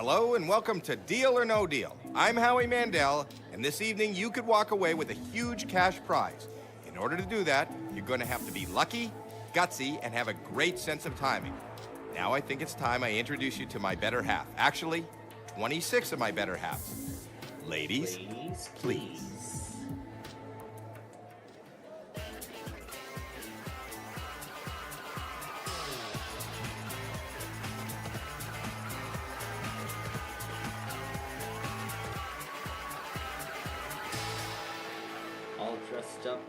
Hello and welcome to Deal or No Deal. I'm Howie Mandel, and this evening you could walk away with a huge cash prize. In order to do that, you're going to have to be lucky, gutsy, and have a great sense of timing. Now I think it's time I introduce you to my better half. Actually, 26 of my better halves. Ladies, please.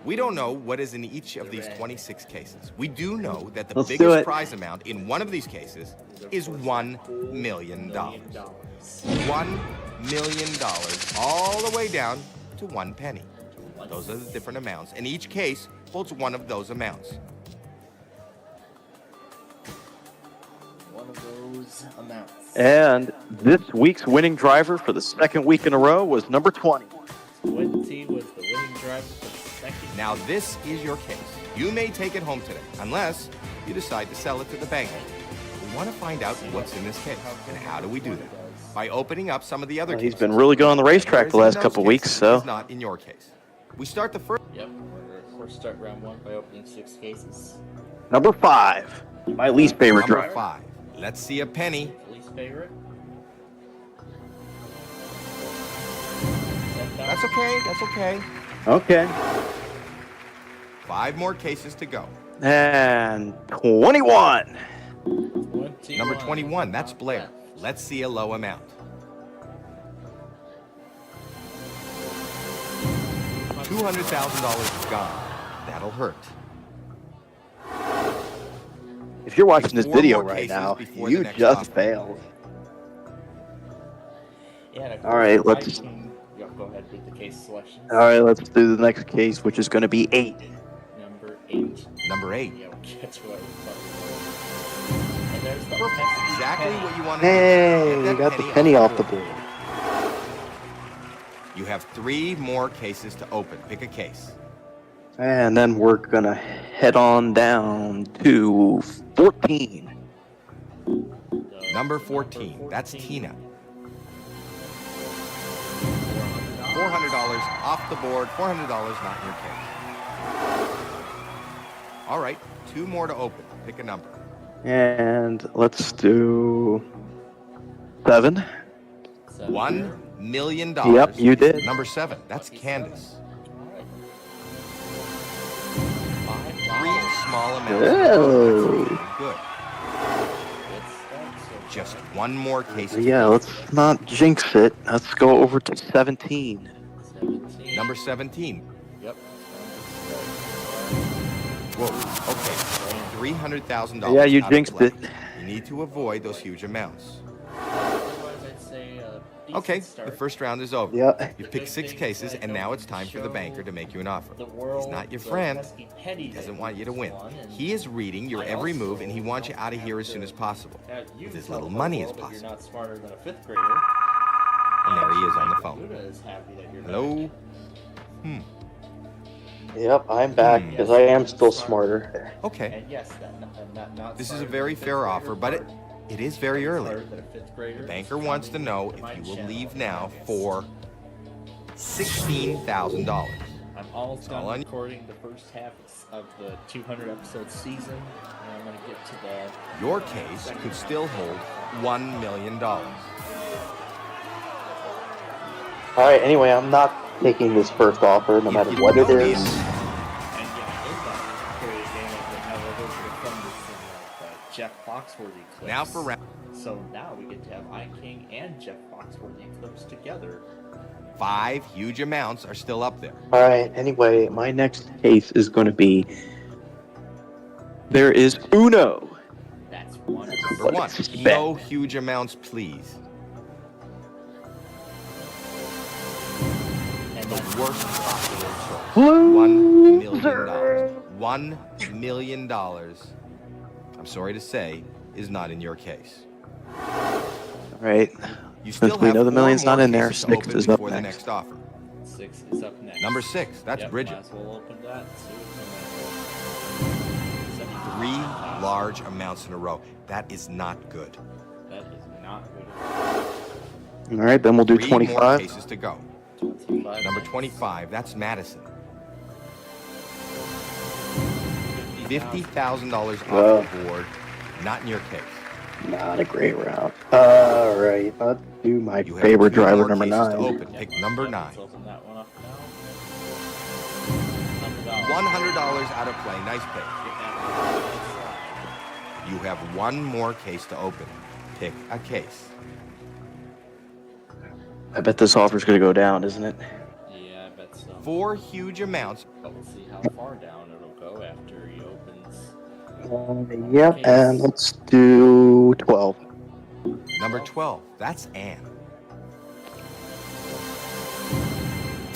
We don't know what is in each of these 26 cases. We do know that the biggest prize amount in one of these cases is $1 million. $1 million, all the way down to 1 penny. Those are the different amounts, and each case holds one of those amounts. One of those amounts. And this week's winning driver for the second week in a row was number 20. 20 was the winning driver for the second. Now this is your case. You may take it home today, unless you decide to sell it to the bank. We want to find out what's in this case, and how do we do that? By opening up some of the other cases. He's been really good on the racetrack the last couple weeks, so. It's not in your case. We start the first. Yep, we're start round one by opening 6 cases. Number 5, my least favorite Number driver. 5. Let's see a penny. Least favorite. That's okay. That's okay. Okay. 5 more cases to go. And 21. Number 21. That's Blair. Let's see a low amount. $200,000 is gone. That'll hurt. If you're watching this 4 video more right cases now, before you the next just offer. failed. Yeah, All right, let's. Go ahead with the case selection. All right, let's do the next case, which is going to be 8. Number 8. Number 8. Yeah, we'll get to what we're talking about. And there's the Perfect. Exactly penny. what you want to do. Hey, Get we that got the penny off the board. You have 3 more cases to open. Pick a case. And then we're going to head on down to 14. Number 14. That's Tina. $400 off the board. $400 not in your case. All right. 2 more to open. Pick a number. And let's do 7. $1 million. Yep, you did. Number 7. That's Candace. 3 small amounts. Oh. Good. Just 1 more case. to Yeah, go. let's not jinx it. Let's go over to 17. 17. Number 17. Yep. Whoa. Okay. $300,000. Yeah, you out of jinxed play. it. You need to avoid those huge amounts. Otherwise, I'd say decent Okay, start. the first round is over. Yeah. You've picked 6 cases, and now it's time for the banker to make you an offer. He's not your friend. He doesn't want you to win. He is reading your every move, and he wants you out of here as soon as possible, with as little money as You're possible. not smarter than a 5th grader. And there he is on the phone. Luna is happy that you're Hello? back. Yep, I'm back because I am still smarter. Okay. And yes, not This is a smarter very than a fair 5th offer, grader, but it is very early. smarter than a 5th grader. The banker wants to know if you will leave now for $16,000. I'm almost all done on you. recording the first half of the 200 episode season, and I'm going to get to the... Your case could still hold $1 million. All right, anyway, I'm not taking this first offer, no matter what it is. And yeah, in that period game, I could have a little bit of fun with some Jeff Foxworthy clips. Now for round. So now we get to have iKing and Jeff Foxworthy clips together. 5 huge amounts are still up there. All right, anyway, my next case is going to be... There is Uno. That's one. Number 1. No huge amounts, please. And The then worst possible choice. $1 million. $1 million, I'm sorry to say, is not in your case. All right. You still Since we have know the 4 million's more not in there, cases to 6 open is up before the next. next offer. 6 is up next. Number 6, that's Yep, Bridget. might as well open that and see what's in there. 3 large amounts in a row. That is not good. That is not good at all. All right, then we'll do 3 more 25. cases to go. 25. Number 25, that's Madison. $50,000 off Wow. the board. Not in your case. Not a great round. All right, let's do my You have favorite 2 driver, more number cases 9. to open. Pick number Yep, 9. let's open that one up now. $100 out of play. Nice pick. Get that one on You have 1 more case to open. Pick a case. I bet this offer's going to go down, isn't it? the side. Yeah, I bet so. 4 huge amounts. But we'll see how far down it'll go after he opens. Yep, and let's do 12. Number 12, that's Ann.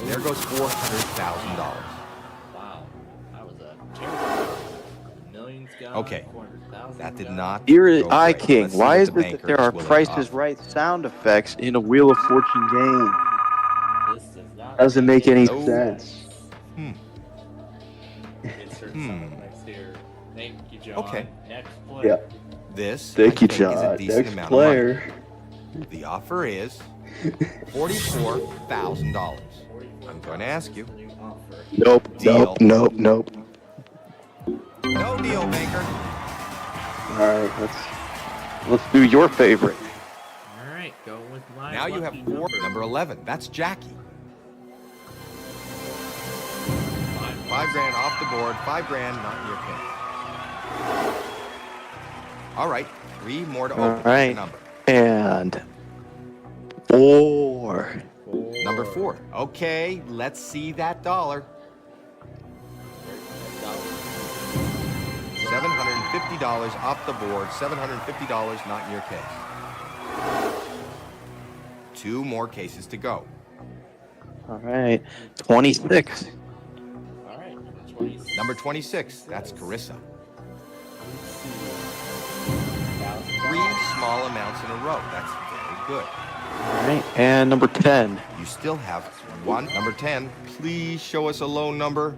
There goes $400,000. Wow, that was a terrible. Millions gone. Okay, 400,000 that did gone. not. Dear go I great. King, Let's see why what is the it that bankers there are will prices offer. right sound effects in a Wheel of Fortune game? This does not Doesn't make any No. sense. Insert sound effects here. Thank you, John. Okay. Next player. Yeah. This, Thank you, I think, is a John. decent Next amount player. of money. The offer is $44,000. I'm going to ask you. New offer. Nope, Deal. nope, nope, nope. No deal, banker. All right, let's do your favorite. All right, go with my Now you have lucky 4. Number 11, that's Jackie. 5 grand off the board. 5 grand, not in your case. All right, 3 more to All open. Pick a right, number. and 4. Number 4. Okay, let's see that dollar. $750 off the board. $750 not in your case. 2 more cases to go. All right, 26. All right, 26. Number 26, that's Carissa. 3 small amounts in a row. That's very good. All right, and number 10. You still have 1. Number 10, please show us a low number.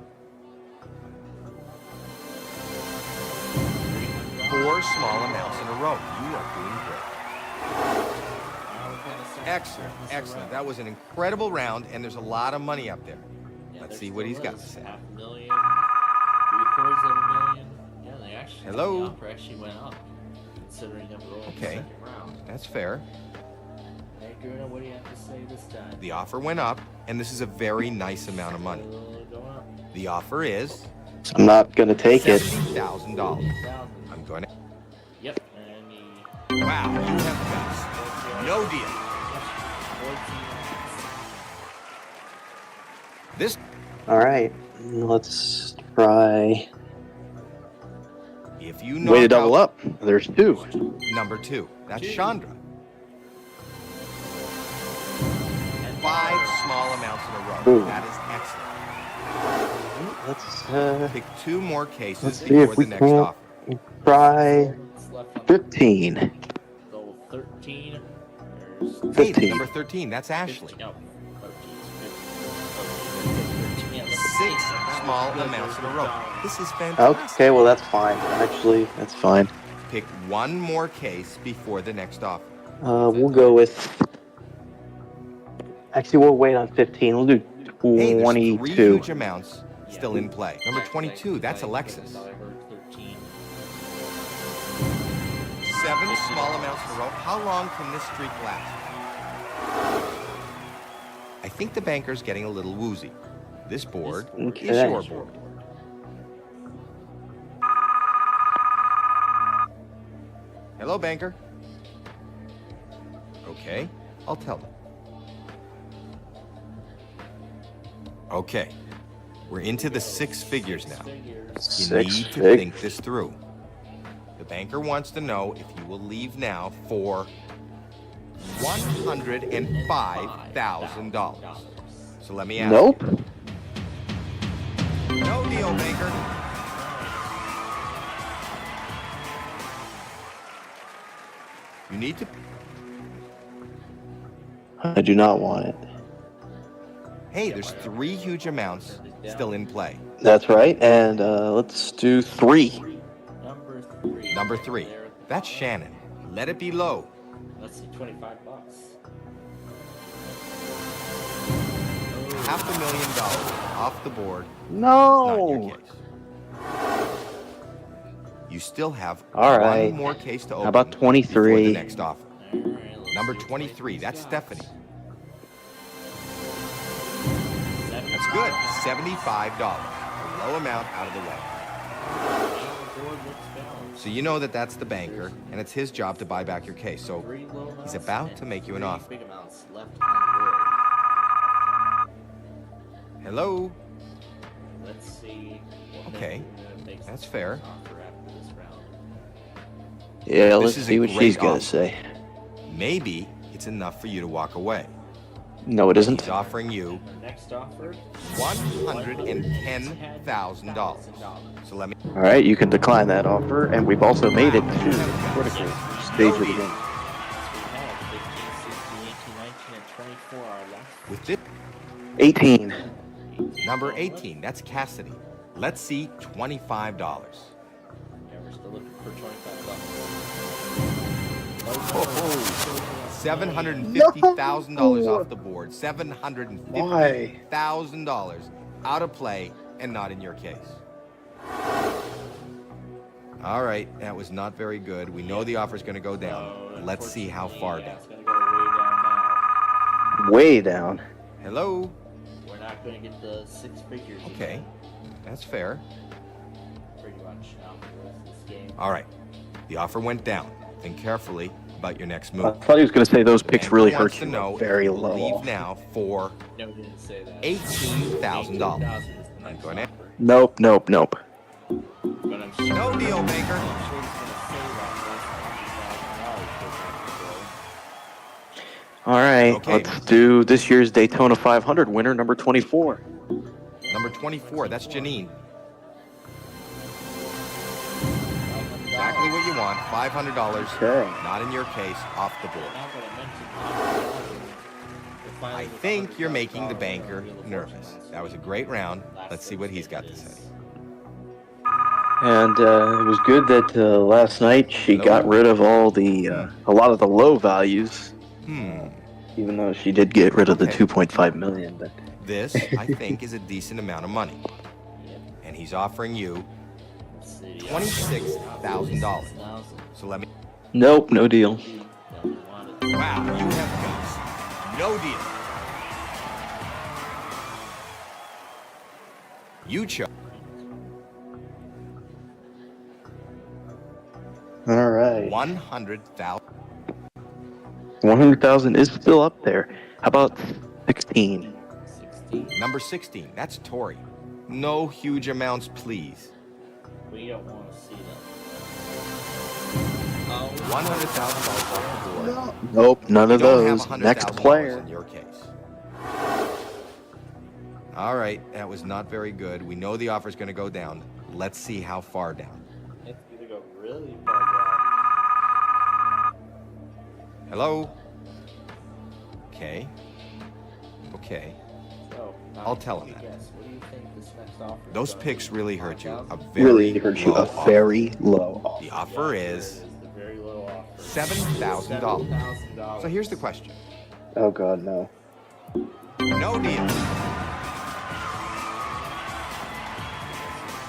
4 small amounts in a row. You are doing great. Excellent, excellent. That was an incredible round, and there's a lot of money up there. Let's see what he's got to say. $500,000, 3/4 million. Yeah, they actually. Hello? The offer actually went up, considering that we're only Okay. the second round. That's fair. Hey, Gurna, what do you have to say this time? The offer went up, and this is a very nice amount of money. Going up. The offer is I'm not gonna take it. $70,000. 1,000. I'm going to. Yep, and he. Wow, you have got no deal. 14. This. All right, let's try. If you knock Way to double out up. There's 2. number 2, that's 2. Chandra. 5 small amounts in a row. Ooh. That is excellent. Let's Pick 2 more cases let's see before if the we next can offer. try It's left on 15. go with 13. There's Hey, 15. number 13, that's Ashley. 15. Oh, 6 small amounts in a row. This is fantastic. Okay, well that's fine. Actually, that's fine. Pick 1 more case before the next offer. We'll go with. Actually, we'll wait on 15. We'll do Hey, there's 3 22. huge amounts still in play. Number 22, that's Alexis. 13. 7 small amounts in a row. How long can this streak last? I think the banker's getting a little woozy. This board Okay. is your board. Hello, banker. Okay, I'll tell them. Okay, we're into the 6 figures now. You 6 need to fig. think this through. The banker wants to know if you will leave now for $105,000. So let me ask Nope. you. No deal, banker. You need to. I do not want it. Hey, there's 3 huge amounts still in play. That's right. And let's do 3. Number 3. Number 3, There. that's Shannon. Let it be low. Let's see, $25. $500,000 off the board. Not in your No. case. You still have All right. one more case to open. How about before the 23? next offer. All right, let's Number see what 23, that's 23's Stephanie. got. That's good. $75. A low amount out of the way. The board looks balanced. So you know that that's the banker, and it's his job to buy back your case. So Three low amounts he's about and to make you an three offer. big amounts left on Hello? the board. Let's see. What Okay, makes that's this fair. offer after this round. Yeah, This let's is see a what great she's got offer. to say. Maybe it's enough for you to walk away. No, it isn't. He's offering you Our next offer, $110,000. So let me. All right, you can decline that offer, and we've also made it to the critical stage of the game. we have 15, 16, 18, 19, and 24 are left. With this 18. number 18, that's Cassidy. Let's see $25. Yeah, we're still looking for $25. $750,000 off the board. Why? $750,000 out of play and not in your case. All right, that was not very good. We know the offer's going to go down. Let's see how far Yeah, down. it's gonna go way down now. Way down. Hello? We're not going to get the six figures. Okay, again, that's fair. pretty much now for the rest of this game. All right, the offer went down. Think carefully about your next I move. thought he was going to say those picks And really who wants hurt to you know very if you low. leave now for No, he didn't say that. $18,000. $18,000 is the I'm next going to. offer. Nope, nope, nope. But I'm sure, No deal, banker. I'm sure he's going to say that once $100,000 goes out the door. All right, Okay. let's do this year's Daytona 500 winner, number 24. Number 24, that's Janine. Exactly what you want. $500. Okay. Not in your case, off the board. Now that I mentioned $100,000, I think you're making the banker nervous. That was a great round. Let's see what he's got to say. And it was good that last night she Hello? got rid of all the a lot of the low values, even though she did get rid of the Okay. 2.5 million. But This, I think, is a decent amount of money. And he's offering you $26,000. So let me. nope, no deal. Wow, you have guts. No deal. You chose. All right, 100,000. 100,000 is still up there. How about 16? 16. Number 16, that's Tori. No huge amounts, please. We don't want to see them. $100,000 off the board. Nope, none You of don't have those. $100,000 Next player. in your case. All right, that was not very good. We know the offer's going to go down. Let's see how far down. It's going to go really far down. Hello? Okay. Okay. So, now I'll tell him take a that. guess. What do you think this next offer is Those gonna picks be? really hurt you. A 5,000? very Really hurt you. low A offer. very low offer. The offer is The very low offer. $7,000. $7,000. So here's the question. Oh God, no. No deal.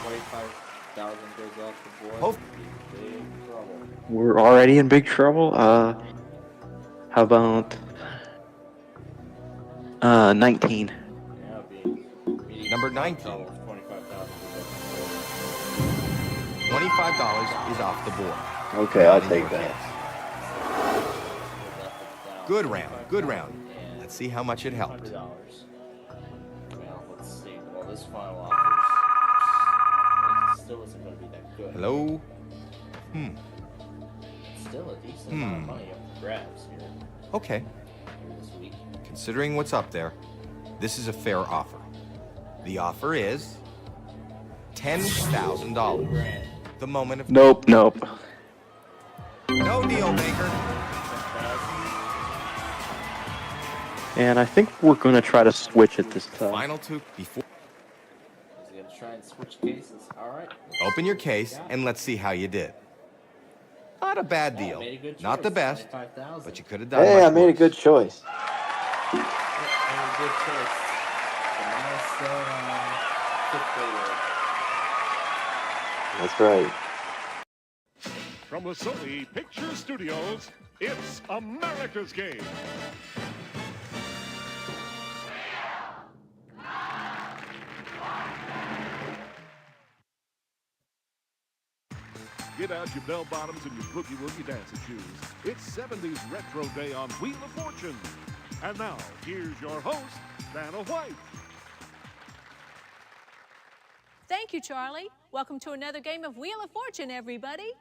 25,000 goes off the board. Both- Big trouble. We're already in big trouble. How about 19? Yeah, being meeting Number $25,000 19. goes off the board. $25 is off the board. Okay, I'll take that. Good round. Good round. Let's see how much it helped. $100. Well, let's see. Well, this final offer still isn't going to be that good. Hello? Still a decent amount of money up for grabs here Okay. this week. Considering what's up there, this is a fair offer. The offer is $10,000. Grand. The moment of Nope, nope. no deal, banker. 10,000. And I think we're going to try to switch it this time. Final two before. Is he going to try and switch cases? All right. Open your case and let's see how you did. Not a bad Yeah, deal. made a good Not the choice, best, 25,000. but you could have done Hey, much I made a worse. good choice. Made a good choice. going on 6th grade. That's right. From the Sony Picture Studios, it's America's Game. Get out your bell-bottoms and your boogie-woogie dancing shoes. It's 70s Retro Day on Wheel of Fortune. And now, here's your host, Vanna White. Thank you, Charlie. Welcome to another game of Wheel of Fortune, everybody.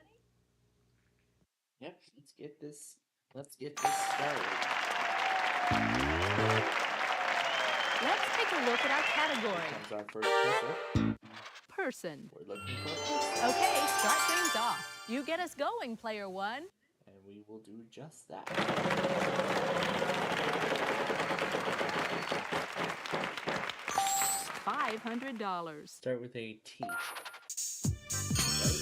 Yep, let's get this started. Let's take a look at our category. Here comes our first puzzle. Person. We're looking for a person. Okay, start things off. You get us going, player one. And we will do just that. $500. Start with a T. No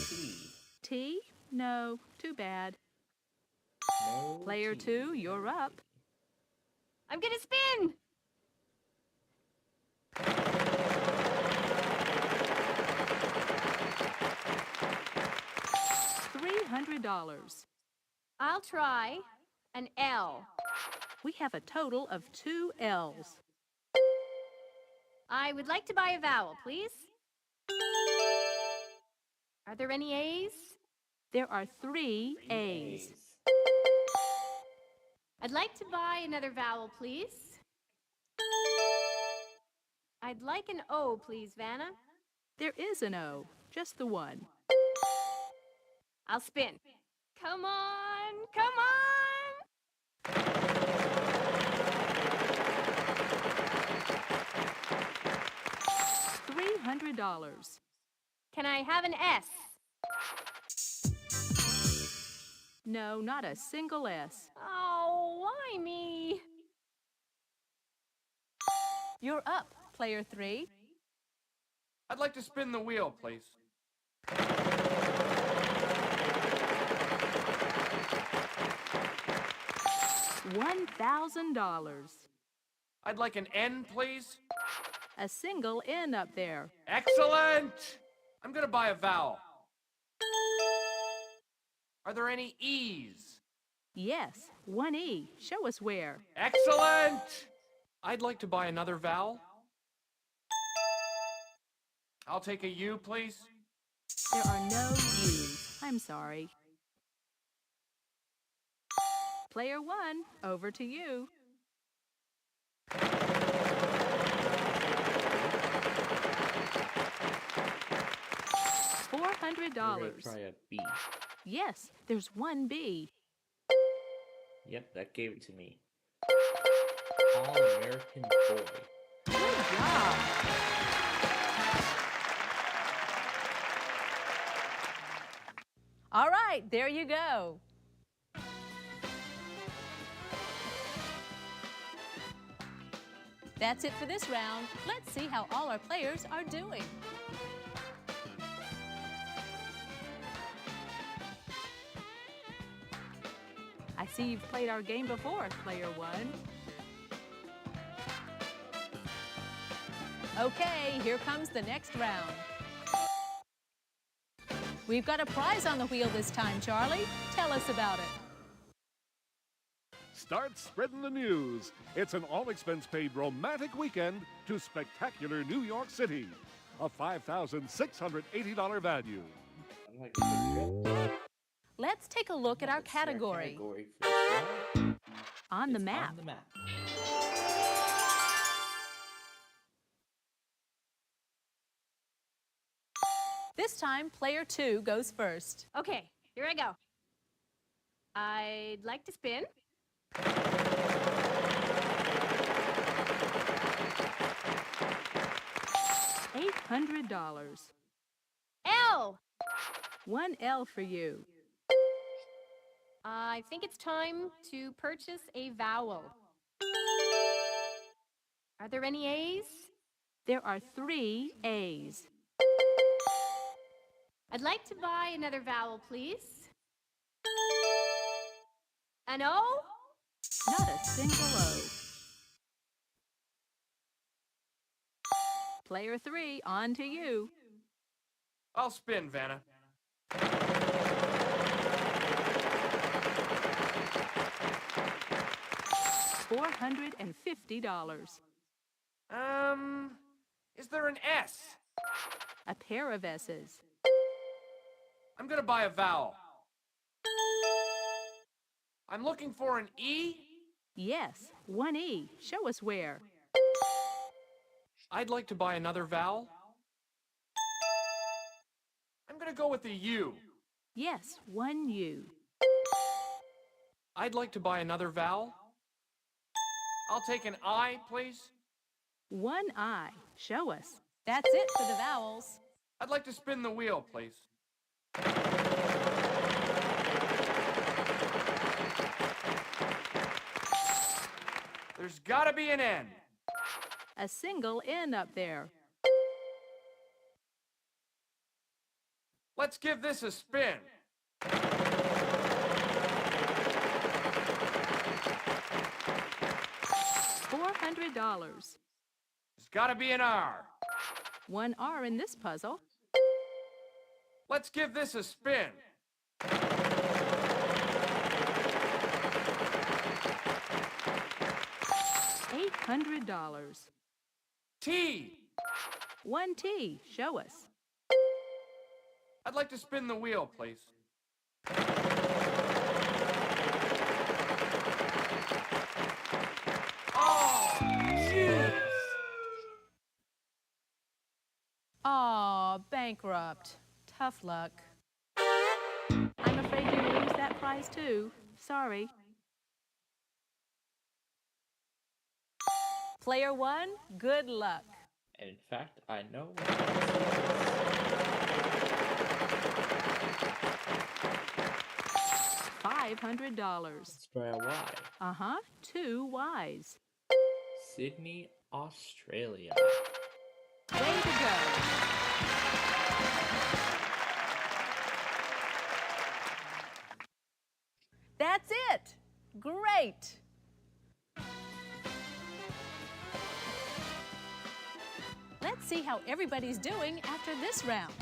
T. T? No, too bad. No Player T. two, you're up. I'm gonna spin! $300. I'll try an L. We have a total of 2 L's. I would like to buy a vowel, please. Are there any A's? There are 3 A's. I'd like to buy another vowel, please. I'd like an O, please, Vanna. There is an O, just the one. I'll spin. Come on, come on! $300. Can I have an S? No, not a single S. Oh, why me? You're up, player three. I'd like to spin the wheel, please. $1,000. I'd like an N, please. A single N up there. Excellent! I'm gonna buy a vowel. Are there any E's? Yes, 1 E. Show us where. Excellent! I'd like to buy another vowel. I'll take a U, please. There are no U's. I'm sorry. Player one, over to you. $400. Try a B. Yes, there's 1 B. Yep, that gave it to me. All-American Boy. Good job. All right, there you go. That's it for this round. Let's see how all our players are doing. I see you've played our game before, player one. Okay, here comes the next round. We've got a prize on the wheel this time, Charlie. Tell us about it. Start spreading the news. It's an all-expense-paid romantic weekend to spectacular New York City. A $5,680 value. I'm like a trip. Let's take a look at our category. For this one. On the It's map. On the map. This time, player two goes first. Okay, here I go. I'd like to spin. $800. L! 1 L for you. I think it's time to purchase a vowel. Are there any A's? There are 3 A's. I'd like to buy another vowel, please. An O? Not a single O. Player 3, on to you. I'll spin, Vanna. $450. Is there an S? A pair of S's. I'm gonna buy a vowel. I'm looking for an E. Yes, 1E. Show us where. I'd like to buy another vowel. I'm gonna go with the U. Yes, 1U. I'd like to buy another vowel. I'll take an I, please. 1I. Show us. That's it for the vowels. I'd like to spin the wheel, please. There's gotta be an N. A single N up there. Let's give this a spin. $400. There's gotta be an R. 1 R in this puzzle. Let's give this a spin. $800. T. 1 T. Show us. I'd like to spin the wheel, please. Oh, jeez. Aw, bankrupt. Tough luck. I'm afraid you lose that prize too. Sorry. Player 1, good luck. And in fact, I know. $500. Let's try a Y. Uh-huh, 2 Ys. Sydney, Australia. Way to go. That's it. Great. Let's see how everybody's doing after this round.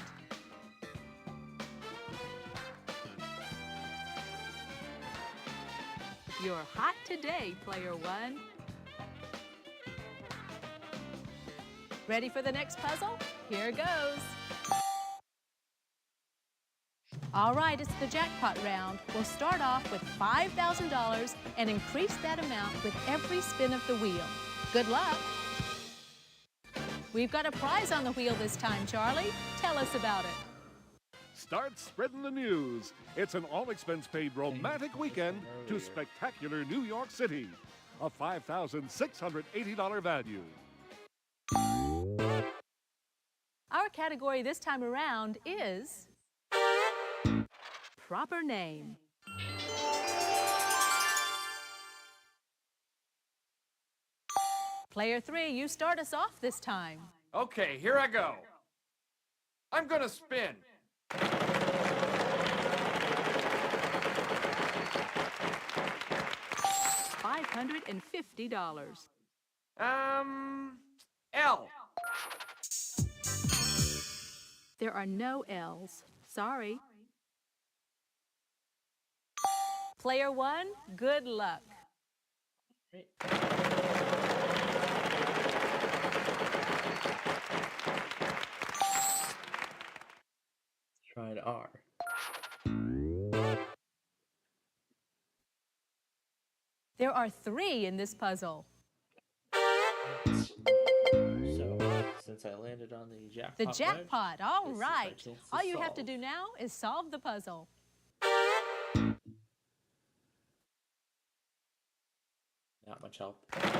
You're hot today, Player 1. Ready for the next puzzle? Here goes. All right, it's the jackpot round. We'll start off with $5,000 and increase that amount with every spin of the wheel. Good luck. We've got a prize on the wheel this time, Charlie. Tell us about it. Start spreading the news. It's an all-expense-paid romantic weekend to spectacular New York City. A $5,680 value. Our category this time around is Proper name. Player 3, you start us off this time. Okay, here I go. I'm gonna spin. $550. L. There are no L's. Sorry. Player 1, good luck. Try an R. There are 3 in this puzzle. So, since I landed on the jackpot. The jackpot, all this is my right. chance to All you have to solve. do now is solve the puzzle. Not much help. Just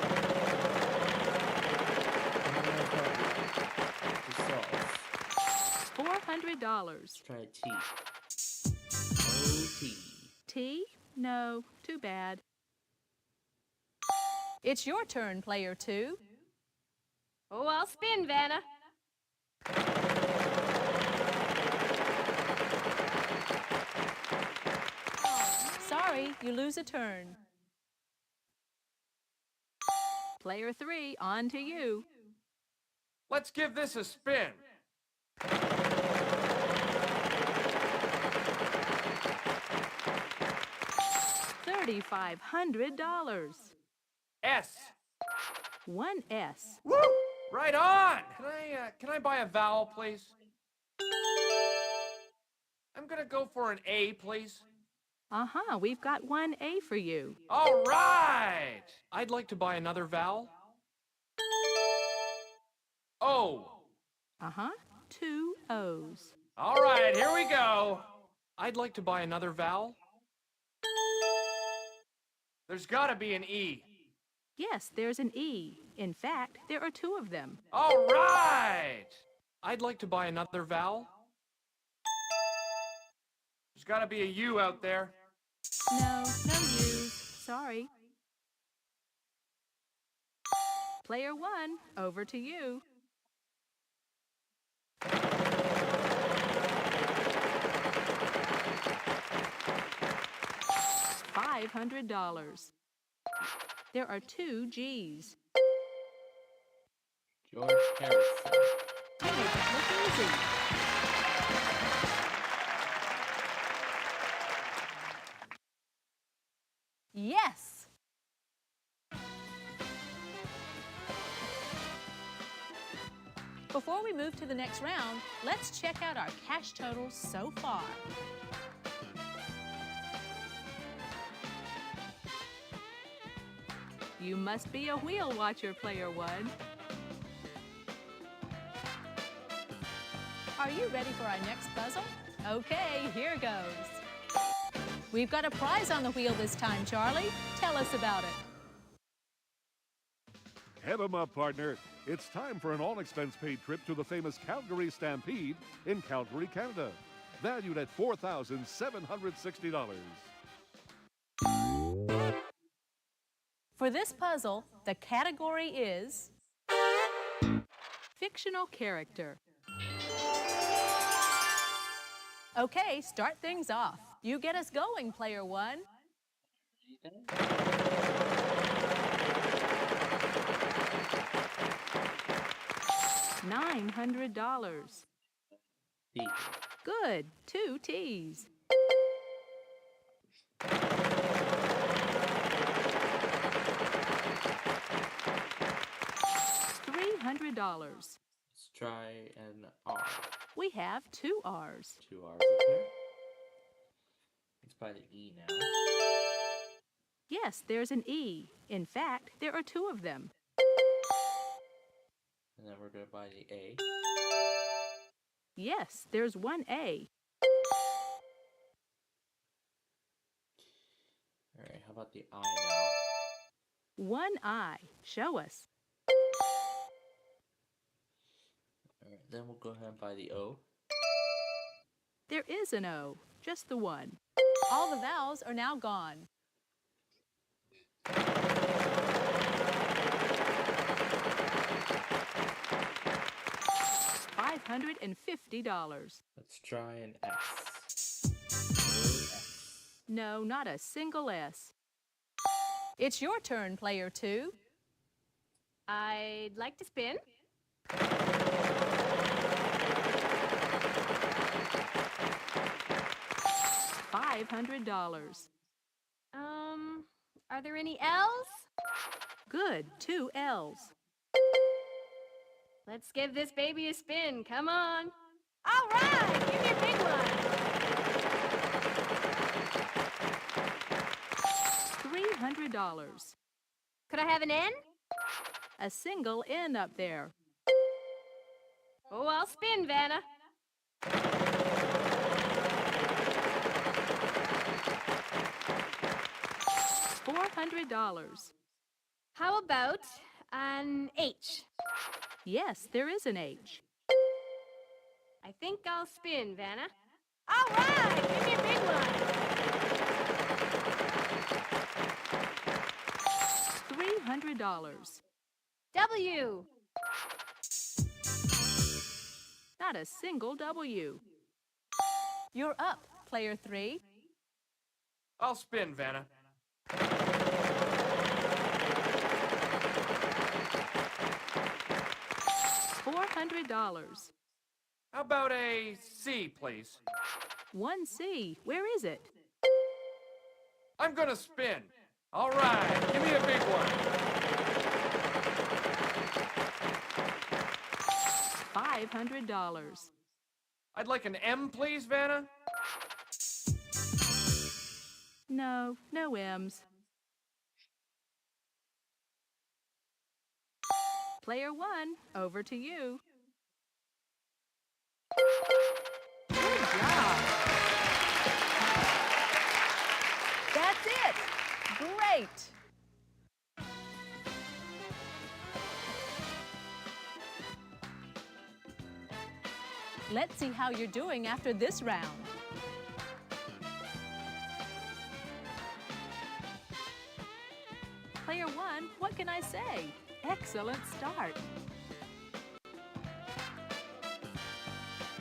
solve. $400. Let's try a T. O-T. T? No, too bad. It's your turn, Player 2. Oh, I'll spin, Vanna. Sorry, you lose a turn. Player 3, on to you. Let's give this a spin. $3,500. S. One S. Woo! Right on! Can I buy a vowel, please? I'm gonna go for an A, please. Uh-huh, we've got one A for you. All right! I'd like to buy another vowel. O. Uh-huh, two O's. All right, here we go. I'd like to buy another vowel. There's gotta be an E. Yes, there's an E. In fact, there are two of them. All right! I'd like to buy another vowel. There's gotta be a U out there. No, no U's. Sorry. Player one, over to you. $500. There are two G's. George Harrison. Make it look easy. Yes! Before we move to the next round, let's check out our cash totals so far. You must be a wheel watcher, player one. Are you ready for our next puzzle? Okay, here goes. We've got a prize on the wheel this time, Charlie. Tell us about it. Head 'em up, partner. It's time for an all-expense-paid trip to the famous Calgary Stampede in Calgary, Canada, valued at $4,760. For this puzzle, the category is Fictional character. Okay, start things off. You get us going, player one. $900. T. Good, two T's. $300. Let's try an R. We have two R's. Two R's up there. Let's buy the E now. Yes, there's an E. In fact, there are two of them. And then we're going to buy the A. Yes, there's one A. Alright, how about the I now? One I. Show us. Alright, then we'll go ahead and buy the O. There is an O. Just the one. All the vowels are now gone. $550. Let's try an S. No S. No, not a single S. It's your turn, player two. I'd like to spin. $500. Are there any L's? Good, two L's. Let's give this baby a spin. Come on. All right, give me a big one. $300. Could I have an N? A single N up there. Oh, I'll spin, Vanna. $400. How about an H? Yes, there is an H. I think I'll spin, Vanna. All right, give me a big one. $300. W. Not a single W. You're up, player three. I'll spin, Vanna. $100. How about a C, please? 1C. Where is it? I'm gonna spin. All right, give me a big one. $500. I'd like an M, please, Vanna. No, no M's. Player 1, over to you. Good job. That's it. Great. Let's see how you're doing after this round. Player 1, what can I say? Excellent start.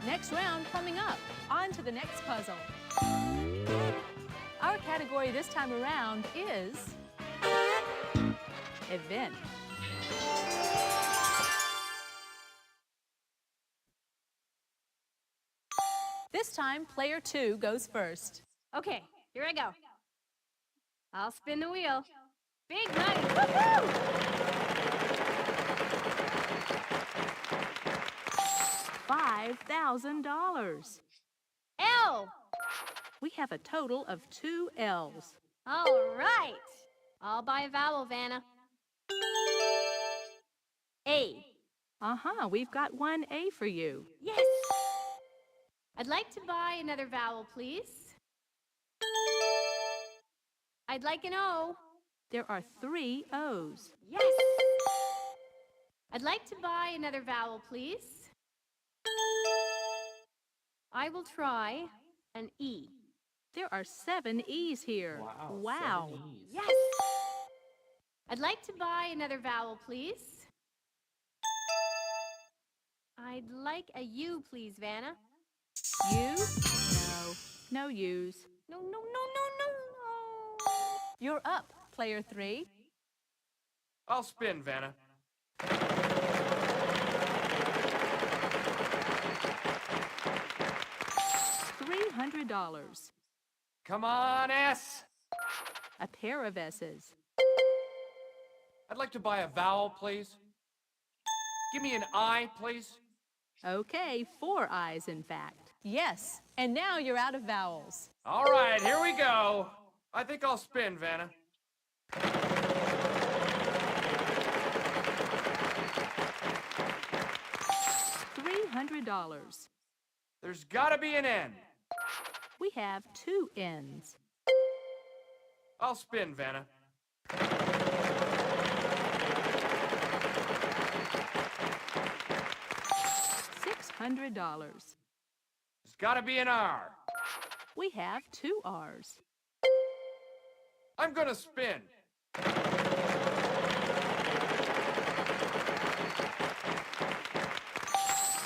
Next round coming up. On to the next puzzle. Our category this time around is Event. This time, player 2 goes first. Okay, here I go. I'll spin the wheel. Big money! Woohoo! $5,000. L! We have a total of 2 L's. All right. I'll buy a vowel, Vanna. A. Uh-huh, we've got 1 A for you. Yes! I'd like to buy another vowel, please. I'd like an O. There are 3 O's. Yes! I'd like to buy another vowel, please. I will try an E. There are 7 E's here. Wow. 7 E's. Yes! I'd like to buy another vowel, please. I'd like a U, please, Vanna. U? No. No U's. No, no, no, no, no, no. You're up, player 3. I'll spin, Vanna. $300. Come on, S. A pair of S's. I'd like to buy a vowel, please. Give me an I, please. Okay, 4 I's in fact. Yes, and now you're out of vowels. All right, here we go. I think I'll spin, Vanna. $300. There's gotta be an N. We have 2 N's. I'll spin, Vanna. $600. There's gotta be an R. We have 2 R's. I'm gonna spin.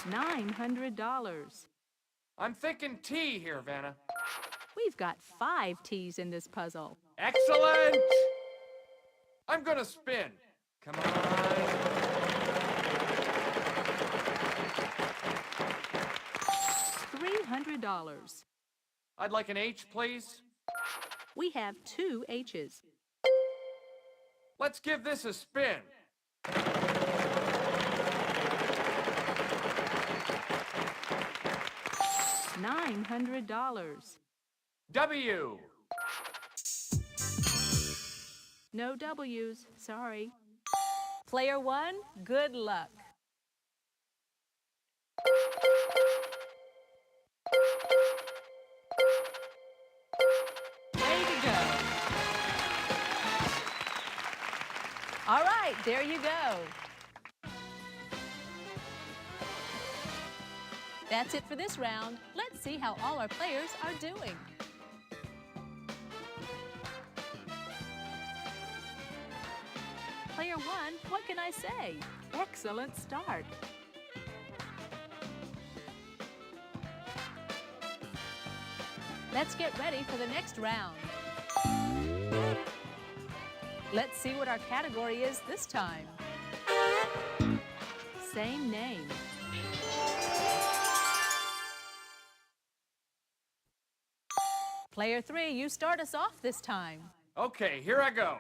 $900. I'm thinking T here, Vanna. We've got 5 T's in this puzzle. Excellent! I'm gonna spin. Come on. $300. I'd like an H, please. We have 2 H's. Let's give this a spin. $900. W. No W's, sorry. Player 1, good luck. Way to go. All right, there you go. That's it for this round. Let's see how all our players are doing. Player 1, what can I say? Excellent start. Let's get ready for the next round. Let's see what our category is this time. Same name. Player 3, you start us off this time. Okay, here I go.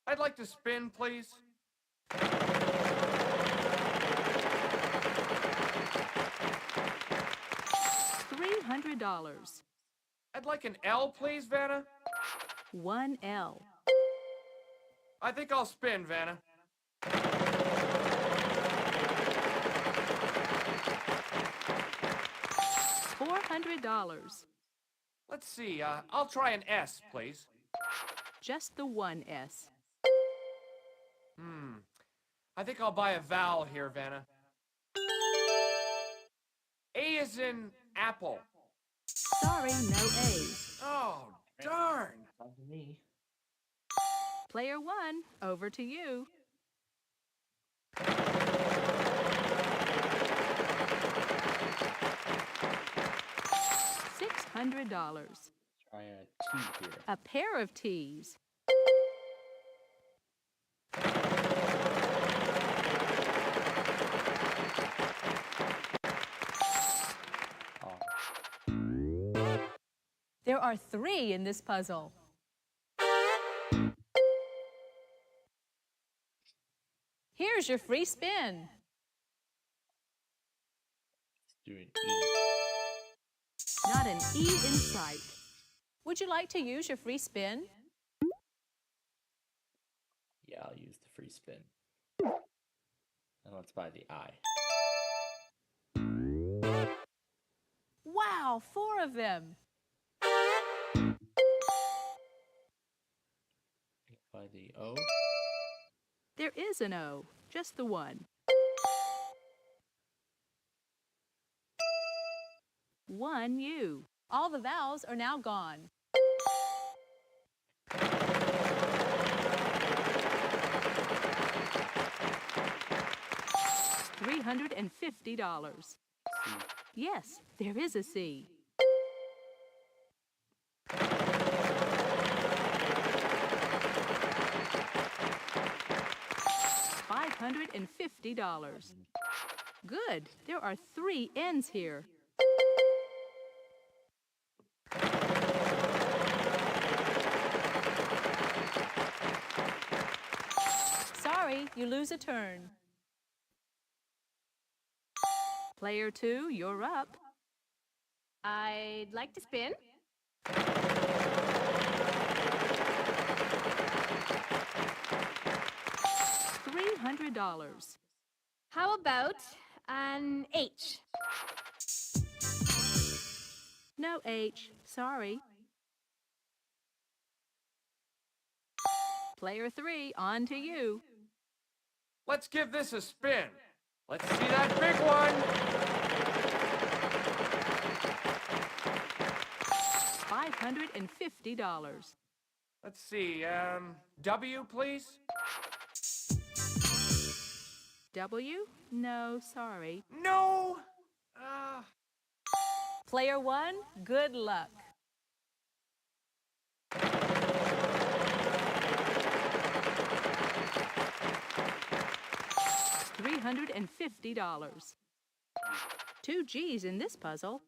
I'd like to spin, please. $300. I'd like an L, please, Vanna. 1L. I think I'll spin, Vanna. $400. Let's see, I'll try an S, please. Just the 1S. I think I'll buy a vowel here, Vanna. A is in apple. Sorry, no A's. Oh, darn. On to me. Player 1, over to you. $600. Try a T here. A pair of T's. Oh, There are 3 in this puzzle. Here's your free spin. let's do an E. Not an E in sight. Would you like to use your free spin? Yeah, I'll use the free spin. And let's buy the I. Wow, 4 of them. Buy the O. There is an O, just the 1. 1U. All the vowels are now gone. $350. C. Yes, there is a C. $550. Good, there are 3 N's here. Sorry, you lose a turn. Player 2, you're up. I'd like to spin. $300. How about an H? No H, sorry. Player 3, on to you. Let's give this a spin. Let's see that big one. $550. Let's see, W, please. W? No, sorry. No! Player 1, good luck. $350. 2 G's in this puzzle.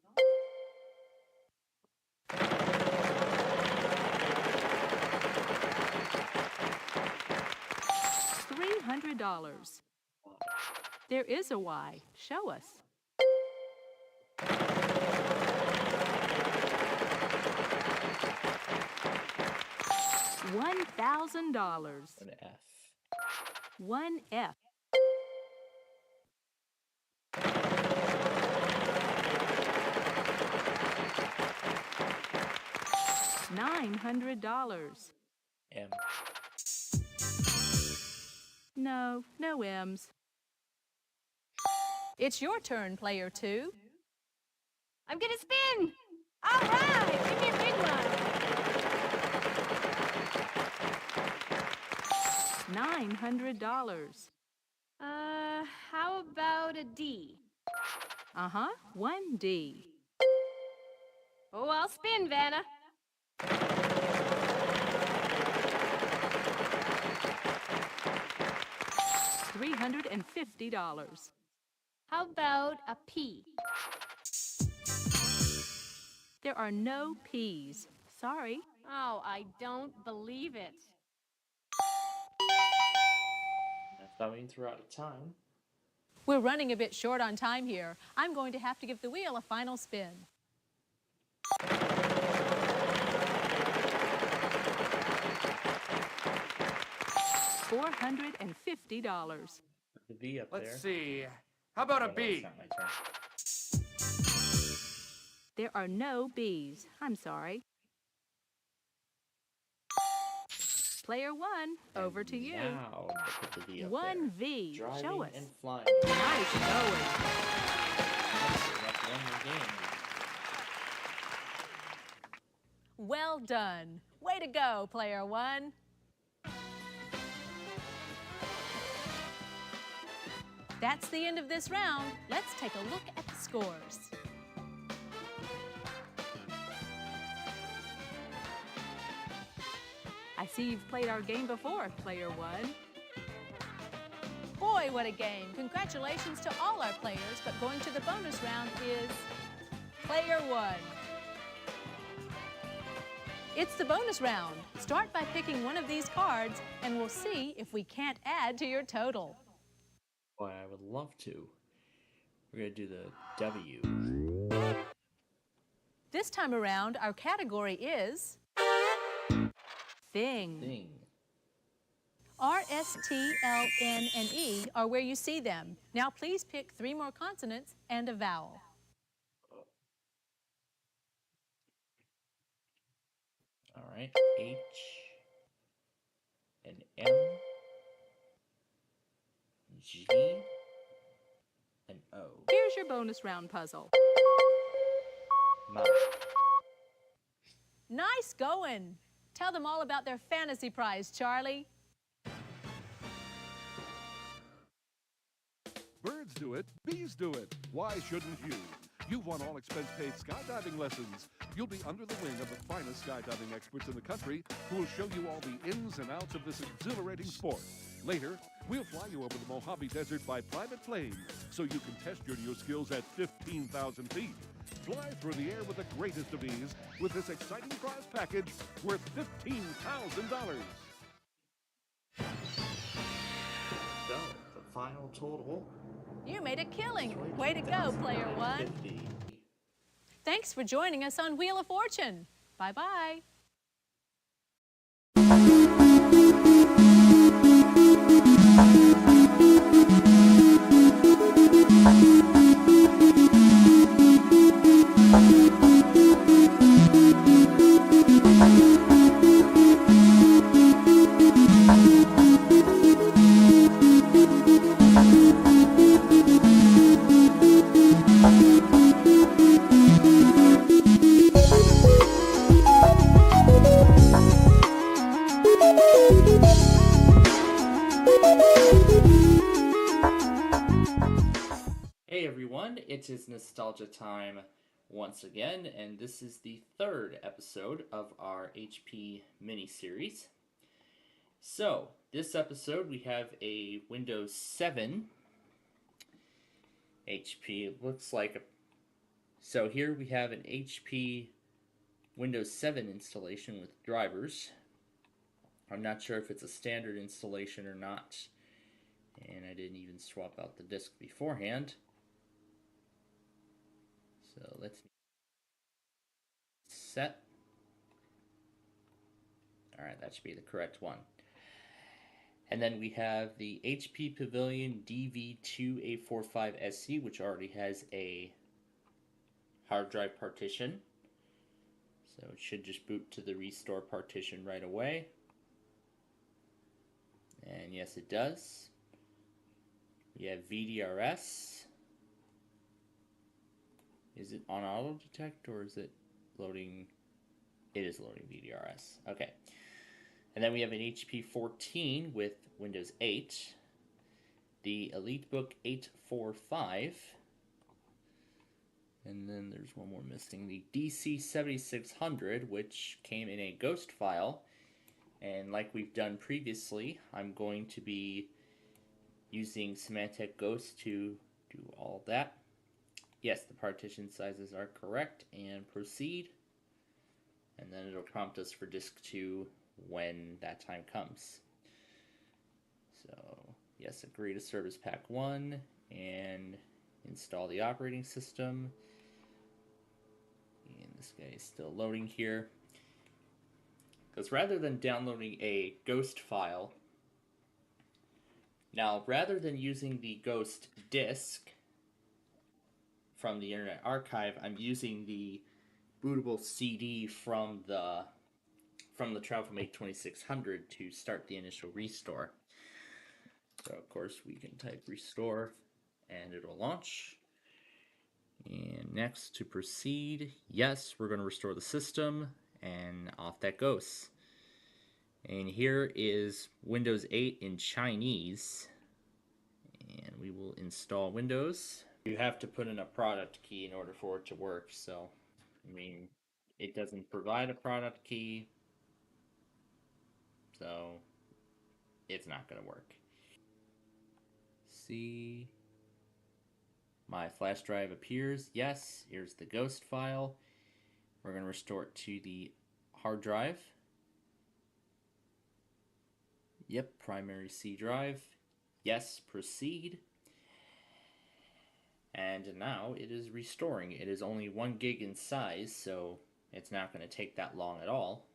$300. There is a Y. Show us. $1,000. An F. 1F. $900. M. No, no M's. It's your turn, player 2. I'm gonna spin! All right! Give me a big one! $900. How about a D? Uh-huh, 1D. Oh, I'll spin, Vanna. $350. How about a P? There are no P's. Sorry. Oh, I don't believe it. That means we're out of time. We're running a bit short on time here. I'm going to have to give the wheel a final spin. $450. The B up there. Let's see. How about a Oh, no, it's B? not my turn. There are no B's. I'm sorry. Player 1, over to you. Now, put the V up 1V. there. Show Driving us. and flying. Nice going. That's one more game. Well done. Way to go, player 1. That's the end of this round. Let's take a look at the scores. I see you've played our game before, player 1. Boy, what a game. Congratulations to all our players, but going to the bonus round is player 1. It's the bonus round. Start by picking one of these cards, and we'll see if we can't add to your total. Boy, I would love to. We're going to do the W. This time around, our category is Thing. Thing. R, S, T, L, N, and E are where you see them. Now please pick 3 more consonants and a vowel. All right. H and M. G and O. Here's your bonus round puzzle. Mouth. Nice going. Tell them all about their fantasy prize, Charlie. Birds do it, bees do it. Why shouldn't you? You want all expense-paid skydiving lessons. You'll be under the wing of the finest skydiving experts in the country who will show you all the ins and outs of this exhilarating sport. Later, we'll fly you over the Mojave Desert by private plane so you can test your new skills at 15,000 feet. Fly through the air with the greatest of ease with this exciting prize package worth $15,000. So, the final total. You made a killing. Way to go, player 1. 50. Thanks for joining us on Wheel of Fortune. Bye-bye. Hey everyone, it is nostalgia time once again, and this is the 3rd episode of our HP mini-series. So, this episode we have a Windows 7 HP. It looks like a... So here we have an HP Windows 7 installation with drivers. I'm not sure if it's a standard installation or not, and I didn't even swap out the disk beforehand. So let's set. Alright, that should be the correct one. And then we have the HP Pavilion DV2A45SC, which already has a hard drive partition. So it should just boot to the restore partition right away. And yes, it does. We have VDRS. Is it on auto detect or is it loading? It is loading VDRS. Okay. And then we have an HP 14 with Windows 8. The EliteBook 845. And then there's one more missing. The DC 7600, which came in a ghost file. And like we've done previously, I'm going to be using Symantec Ghost to do all that. Yes, the partition sizes are correct, and proceed. And then it'll prompt us for disk 2 when that time comes. So, yes, agree to service pack 1 and install the operating system. And this guy is still loading here. Because rather than downloading a ghost file, now rather than using the ghost disk from the Internet Archive, I'm using the bootable CD from the TravelMate 2600 to start the initial restore. So of course we can type restore and it'll launch. And next, to proceed, yes, we're going to restore the system, and off that goes. And here is Windows 8 in Chinese, and we will install Windows. You have to put in a product key in order for it to work, so, I mean, it doesn't provide a product key, so it's not going to work. See, my flash drive appears. Yes, here's the ghost file. We're going to restore it to the hard drive. Yep, primary C drive. Yes, proceed. And now it is restoring. It is only 1 gig in size, so it's not going to take that long at all.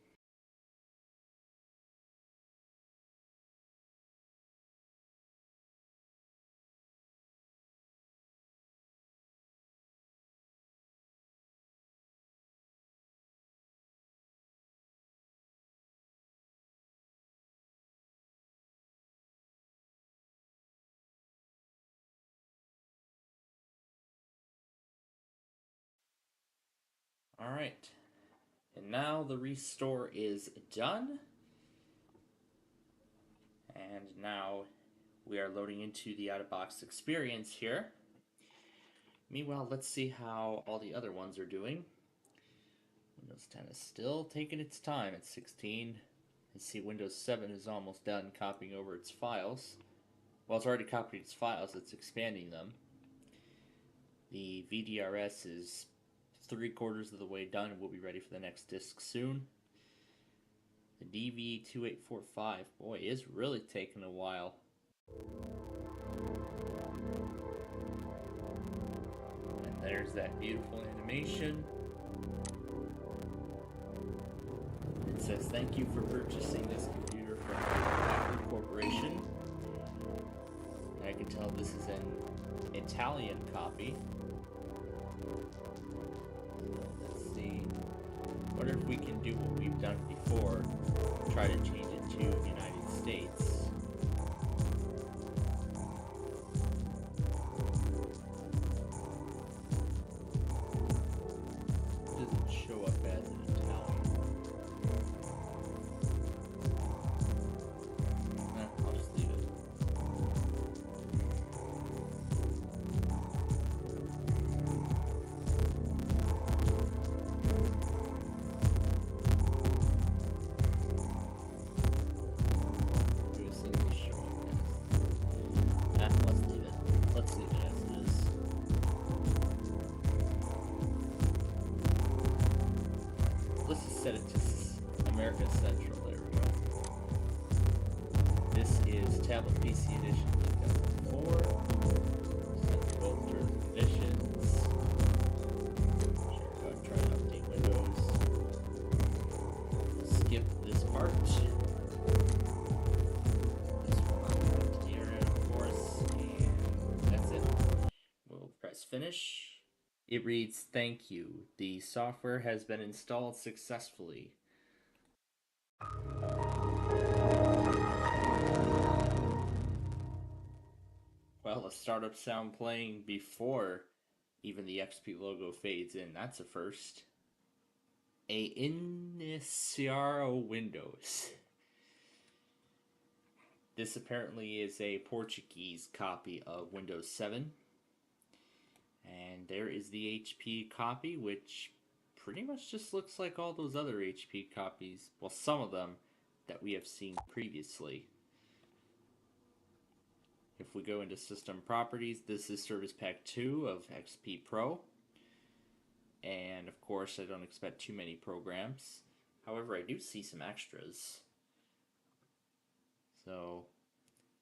Alright, and now the restore is done. And now we are loading into the out-of-box experience here. Meanwhile, let's see how all the other ones are doing. Windows 10 is still taking its time at 16. And see, Windows 7 is almost done copying over its files. Well, it's already copied its files, it's expanding them. The VDRS is 3/4 of the way done and we'll be ready for the next disk soon. The DV2845, boy, is really taking a while. And there's that beautiful animation. It says, thank you for purchasing this computer from Apple Corporation. And I can tell this is an Italian copy. Let's see. Wonder if we can do what we've done before. Try to change it to United States. It doesn't show up as an Italian. I'll just leave it. Let's leave it as it is. Let's just set it to America Central. There we go. This is Tablet PC Edition 2004. Set both terms and conditions. Sure, go ahead and try to update Windows. Skip this part. Press finish. It reads, thank you. The software has been installed successfully. Well, a startup sound playing before even the XP logo fades in. That's a first. A Iniciaro Windows. This apparently is a Portuguese copy of Windows 7. And there is the HP copy, which pretty much just looks like all those other HP copies. Well, some of them that we have seen previously. If we go into System Properties, this is Service Pack 2 of XP Pro. And of course, I don't expect too many programs. However, I do see some extras. So,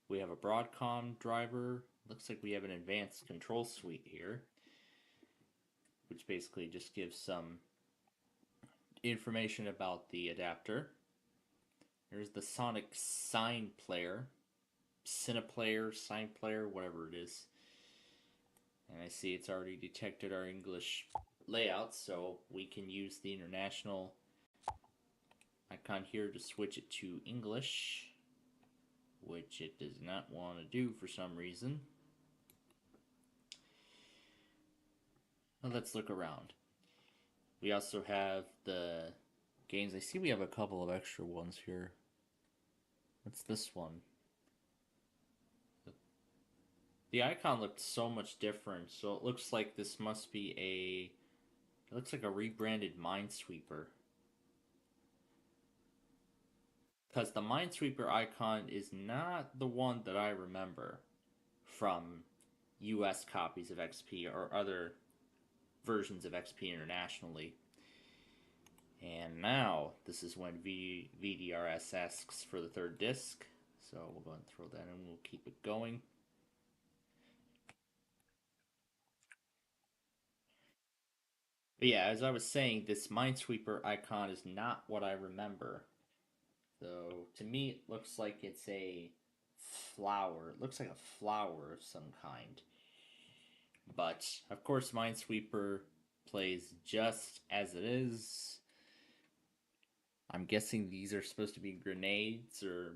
we have a Broadcom driver. Looks like we have an advanced control suite here, which basically just gives some information about the adapter. There's the Sonic Sign Player, Cineplayer, Sign Player, whatever it is. And I see it's already detected our English layout, so we can use the international icon here to switch it to English, which it does not want to do for some reason. Well, let's look around. We also have the games. I see we have a couple of extra ones here. What's this one? The icon looked so much different, so it looks like this must be it looks like a rebranded Minesweeper. Because the Minesweeper icon is not the one that I remember from US copies of XP or other versions of XP internationally. And now, this is when VDRS asks for the third disc. So we'll go and throw that in, we'll keep it going. But yeah, as I was saying, this Minesweeper icon is not what I remember. So to me, it looks like it's a flower. It looks like a flower of some kind. But, of course, Minesweeper plays just as it is. I'm guessing these are supposed to be grenades or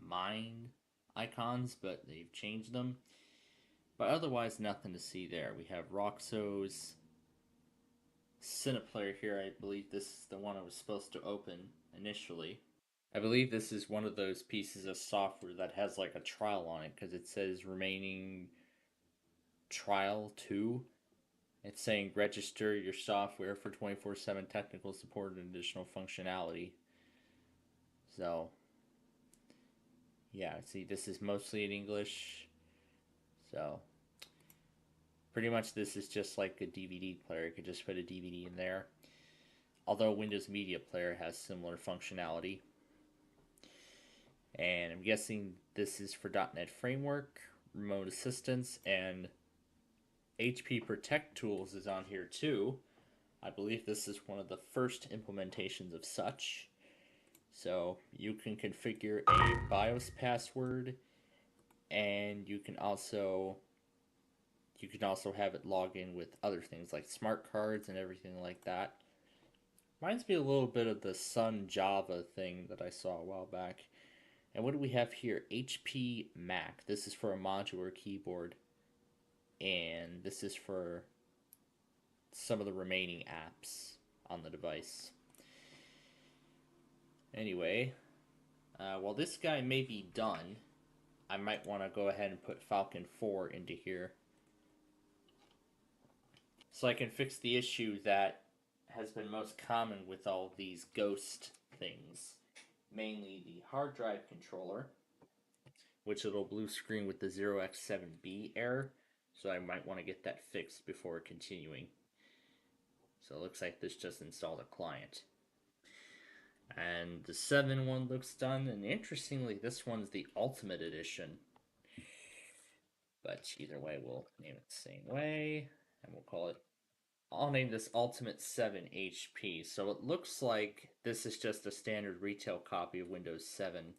mine icons, but they've changed them. But otherwise, nothing to see there. We have Roxo's Cineplayer here. I believe this is the one I was supposed to open initially. I believe this is one of those pieces of software that has like a trial on it, because it says remaining trial 2. It's saying register your software for 24/7 technical support and additional functionality. So, yeah, see, this is mostly in English. So, pretty much this is just like a DVD player. You could just put a DVD in there. Although Windows Media Player has similar functionality. And I'm guessing this is for .NET Framework, Remote Assistance, and HP Protect Tools is on here too. I believe this is one of the first implementations of such. So you can configure a BIOS password, and you can also have it log in with other things like smart cards and everything like that. Reminds me a little bit of the Sun Java thing that I saw a while back. And what do we have here? HP Mac. This is for a modular keyboard. And this is for some of the remaining apps on the device. Anyway, while this guy may be done, I might want to go ahead and put Falcon 4 into here, so I can fix the issue that has been most common with all these ghost things. Mainly the hard drive controller, which it'll blue screen with the 0x7B error, so I might want to get that fixed before continuing. So it looks like this just installed a client. And the 7 one looks done, and interestingly, this one's the Ultimate Edition. But either way, we'll name it the same way, and we'll call it, I'll name this Ultimate 7 HP. So it looks like this is just a standard retail copy of Windows 7.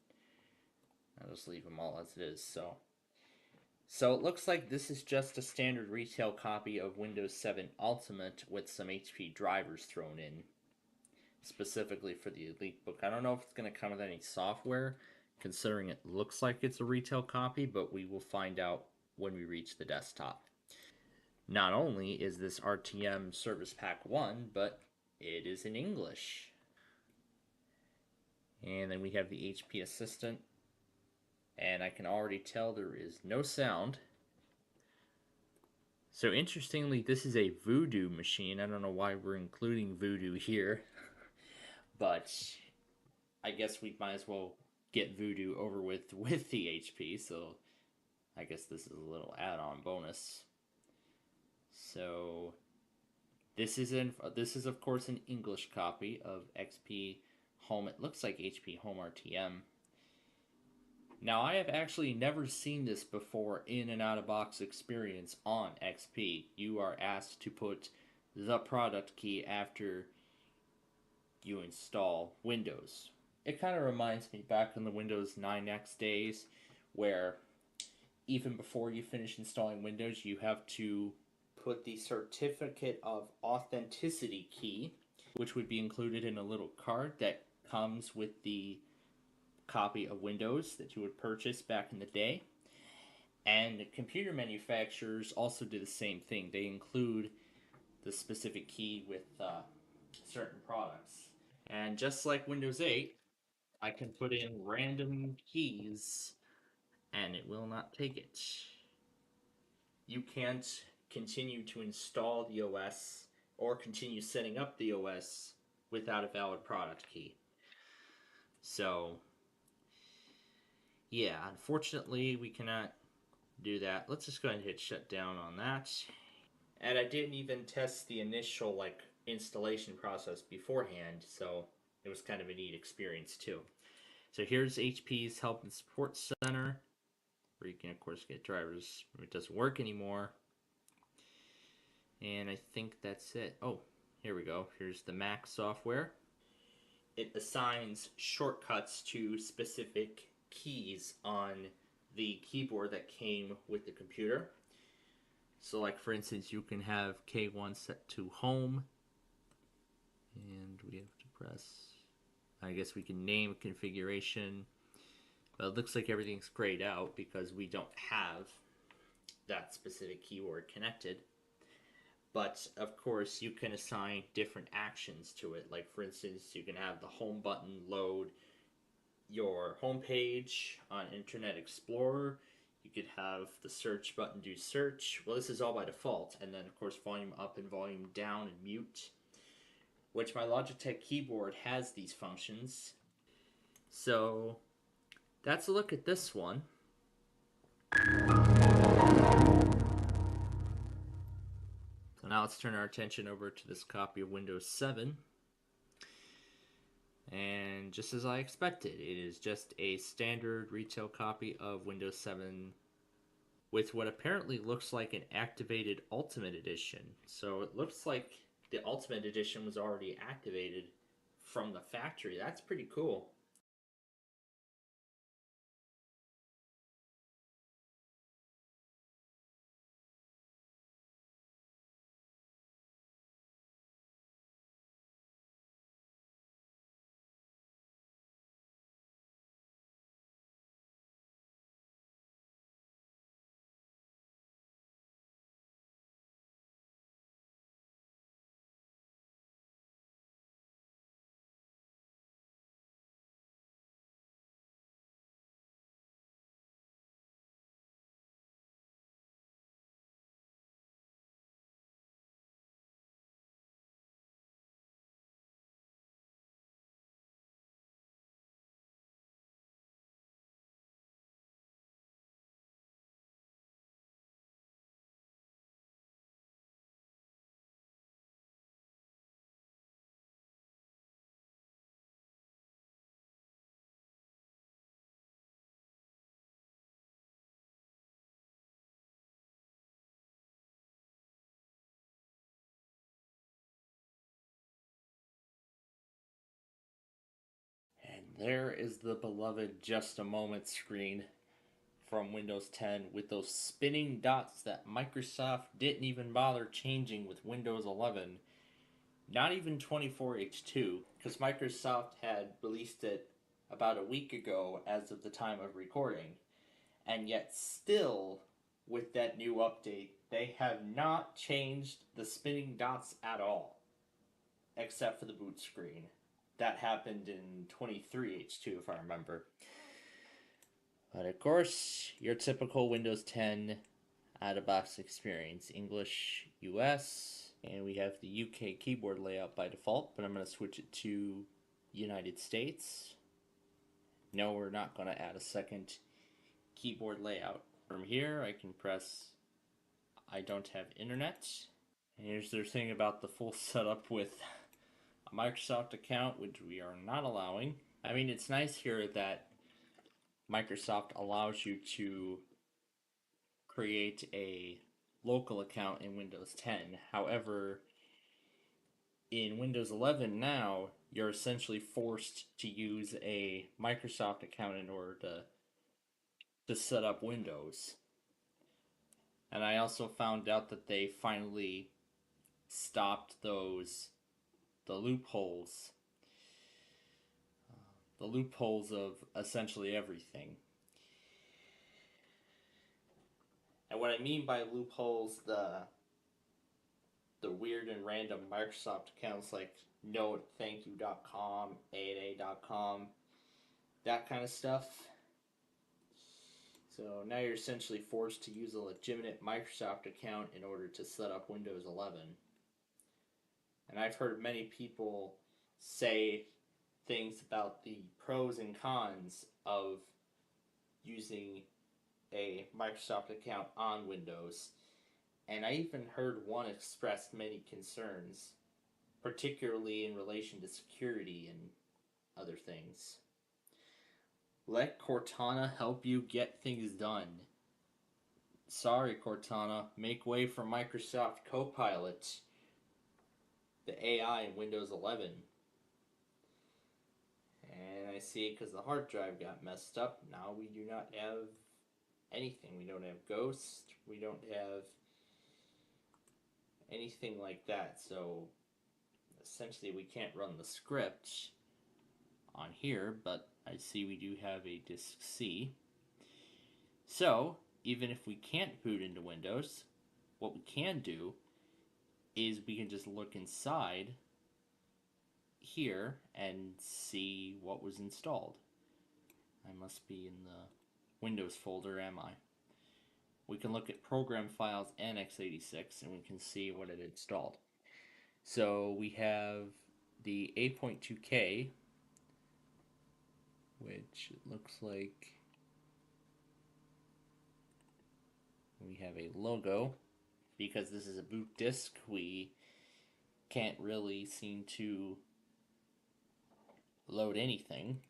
I'll just leave them all as it is. So it looks like this is just a standard retail copy of Windows 7 Ultimate with some HP drivers thrown in, specifically for the EliteBook. I don't know if it's going to come with any software, considering it looks like it's a retail copy, but we will find out when we reach the desktop. Not only is this RTM Service Pack 1, but it is in English. And then we have the HP Assistant, and I can already tell there is no sound. So interestingly, this is a Voodoo machine. I don't know why we're including Voodoo here, but I guess we might as well get Voodoo over with the HP. So I guess this is a little add-on bonus. So this is of course an English copy of XP Home. It looks like HP Home RTM. Now, I have actually never seen this before in an out-of-box experience on XP. You are asked to put the product key after you install Windows. It kind of reminds me back in the Windows 9X days where even before you finish installing Windows, you have to put the certificate of authenticity key, which would be included in a little card that comes with the copy of Windows that you would purchase back in the day. And computer manufacturers also do the same thing. They include the specific key with certain products. And just like Windows 8, I can put in random keys and it will not take it. You can't continue to install the OS or continue setting up the OS without a valid product key. So yeah, unfortunately, we cannot do that. Let's just go ahead and hit shut down on that. And I didn't even test the initial installation process beforehand, so it was kind of a neat experience too. So here's HP's Help and Support Center, where you can of course get drivers if it doesn't work anymore. And I think that's it. Oh, here we go. Here's the Mac software. It assigns shortcuts to specific keys on the keyboard that came with the computer. So like for instance, you can have K1 set to home, and we have to press, I guess we can name a configuration, but it looks like everything's grayed out because we don't have that specific keyboard connected. But of course you can assign different actions to it. Like for instance, you can have the home button load your home page on Internet Explorer. You could have the search button do search. Well, this is all by default. And then of course volume up and volume down and mute, which my Logitech keyboard has these functions. So that's a look at this one. So now let's turn our attention over to this copy of Windows 7. And just as I expected, it is just a standard retail copy of Windows 7 with what apparently looks like an activated Ultimate Edition. So it looks like the Ultimate Edition was already activated from the factory. That's pretty cool. And there is the beloved Just a Moment screen from Windows 10 with those spinning dots that Microsoft didn't even bother changing with Windows 11. Not even 24H2, because Microsoft had released it about a week ago as of the time of recording. And yet still, with that new update, they have not changed the spinning dots at all, except for the boot screen. That happened in 23H2, if I remember. But of course, your typical Windows 10 out-of-box experience. English, US, and we have the UK keyboard layout by default, but I'm going to switch it to United States. No, we're not going to add a second keyboard layout From here, I can press I don't have internet. And here's their thing about the full setup with a Microsoft account, which we are not allowing. I mean, it's nice here that Microsoft allows you to create a local account in Windows 10. However, in Windows 11 now, you're essentially forced to use a Microsoft account in order to set up Windows. And I also found out that they finally stopped the loopholes of essentially everything. And what I mean by loopholes, the weird and random Microsoft accounts like notethankyou.com, A&A.com, that kind of stuff. So now you're essentially forced to use a legitimate Microsoft account in order to set up Windows 11. And I've heard many people say things about the pros and cons of using a Microsoft account on Windows. And I even heard one express many concerns, particularly in relation to security and other things. Let Cortana help you get things done. Sorry, Cortana, make way for Microsoft Copilot, the AI in Windows 11. And I see because the hard drive got messed up, now we do not have anything. We don't have Ghost, we don't have anything like that, so essentially we can't run the script on here, but I see we do have a disk C. So even if we can't boot into Windows, what we can do is we can just look inside here and see what was installed. I must be in the Windows folder, am I? We can look at program files and x86 and we can see what it installed. So we have the A.2K, which it looks like we have a logo. Because this is a boot disk, we can't really seem to load anything.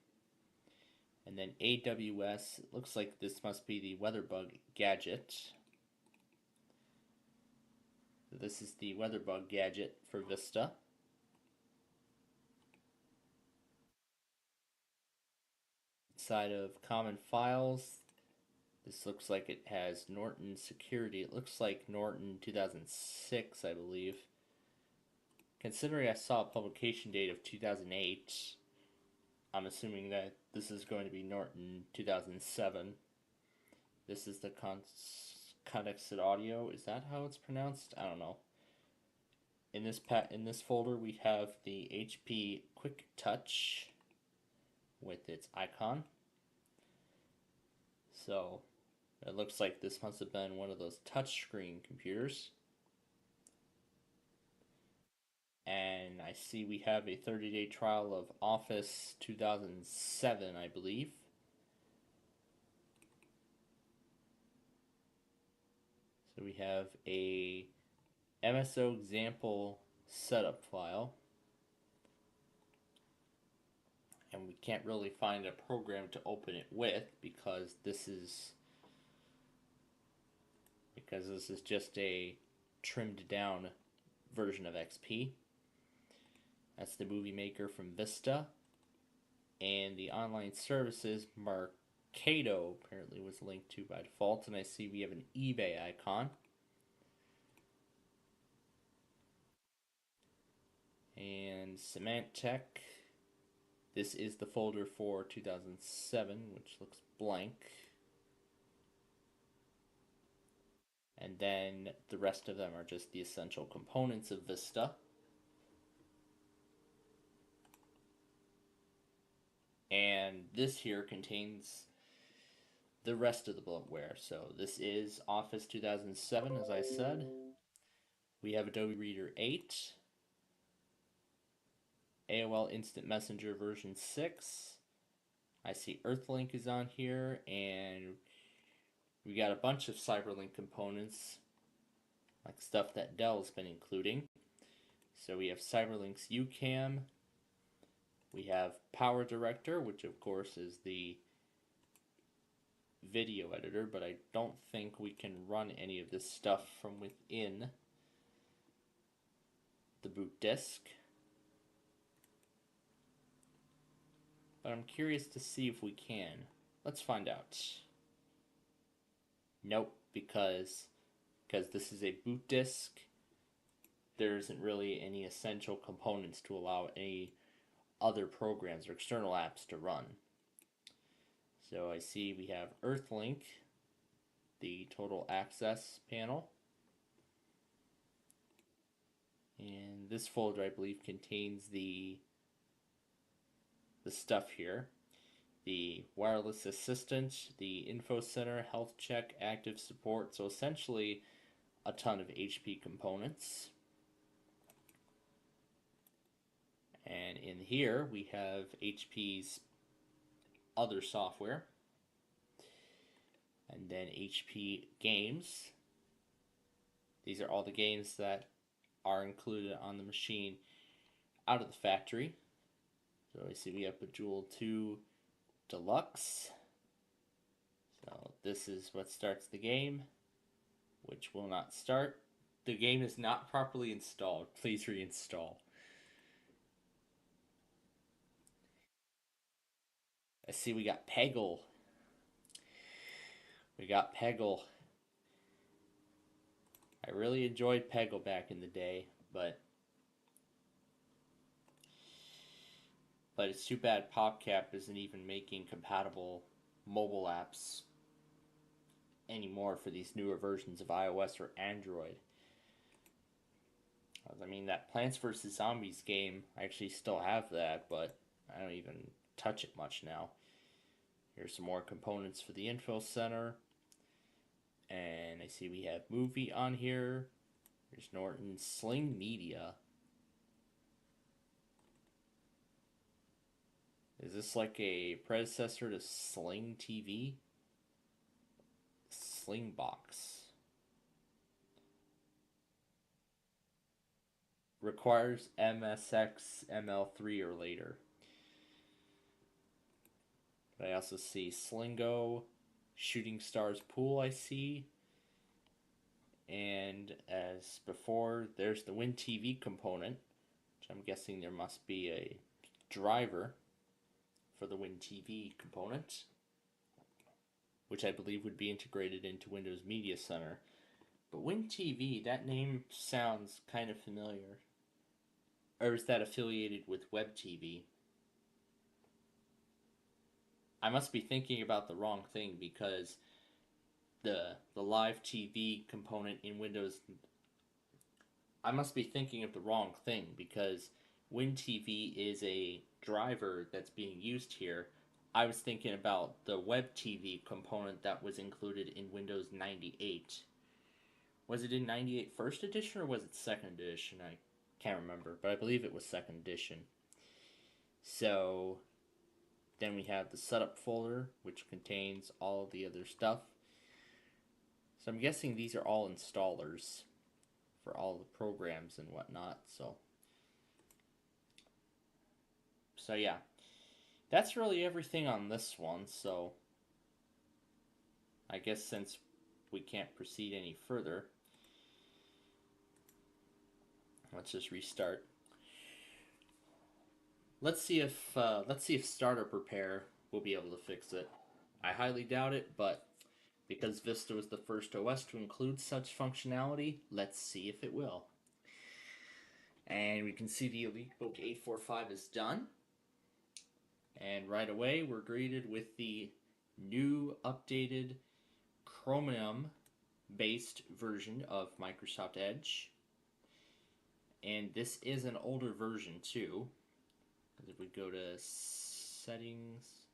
And then AWS, it looks like this must be the WeatherBug gadget. This is the WeatherBug gadget for Vista. Inside of Common Files, this looks like it has Norton Security. It looks like Norton 2006, I believe. Considering I saw a publication date of 2008, I'm assuming that this is going to be Norton 2007. This is the Connexed Audio. Is that how it's pronounced? I don't know. In this folder, we have the HP Quick Touch with its icon. So it looks like this must have been one of those touchscreen computers. And I see we have a 30-day trial of Office 2007, I believe. So we have a MSO example setup file. And we can't really find a program to open it with because this is just a trimmed down version of XP. That's the movie maker from Vista. And the online services, Mercado apparently was linked to by default. And I see we have an eBay icon. And Symantec. This is the folder for 2007, which looks blank. And then the rest of them are just the essential components of Vista. And this here contains the rest of the bloatware. So this is Office 2007, as I said. We have Adobe Reader 8. AOL Instant Messenger version 6. I see Earthlink is on here, and We got a bunch of Cyberlink components, like stuff that Dell's been including. So we have Cyberlink's UCAM. We have Power Director, which of course is the video editor, but I don't think we can run any of this stuff from within the boot disk. But I'm curious to see if we can. Let's find out. Nope, because this is a boot disk, there isn't really any essential components to allow any other programs or external apps to run. So I see we have Earthlink, the total access panel. And this folder, I believe, contains the stuff here. The wireless assistant, the info center, health check, active support. So essentially a ton of HP components. And in here we have HP's other software. And then HP games. These are all the games that are included on the machine out of the factory. So I see we have Bejeweled 2 Deluxe. So this is what starts the game, which will not start. The game is not properly installed. Please reinstall. I see we got Peggle. I really enjoyed Peggle back in the day, but it's too bad PopCap isn't even making compatible mobile apps anymore for these newer versions of iOS or Android. I mean, that Plants vs. Zombies game, I actually still have that, but I don't even touch it much now. Here's some more components for the info center. And I see we have movie on here. There's Norton's Sling Media. Is this like a predecessor to Sling TV? Sling Box. Requires MSX ML3 or later. But I also see Slingo, Shooting Stars Pool I see. And as before, there's the WinTV component, which I'm guessing there must be a driver for the WinTV component, which I believe would be integrated into Windows Media Center. But WinTV, that name sounds kind of familiar. Or is that affiliated with WebTV? I must be thinking about the wrong thing, because the live TV component in Windows, I must be thinking of the wrong thing, because WinTV is a driver that's being used here. I was thinking about the WebTV component that was included in Windows 98. Was it in 98 first edition or was it second edition? I can't remember, but I believe it was second edition. So then we have the setup folder, which contains all of the other stuff. So I'm guessing these are all installers for all the programs and whatnot. So yeah, that's really everything on this one. So I guess since we can't proceed any further, let's just restart. Let's see if Startup Repair will be able to fix it. I highly doubt it, but because Vista was the first OS to include such functionality, let's see if it will. And we can see the EliteBook 845 is done. And right away, we're greeted with the new updated Chromium-based version of Microsoft Edge. And this is an older version too. Because if we go to settings,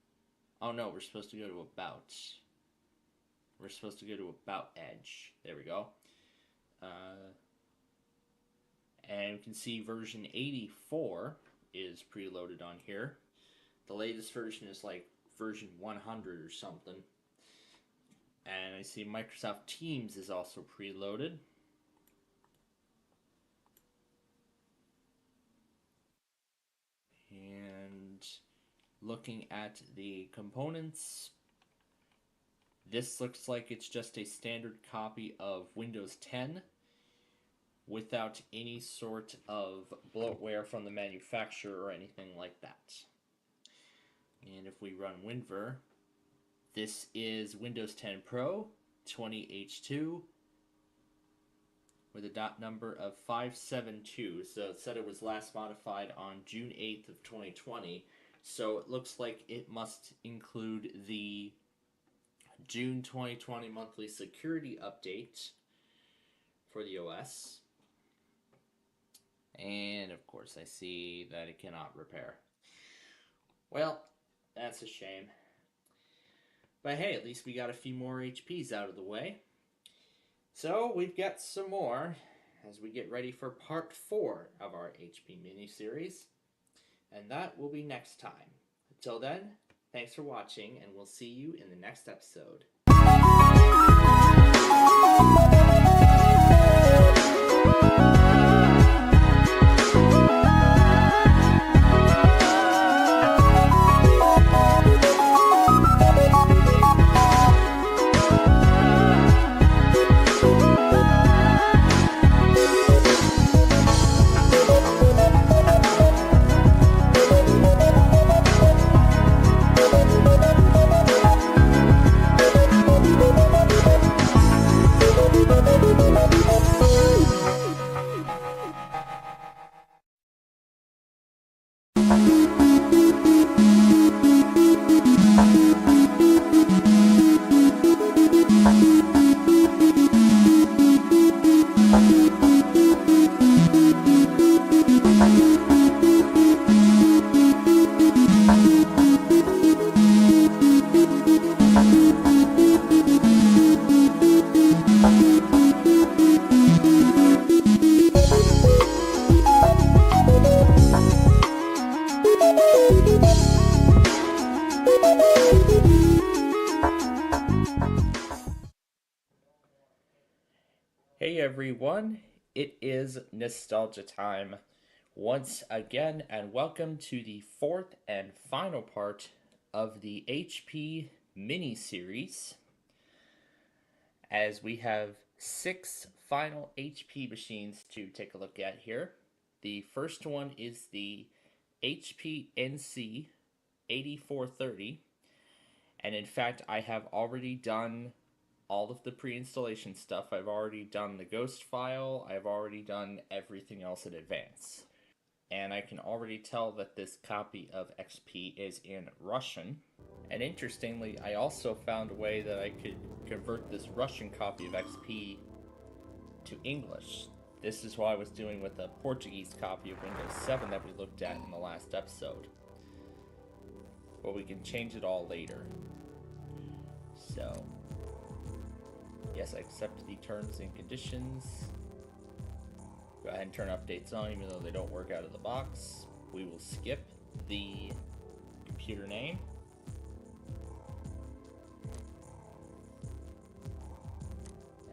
oh no, we're supposed to go to about. We're supposed to go to About Edge. There we go. And we can see version 84 is preloaded on here. The latest version is like version 100 or something. And I see Microsoft Teams is also preloaded. And looking at the components, this looks like it's just a standard copy of Windows 10 without any sort of bloatware from the manufacturer or anything like that. And if we run WinVer, this is Windows 10 Pro 20H2 with a dot number of 572. So it said it was last modified on June 8th of 2020. So it looks like it must include the June 2020 monthly security update for the OS. And of course I see that it cannot repair. Well, that's a shame. But hey, at least we got a few more HPs out of the way. So we've got some more as we get ready for part 4 of our HP mini-series. And that will be next time. Until then, thanks for watching, and we'll see you in the next episode. Hey everyone, it is nostalgia time once again, and welcome to the 4th and final part of the HP mini-series, as we have 6 final HP machines to take a look at here. The first one is the HP NC 8430, and in fact I have already done all of the pre-installation stuff. I've already done the ghost file, I've already done everything else in advance. And I can already tell that this copy of XP is in Russian. And interestingly, I also found a way that I could convert this Russian copy of XP to English. This is what I was doing with the Portuguese copy of Windows 7 that we looked at in the last episode. But we can change it all later. So yes, I accept the terms and conditions. Go ahead and turn updates on, even though they don't work out of the box. We will skip the computer name.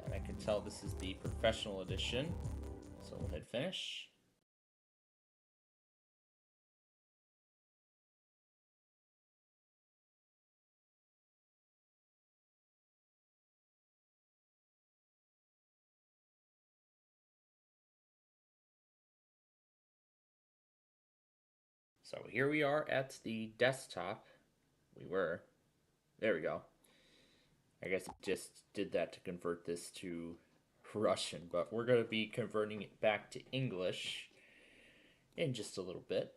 And I can tell this is the professional edition. So we'll hit finish. So here we are at the desktop. There we go. I guess I just did that to convert this to Russian, but we're going to be converting it back to English in just a little bit.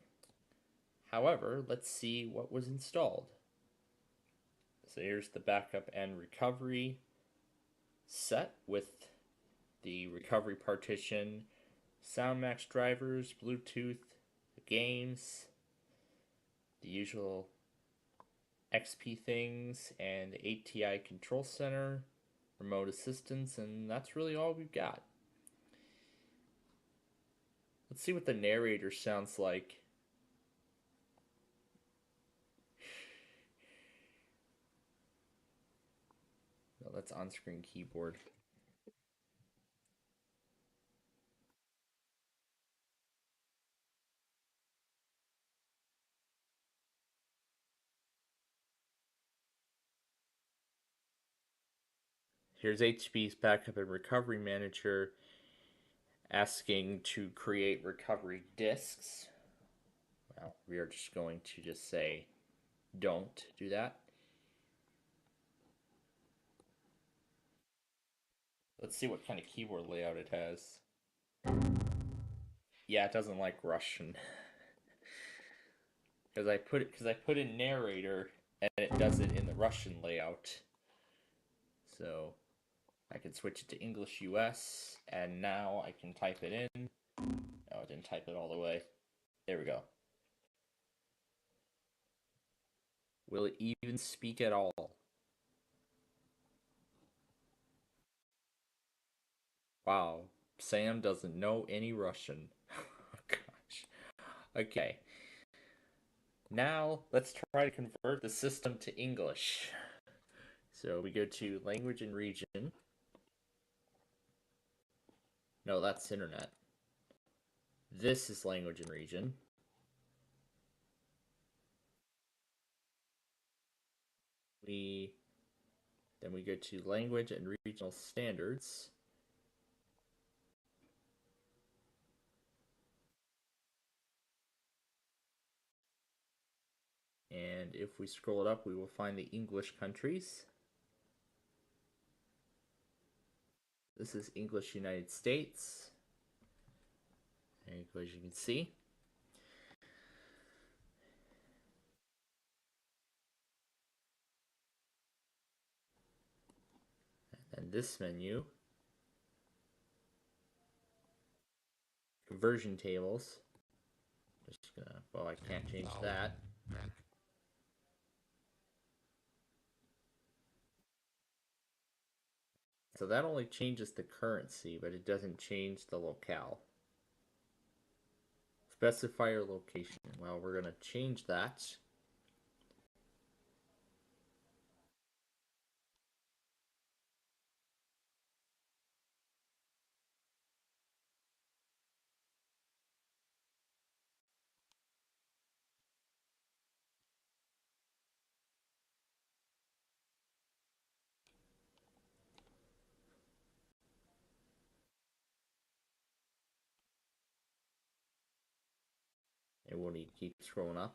However, let's see what was installed. So here's the backup and recovery set with the recovery partition, SoundMax drivers, Bluetooth, games, the usual XP things, and the ATI control center, remote assistance, and that's really all we've got. Let's see what the narrator sounds like. that's on-screen keyboard. Here's HP's Backup and Recovery Manager asking to create recovery disks. Well, we are just going to just say don't do that. Let's see what kind of keyboard layout it has. Yeah, it doesn't like Russian. Because I put in narrator and it does it in the Russian layout. So I can switch it to English US, and now I can type it in. Oh, I didn't type it all the way. There we go. Will it even speak at all? Wow, Sam doesn't know any Russian. Oh gosh. Okay. Now let's try to convert the system to English. So we go to language and region. No, that's internet. This is language and region. Then we go to language and regional standards. And if we scroll it up, we will find the English countries. This is English United States. And as you can see, and this menu, conversion tables. Just gonna, well, I can't change that. So that only changes the currency, but it doesn't change the locale. Specify your location. Well, we're gonna change that. And we'll need to keep scrolling up.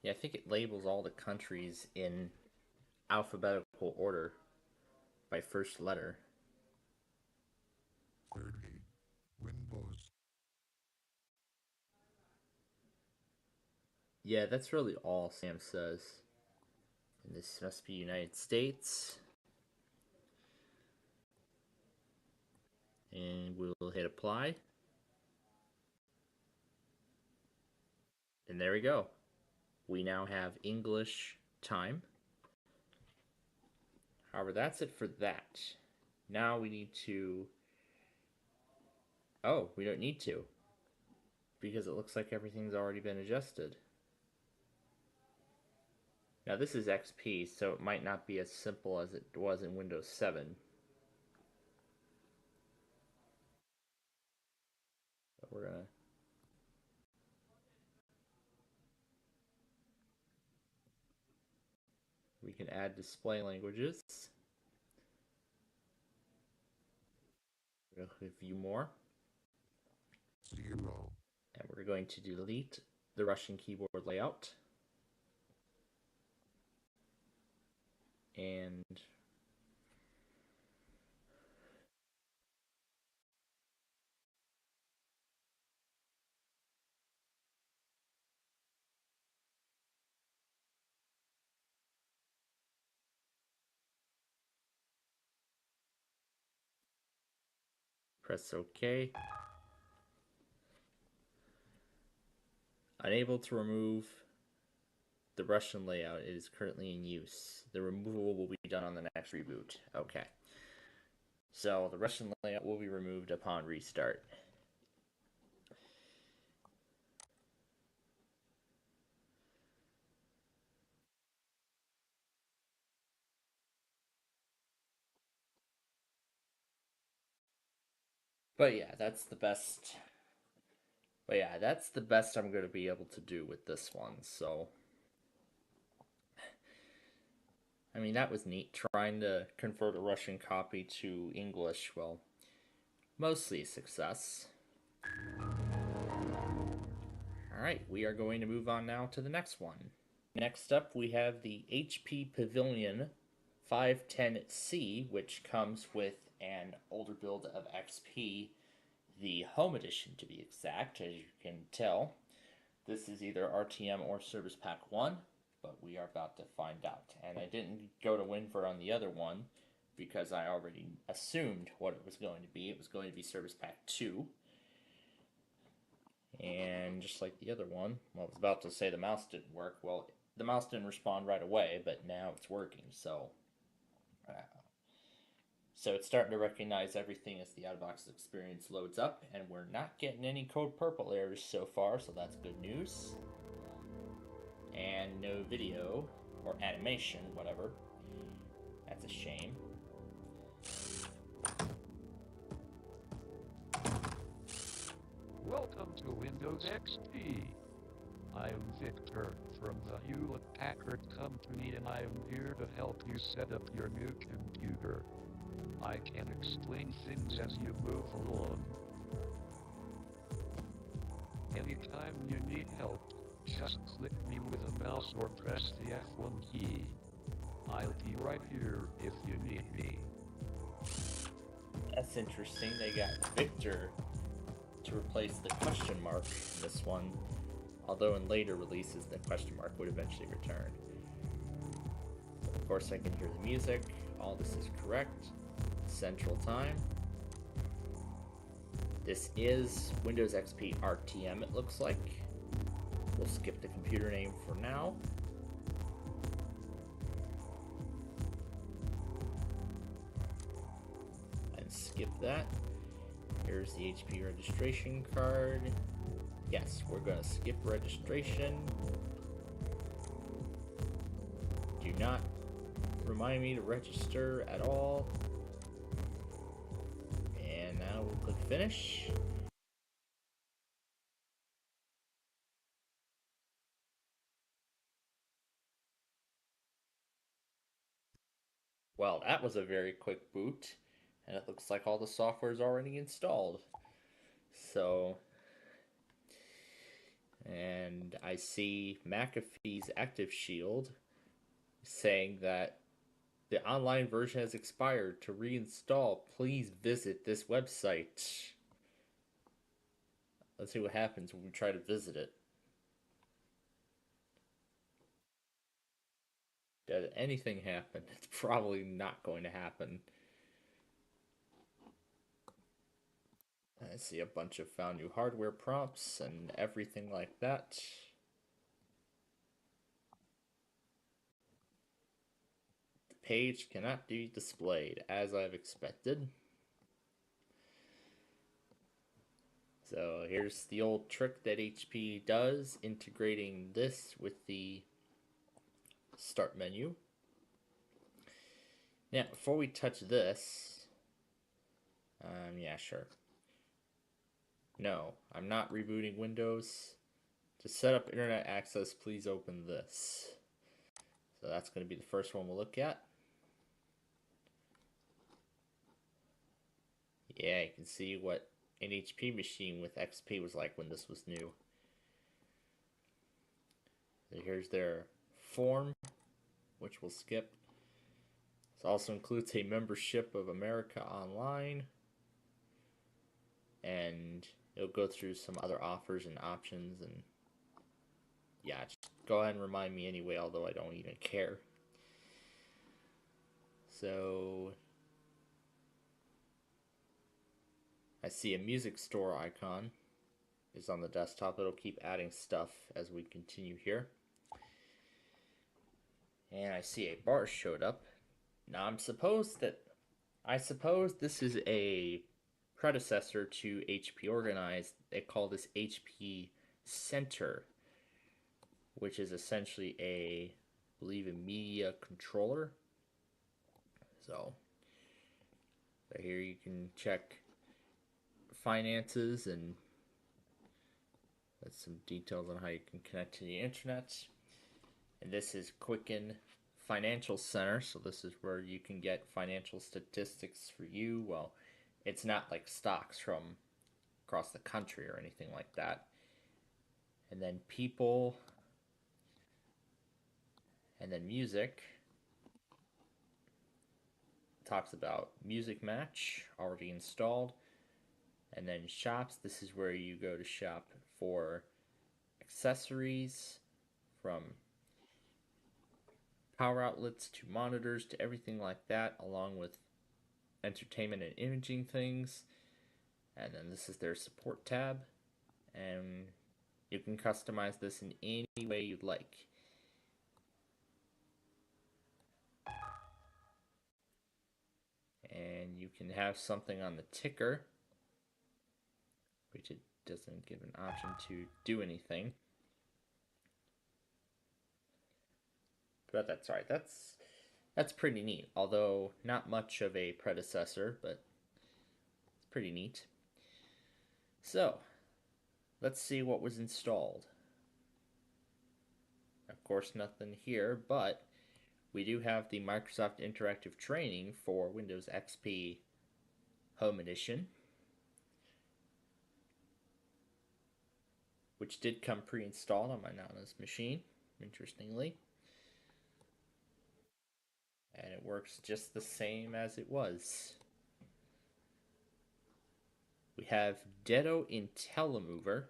Yeah, I think it labels all the countries in alphabetical order by first letter. 30 Windows. Yeah, that's really all Sam says. And this must be United States. And we'll hit apply. And there we go. We now have English time. However, that's it for that. Now we need to... Oh, we don't need to. Because it looks like everything's already been adjusted. Now this is XP, so it might not be as simple as it was in Windows 7. But we're gonna... We can add display languages. We'll view more. 0. And we're going to delete the Russian keyboard layout. And press OK. Unable to remove the Russian layout. It is currently in use. The removal will be done on the next reboot. Okay. So the Russian layout will be removed upon restart. But yeah, that's the best. But yeah, that's the best I'm going to be able to do with this one. So, I mean, that was neat. Trying to convert a Russian copy to English, well, mostly a success. Alright, we are going to move on now to the next one. Next up, we have the HP Pavilion 510C, which comes with an older build of XP, the Home Edition to be exact, as you can tell. This is either RTM or Service Pack 1, but we are about to find out. And I didn't go to Winver on the other one because I already assumed what it was going to be. It was going to be Service Pack 2. And just like the other one, well, I was about to say the mouse didn't work. Well, the mouse didn't respond right away, but now it's working. So it's starting to recognize everything as the out-of-box experience loads up, and we're not getting any code purple errors so far, so that's good news. And no video or animation, whatever. That's a shame. Welcome to Windows XP. I am Victor from the Hewlett-Packard Company, and I am here to help you set up your new computer. I can explain things as you move along. Anytime you need help, just click me with a mouse or press the F1 key. I'll be right here if you need me. That's interesting. They got Victor to replace the question mark in this one, although in later releases the question mark would eventually return. Of course, I can hear the music. All this is correct. Central Time. This is Windows XP RTM, it looks like. We'll skip the computer name for now. And skip that. Here's the HP registration card. Yes, we're going to skip registration. Do not remind me to register at all. And now we'll click finish. Well, that was a very quick boot, and it looks like all the software is already installed. So, and I see McAfee's Active Shield saying that the online version has expired. To reinstall, please visit this website. Let's see what happens when we try to visit it. Does anything happen? It's probably not going to happen. I see a bunch of found new hardware prompts and everything like that. The page cannot be displayed as I've expected. So here's the old trick that HP does, integrating this with the start menu. Now, before we touch this, yeah, sure. No, I'm not rebooting Windows. To set up internet access, please open this. So that's going to be the first one we'll look at. Yeah, you can see what an HP machine with XP was like when this was new. So here's their form, which we'll skip. This also includes a membership of America Online, and it'll go through some other offers and options, and yeah, just go ahead and remind me anyway, although I don't even care. So I see a music store icon is on the desktop. It'll keep adding stuff as we continue here. And I see a bar showed up. Now I'm supposed that I suppose this is a predecessor to HP Organize. They call this HP Center, which is essentially I believe, a media controller. So here you can check finances and that's some details on how you can connect to the internet. And this is Quicken Financial Center, so this is where you can get financial statistics for you. Well, it's not like stocks from across the country or anything like that. And then people, and then music. Talks about Music Match, already installed. And then shops, this is where you go to shop for accessories, from power outlets to monitors to everything like that, along with entertainment and imaging things. And then this is their support tab, and you can customize this in any way you'd like. And you can have something on the ticker, which it doesn't give an option to do anything. But that's right. That's pretty neat. Although not much of a predecessor, but it's pretty neat. So, let's see what was installed. Of course, nothing here, but we do have the Microsoft Interactive Training for Windows XP Home Edition, which did come pre-installed on my Nana's machine, interestingly. And it works just the same as it was. We have Detto IntelliMover.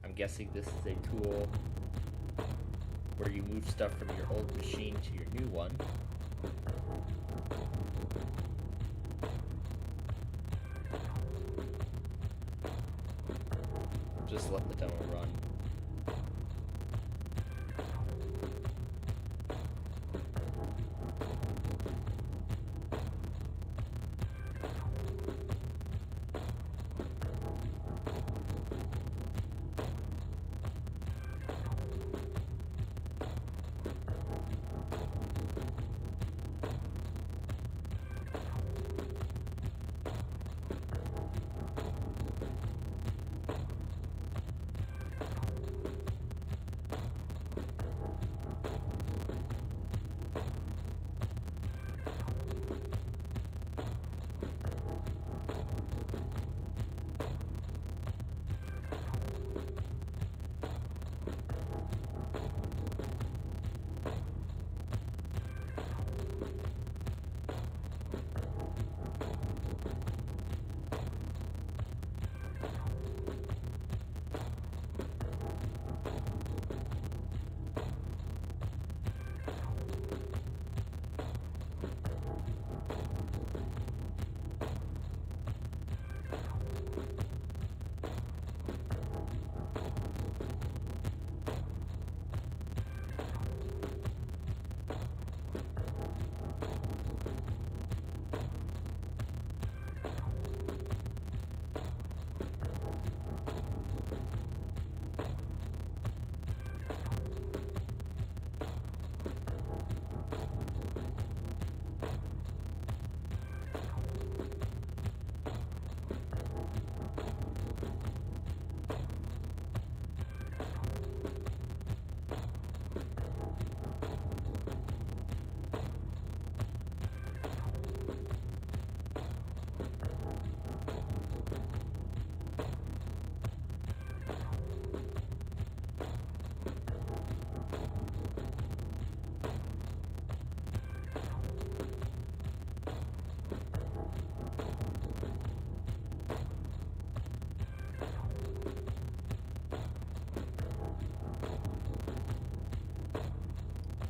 I'm guessing this is a tool where you move stuff from your old machine to your new one. Just let the demo run.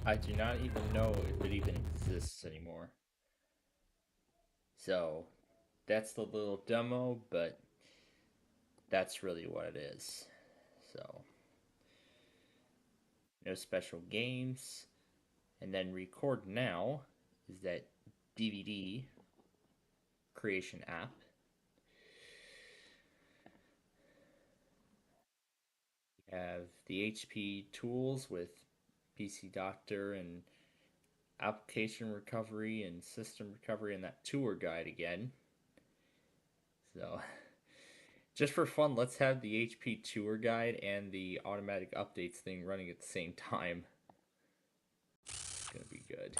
I do not even know if it even exists anymore. So, that's the little demo, but that's really what it is. So, no special games. And then record now is that DVD creation app. We have the HP tools with PC Doctor and application recovery and system recovery and that tour guide again. So just for fun, let's have the HP tour guide and the automatic updates thing running at the same time. It's gonna be good.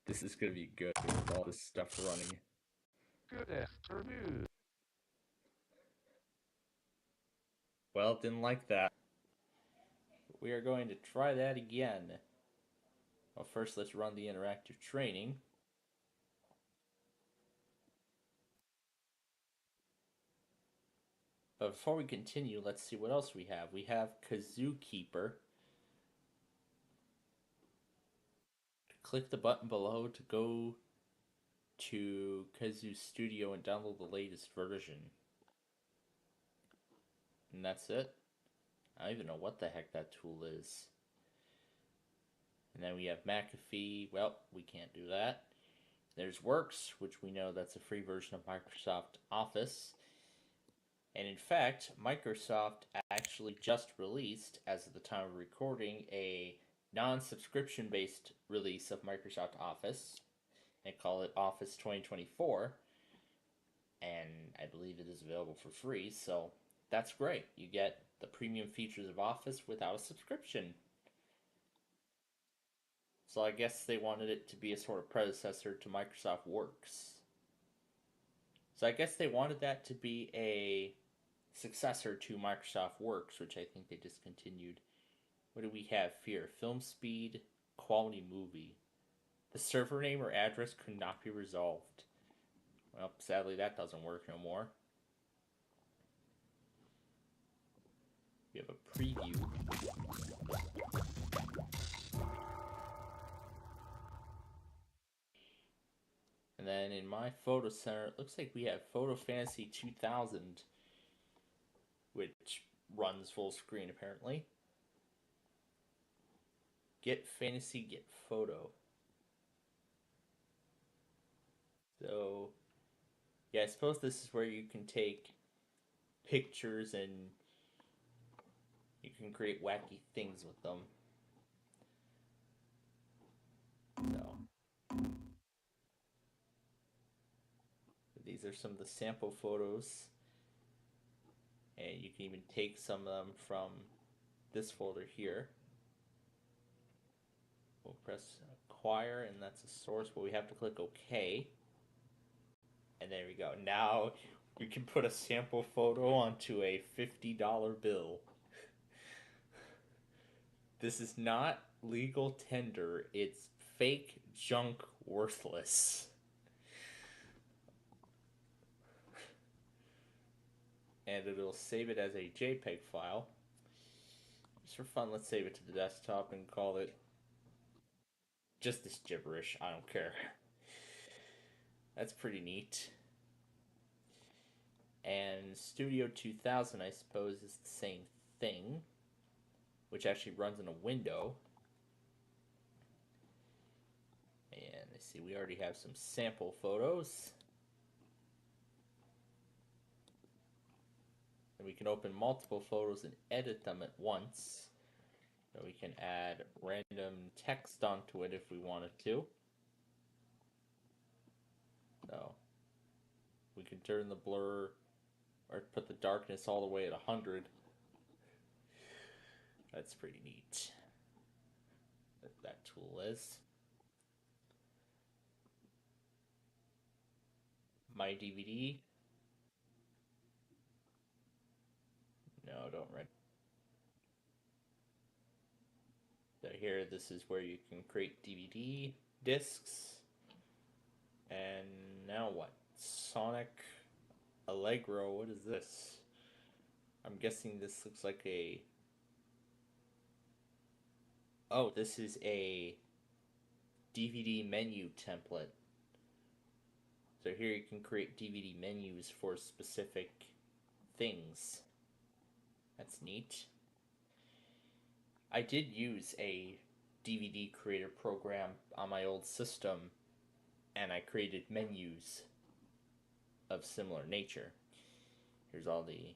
This is gonna be good with all this stuff running. Good afternoon. Well, didn't like that. We are going to try that again. Well, first let's run the interactive training. But before we continue, let's see what else we have. We have Kazoo Keeper. Click the button below to go to Kazoo Studio and download the latest version. And that's it. I don't even know what the heck that tool is. And then we have McAfee. Well, we can't do that. There's Works, which we know that's a free version of Microsoft Office. And in fact, Microsoft actually just released, as of the time of recording, a non-subscription based release of Microsoft Office. They call it Office 2024. And I believe it is available for free, so that's great. You get the premium features of Office without a subscription. So I guess they wanted it to be a sort of predecessor to Microsoft Works. So I guess they wanted that to be a successor to Microsoft Works, which I think they discontinued. What do we have here? Film speed, quality movie. The server name or address could not be resolved. Well, sadly that doesn't work no more. We have a preview. And then in my photo center, it looks like we have Photo Fantasy 2000, which runs full screen apparently. Get Fantasy, Get Photo. So, yeah, I suppose this is where you can take pictures and you can create wacky things with them. So, these are some of the sample photos. And you can even take some of them from this folder here. We'll press acquire, and that's a source, but we have to click OK. And there we go. Now you can put a sample photo onto a $50 bill. This is not legal tender. It's fake junk worthless. And it'll save it as a JPEG file. Just for fun, let's save it to the desktop and call it just this gibberish. I don't care. That's pretty neat. And Studio 2000, I suppose, is the same thing, which actually runs in a window. And I see we already have some sample photos. And we can open multiple photos and edit them at once. So we can add random text onto it if we wanted to. So we can turn the blur or put the darkness all the way at 100. That's pretty neat. That tool is. My DVD. No, don't read. So here, this is where you can create DVD discs. And now what? Sonic Allegro, what is this? I'm guessing this looks like a... Oh, this is a DVD menu template. So here you can create DVD menus for specific things. That's neat. I did use a DVD creator program on my old system and I created menus of similar nature. Here's all the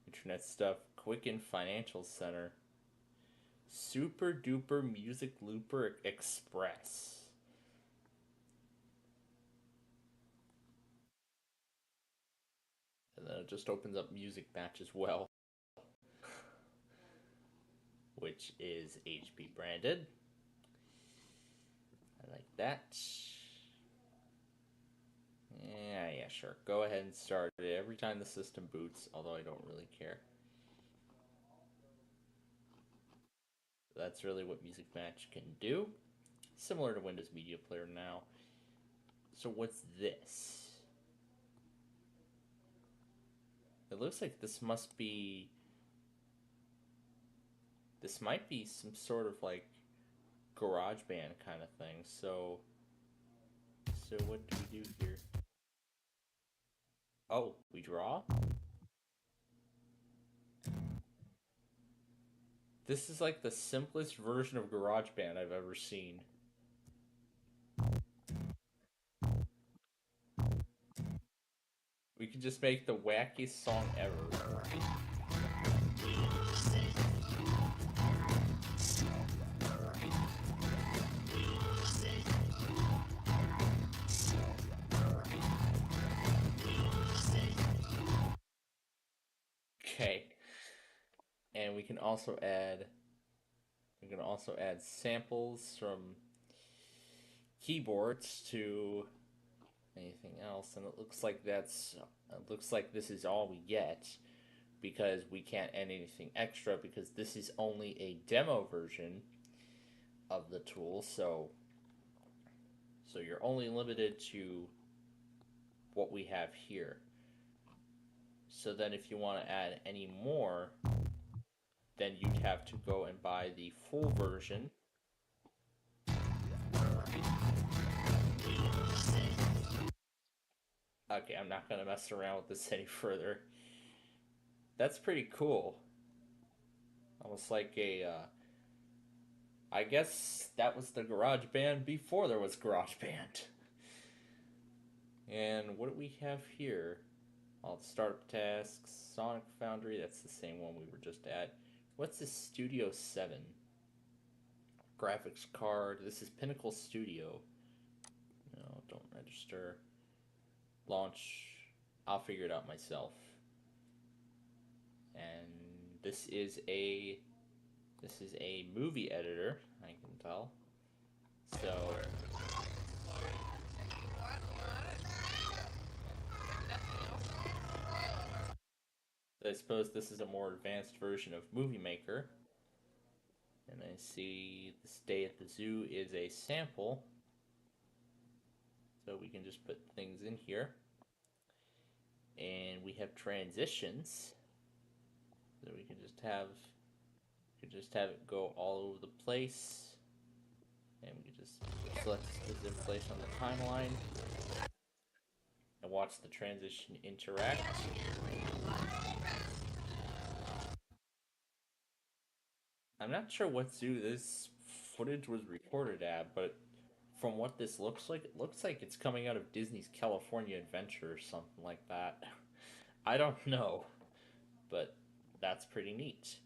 internet stuff. Quicken Financial Center. Super Duper Music Looper Express. And then it just opens up Music Match as well, which is HP branded. I like that. Yeah, sure. Go ahead and start it every time the system boots, although I don't really care. That's really what Music Match can do. Similar to Windows Media Player now. So what's this? It looks like this might be some sort of like GarageBand kind of thing. So what do we do here? Oh, we draw? This is like the simplest version of GarageBand I've ever seen. We can just make the wackiest song ever. Okay. And we can also add samples from keyboards to anything else, and it looks like this is all we get, because we can't add anything extra because this is only a demo version of the tool, so you're only limited to what we have here. So then if you want to add any more, then you'd have to go and buy the full version. Okay, I'm not going to mess around with this any further. That's pretty cool. Almost like a, I guess that was the GarageBand before there was GarageBand. And what do we have here? All the startup tasks, Sonic Foundry, that's the same one we were just at. What's this Studio 7? Graphics card, this is Pinnacle Studio. No, don't register. Launch, I'll figure it out myself. And this is a movie editor, I can tell. So I suppose this is a more advanced version of Movie Maker. And I see the Stay at the Zoo is a sample. So we can just put things in here. And we have transitions. So we can just have it go all over the place. And we can just select a specific place on the timeline. And watch the transition interact. I'm not sure what zoo this footage was recorded at, but from what this looks like, it looks like it's coming out of Disney's California Adventure or something like that. I don't know, but that's pretty neat.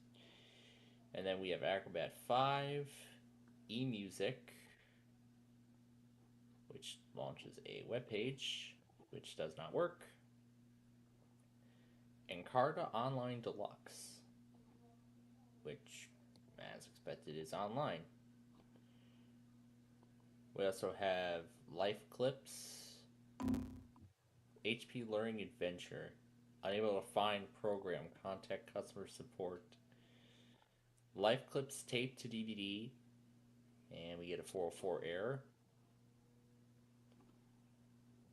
And then we have Acrobat 5, eMusic, which launches a web page, which does not work, Encarta Online Deluxe, which, as expected, is online. We also have Life Clips, HP Learning Adventure, unable to find program, contact customer support, Life Clips tape to DVD, and we get a 404 error.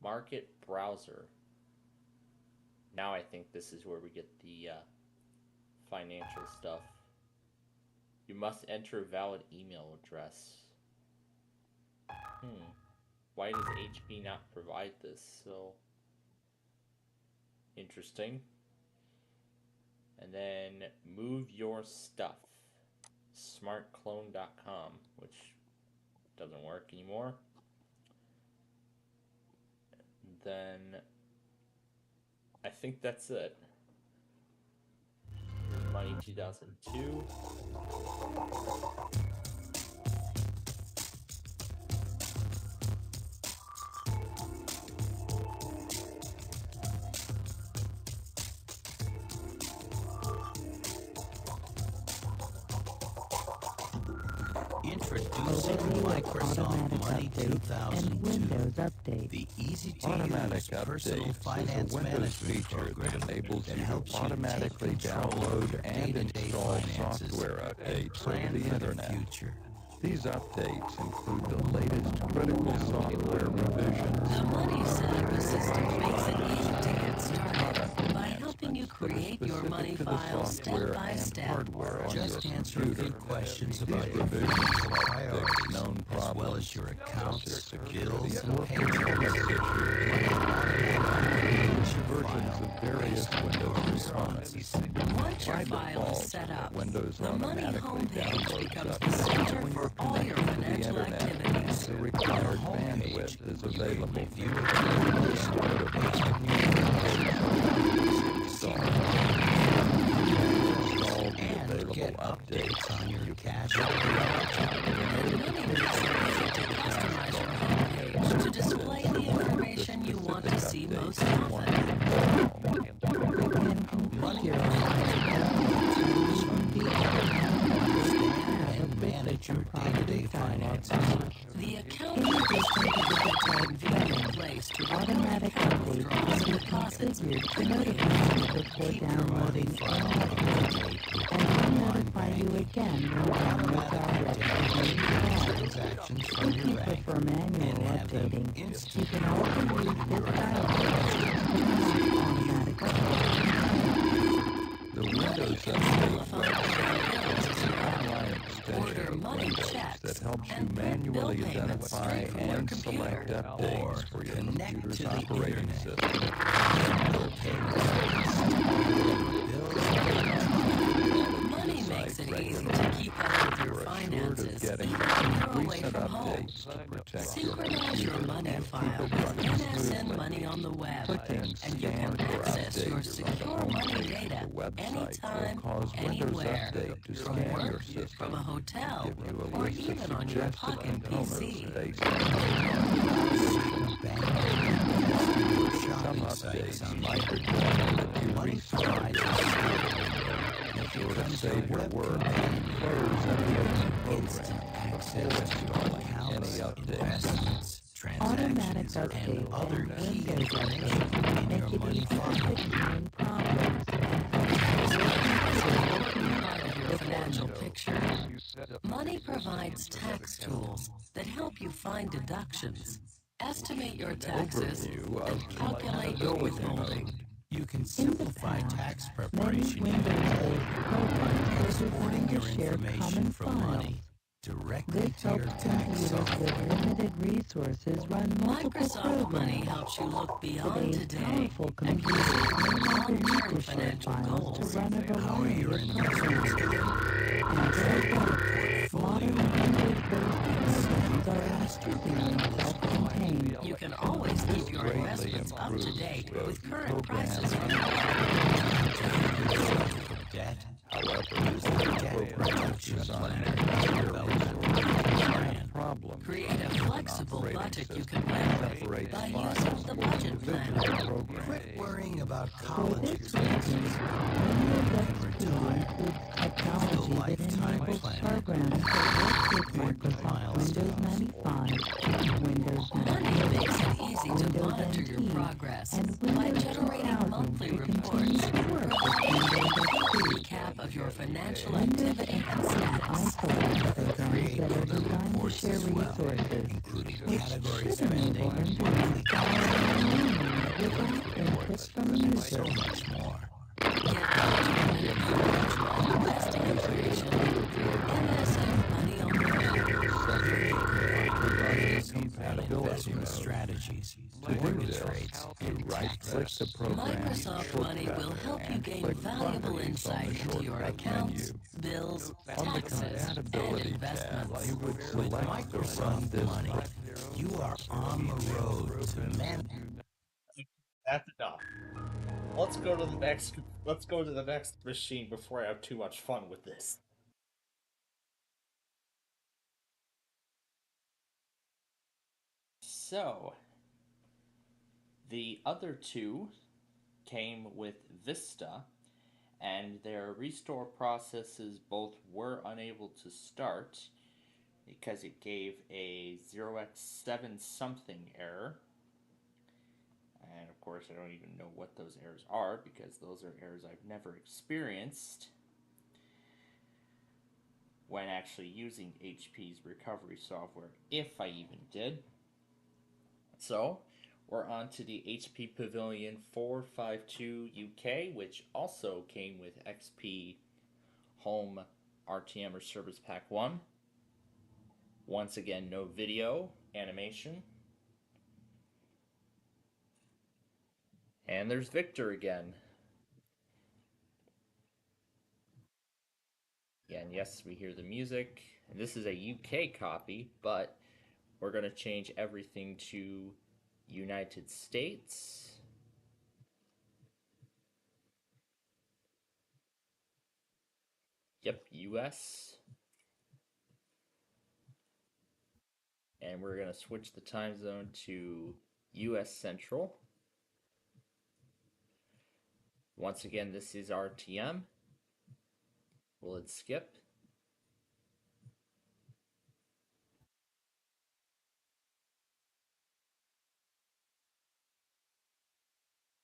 Market Browser. Now I think this is where we get the financial stuff. You must enter a valid email address. Why does HP not provide this? So interesting. And then Move Your Stuff. Smartclone.com, which doesn't work anymore. then I think that's it. Money 2002. Introducing Microsoft Money 2002, the easy-to-use personal finance management feature that enables you to automatically download and install software updates over the internet. These updates include the latest critical software revisions. The Money Setup Assistant makes it easy to get started by helping you create your money file step by step. Just answer a few questions about your business priorities, known problems, as well as your accounts, bills, and paychecks. Versions of various Windows components. Once your file is set up, Windows the Money automatically homepage becomes downloads the center for all your financial activities. The required bandwidth is available. And get updates on your cash. To display the information you want to see most often. And manage your day-to-day finances. The accountant is a convenient place to automatic withdrawals and deposits before downloading and notify you again when transactions from if your you bank prefer manual and have them updating, you instantly can also use this dialog to The Windows Update website is an online extension of Windows that helps you manually identify and select updates for your computer's operating system. Money makes it easy to keep up with your finances, even when you're away from home. Synchronize your money file with NSN Money on the web, and you can access your secure money data anytime, anywhere, from work, from a hotel, or even on your pocket PC. Some updates might require that you restart your system or to save your work, close any open program before installing any updates. automatic updates and other key information make it easy to fix common problems. Your financial picture. Money provides tax tools that help you find deductions, estimate your taxes, and calculate your withholding. You can simplify tax preparation Windows-based programs exporting your share information common from files. money directly This to your helps tax computers software. with limited resources run multiple Microsoft Money programs. helps you look beyond Today's today powerful and use computers it for no longer need long-term to share financial files goals. to run a How are variety your of investments programs. doing? Instead, modern Windows-based programs are increasingly self-contained. You can always keep your investments up to date with current prices from Debt. However, Use the debt reduction plan. problem Create a flexible budget you can run with by using the budget planner. Quit worrying about For colleges. this reason, Windows XP includes technology that lifetime enables plan. programs that work with Microsoft Windows 95, Windows Money 98, makes it easy to Windows monitor your NT, progress and by Windows generating 2000 monthly to continue reports, to work with providing a Windows complete XP. recap of your financial Windows activity and XP status. also has programs that are designed to share resources, including which category should enable spending, employees to input from the user. so much more. Get documented financial and investing information. NSN Money on the Investment strategies, mortgage rates, and right-click taxes. the program Microsoft Money will help you gain valuable insight into your accounts, bills, taxes, and Compatibility investments. tab, you would With select the Run Microsoft This Money, button. you are on the road to manage. That's enough. Let's go to the next. Let's go to the next machine before I have too much fun with this. So, the other two came with Vista, and their restore processes both were unable to start because it gave a 0x7 something error. And of course, I don't even know what those errors are because those are errors I've never experienced when actually using HP's recovery software, if I even did. So, we're on to the HP Pavilion 452 UK, which also came with XP Home RTM or Service Pack 1. Once again, no video, animation. And there's Victor again. And yes, we hear the music. And this is a UK copy, but we're going to change everything to United States. Yep, US. And we're going to switch the time zone to US Central. Once again, this is RTM. Will it skip?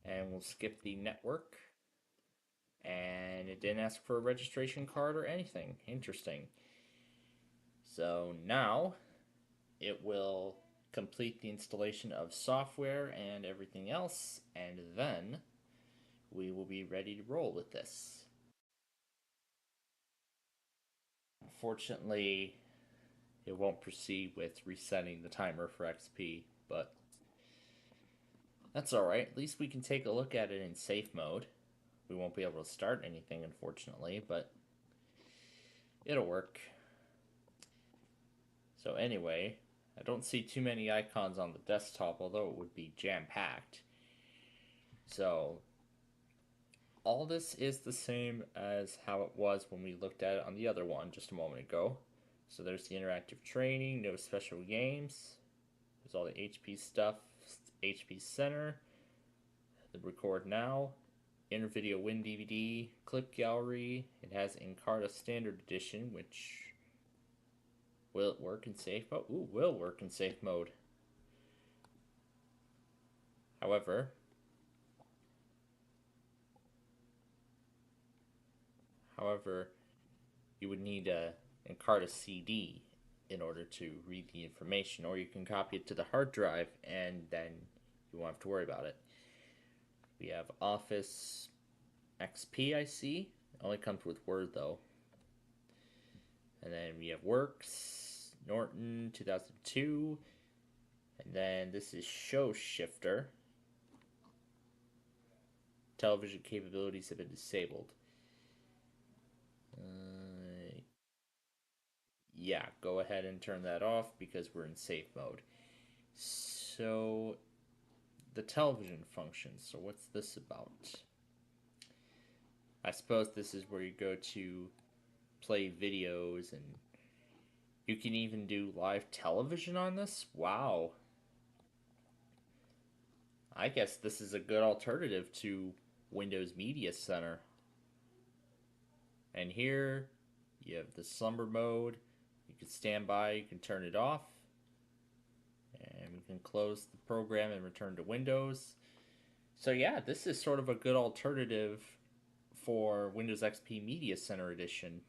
And we'll skip the network. And it didn't ask for a registration card or anything. Interesting. So now it will complete the installation of software and everything else, and then we will be ready to roll with this. Unfortunately, it won't proceed with resetting the timer for XP, but that's alright. At least we can take a look at it in safe mode. We won't be able to start anything, unfortunately, but it'll work. So anyway, I don't see too many icons on the desktop, although it would be jam-packed. So all this is the same as how it was when we looked at it on the other one just a moment ago. So there's the interactive training, no special games. There's all the HP stuff, HP Center, the record now, Intervideo Win DVD, clip gallery. It has Encarta Standard Edition, which will it work in safe mode? Ooh, will work in safe mode. However, you would need a Encarta CD in order to read the information, or you can copy it to the hard drive and then you won't have to worry about it. We have Office XP, I see. It only comes with Word though. And then we have Works, Norton 2002, and then this is Show Shifter. Television capabilities have been disabled. Yeah, go ahead and turn that off because we're in safe mode. So, the television functions. So what's this about? I suppose this is where you go to play videos, and you can even do live television on this? Wow. I guess this is a good alternative to Windows Media Center. And here you have the slumber mode. You can stand by, you can turn it off, and we can close the program and return to Windows. So yeah, this is sort of a good alternative for Windows XP Media Center Edition.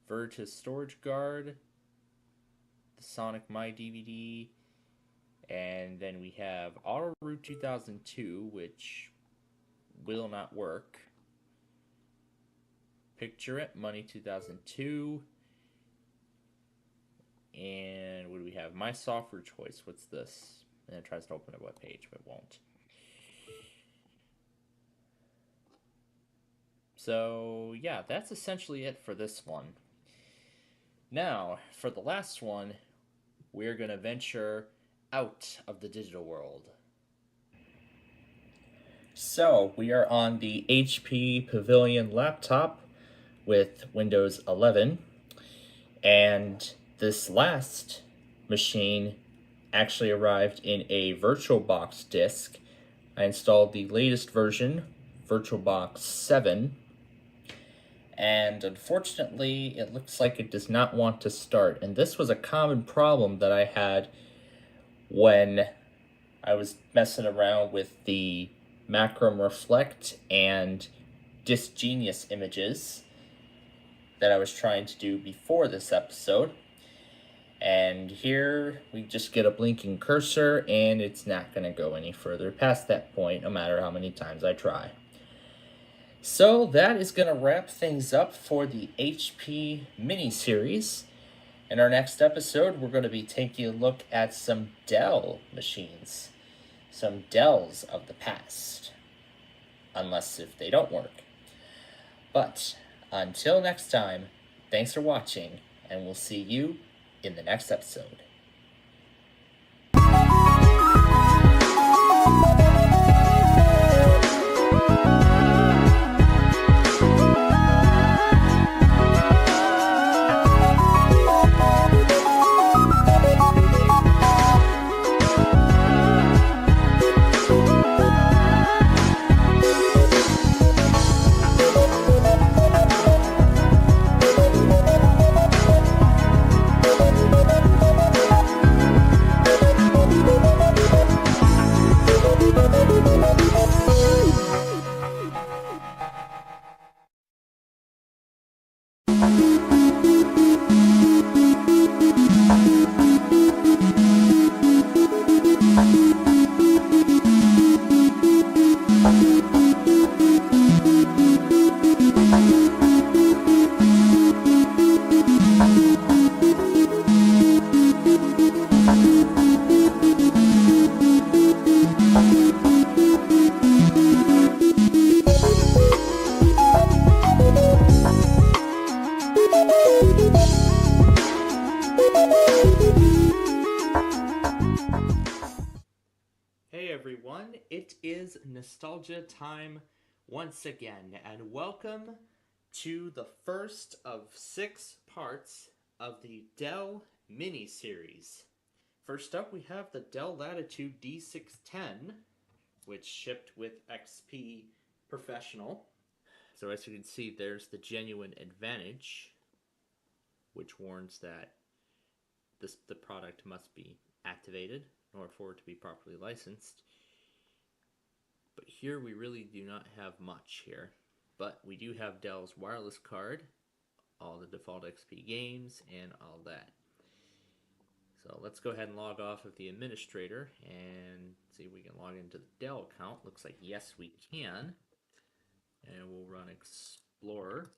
Veritas Storage Guard, the Sonic My DVD, and then we have Autoroute 2002, which will not work. Picture It, Money 2002. And what do we have? My Software Choice. What's this? And it tries to open a web page, but it won't. So, yeah, that's essentially it for this one. Now, for the last one, we're going to venture out of the digital world. So we are on the HP Pavilion laptop with Windows 11, and this last machine actually arrived in a VirtualBox disk. I installed the latest version, VirtualBox 7, and unfortunately it looks like it does not want to start. And this was a common problem that I had when I was messing around with the Macrom Reflect and Disgenius images that I was trying to do before this episode. And here we just get a blinking cursor and it's not going to go any further past that point, no matter how many times I try. So that is going to wrap things up for the HP mini-series. In our next episode, we're going to be taking a look at some Dell machines. Some Dells of the past. Unless if they don't work. But until next time, thanks for watching, and we'll see you in the next episode. Hey everyone, it is nostalgia time once again, and welcome to the first of 6 parts of the Dell mini-series. First up, we have the Dell Latitude D610, which shipped with XP Professional. So as you can see, there's the genuine advantage, which warns that the product must be activated in order for it to be properly licensed. But here we really do not have much here. But we do have Dell's wireless card, all the default XP games, and all that. So let's go ahead and log off of the administrator and see if we can log into the Dell account. Looks like yes we can. And we'll run Explorer.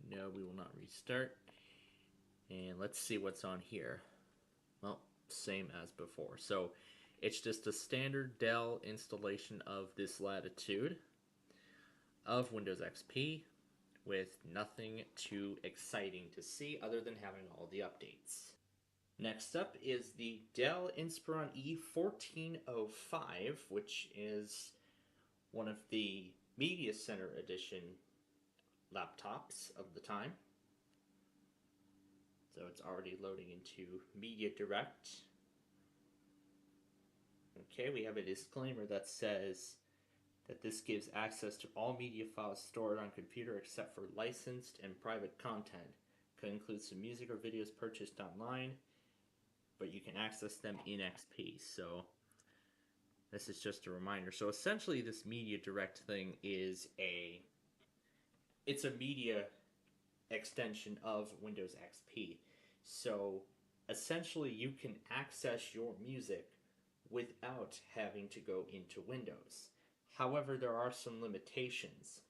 No, we will not restart. And let's see what's on here. Well, same as before. So it's just a standard Dell installation of this Latitude of Windows XP with nothing too exciting to see other than having all the updates. Next up is the Dell Inspiron E1405, which is one of the Media Center Edition laptops of the time. So it's already loading into Media Direct. Okay, we have a disclaimer that says that this gives access to all media files stored on computer except for licensed and private content. Could include some music or videos purchased online, but you can access them in XP. So this is just a reminder. So essentially this Media Direct thing is it's a media extension of Windows XP. So essentially you can access your music without having to go into Windows. However, there are some limitations.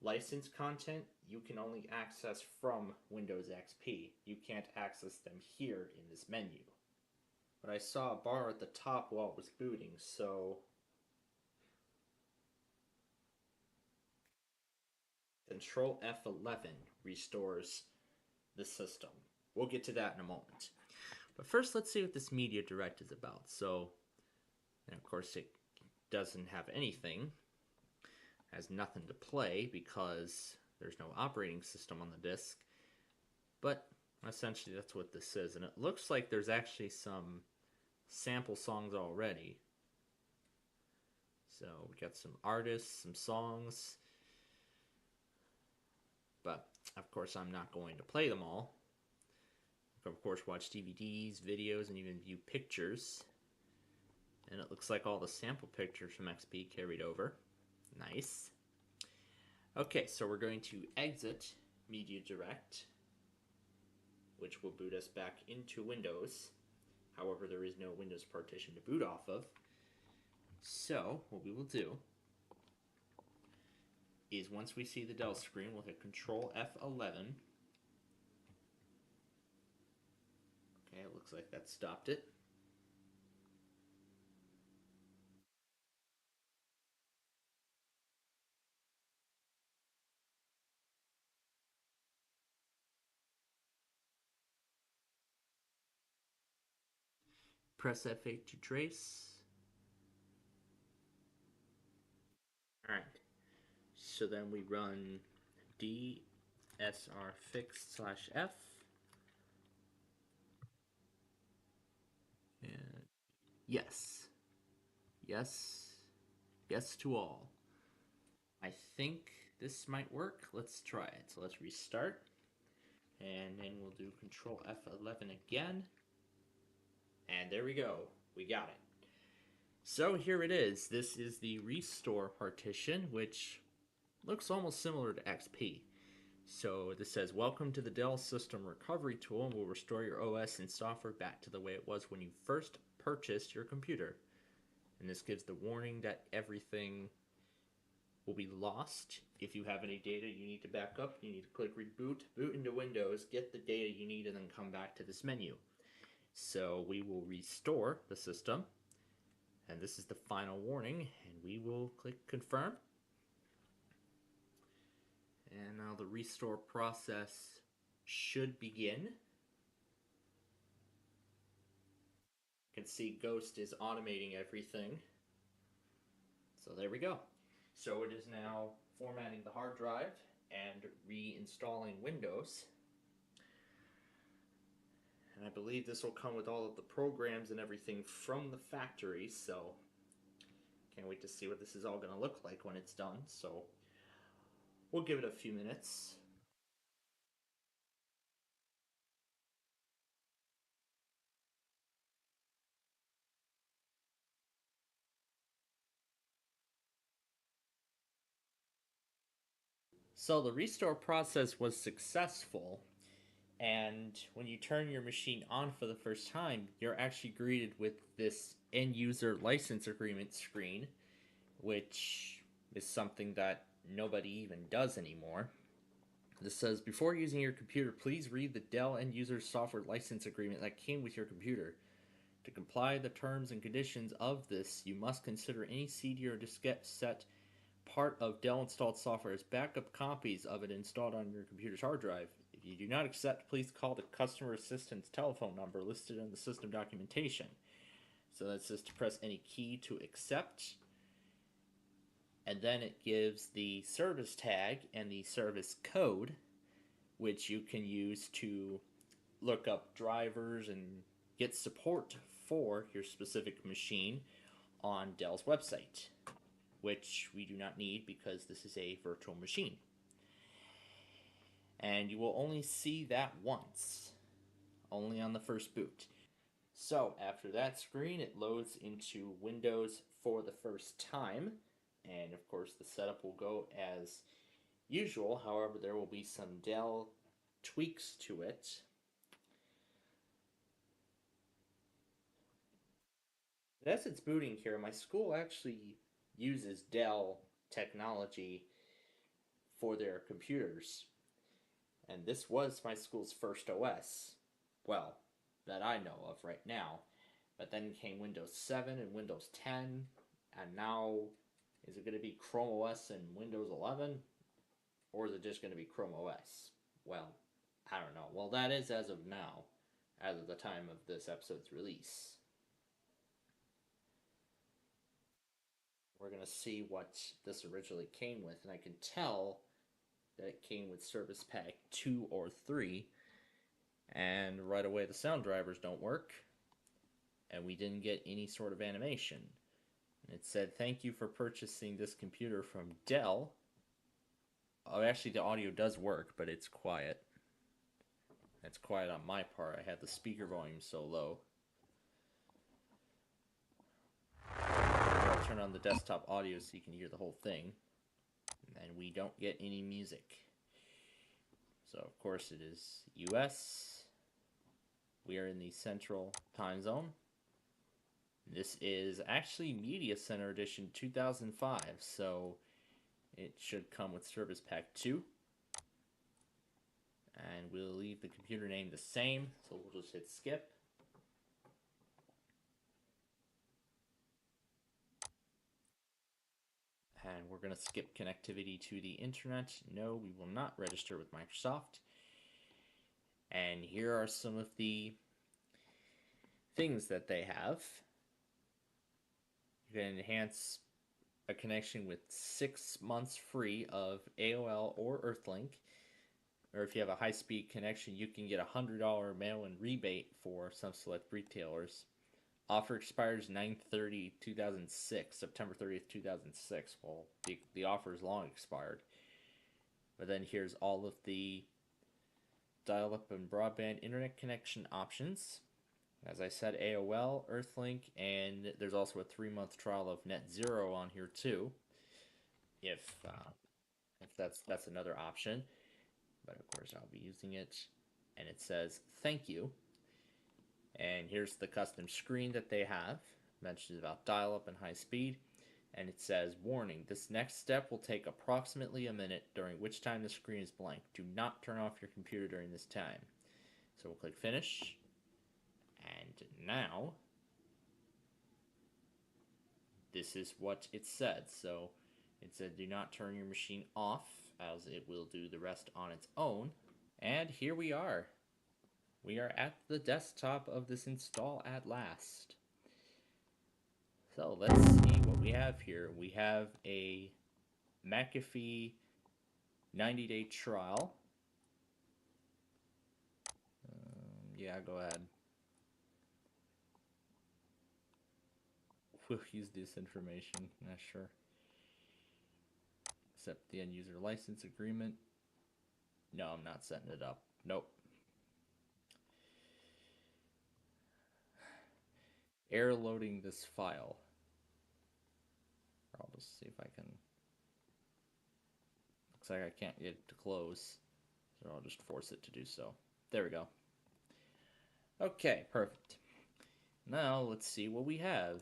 Licensed content you can only access from Windows XP. You can't access them here in this menu. But I saw a bar at the top while it was booting, so Control F11 restores the system. We'll get to that in a moment. But first, let's see what this Media Direct is about. So, and of course, it doesn't have anything, has nothing to play because there's no operating system on the disk. But essentially, that's what this is. And it looks like there's actually some sample songs already. So we got some artists, some songs. But, of course, I'm not going to play them all. Of course, watch DVDs, videos, and even view pictures. And it looks like all the sample pictures from XP carried over. Nice. Okay, so we're going to exit Media Direct, which will boot us back into Windows. However, there is no Windows partition to boot off of. So, what we will do is once we see the Dell screen, we'll hit Control F11. Okay, it looks like that stopped it. Press F8 to trace. Alright, so then we run dsr fix/f. And yes. Yes. Yes to all. I think this might work. Let's try it. So let's restart. And then we'll do Control F11 again. And there we go. We got it. So here it is. This is the restore partition, which looks almost similar to XP. So this says, welcome to the Dell System Recovery Tool, and will restore your OS and software back to the way it was when you first purchased your computer. And this gives the warning that everything will be lost. If you have any data you need to back up, you need to click reboot, boot into Windows, get the data you need, and then come back to this menu. So we will restore the system, and this is the final warning, and we will click confirm. And now the restore process should begin. You can see Ghost is automating everything. So there we go. So it is now formatting the hard drive and reinstalling Windows. And I believe this will come with all of the programs and everything from the factory, so can't wait to see what this is all going to look like when it's done. So we'll give it a few minutes. So the restore process was successful, and when you turn your machine on for the first time, you're actually greeted with this end user license agreement screen, which is something that nobody even does anymore. This says, before using your computer, please read the Dell end user software license agreement that came with your computer. To comply with the terms and conditions of this, you must consider any CD or diskette set part of Dell installed software as backup copies of it installed on your computer's hard drive. If you do not accept, please call the customer assistance telephone number listed in the system documentation. So that says to press any key to accept. And then it gives the service tag and the service code, which you can use to look up drivers and get support for your specific machine on Dell's website, which we do not need because this is a virtual machine. And you will only see that once, only on the first boot. So after that screen, it loads into Windows for the first time. And of course the setup will go as usual. However, there will be some Dell tweaks to it. As it's booting here, my school actually uses Dell technology for their computers. And this was my school's first OS. Well, that I know of right now. But then came Windows 7 and Windows 10. And now, is it going to be Chrome OS and Windows 11? Or is it just going to be Chrome OS? Well, I don't know. Well, that is as of now. as of the time of this episode's release. We're going to see what this originally came with, and I can tell that it came with Service Pack 2 or 3, and right away the sound drivers don't work, and we didn't get any sort of animation. And it said, thank you for purchasing this computer from Dell. Oh, actually the audio does work, but it's quiet. It's quiet on my part. I had the speaker volume so low. I'll turn on the desktop audio so you can hear the whole thing. And we don't get any music. So of course it is US. We are in the Central Time Zone. This is actually Media Center Edition 2005, so it should come with Service Pack 2. And we'll leave the computer name the same, so we'll just hit skip. And we're going to skip connectivity to the internet. No, we will not register with Microsoft. And here are some of the things that they have. You can enhance a connection with 6 months free of AOL or Earthlink. Or if you have a high-speed connection, you can get a $100 mail-in rebate for some select retailers. Offer expires 9/30/2006, September 30th, 2006. Well, the offer is long expired. But then here's all of the dial-up and broadband internet connection options. As I said, AOL, Earthlink, and there's also a 3-month trial of NetZero on here too. If that's another option. But of course I'll be using it. And it says, thank you. And here's the custom screen that they have. Mentions about dial-up and high speed. And it says, warning, this next step will take approximately a minute, during which time the screen is blank. Do not turn off your computer during this time. So we'll click finish. And now, this is what it said. So it said, do not turn your machine off, as it will do the rest on its own. And here we are. We are at the desktop of this install at last. So let's see what we have here. We have a McAfee 90-day trial. Yeah, go ahead. We'll use this information, not sure. Accept the end user license agreement. No, I'm not setting it up. Nope. Error loading this file. I'll just see if I can. Looks like I can't get it to close, so I'll just force it to do so. There we go. Okay, perfect. Now let's see what we have.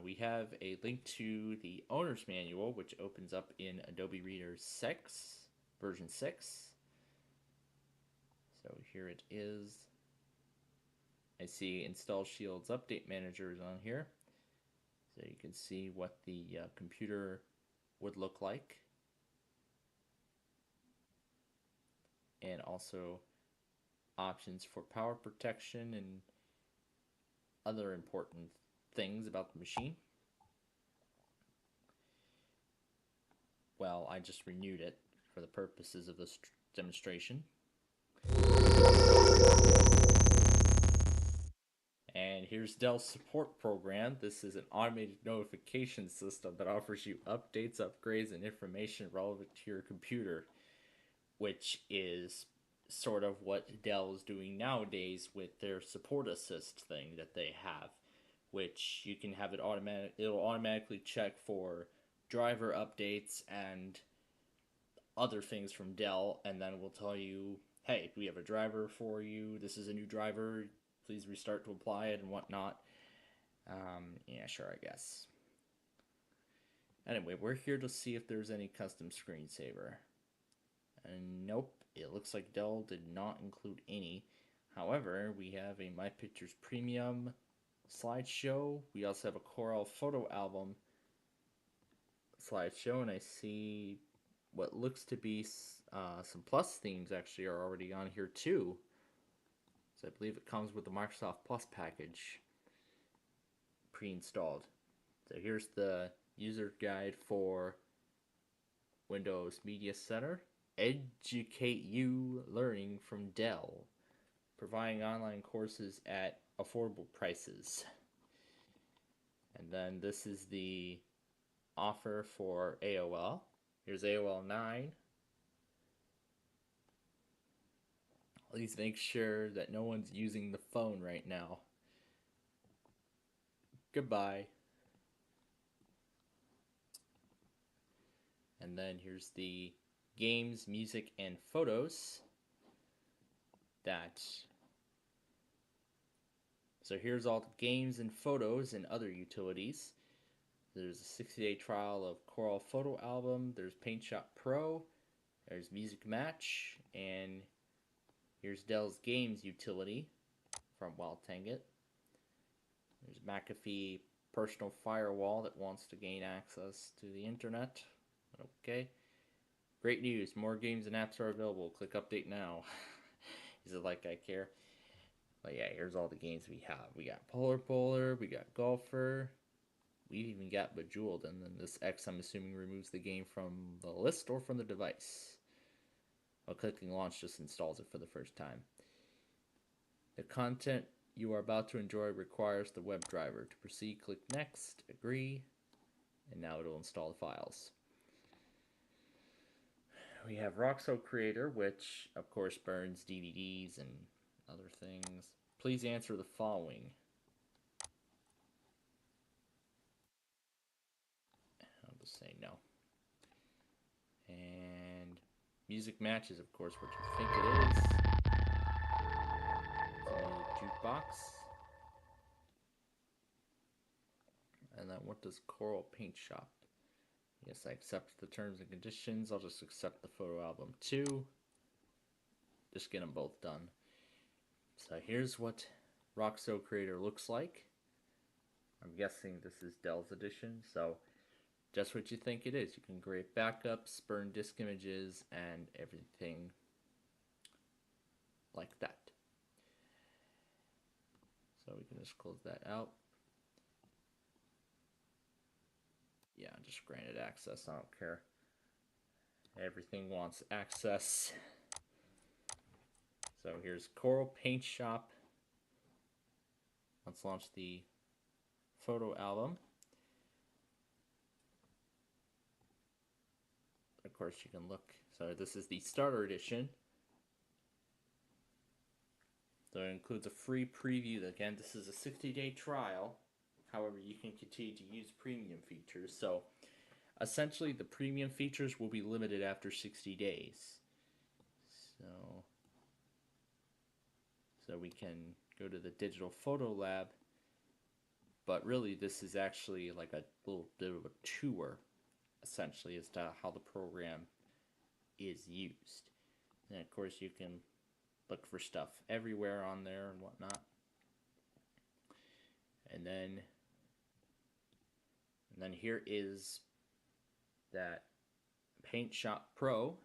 We have a link to the owner's manual, which opens up in Adobe Reader 6, version 6. So here it is. I see Install Shields Update Manager is on here. So you can see what the computer would look like. And also options for power protection and other important things about the machine. Well, I just renewed it for the purposes of this demonstration. And here's Dell's support program. This is an automated notification system that offers you updates, upgrades, and information relevant to your computer, which is sort of what Dell is doing nowadays with their support assist thing that they have, which you can have it it'll automatically check for driver updates and other things from Dell, and then we'll tell you, hey, we have a driver for you, this is a new driver, please restart to apply it and whatnot. Yeah, sure, I guess. Anyway, we're here to see if there's any custom screensaver. And nope, it looks like Dell did not include any. However, we have a My Pictures Premium slideshow. We also have a Corel photo album slideshow, and I see what looks to be some Plus themes actually are already on here too. So I believe it comes with the Microsoft Plus package pre-installed. So here's the user guide for Windows Media Center. Educate you learning from Dell, providing online courses at affordable prices. And then this is the offer for AOL. Here's AOL 9. Please make sure that no one's using the phone right now. Goodbye. And then here's the games, music, and photos. So here's all the games and photos and other utilities. There's a 60-day trial of Coral Photo Album. There's PaintShop Pro. There's Music Match. And here's Dell's Games utility from Wildtanget. There's McAfee Personal Firewall that wants to gain access to the internet. Okay. Great news. More games and apps are available. Click update now. Is it like I care? But yeah, here's all the games we have. We got Polar, we got Golfer. We've even got Bejeweled. And then this X, I'm assuming, removes the game from the list or from the device. While clicking launch just installs it for the first time. The content you are about to enjoy requires the web driver. To proceed, click next, agree, and now it'll install the files. We have Roxo Creator, which of course burns DVDs and other things. Please answer the following. I'll just say no. And music matches, of course, what you think it is. It's a jukebox. And then what does Coral Paint Shop? Yes, I accept the terms and conditions. I'll just accept the photo album too. Just get them both done. So here's what Roxo Creator looks like. I'm guessing this is Dell's edition. So just what you think it is. You can create backups, burn disk images, and everything like that. So we can just close that out. Yeah, just granted access. I don't care. Everything wants access. So here's Coral Paint Shop. Let's launch the photo album. Of course, you can look. So this is the starter edition. So it includes a free preview. Again, this is a 60-day trial. However, you can continue to use premium features. So essentially, the premium features will be limited after 60 days. So we can go to the Digital Photo Lab. But really, this is actually like a little bit of a tour, essentially, as to how the program is used. And of course, you can look for stuff everywhere on there and whatnot. And then here is that Paint Shop Pro.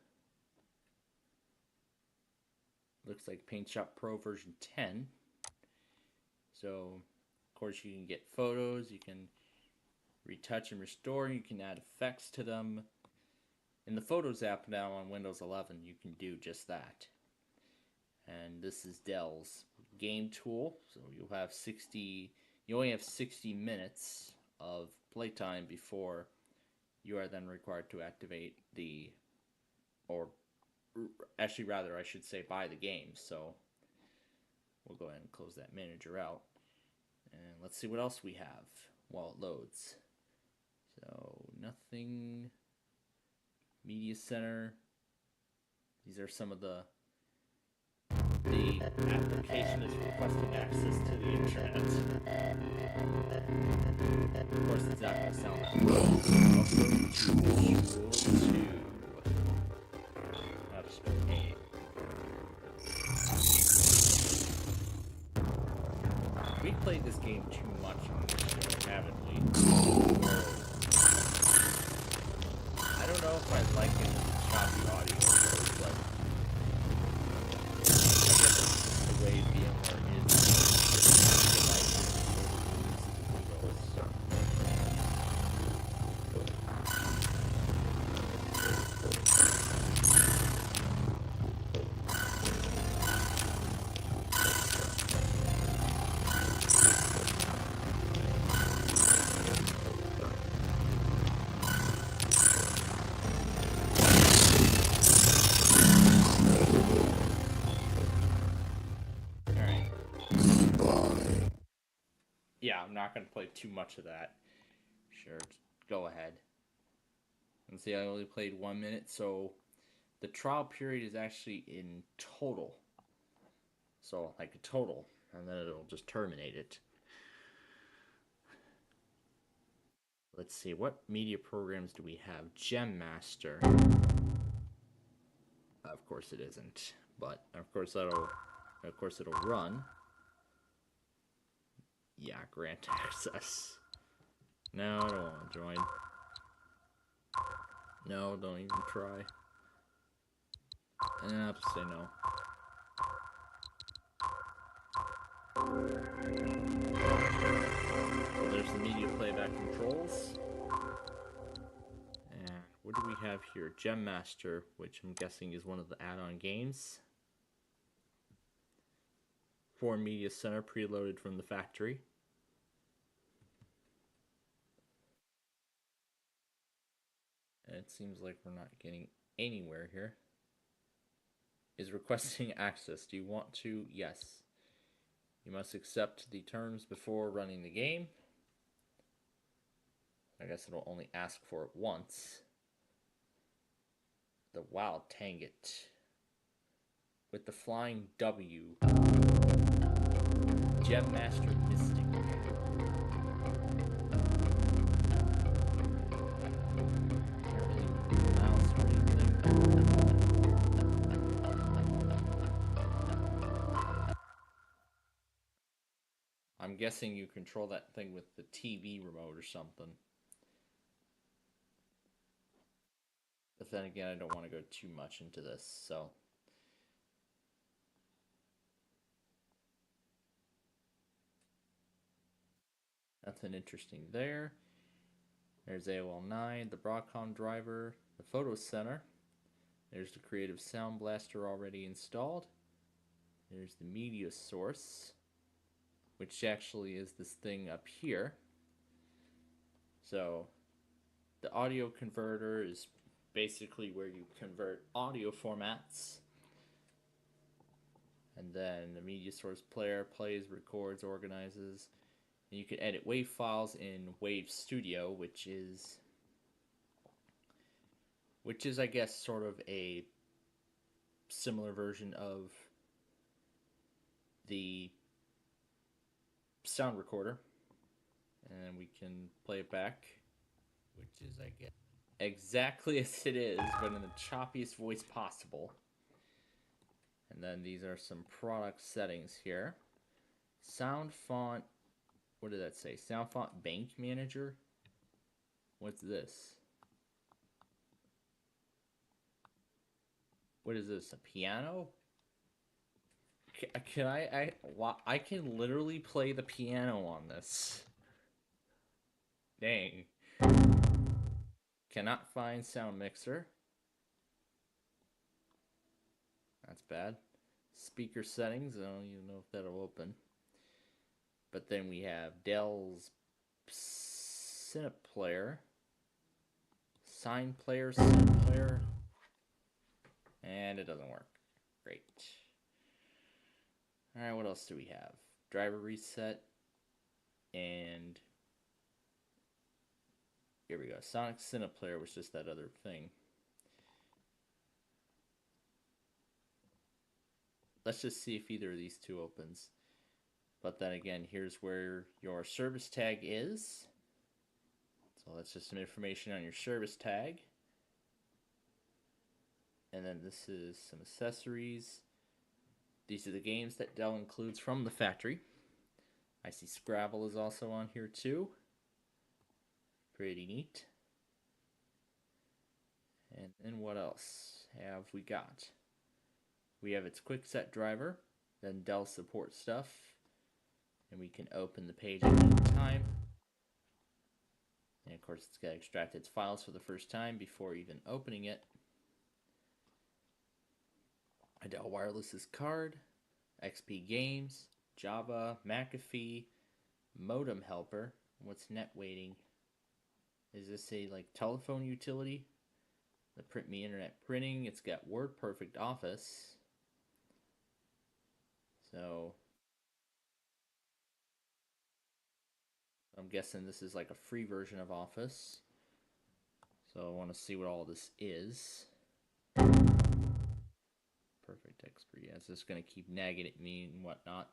Looks like Paint Shop Pro version 10. So, of course, you can get photos, you can retouch and restore, you can add effects to them. In the Photos app now on Windows 11, you can do just that. And this is Dell's game tool. So you only have 60 minutes of playtime before you are then required to activate I should say buy the game. So we'll go ahead and close that manager out. And let's see what else we have while it loads. So nothing. Media Center. These are some of the application is requesting access to the internet. Of course, it's not going to sound that well. We played this game too much on this show, haven't we? I don't know if I like it with the choppy audio, but I guess it's just the way VMware not going to play too much of that, sure, go ahead. And see, I only played 1 minute, so the trial period is actually in total. So, like a total, and then it'll just terminate it. Let's see, what media programs do we have? Gem Master. Of course it isn't, but of course it'll run. Yeah, grant access. No, I don't want to join. No, don't even try. And I have to say no. So there's the media playback controls. And what do we have here? Gem Master, which I'm guessing is one of the add-on games. 4 Media Center preloaded from the factory. And it seems like we're not getting anywhere here. Is requesting access. Do you want to? Yes. You must accept the terms before running the game. I guess it'll only ask for it once. The Wild Tanget. With the flying W. Gem Master Mystic. I'm guessing you control that thing with the TV remote or something. But then again, I don't want to go too much into this, so. Nothing interesting there. There's AOL 9, the Broadcom driver, the Photo Center. There's the Creative Sound Blaster already installed. There's the media source, which actually is this thing up here. So the audio converter is basically where you convert audio formats. And then the media source player plays, records, organizes. And you can edit WAV files in Wave Studio, which is I guess sort of a similar version of the sound recorder. And we can play it back, which is, I guess, exactly as it is, but in the choppiest voice possible. And then these are some product settings here. Sound font, what did that say? Sound font bank manager? What's this? What is this, a piano? Can I can literally play the piano on this. Dang. Cannot find sound mixer. That's bad. Speaker settings, I don't even know if that'll open. But then we have Dell's SPCPlayer, Sign Player, Sync Player, and it doesn't work. Great. Alright, what else do we have? Driver reset, and here we go. Sonic SPCPlayer was just that other thing. Let's just see if either of these two opens. But then again, here's where your service tag is. So that's just some information on your service tag. And then this is some accessories. These are the games that Dell includes from the factory. I see Scrabble is also on here too. Pretty neat. And then what else have we got? We have its quick set driver, then Dell support stuff, and we can open the page at any time. And of course it's got to extract its files for the first time before even opening it. A Dell Wireless's card, XP Games, Java, McAfee, Modem Helper. What's net waiting? Is this a like telephone utility? The Print Me Internet Printing. It's got WordPerfect Office. So I'm guessing this is like a free version of Office. So I want to see what all this is. Perfect expert. Yeah, it's just going to keep nagging at me and whatnot.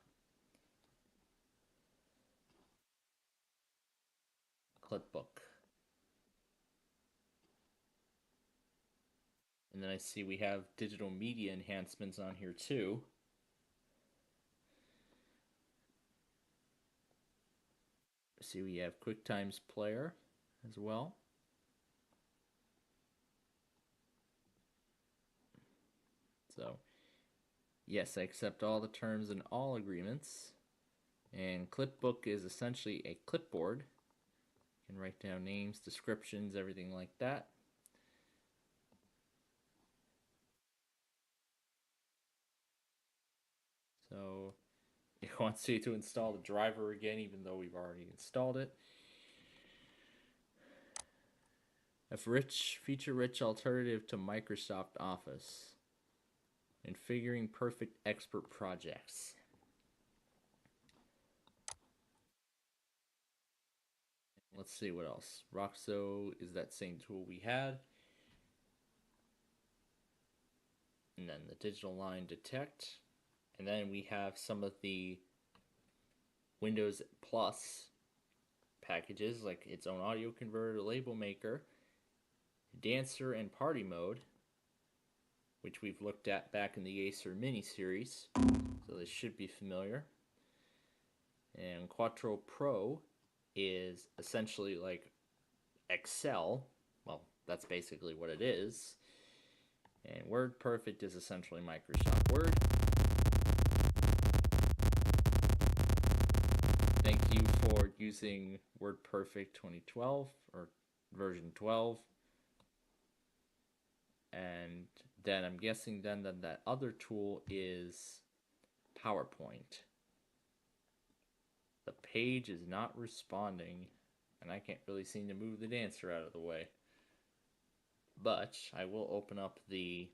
Clipbook. And then I see we have digital media enhancements on here too. See, we have QuickTimes Player as well. So, yes, I accept all the terms and all agreements. And Clipbook is essentially a clipboard. You can write down names, descriptions, everything like that. So, it wants you to install the driver again, even though we've already installed it. A feature-rich alternative to Microsoft Office. Configuring perfect expert projects. Let's see what else. Roxo is that same tool we had. And then the digital line detect. And then we have some of the Windows Plus packages, like its own audio converter, label maker, dancer, and party mode, which we've looked at back in the Acer mini series, so this should be familiar. And Quattro Pro is essentially like Excel. Well, that's basically what it is. And WordPerfect is essentially Microsoft Word. Thank you for using WordPerfect 2012 or version 12. And then I'm guessing then that other tool is PowerPoint. The page is not responding, and I can't really seem to move the dancer out of the way. But I will open up the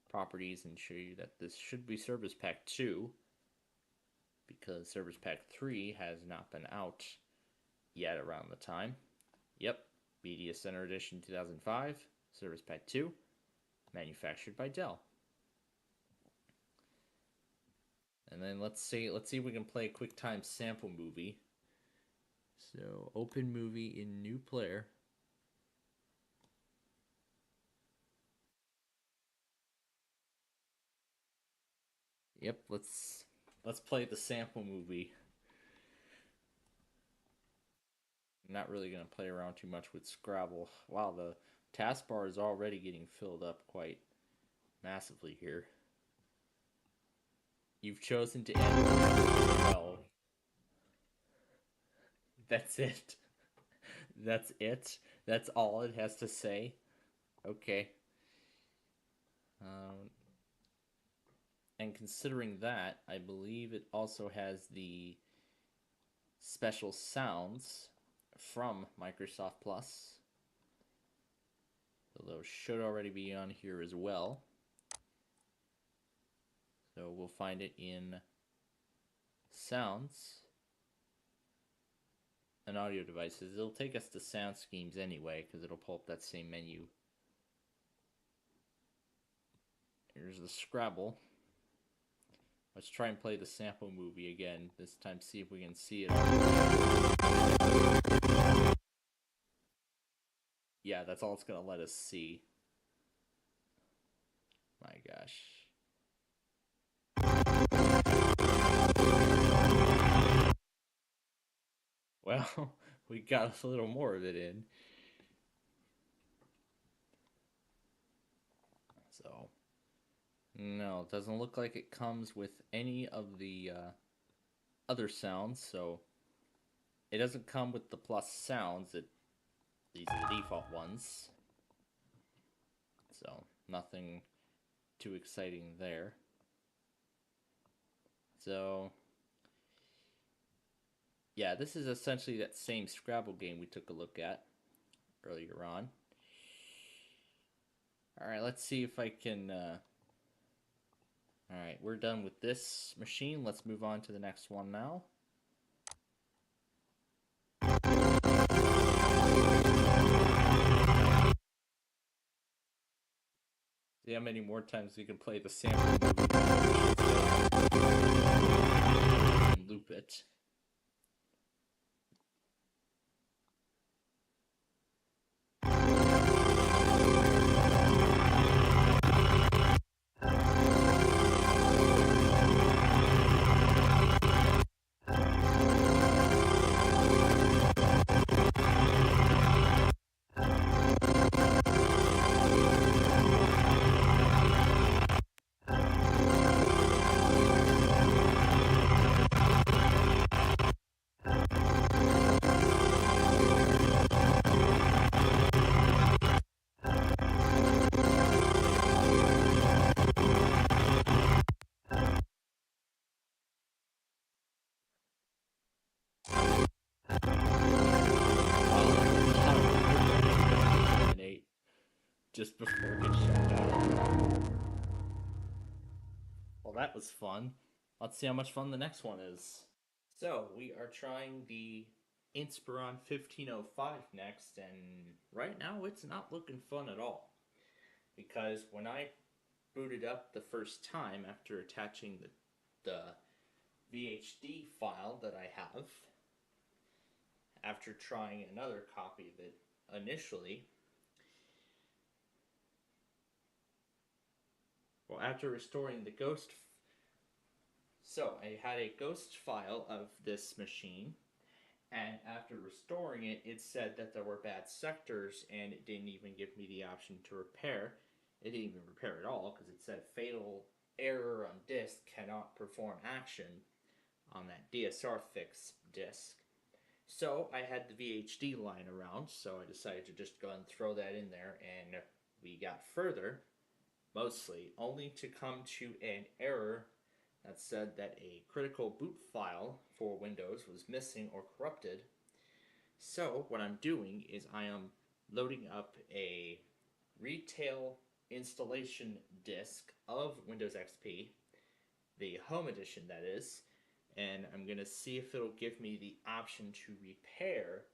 properties and show you that this should be Service Pack 2, because Service Pack 3 has not been out yet around the time. Yep, Media Center Edition 2005, Service Pack 2, manufactured by Dell. And then let's see if we can play a QuickTime sample movie. So open movie in new player. Yep, let's play the sample movie. I'm not really gonna play around too much with Scrabble. Wow, the taskbar is already getting filled up quite massively here. You've chosen to end well. That's it. That's it. That's all it has to say. Okay. And considering that, I believe it also has the special sounds from Microsoft Plus. So those should already be on here as well. So we'll find it in Sounds and Audio Devices. It'll take us to Sound Schemes anyway, because it'll pull up that same menu. Here's the Scrabble. Let's try and play the sample movie again. This time see if we can see it. Yeah, that's all it's going to let us see. My gosh. Well, we got a little more of it in. So, no, it doesn't look like it comes with any of the other sounds. So, it doesn't come with the plus sounds. These are the default ones. So, nothing too exciting there. So, yeah, this is essentially that same Scrabble game we took a look at earlier on. Alright, let's see if I can... Alright, we're done with this machine. Let's move on to the next one now. See how many more times we can play the sample movie and loop it. Just before it gets shut down. Well, that was fun. Let's see how much fun the next one is. So, we are trying the Inspiron 1505 next, and right now it's not looking fun at all. Because when I booted up the first time after attaching the VHD file that I have, after trying another copy of it initially, well, after restoring the ghost, so I had a ghost file of this machine, and after restoring it, it said that there were bad sectors, and it didn't even give me the option to repair. It didn't even repair at all, because it said fatal error on disk, cannot perform action on that DSR fix disk. So I had the VHD lying around, so I decided to just go and throw that in there, and we got further, mostly, only to come to an error that said that a critical boot file for Windows was missing or corrupted. So what I'm doing is I am loading up a retail installation disk of Windows XP, the Home Edition that is, and I'm going to see if it'll give me the option to repair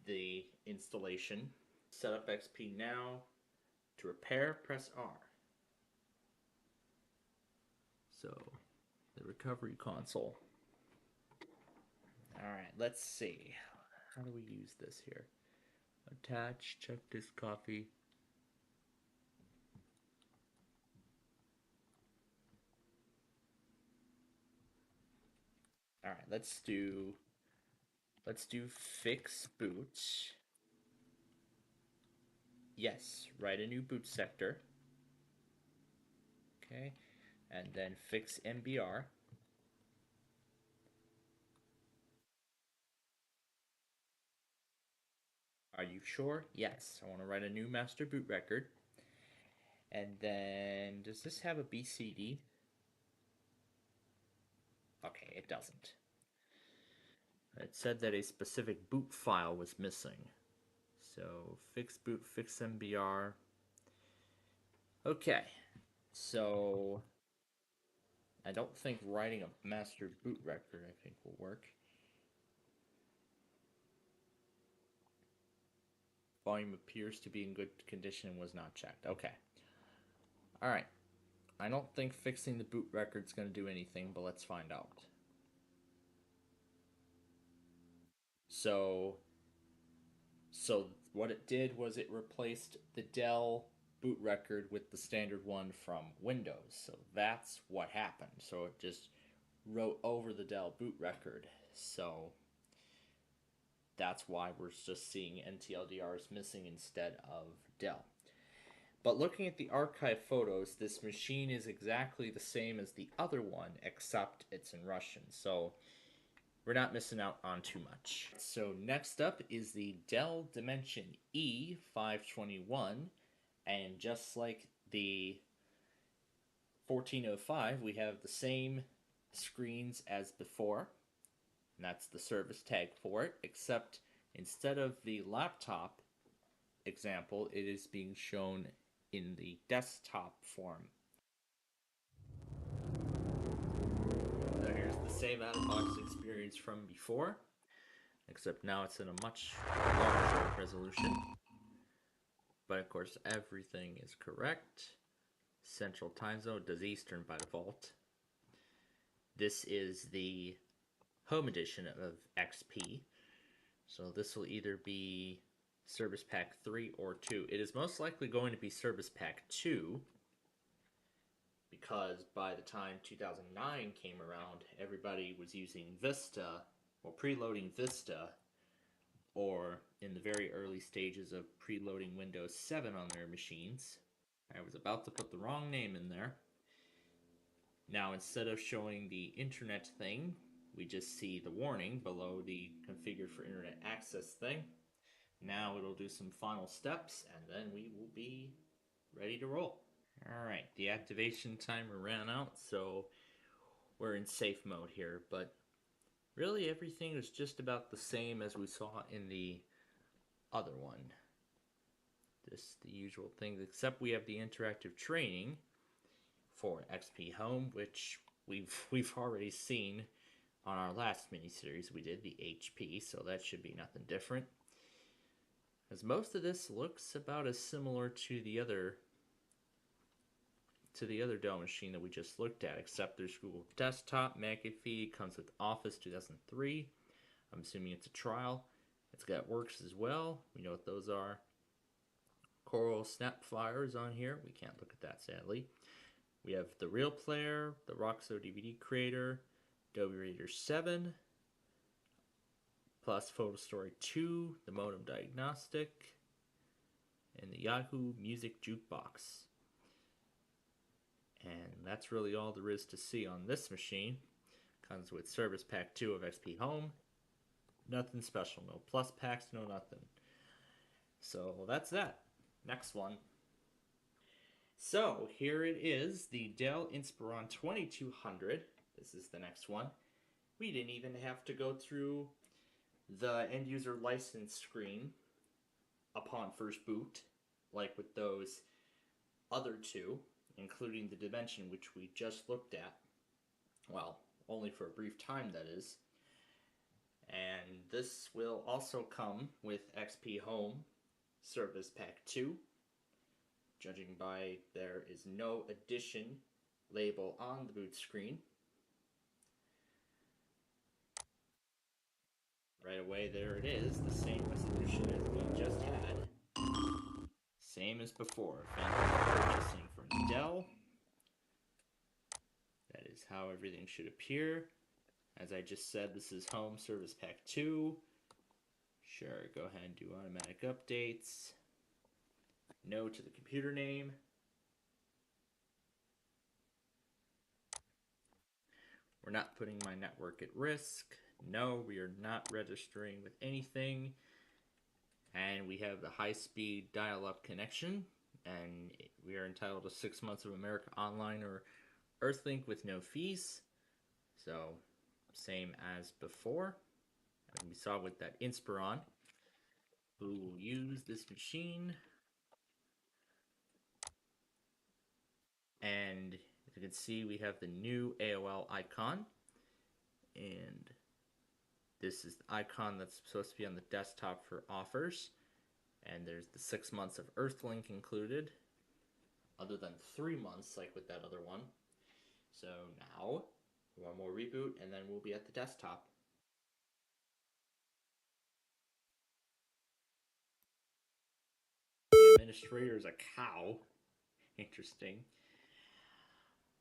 the installation. Set up XP now. To repair, press R. So, the recovery console. Alright, let's see. How do we use this here? Attach, check disk copy. Alright, let's do fix boot. Yes, write a new boot sector. Okay, and then fix MBR. Are you sure? Yes, I want to write a new master boot record. And then, does this have a BCD? Okay, it doesn't. It said that a specific boot file was missing. So, fix boot, fix MBR. Okay, so I don't think writing a master boot record, I think, will work. Volume appears to be in good condition and was not checked. Okay. Alright. I don't think fixing the boot record's going to do anything, but let's find out. So what it did was it replaced the Dell boot record with the standard one from Windows. So that's what happened. So it just wrote over the Dell boot record. So that's why we're just seeing NTLDRs missing instead of Dell. But looking at the archive photos, this machine is exactly the same as the other one, except it's in Russian. So we're not missing out on too much. So next up is the Dell Dimension E521. And just like the 1405, we have the same screens as before. And that's the service tag for it, except instead of the laptop example, it is being shown in the desktop form. So here's the same out-of-box experience from before, except now it's in a much larger resolution. But of course, everything is correct. Central Time Zone does Eastern by default. This is the home edition of XP. So this will either be Service Pack 3 or 2. It is most likely going to be Service Pack 2, because by the time 2009 came around, everybody was using Vista, or preloading Vista, or in the very early stages of preloading Windows 7 on their machines. I was about to put the wrong name in there. Now, instead of showing the internet thing, we just see the warning below the configure for internet access thing. Now it'll do some final steps, and then we will be ready to roll. Alright, the activation timer ran out, so we're in safe mode here, but really everything is just about the same as we saw in the other one. Just the usual things, except we have the interactive training for XP Home, which we've already seen on our last mini-series we did, the HP, so that should be nothing different. As most of this looks about as similar to the other Dell machine that we just looked at, except there's Google Desktop, McAfee, comes with Office 2003. I'm assuming it's a trial. It's got Works as well. We know what those are. Coral Snap Flyers on here. We can't look at that, sadly. We have the Real Player, the Roxo DVD Creator, Adobe Reader 7, plus Photo Story 2, the Modem Diagnostic, and the Yahoo Music Jukebox. And that's really all there is to see on this machine. Comes with Service Pack 2 of XP Home. Nothing special, no plus packs, no nothing. So that's that. Next one. So here it is, the Dell Inspiron 2200. This is the next one. We didn't even have to go through the end user license screen upon first boot, like with those other two, including the Dimension, which we just looked at. Well, only for a brief time, that is. And this will also come with XP Home Service Pack 2. Judging by there is no addition label on the boot screen. Right away, there it is, the same resolution as we just had. Same as before. If anyone's purchasing from Dell, that is how everything should appear. As I just said, this is Home Service Pack 2. Sure, go ahead and do automatic updates. No to the computer name. We're not putting my network at risk. No, we are not registering with anything. And we have the high-speed dial-up connection. And we are entitled to 6 months of America Online or Earthlink with no fees. So, same as before. And we saw with that Inspiron, who will use this machine. And as you can see, we have the new AOL icon. And this is the icon that's supposed to be on the desktop for offers. And there's the 6 months of Earthlink included, other than 3 months like with that other one. So now, one more reboot, and then we'll be at the desktop. The administrator is a cow. Interesting.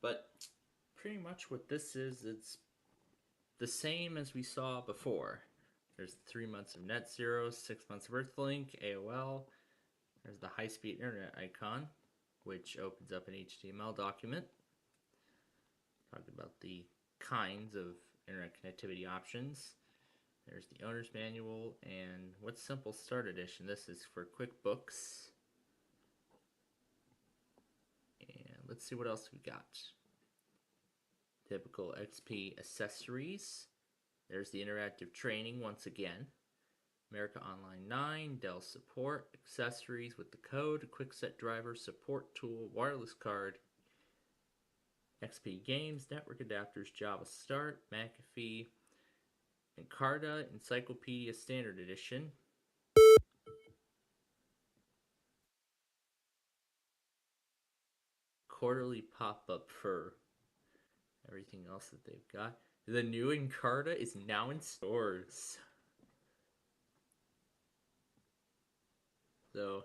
But pretty much what this is, it's the same as we saw before. There's 3 months of NetZero, 6 months of Earthlink, AOL. There's the high-speed internet icon, which opens up an HTML document. Talking about the kinds of internet connectivity options. There's the owner's manual, and what's Simple Start Edition? This is for QuickBooks. And let's see what else we got. Typical XP accessories. There's the interactive training once again. America Online 9, Dell support, accessories with the code, QuickSet driver, support tool, wireless card, XP games, network adapters, Java Start, McAfee, Encarta Encyclopedia Standard Edition. quarterly pop-up for everything else that they've got. The new Encarta is now in stores. So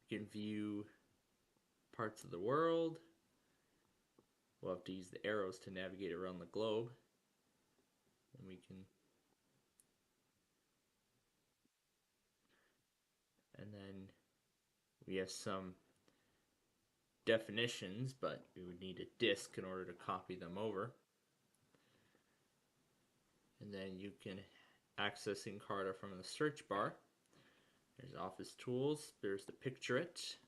you can view parts of the world. We'll have to use the arrows to navigate around the globe. And we can... And then we have some definitions, but we would need a disk in order to copy them over. And then you can access Encarta from the search bar. There's Office Tools, there's the Picture It.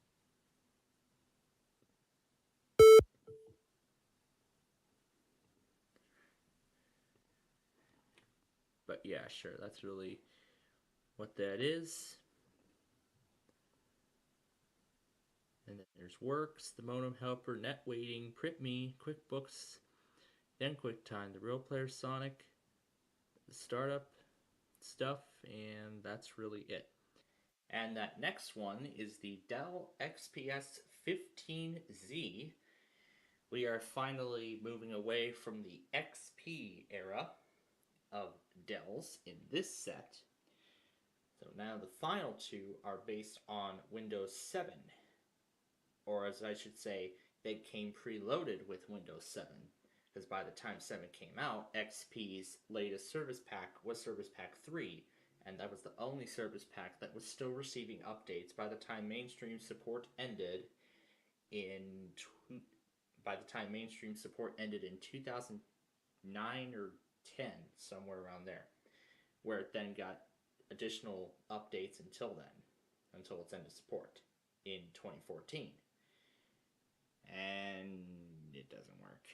But yeah, sure, that's really what that is. And then there's Works, the Modem Helper, Net Waiting, Print Me, QuickBooks, then QuickTime, the Real Player Sonic, the startup stuff, and that's really it. And that next one is the Dell XPS 15Z. We are finally moving away from the XP era of Dells in this set. So now the final two are based on Windows 7. Or as I should say, they came preloaded with Windows 7. Because by the time 7 came out, XP's latest service pack was Service Pack 3. And that was the only service pack that was still receiving updates by the time mainstream support ended in 2009 or 10, somewhere around there, where it then got additional updates until then, until its end of support in 2014. And it doesn't work.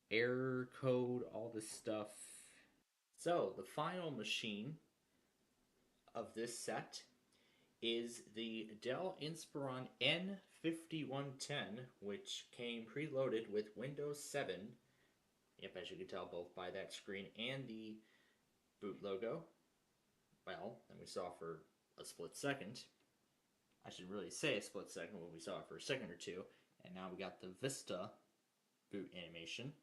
Error code, all this stuff. So the final machine of this set is the Dell Inspiron N5110, which came preloaded with Windows 7. Yep, as you can tell both by that screen and the boot logo. Well, and we saw for a split second. I should really say a split second, but we saw it for a second or two. And now we got the Vista boot animation.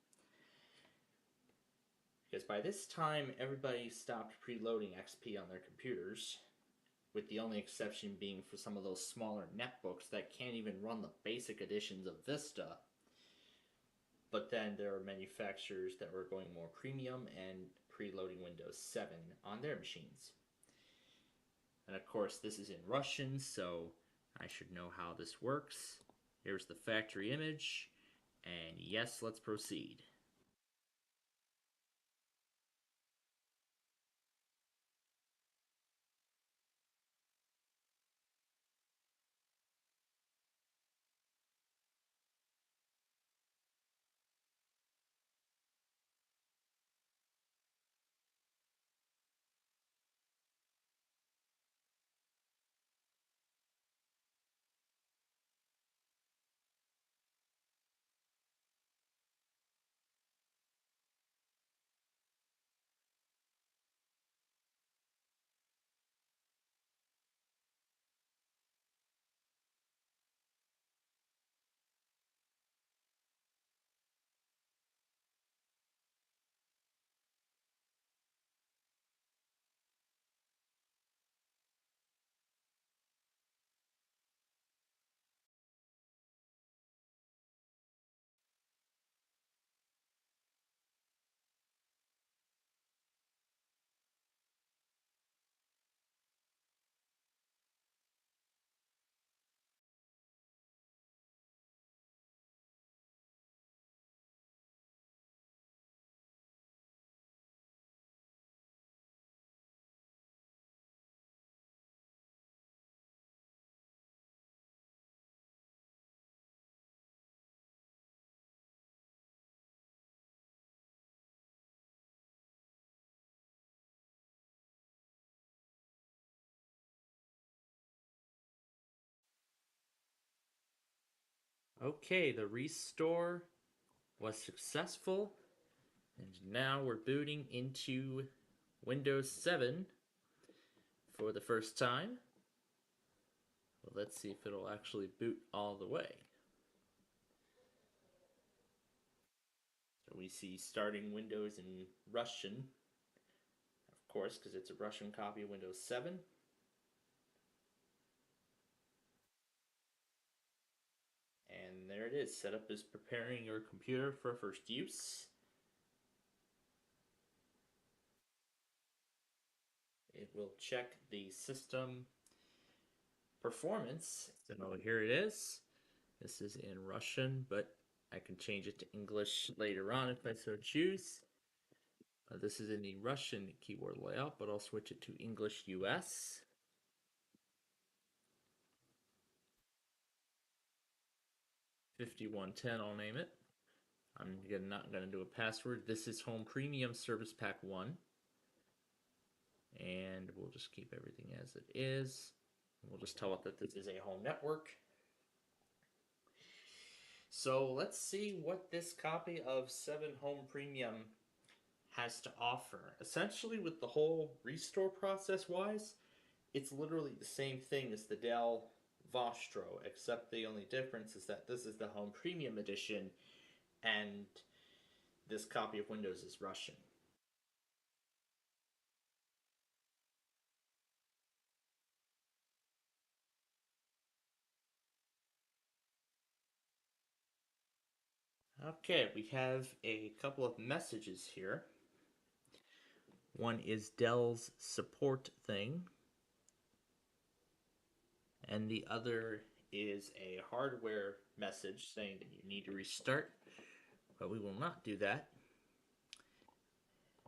Because by this time, everybody stopped preloading XP on their computers, with the only exception being for some of those smaller netbooks that can't even run the basic editions of Vista. But then there are manufacturers that were going more premium and preloading Windows 7 on their machines. And of course, this is in Russian, so I should know how this works. Here's the factory image, and yes, let's proceed. Okay, the restore was successful, and now we're booting into Windows 7 for the first time. So let's see if it'll actually boot all the way. So we see starting Windows in Russian, of course, because it's a Russian copy of Windows 7. And there it is. Setup is preparing your computer for first use. It will check the system performance. So here it is. This is in Russian, but I can change it to English later on if I so choose. This is in the Russian keyboard layout, but I'll switch it to English US. $51.10, I'll name it. I'm not going to do a password. This is Home Premium Service Pack 1. And we'll just keep everything as it is. We'll just tell it that this is a home network. So let's see what this copy of 7 Home Premium has to offer. Essentially, with the whole restore process wise, it's literally the same thing as the Dell Vostro, except the only difference is that this is the Home Premium Edition and this copy of Windows is Russian. Okay, we have a couple of messages here. One is Dell's support thing, and the other is a hardware message saying that you need to restart, but we will not do that.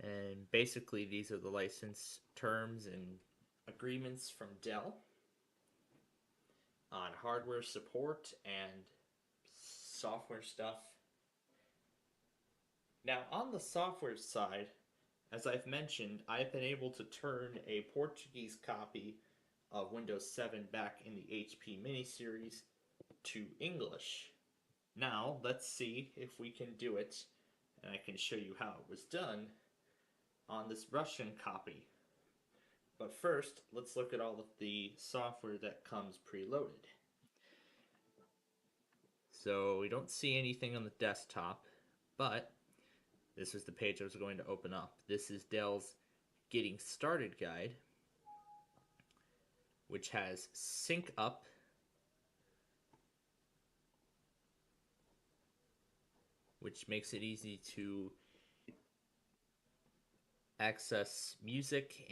And basically these are the license terms and agreements from Dell on hardware support and software stuff. Now on the software side, as I've mentioned, I've been able to turn a Portuguese copy of Windows 7 back in the HP mini-series to English. Now, let's see if we can do it, and I can show you how it was done on this Russian copy. But first, let's look at all of the software that comes preloaded. So we don't see anything on the desktop, but this is the page I was going to open up. This is Dell's Getting Started Guide, which has Sync Up, which makes it easy to access music,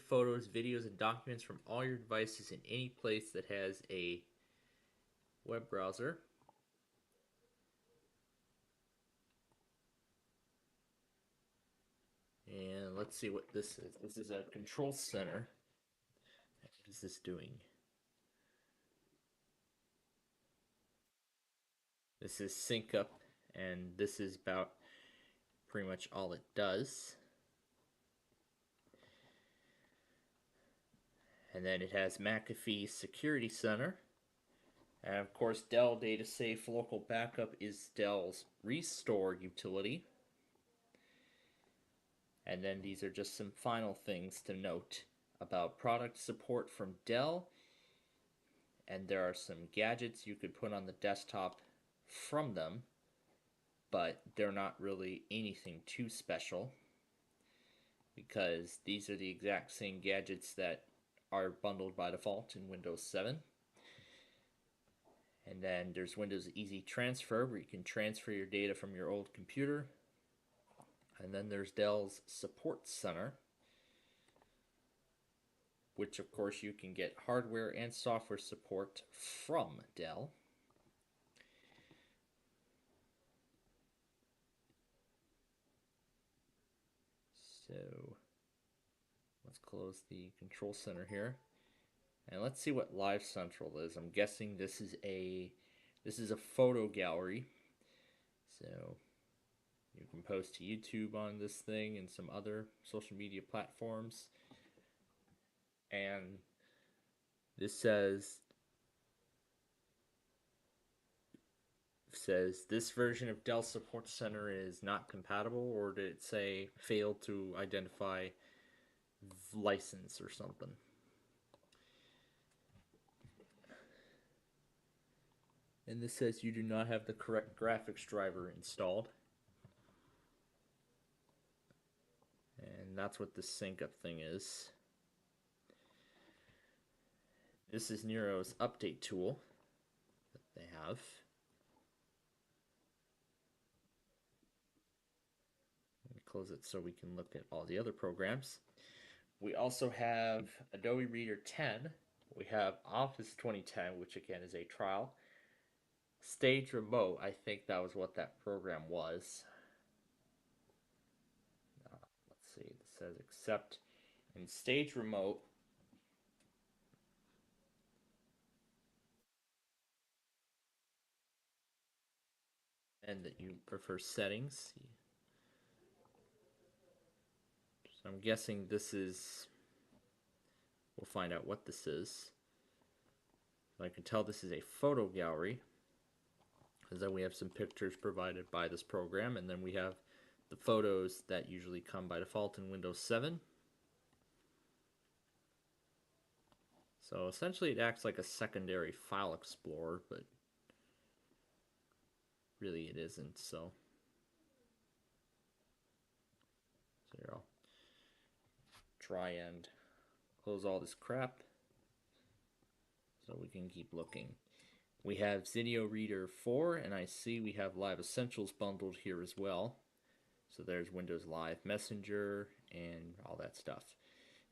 photos, videos, and documents from all your devices in any place that has a web browser. And let's see what this is. This is a control center. What is this doing? This is Sync Up, and this is about pretty much all it does. And then it has McAfee Security Center. And of course, Dell Data Safe Local Backup is Dell's Restore utility. And then these are just some final things to note about product support from Dell. And there are some gadgets you could put on the desktop from them, but they're not really anything too special, because these are the exact same gadgets that are bundled by default in Windows 7. And then there's Windows Easy Transfer, where you can transfer your data from your old computer. And then there's Dell's Support Center, which of course you can get hardware and software support from Dell. So let's close the control center here. And let's see what Live Central is. I'm guessing this is a photo gallery. So you can post to YouTube on this thing and some other social media platforms. And this says this version of Dell Support Center is not compatible, or did it say failed to identify license or something? And this says you do not have the correct graphics driver installed. And that's what the sync up thing is. This is Nero's update tool that they have. Let me close it so we can look at all the other programs. We also have Adobe Reader 10. We have Office 2010, which again is a trial. Stage Remote, I think that was what that program was. Let's see, it says accept. And Stage Remote, and that you prefer settings. So I'm guessing this is, we'll find out what this is. I can tell this is a photo gallery, because then we have some pictures provided by this program, and then we have the photos that usually come by default in Windows 7. So essentially it acts like a secondary file explorer, but really it isn't. So here I'll try and close all this crap so we can keep looking. We have Zinio Reader 4, and I see we have Live Essentials bundled here as well. So there's Windows Live Messenger and all that stuff.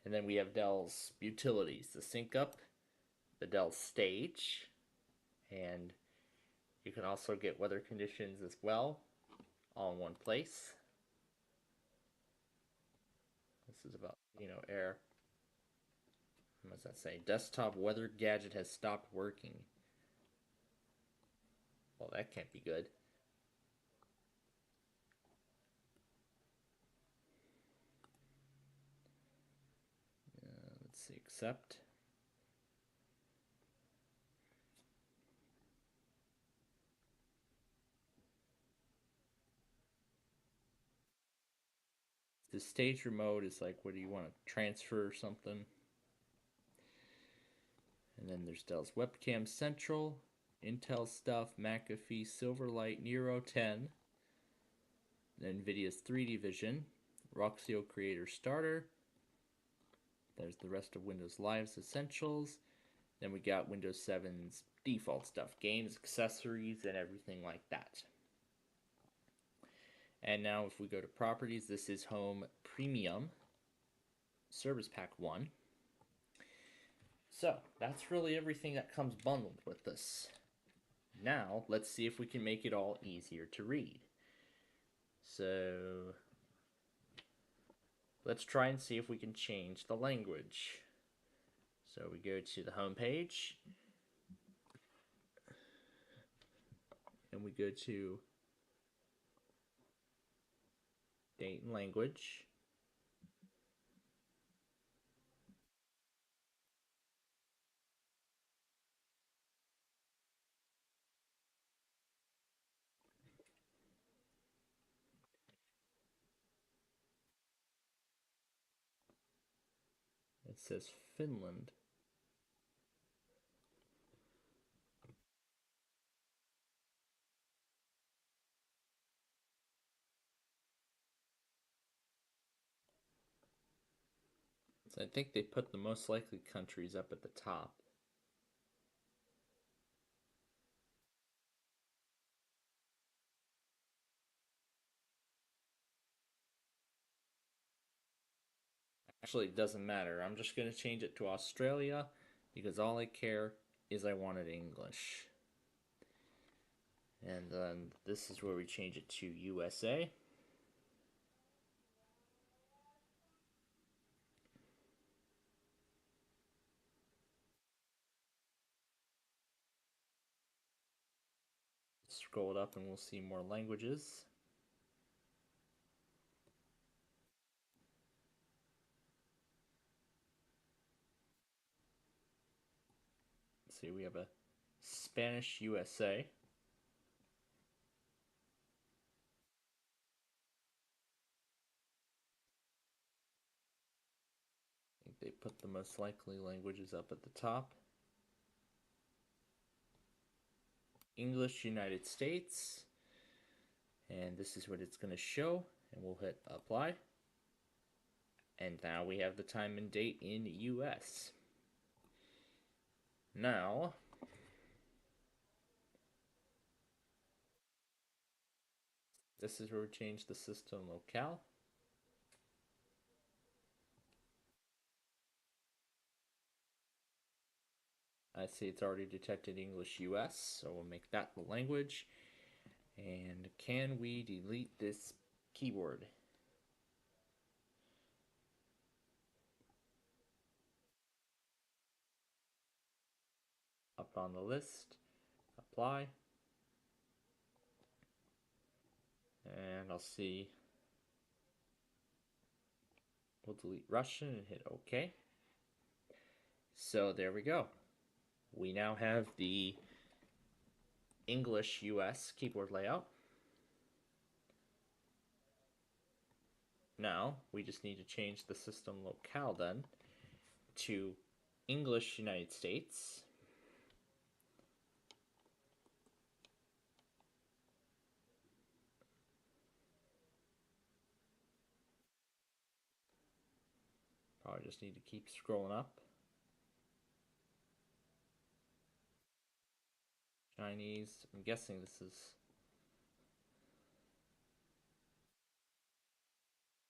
And then we have Dell's utilities, the Sync Up, the Dell Stage, and you can also get weather conditions as well, all in one place. This is about, air. What does that say? Desktop weather gadget has stopped working. Well, that can't be good. Let's see, accept. The stage remote is like, what do you want to transfer or something? And then there's Dell's Webcam Central, Intel stuff, McAfee, Silverlight, Nero 10, NVIDIA's 3D Vision, Roxio Creator Starter. There's the rest of Windows Live's Essentials. Then we got Windows 7's default stuff, games, accessories, and everything like that. And now if we go to properties, this is Home Premium Service Pack 1. So that's really everything that comes bundled with this. Now let's see if we can make it all easier to read. So let's try and see if we can change the language. So we go to the home page and we go to date and language. It says Finland. So I think they put the most likely countries up at the top. Actually, it doesn't matter. I'm just going to change it to Australia because all I care is I want it English. And then this is where we change it to USA. Scroll it up and we'll see more languages. Let's see, we have a Spanish USA. I think they put the most likely languages up at the top. English United States. And this is what it's going to show. And we'll hit apply. And now we have the time and date in US. Now, this is where we change the system locale. I see it's already detected English US, so we'll make that the language. And can we delete this keyboard? Up on the list, apply. And I'll see, we'll delete Russian and hit OK. So there we go. We now have the English US keyboard layout. Now we just need to change the system locale then to English United States. Probably just need to keep scrolling up. Chinese, I'm guessing this is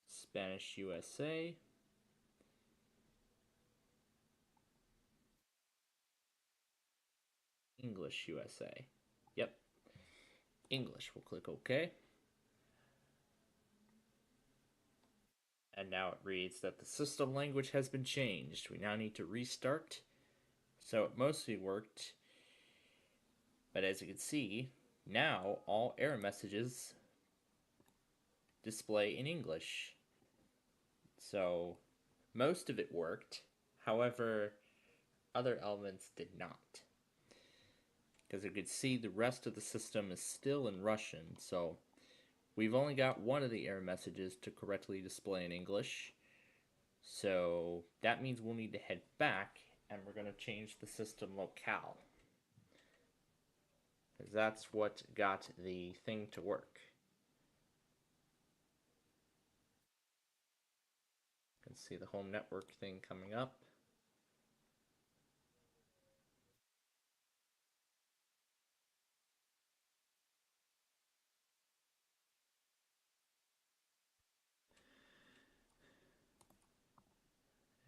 Spanish USA. English USA. Yep. English. We'll click OK. And now it reads that the system language has been changed. We now need to restart. So it mostly worked. But as you can see, now all error messages display in English. So most of it worked. However, other elements did not. Because you could see the rest of the system is still in Russian. So we've only got one of the error messages to correctly display in English. So that means we'll need to head back and we're going to change the system locale. Because that's what got the thing to work. You can see the home network thing coming up.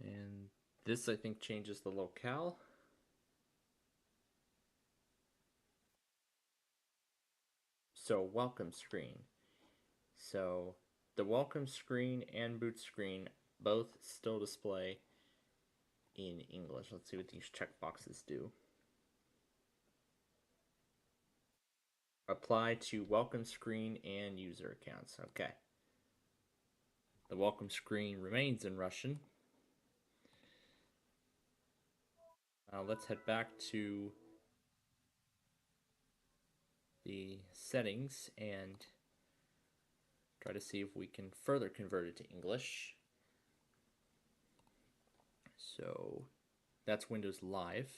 And this, I think, changes the locale. So, welcome screen. So, the welcome screen and boot screen both still display in English. Let's see what these checkboxes do. Apply to welcome screen and user accounts. Okay. The welcome screen remains in Russian. Let's head back to the settings and try to see if we can further convert it to English. So that's Windows Live.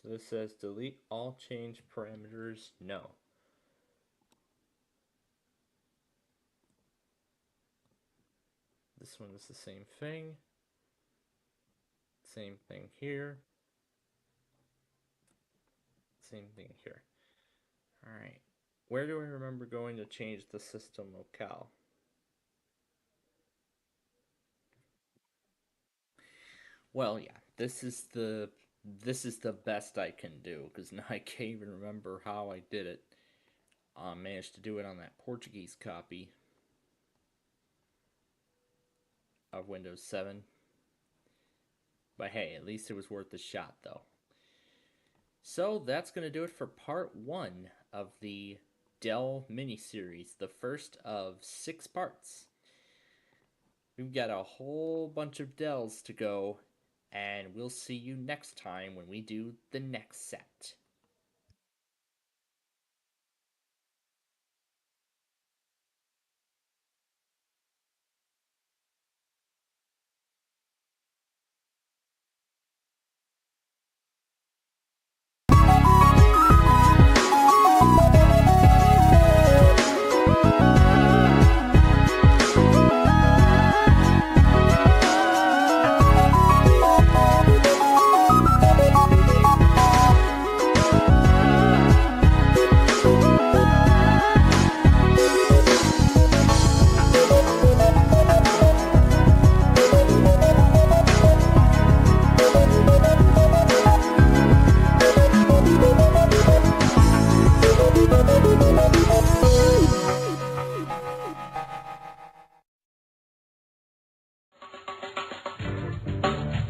So this says delete all change parameters. No. This one is the same thing. Same thing here. Same thing here. Alright. Where do I remember going to change the system locale? Well, yeah, this is the best I can do, because now I can't even remember how I did it. Managed to do it on that Portuguese copy of Windows 7. But hey, at least it was worth the shot, though. So that's going to do it for part 1 of the Dell mini-series, the first of 6 parts. We've got a whole bunch of dells to go, and we'll see you next time when we do the next set.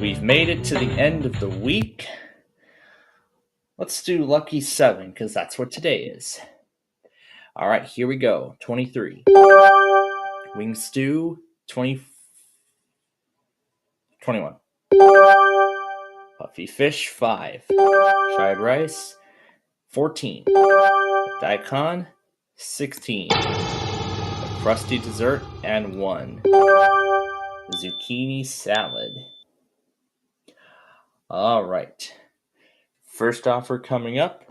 We've made it to the end of the week. Let's do lucky 7, because that's what today is. All right, here we go. 23. Wing stew, 20. 21. Puffy fish, 5. Fried rice, 14. Daikon, 16. A crusty dessert, and 1. Zucchini salad. All right. First offer coming up.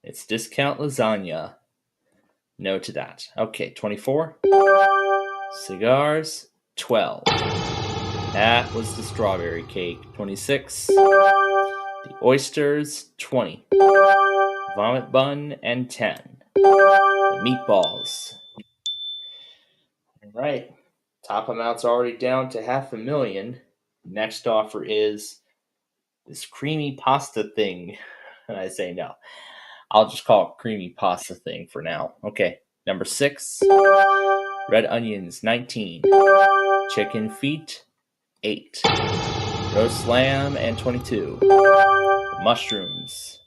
It's discount lasagna. No to that. Okay, 24. Cigars, 12. That was the strawberry cake. 26. The oysters, 20. Vomit bun, and 10. The meatballs. All right. Top amount's already down to $500,000. Next offer is this creamy pasta thing. And I say no. I'll just call it creamy pasta thing for now. Okay. Number 6. Red onions, 19. Chicken feet, 8. Roast lamb, and 22. Mushrooms.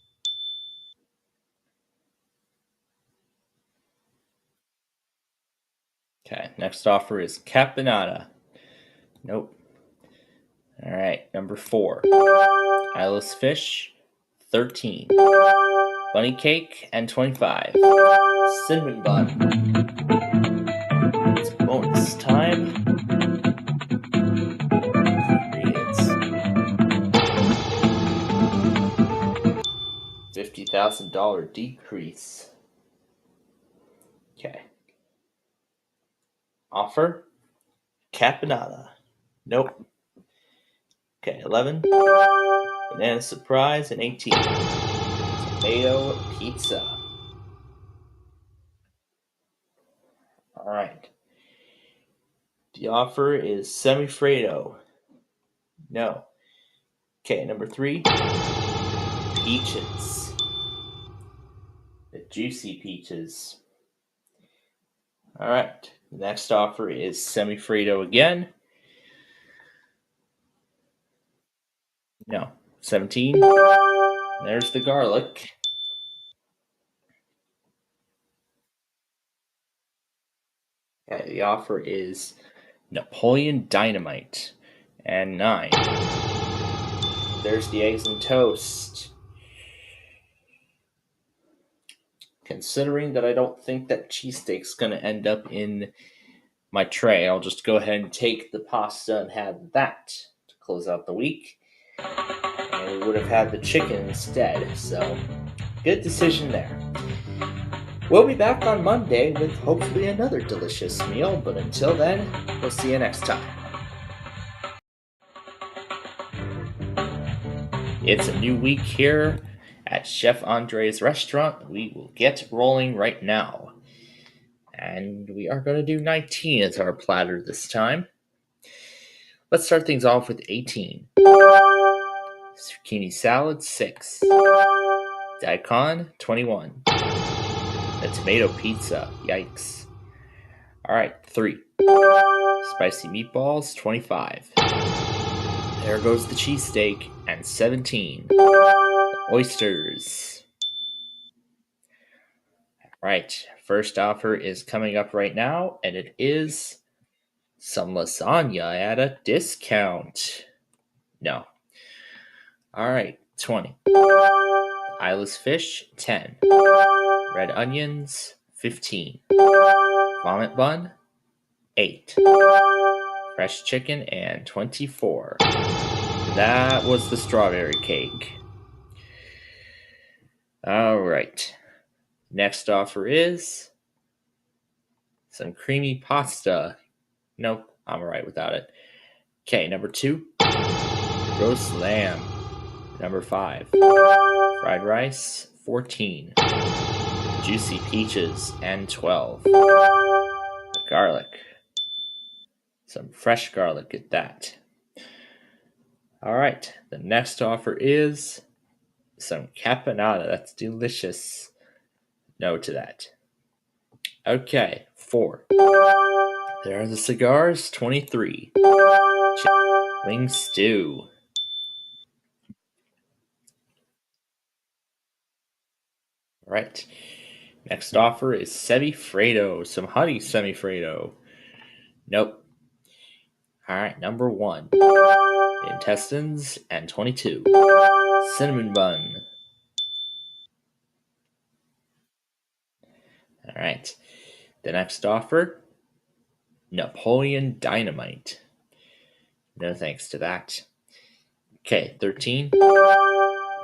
Okay, next offer is caponata. Nope. All right, number 4. Eyeless fish, 13. Bunny cake, and 25. Cinnamon bun. It's bonus time. $50,000 decrease. Okay. Offer caponata. Nope. Okay, 11. Banana surprise, and 18. Tomato pizza. All right. The offer is semifreddo. No. Okay, number 3. Peaches. The juicy peaches. All right. The next offer is semifreddo again. No. 17. There's the garlic. Okay, the offer is Napoleon Dynamite. And 9. There's the eggs and toast. Considering that I don't think that cheesesteak's going to end up in my tray, I'll just go ahead and take the pasta and have that to close out the week. And we would have had the chicken instead, so good decision there. We'll be back on Monday with hopefully another delicious meal, but until then, we'll see you next time. It's a new week here at Chef Andre's restaurant. We will get rolling right now. And we are going to do 19 as our platter this time. Let's start things off with 18. Zucchini salad, 6. Daikon, 21. The tomato pizza, yikes. All right, 3. Spicy meatballs, 25. There goes the cheesesteak, and 17. Oysters. All right, first offer is coming up right now, and it is Some lasagna at a discount. No. All right, 20. Eyeless fish, 10. Red onions, 15. Vomit bun, 8. Fresh chicken, and 24. That was the strawberry cake. All right. Next offer is some creamy pasta. Nope, I'm all right without it. Okay, number 2, roast lamb. Number 5, fried rice, 14. Juicy peaches, and 12. Garlic. Some fresh garlic at that. All right, the next offer is some caponata. That's delicious. No to that. Okay, 4. There are the cigars, 23. Wing stew. All right. Next offer is semifredo. Some honey semifredo. Nope. All right, number 1. Intestines, and 22. Cinnamon bun. All right. The next offer, Napoleon Dynamite. No thanks to that. Okay, 13.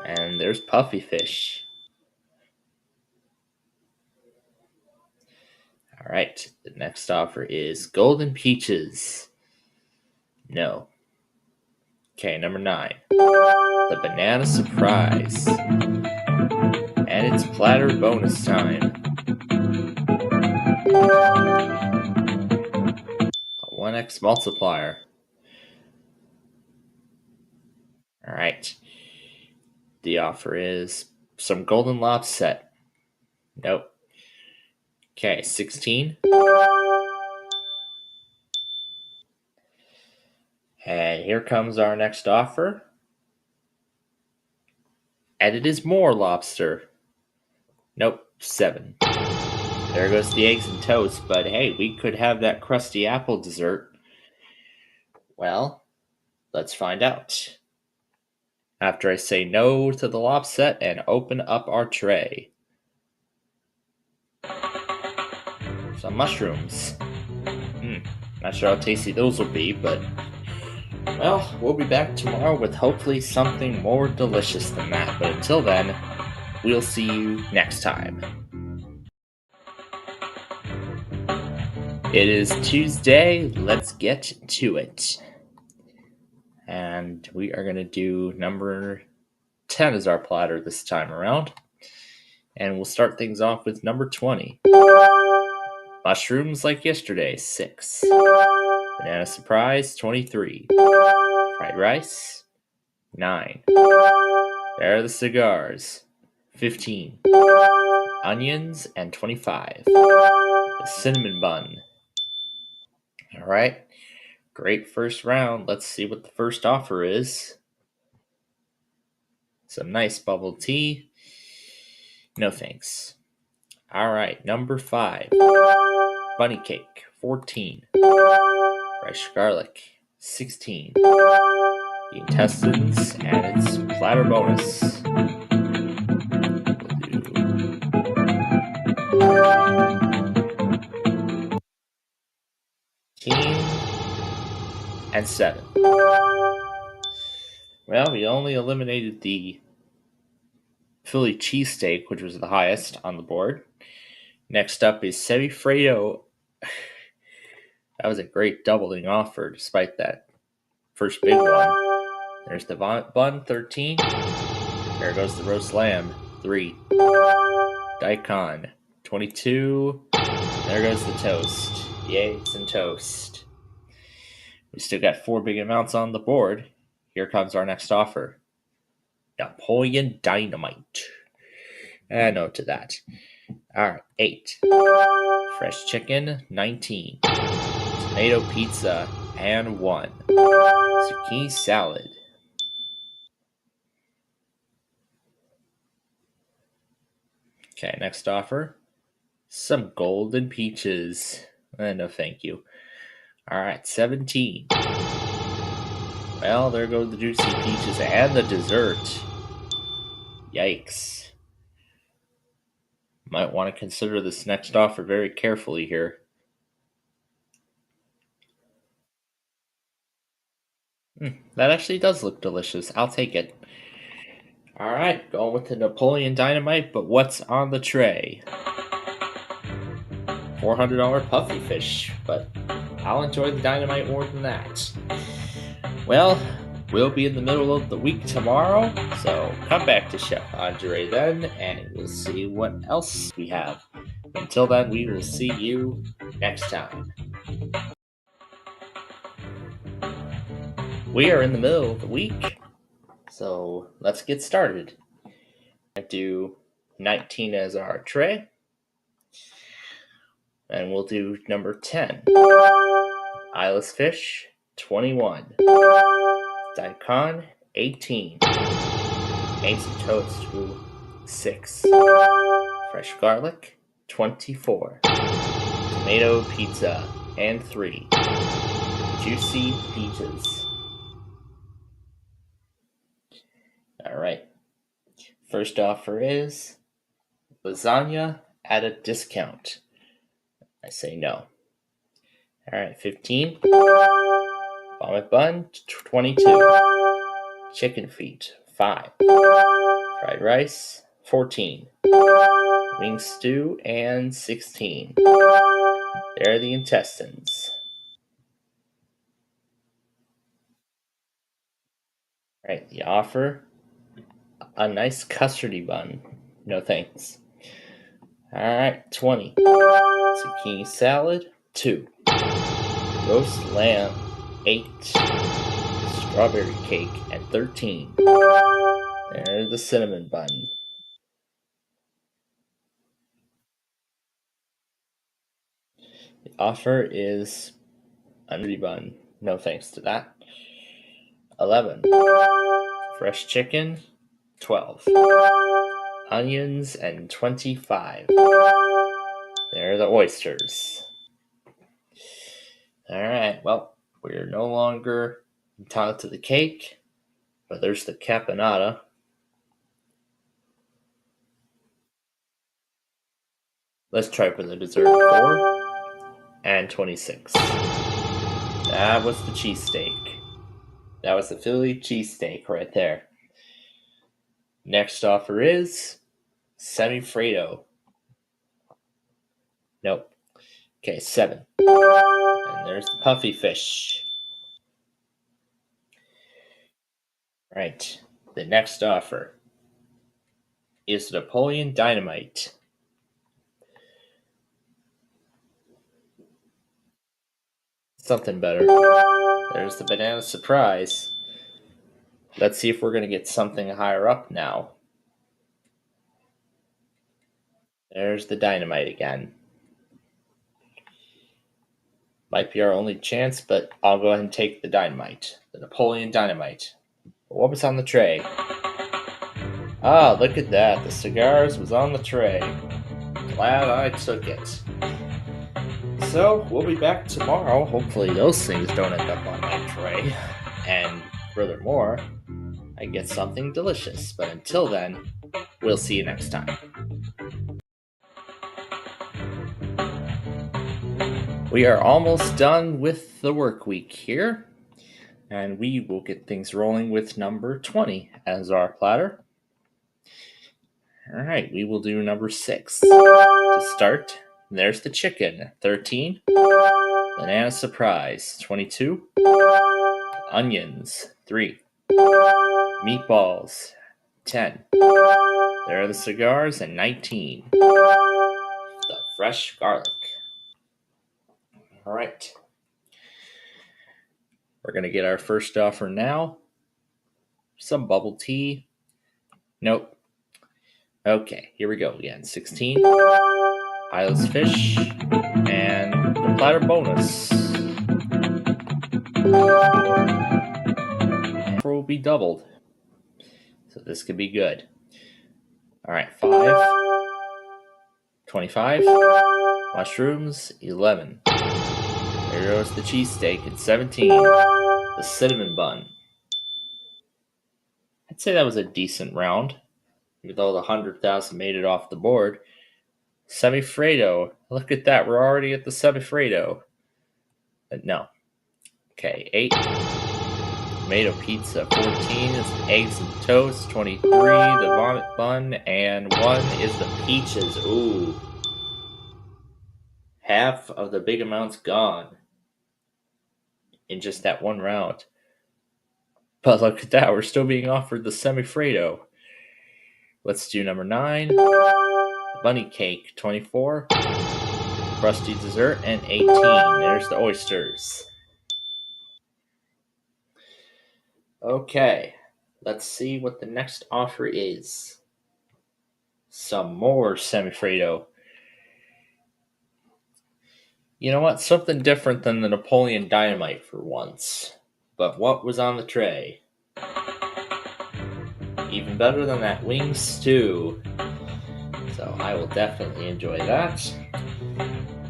And there's puffy fish. All right. The next offer is golden peaches. No. Okay, number 9. The banana surprise. And it's platter bonus time. A 1x multiplier. All right. The offer is some golden lobster. Nope. Okay, 16. And here comes our next offer. And it is more lobster. Nope, 7. There goes the eggs and toast, but hey, we could have that crusty apple dessert. Well, let's find out. After I say no to the lobster and open up our tray. Some mushrooms. Not sure how tasty those will be, but well, we'll be back tomorrow with hopefully something more delicious than that. But until then, we'll see you next time. It is Tuesday. Let's get to it. And we are going to do number 10 as our platter this time around. And we'll start things off with number 20. Mushrooms like yesterday, 6. Banana surprise, 23. Fried rice, 9. There are the cigars, 15. Onions, and 25. The cinnamon bun. All right, great first round. Let's see what the first offer is. Some nice bubble tea. No thanks. All right, number 5. Bunny cake, 14. Fresh garlic, 16. The intestines, and it's platter bonus. And 7. Well, we only eliminated the Philly cheesesteak, which was the highest on the board. Next up is semifredo. That was a great doubling offer, despite that first big one. There's the vomit bun, 13. There goes the roast lamb, 3. Daikon, 22. There goes the toast. The eggs and toast. We still got 4 big amounts on the board. Here comes our next offer. Napoleon Dynamite. No to that. Alright, 8. Fresh chicken, 19. Tomato pizza, and 1. Zucchini salad. Okay, next offer. Some golden peaches. No thank you. Alright, 17. Well, there go the juicy peaches and the dessert. Yikes. Might want to consider this next offer very carefully here. That actually does look delicious. I'll take it. Alright, going with the Napoleon Dynamite, but what's on the tray? $400 puffy fish, but I'll enjoy the dynamite more than that. Well, we'll be in the middle of the week tomorrow, so come back to Chef Andre then, and we'll see what else we have. Until then, we will see you next time. We are in the middle of the week, so let's get started. I do 19 as our tray, and we'll do number 10. Eyeless fish, 21. Daikon, 18. Eggs and toast, 6. Fresh garlic, 24. Tomato pizza, and 3. Juicy peaches. Alright. First offer is lasagna at a discount. I say no. Alright, 15. Vomit bun, 22. Chicken feet, 5. Fried rice, 14. Wing stew, and 16. There are the intestines. Alright, the offer, a nice custardy bun. No thanks. Alright, 20. Zucchini salad, 2. Roast lamb, 8. Strawberry cake, and 13. There's the cinnamon bun. The offer is a nutty bun. No thanks to that. 11. Fresh chicken, 12. Onions, and 25. There are the oysters. Alright, well, we're no longer entitled to the cake, but there's the caponata. Let's try for the dessert. 4 and 26. That was the cheesesteak. That was the Philly cheesesteak right there. Next offer is semi-Fredo. Nope. Okay, 7. And there's the puffy fish. Right. The next offer is Napoleon Dynamite. Something better. There's the banana surprise. Let's see if we're going to get something higher up now. There's the dynamite again. Might be our only chance, but I'll go ahead and take the dynamite. The Napoleon Dynamite. What was on the tray? Ah, look at that. The cigars was on the tray. Glad I took it. So, we'll be back tomorrow. Hopefully those things don't end up on my tray. And furthermore, I get something delicious. But until then, we'll see you next time. We are almost done with the work week here. And we will get things rolling with number 20 as our platter. Alright, we will do number 6. To start, there's the chicken, 13. Banana surprise, 22. Onions, 3. Meatballs, 10. There are the cigars, and 19. The fresh garlic. Alright. We're going to get our first offer now. Some bubble tea. Nope. Okay, here we go again. 16. Eyeless fish. And the platter bonus. And will be doubled. So this could be good. Alright, 5. 25. Mushrooms, 11. Here goes the cheesesteak at 17. The cinnamon bun. I'd say that was a decent round, even though the 100,000 made it off the board. Semifredo. Look at that. We're already at the semifredo. No. Okay, 8. Tomato pizza. 14 is eggs and toast. 23, the vomit bun. And 1 is the peaches. Ooh. Half of the big amount's gone in just that one round. But look at that. We're still being offered the semifredo. Let's do number 9. Bunny cake. 24. Crusty dessert. And 18. There's the oysters. Okay, let's see what the next offer is. Some more semifredo. You know what? Something different than the Napoleon Dynamite for once. But what was on the tray? Even better than that wing stew. So I will definitely enjoy that.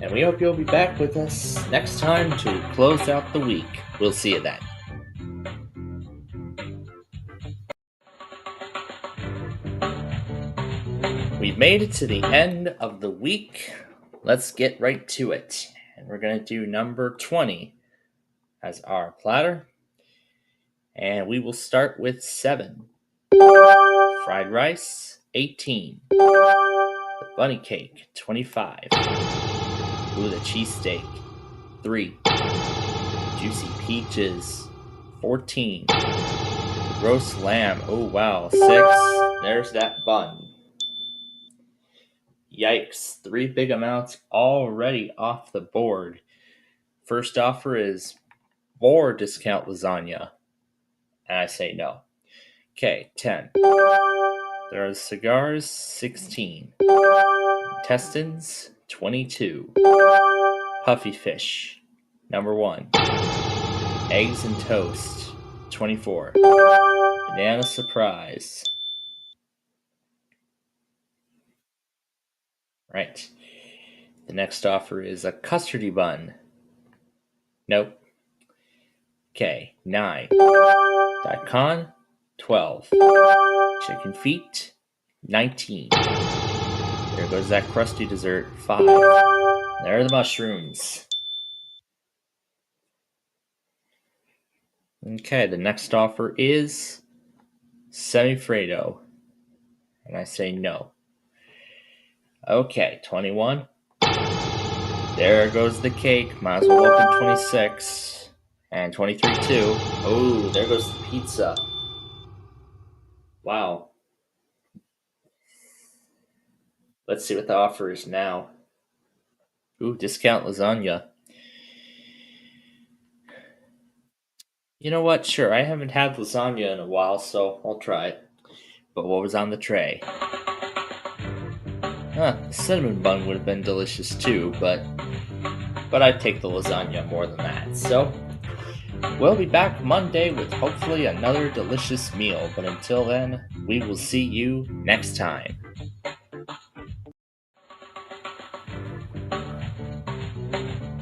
And we hope you'll be back with us next time to close out the week. We'll see you then. We've made it to the end of the week. Let's get right to it. And we're going to do number 20 as our platter. And we will start with 7. Fried rice, 18. The bunny cake, 25. Ooh, the cheesesteak, 3. Juicy peaches, 14. Roast lamb, oh wow, 6. There's that bun. Yikes, 3 big amounts already off the board. First offer is more discount lasagna. And I say no. Okay, 10. There are cigars, 16. Intestines, 22. Puffy fish, number 1. Eggs and toast, 24. Banana surprise. Right. The next offer is a custardy bun. Nope. Okay, 9. Daikon, 12. Chicken feet, 19. There goes that crusty dessert, 5. There are the mushrooms. Okay, the next offer is semifredo. And I say no. Okay, 21. There goes the cake. Might as well open 26. And 23 too. Oh, there goes the pizza. Wow. Let's see what the offer is now. Ooh, discount lasagna. You know what? Sure, I haven't had lasagna in a while, so I'll try it. But what was on the tray? The cinnamon bun would have been delicious too, but I'd take the lasagna more than that. So, we'll be back Monday with hopefully another delicious meal. But until then, we will see you next time.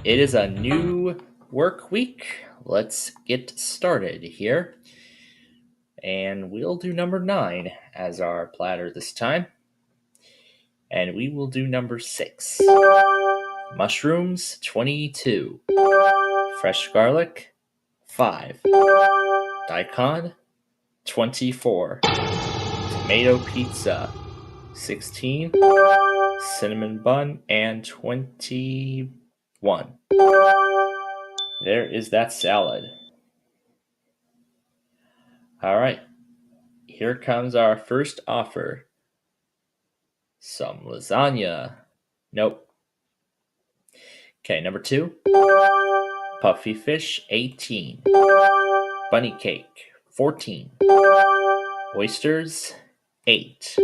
It is a new work week. Let's get started here. And we'll do number 9 as our platter this time. And we will do number 6. Mushrooms, 22. Fresh garlic, 5. Daikon, 24. Tomato pizza, 16. Cinnamon bun, and 21. There is that salad. All right. Here comes our first offer. Some lasagna. Nope. Okay, number 2. Puffy fish, 18. Bunny cake, 14. Oysters, 8.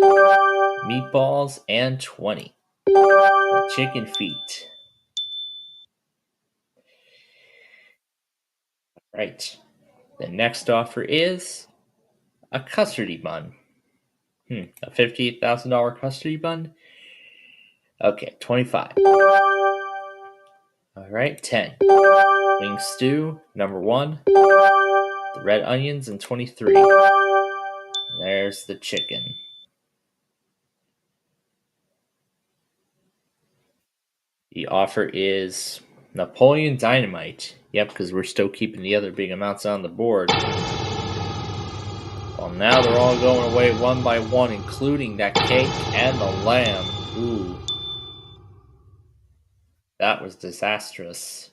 Meatballs, and 20. The chicken feet. Right. The next offer is a custardy bun. A $58,000 custardy bun? Okay, 25. Alright, 10. Wing stew, number 1. The red onions, and 23. There's the chicken. The offer is Napoleon Dynamite. Yep, because we're still keeping the other big amounts on the board. Well, now they're all going away one by one, including that cake and the lamb. Ooh. That was disastrous.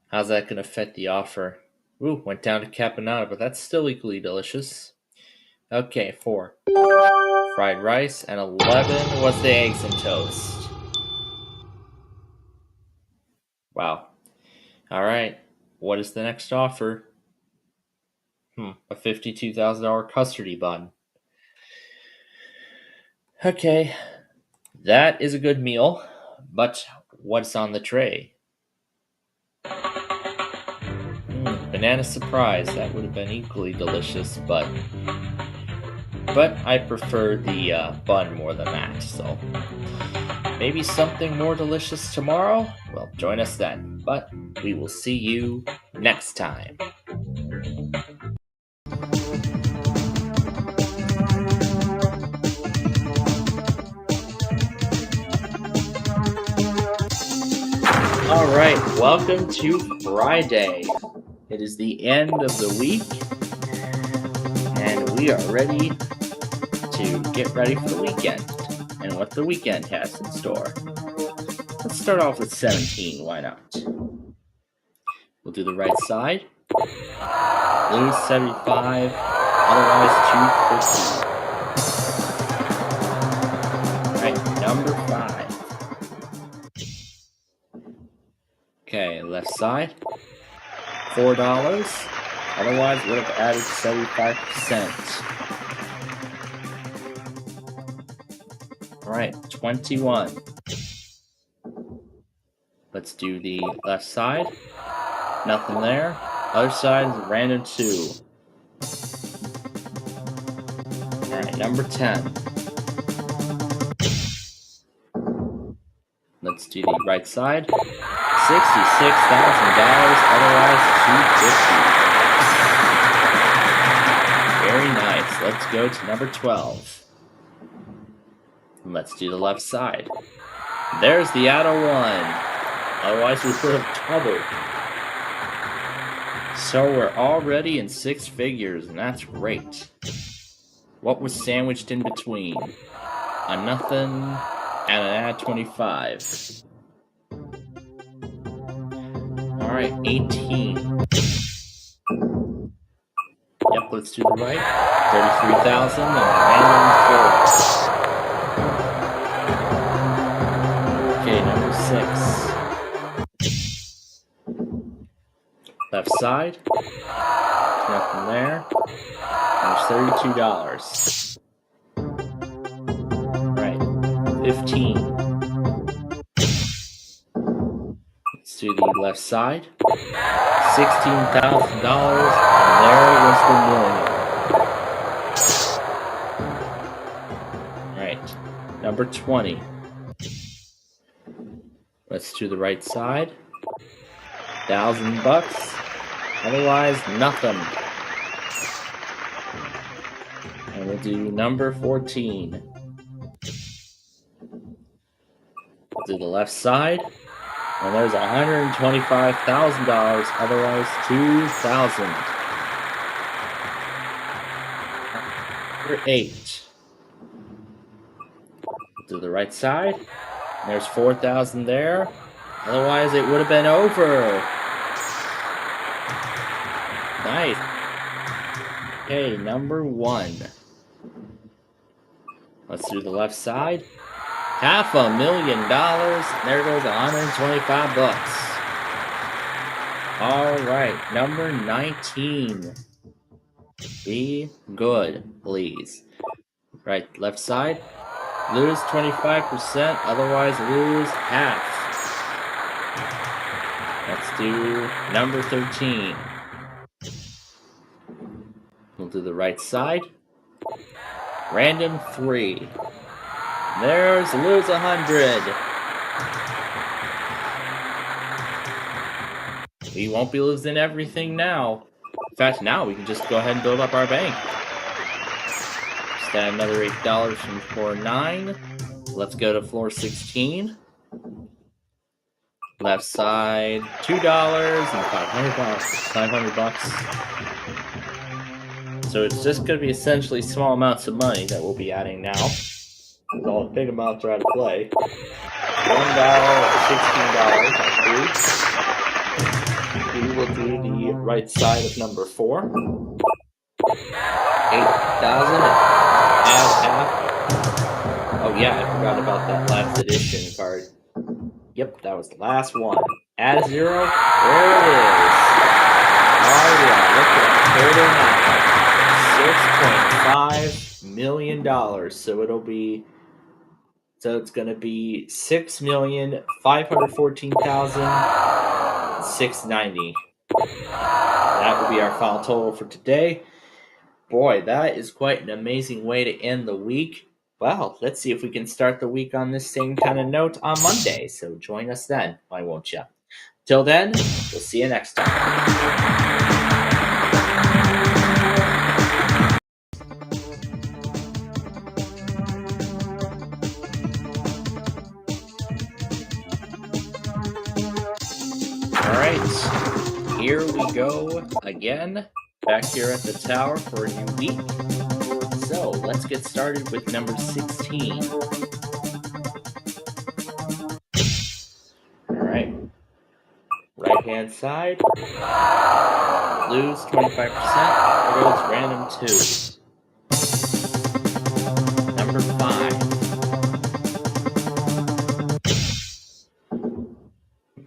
How's that going to affect the offer? Ooh, went down to caponata, but that's still equally delicious. Okay, 4. Fried rice, and 11 was the eggs and toast. Wow. All right. What is the next offer? A $52,000 custody bun. Okay. That is a good meal, but what's on the tray? Banana surprise. That would have been equally delicious, but I prefer the bun more than that, so maybe something more delicious tomorrow? Well, join us then, but we will see you next time. Alright, welcome to Friday. It is the end of the week, and we are ready to get ready for the weekend and what the weekend has in store. Let's start off with 17, why not? We'll do the right side. Lose 75, otherwise 250. Alright, number 5. Okay, left side. $4, otherwise would have added 75%. Alright, 21. Let's do the left side. Nothing there. Other side is random 2. Alright, number 10. Let's do the right side. $66,000, otherwise $250. Very nice. Let's go to number 12. Let's do the left side. There's the auto 1. Otherwise we would have doubled. So we're already in 6 figures, and that's great. What was sandwiched in between? A nothing and an add 25. Alright, 18. Yep, let's do the right. 33,000 and a random 4. Okay, number 6. Left side. Nothing there. There's $32. Alright, 15. Let's do the left side. $16,000, and there was the million. Alright, number 20. Let's do the right side. $1,000, otherwise nothing. And we'll do number 14. We'll do the left side. And there's $125,000, otherwise $2,000. Number 8. To the right side. And there's $4,000 there. Otherwise it would have been over. Nice. Okay, number 1. Let's do the left side. $500,000. There goes $125. All right, number 19. Be good, please. Right, left side. Lose 25%, otherwise lose half. Let's do number 13. We'll do the right side. Random 3. There's lose 100. we won't be losing everything now. In fact, now we can just go ahead and build up our bank. Just add another $8 from floor 9. Let's go to floor 16. Left side, $2 and $500. So it's just going to be essentially small amounts of money that we'll be adding now. All the big amounts are out of play. $1 and $16, I believe. We will do the right side of number 4. 8,000. Add half. Oh yeah, I forgot about that last edition card. Yep, that was the last one. Add a 0. There it is. Oh yeah, look at that. $6.5 million. So it's gonna be $6,514,690. That will be our final total for today. Boy, that is quite an amazing way to end the week. Well, let's see if we can start the week on this same kind of note on Monday. So join us then, why won't you? Till then, we'll see you next time. Alright, here we go again, back here at the tower for a new week. So, let's get started with number 16. Alright, right hand side, lose 25%, there goes random 2. Number 5.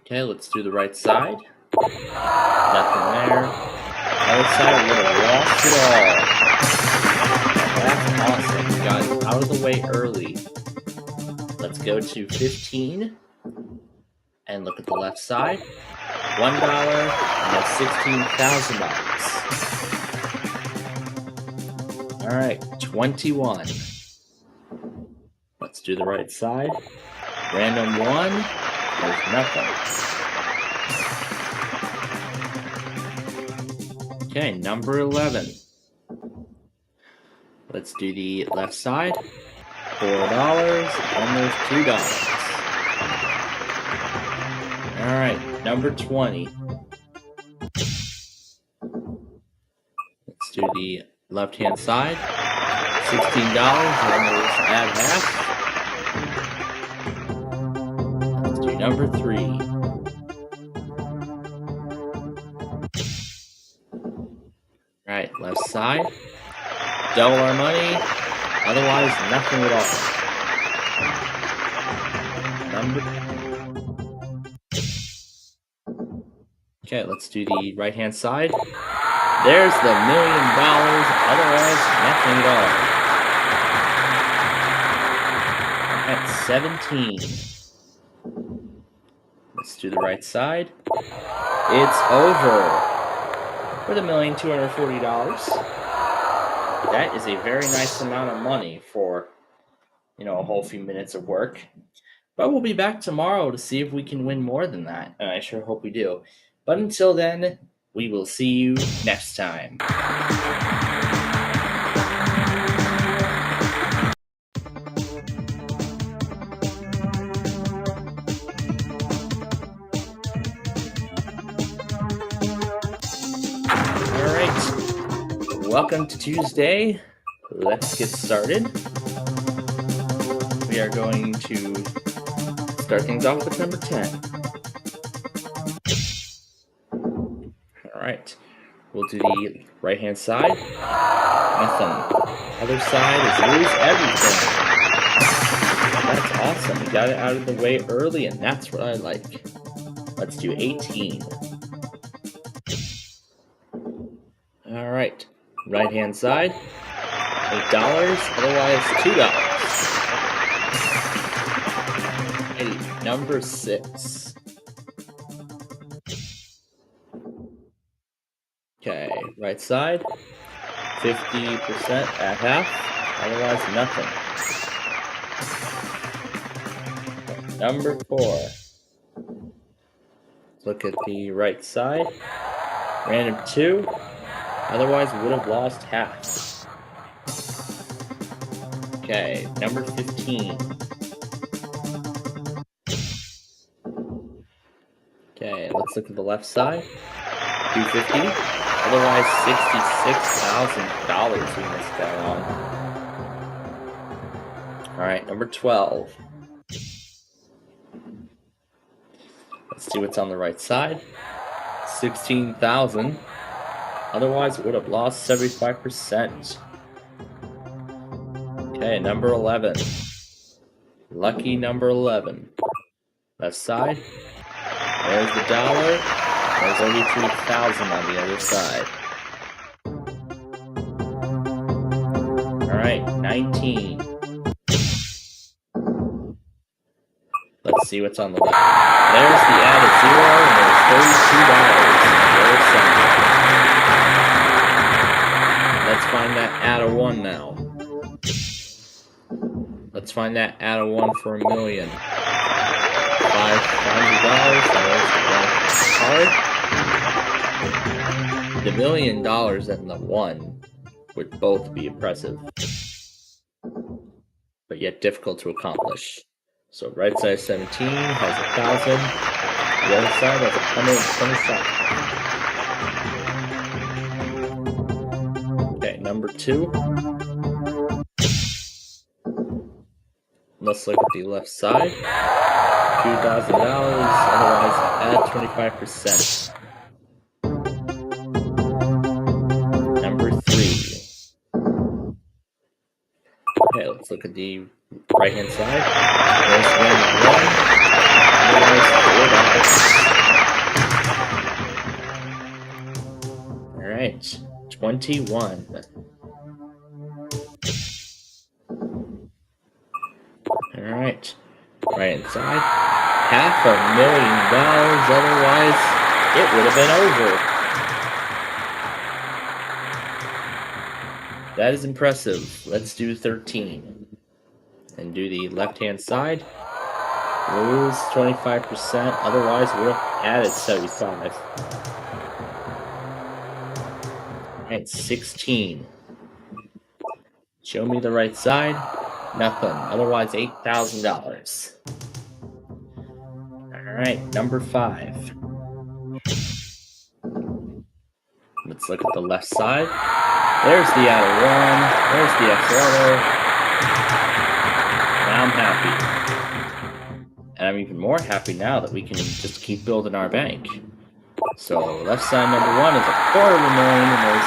Okay, let's do the right side. Nothing there. Other side, we would have lost it all. That's awesome. We got it out of the way early. Let's go to 15. And look at the left side. $1, and that's $16,000. Alright, 21. Let's do the right side. Random 1. There's nothing. Okay, number 11. Let's do the left side. $4, almost $2. Alright, number 20. Let's do the left hand side. $16, almost add half. Let's do number 3. Right, left side. Double our money. Otherwise, nothing at all. Okay, let's do the right hand side. There's the $1 million. Otherwise, nothing at all. At 17. Let's do the right side. It's over. For $1,240,000. That is a very nice amount of money for, a whole few minutes of work. But we'll be back tomorrow to see if we can win more than that, and I sure hope we do. But until then, we will see you next time. Welcome to Tuesday. Let's get started. We are going to start things off with number 10. Alright. We'll do the right hand side. Nothing. Other side is lose everything. That's awesome. We got it out of the way early, and that's what I like. Let's do 18. Alright. Right hand side, $8, otherwise $2. Hey, number 6. Okay, right side, 50% at half, otherwise nothing. Number 4. Look at the right side. Random 2. Otherwise, would have lost half. Okay, number 15. Okay, let's look at the left side. 250. Otherwise, $66,000 we missed that on. Alright, number 12. Let's see what's on the right side. 16,000. Otherwise, it would have lost 75%. Okay, number 11. Lucky number 11. Left side. There's the dollar. There's 83,000 on the other side. Alright, 19. Let's see what's on the left. There's the added 0, and there's $32 on the other side. Let's find that add a 1 now. Let's find that add a 1 for $1 million. $500. The $1 million and the 1 would both be impressive, but yet difficult to accomplish. So right side 17 has 1,000. The other side has 127. Okay, number 2. Let's look at the left side. $2,000. Otherwise, add 25%. Number 3. Okay, let's look at the right-hand side. There's random 1. Alright, 21. Alright, right-hand side. $500,000, otherwise it would have been over. That is impressive. Let's do 13. And do the left-hand side. Lose 25%, otherwise would have added 75. Alright, 16. Show me the right side. Nothing. Otherwise, $8,000. Alright, number 5. Let's look at the left side. There's the out of 1. There's the XLR. Now I'm happy. And I'm even more happy now that we can just keep building our bank. So, left side number 1 is $250,000 and there's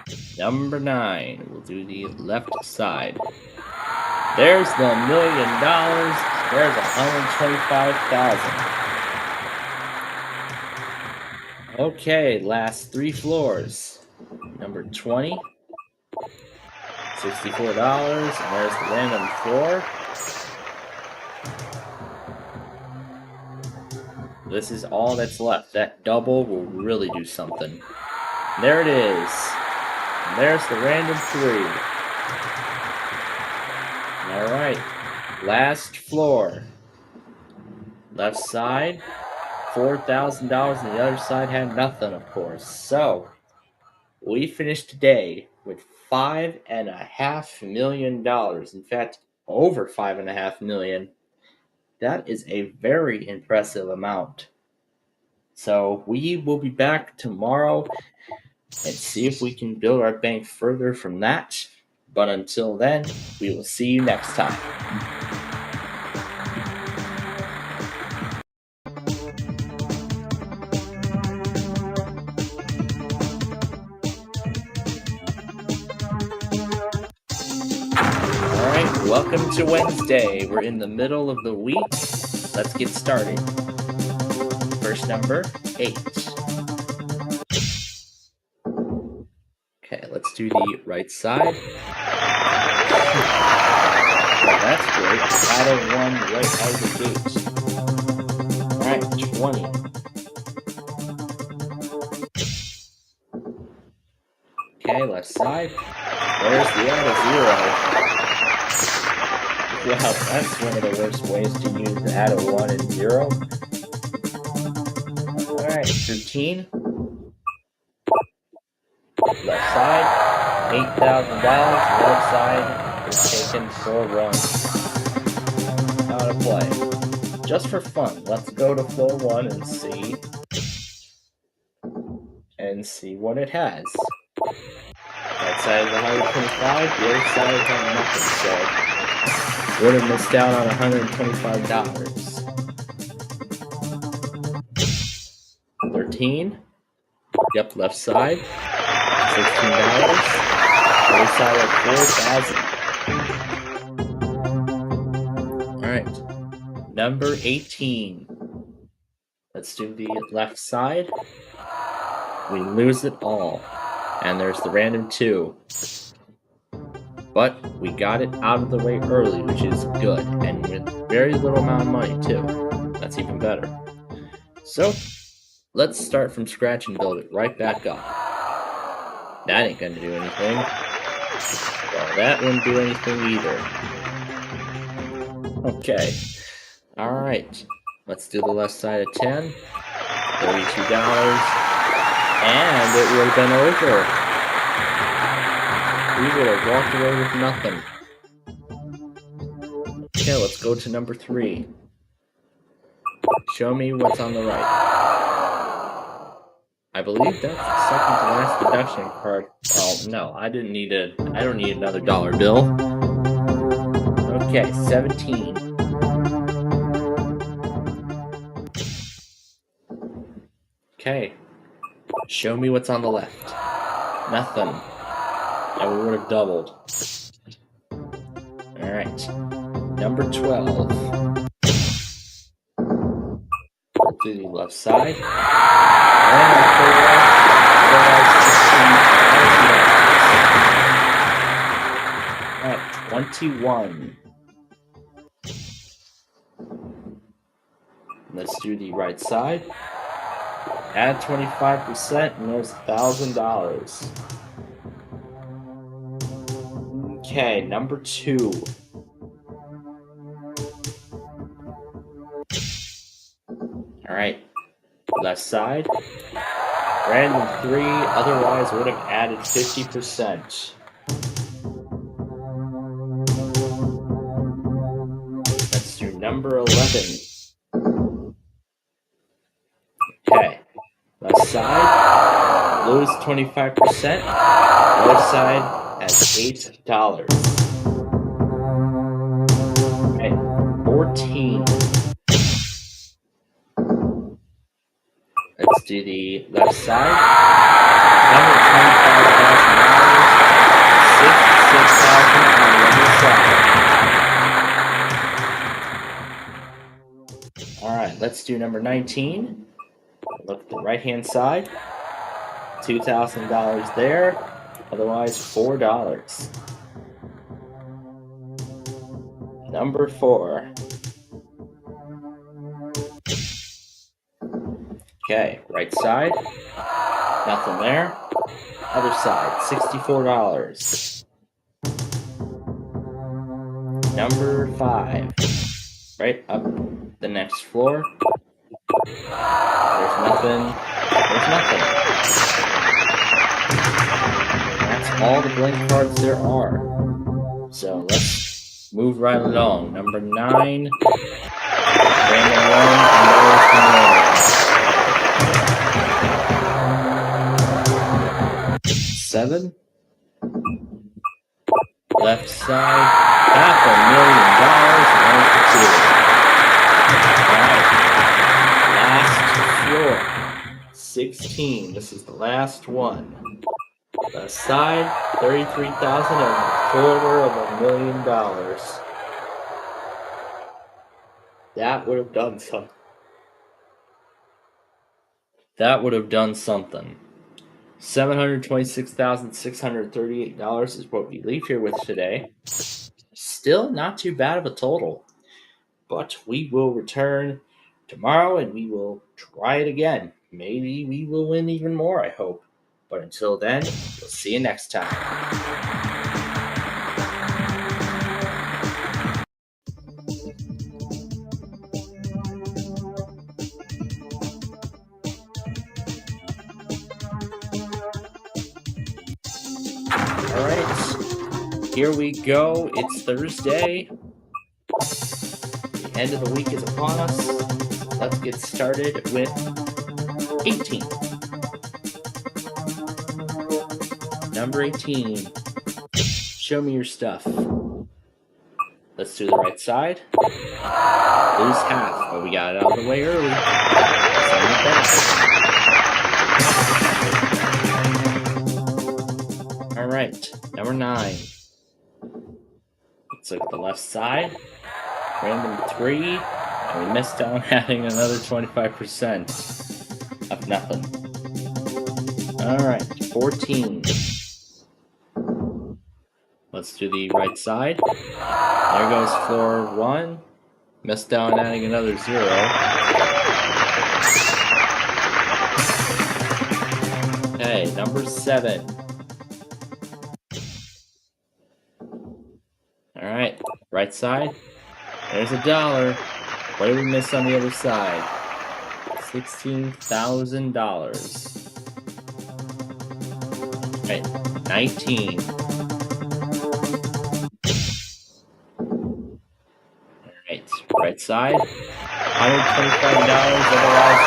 $16,000. Number 9, we'll do the left side. There's the $1 million. There's $125,000. Okay, last 3 floors. Number 20, $64, and there's the random 4. This is all that's left. That double will really do something. There it is. And there's the random 3. Alright, last floor. Left side, $4,000, and the other side had nothing, of course. So, we finished today with $5.5 million. In fact, over $5.5 million. That is a very impressive amount. So, we will be back tomorrow and see if we can build our bank further from that. But until then, we will see you next time. Alright, welcome to Wednesday. We're in the middle of the week. Let's get started. First number, 8. Okay, let's do the right side. Oh, that's great. Add a 1 right out of the gate. Alright, 20. Okay, left side. There's the other 0. Wow, that's one of the worst ways to use add a 1 and 0. Alright, 13. Left side, $8,000. Right side is taken for a run. How to play. Just for fun, let's go to floor 1 and see what it has. Right side is 125, the other side has nothing, so would have missed out on $125. 13. Yep, left side. $16. Other side at 4,000. Alright. Number 18. Let's do the left side. We lose it all. And there's the random 2. But we got it out of the way early, which is good. And with very little amount of money, too. That's even better. So, let's start from scratch and build it right back up. That ain't gonna do anything. Well, that wouldn't do anything either. Okay. Alright. Let's do the left side of 10. $32. And it would have been over. We would have walked away with nothing. Okay, let's go to number 3. Show me what's on the right. I believe that's the second to last deduction card. Oh no, I don't need another dollar bill. Okay, 17. Okay. Show me what's on the left. Nothing. And we would have doubled. Alright. Number 12. We'll do the left side. And Alright, 21. Let's do the right side. Add 25% and there's $1,000. Okay, number 2. Alright, left side. Random 3, otherwise would have added 50%. Let's do number 11. Okay, left side, lose 25%, other side at $8. Okay, 14. Let's do the left side. $125,000, $66,000 on the other side. Alright, let's do number 19. Look at the right-hand side. $2,000 there. Otherwise, $4. Number 4. Okay, right side. Nothing there. Other side, $64. Number 5. Right up the next floor. There's nothing. There's nothing. That's all the blank cards there are. So let's move right along. Number 9. Random 1. 7. Left side. $500,000. Floor 16. This is the last one. The side, $33,000 and $250,000. That would have done something. That would have done something. $726,638 is what we leave here with today. Still not too bad of a total. But we will return tomorrow and we will try it again. Maybe we will win even more, I hope. But until then, we'll see you next time. here we go. It's Thursday. The end of the week is upon us. Let's get started with 18. Number 18. Show me your stuff. Let's do the right side. Lose half, but we got it out of the way early. Send it back. Alright, number 9. Let's look at the left side. Random 3, and we missed out on adding another 25% of nothing. Alright, 14. Let's do the right side. There goes floor 1. Missed out on adding another 0. Okay, number 7. Alright, right side. There's $1. What did we miss on the other side? $16,000. Alright, 19. Alright, right side. $125, otherwise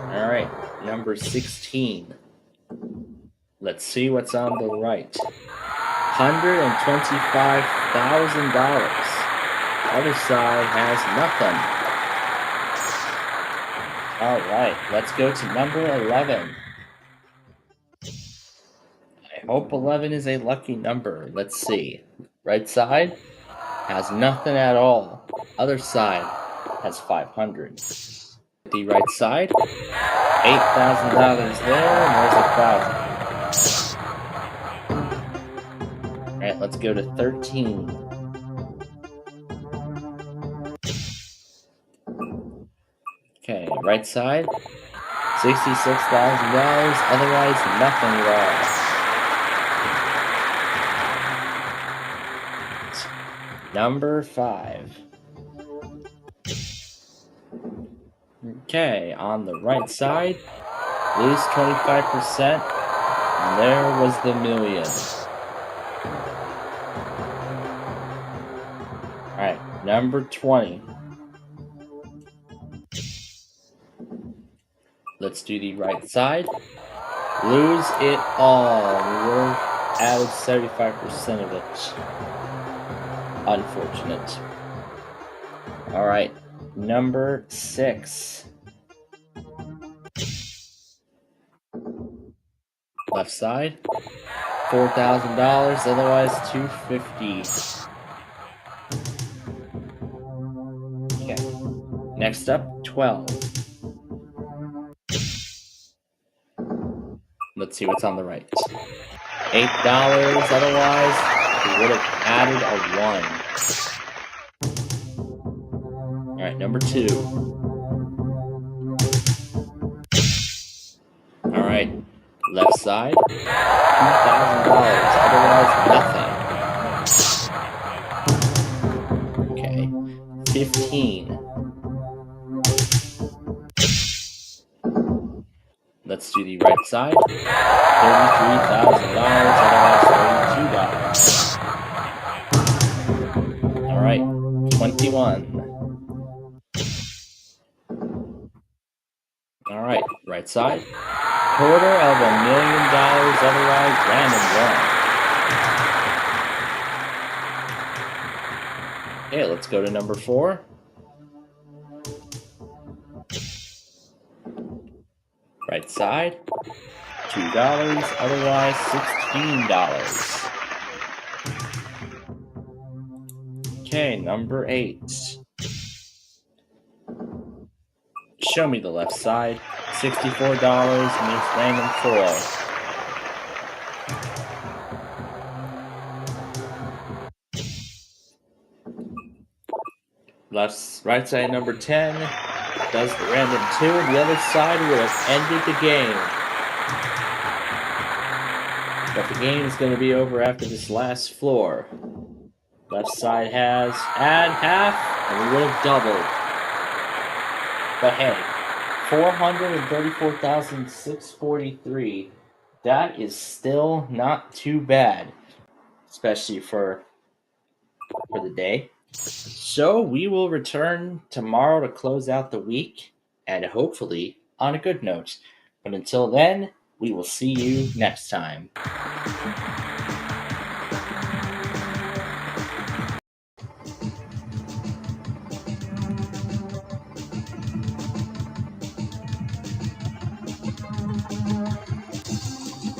$500,000. Alright, number 16. Let's see what's on the right. $125,000. Other side has nothing. Alright, let's go to number 11. I hope 11 is a lucky number. Let's see. Right side has nothing at all. Other side has 500. The right side, $8,000 there, and there's 1,000. Alright, let's go to 13. Okay, right side, $66,000, otherwise nothing at all. Number 5. Okay, on the right side, lose 25%, and there was the million. Alright, number 20. Let's do the right side. Lose it all. We would have added 75% of it. Unfortunate. Alright, number 6. Left side. $4,000, otherwise $250. Okay. Next up, 12. Let's see what's on the right. $8, otherwise we would have added a 1. Alright, number 2. Alright, left side. $2,000, otherwise nothing. Okay, 15. Let's do the right side. $33,000, otherwise $32. Alright, 21. Alright, right side. $250,000, otherwise random 1. Okay, let's go to number 4. Right side, $2, otherwise $16. Okay, number 8. Show me the left side. $64 means random 4. Right side number 10 does the random 2, and the other side would have ended the game. But the game is going to be over after this last floor. Left side has add half, and we would have doubled. But hey, $434,643. That is still not too bad, especially for the day. So we will return tomorrow to close out the week, and hopefully on a good note. But until then, we will see you next time.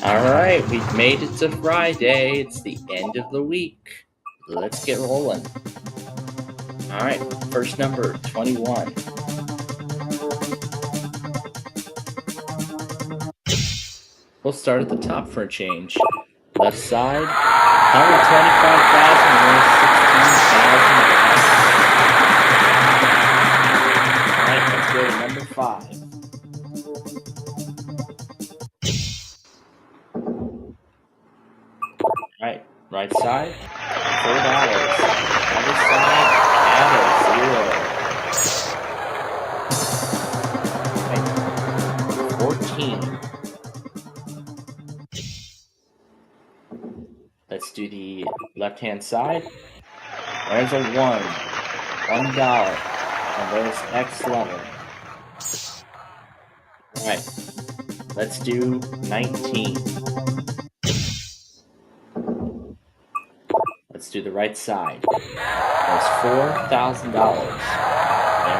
Alright, we've made it to Friday. It's the end of the week. Let's get rolling. Alright, first number, 21. We'll start at the top for a change. Left side, $125,000 or 16,000. Alright, let's go to number 5. Alright, right side, $4. Other side, add a 0. Right, 14. Let's do the left-hand side. There's a 1. $1. And there's X11. Alright, let's do 19. Let's do the right side. There's $4,000.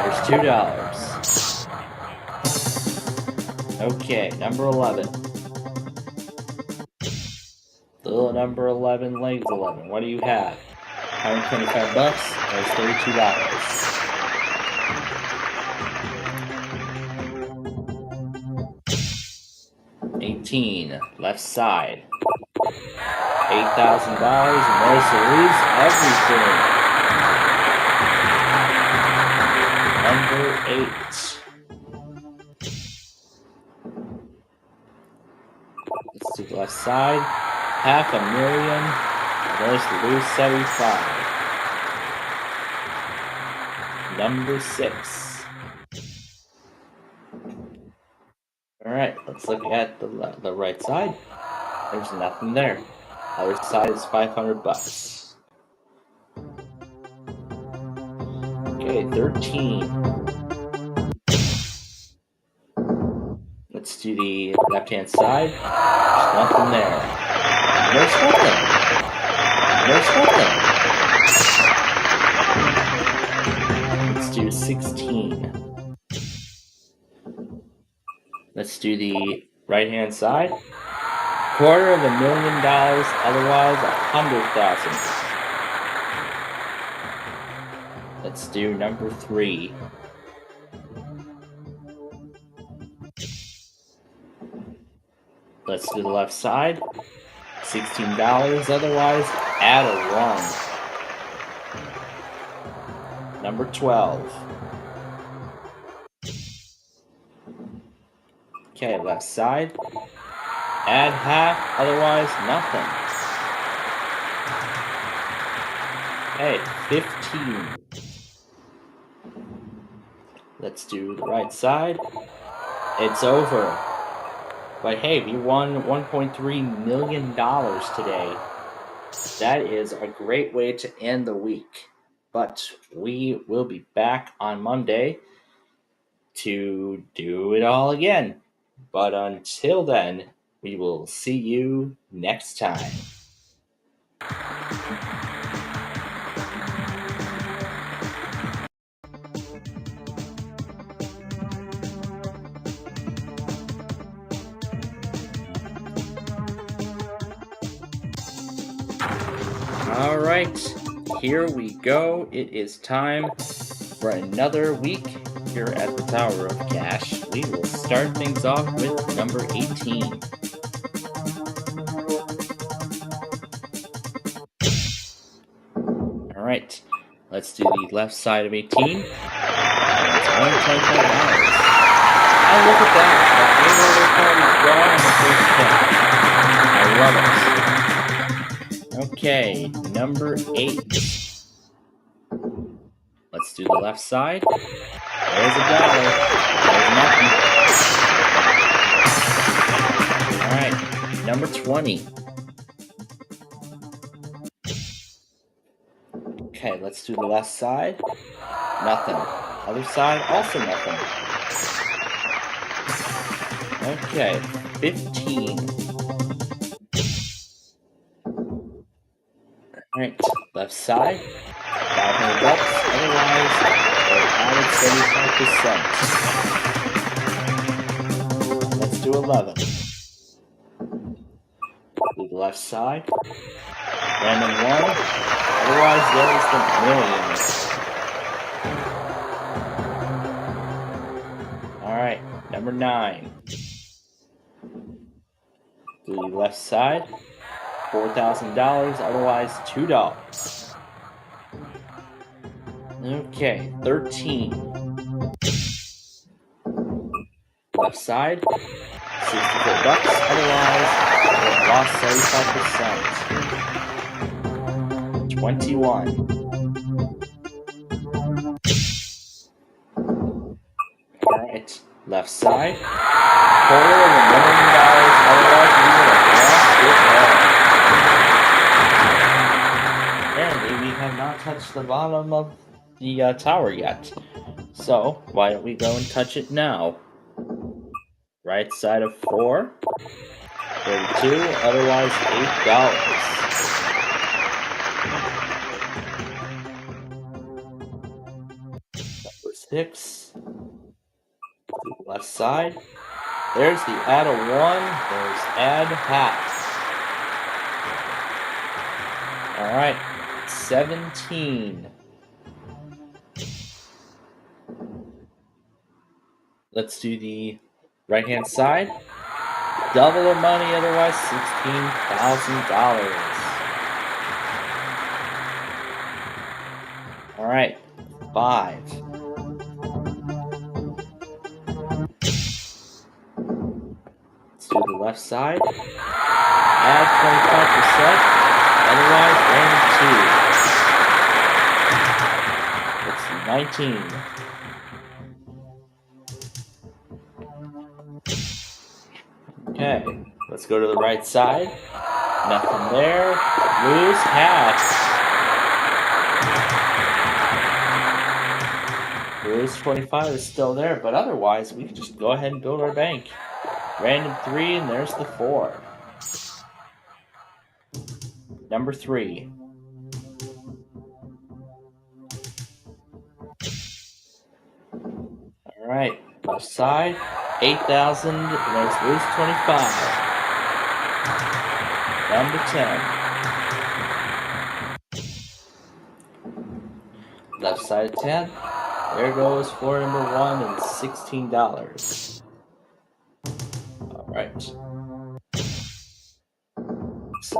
There's $2. Okay, number 11. Little number 11, legs 11. What do you have? $125. There's $32. 18, left side. $8,000, and there's to lose everything. Number 8. Let's do the left side. $500,000. There's to lose 75. Number 6. Alright, let's look at the right side. There's nothing there. Other side is $500. Okay, 13. Let's do the left-hand side. There's nothing there. There's nothing. There's nothing. Let's do 16. Let's do the right-hand side. $250,000, otherwise $100,000. Let's do number 3. Let's do the left side. $16, otherwise add a 1. Number 12. Okay, left side. Add half, otherwise nothing. Okay, 15. Let's do the right side. It's over. But hey, we won $1.3 million today. That is a great way to end the week. But we will be back on Monday to do it all again. But until then, we will see you next time. All right, here we go. It is time for another week here at the Tower of Cash. We will start things off with number 18. All right, let's do the left side of 18. And it's $125. Oh, look at that. The I love it. Okay, number 8. Let's do the left side. There's $1. There's nothing. Alright, number 20. Okay, let's do the left side. Nothing. Other side, also nothing. Okay, 15. Alright, left side. $500. Otherwise, we're added 75%. Let's do 11. Do the left side. Random 1. Otherwise, there is the millions. Alright, number 9. Do the left side. $4,000, otherwise $2. Okay, 13. Left side. $64, otherwise it lost 75%. 21. Alright, left side. Quarter of $1 million, otherwise we would have lost it all. Apparently we have not touched the bottom of the tower yet. So, why don't we go and touch it now? Right side of 4. 32, otherwise $8. Number 6. Left side. There's the add a 1. There's add hat. Alright, 17. Let's do the right hand side. Double the money, otherwise $16,000. Alright, 5. Let's do the left side. Add 25%, otherwise random 2. It's 19. Okay, let's go to the right side. Nothing there. Lose half. Lose 25 is still there, but otherwise we can just go ahead and build our bank. Random 3, and there's the 4. Number 3. Alright, left side. 8,000, let's lose 25. Number 10. Left side 10. There goes floor number 1 and $16. Alright. So,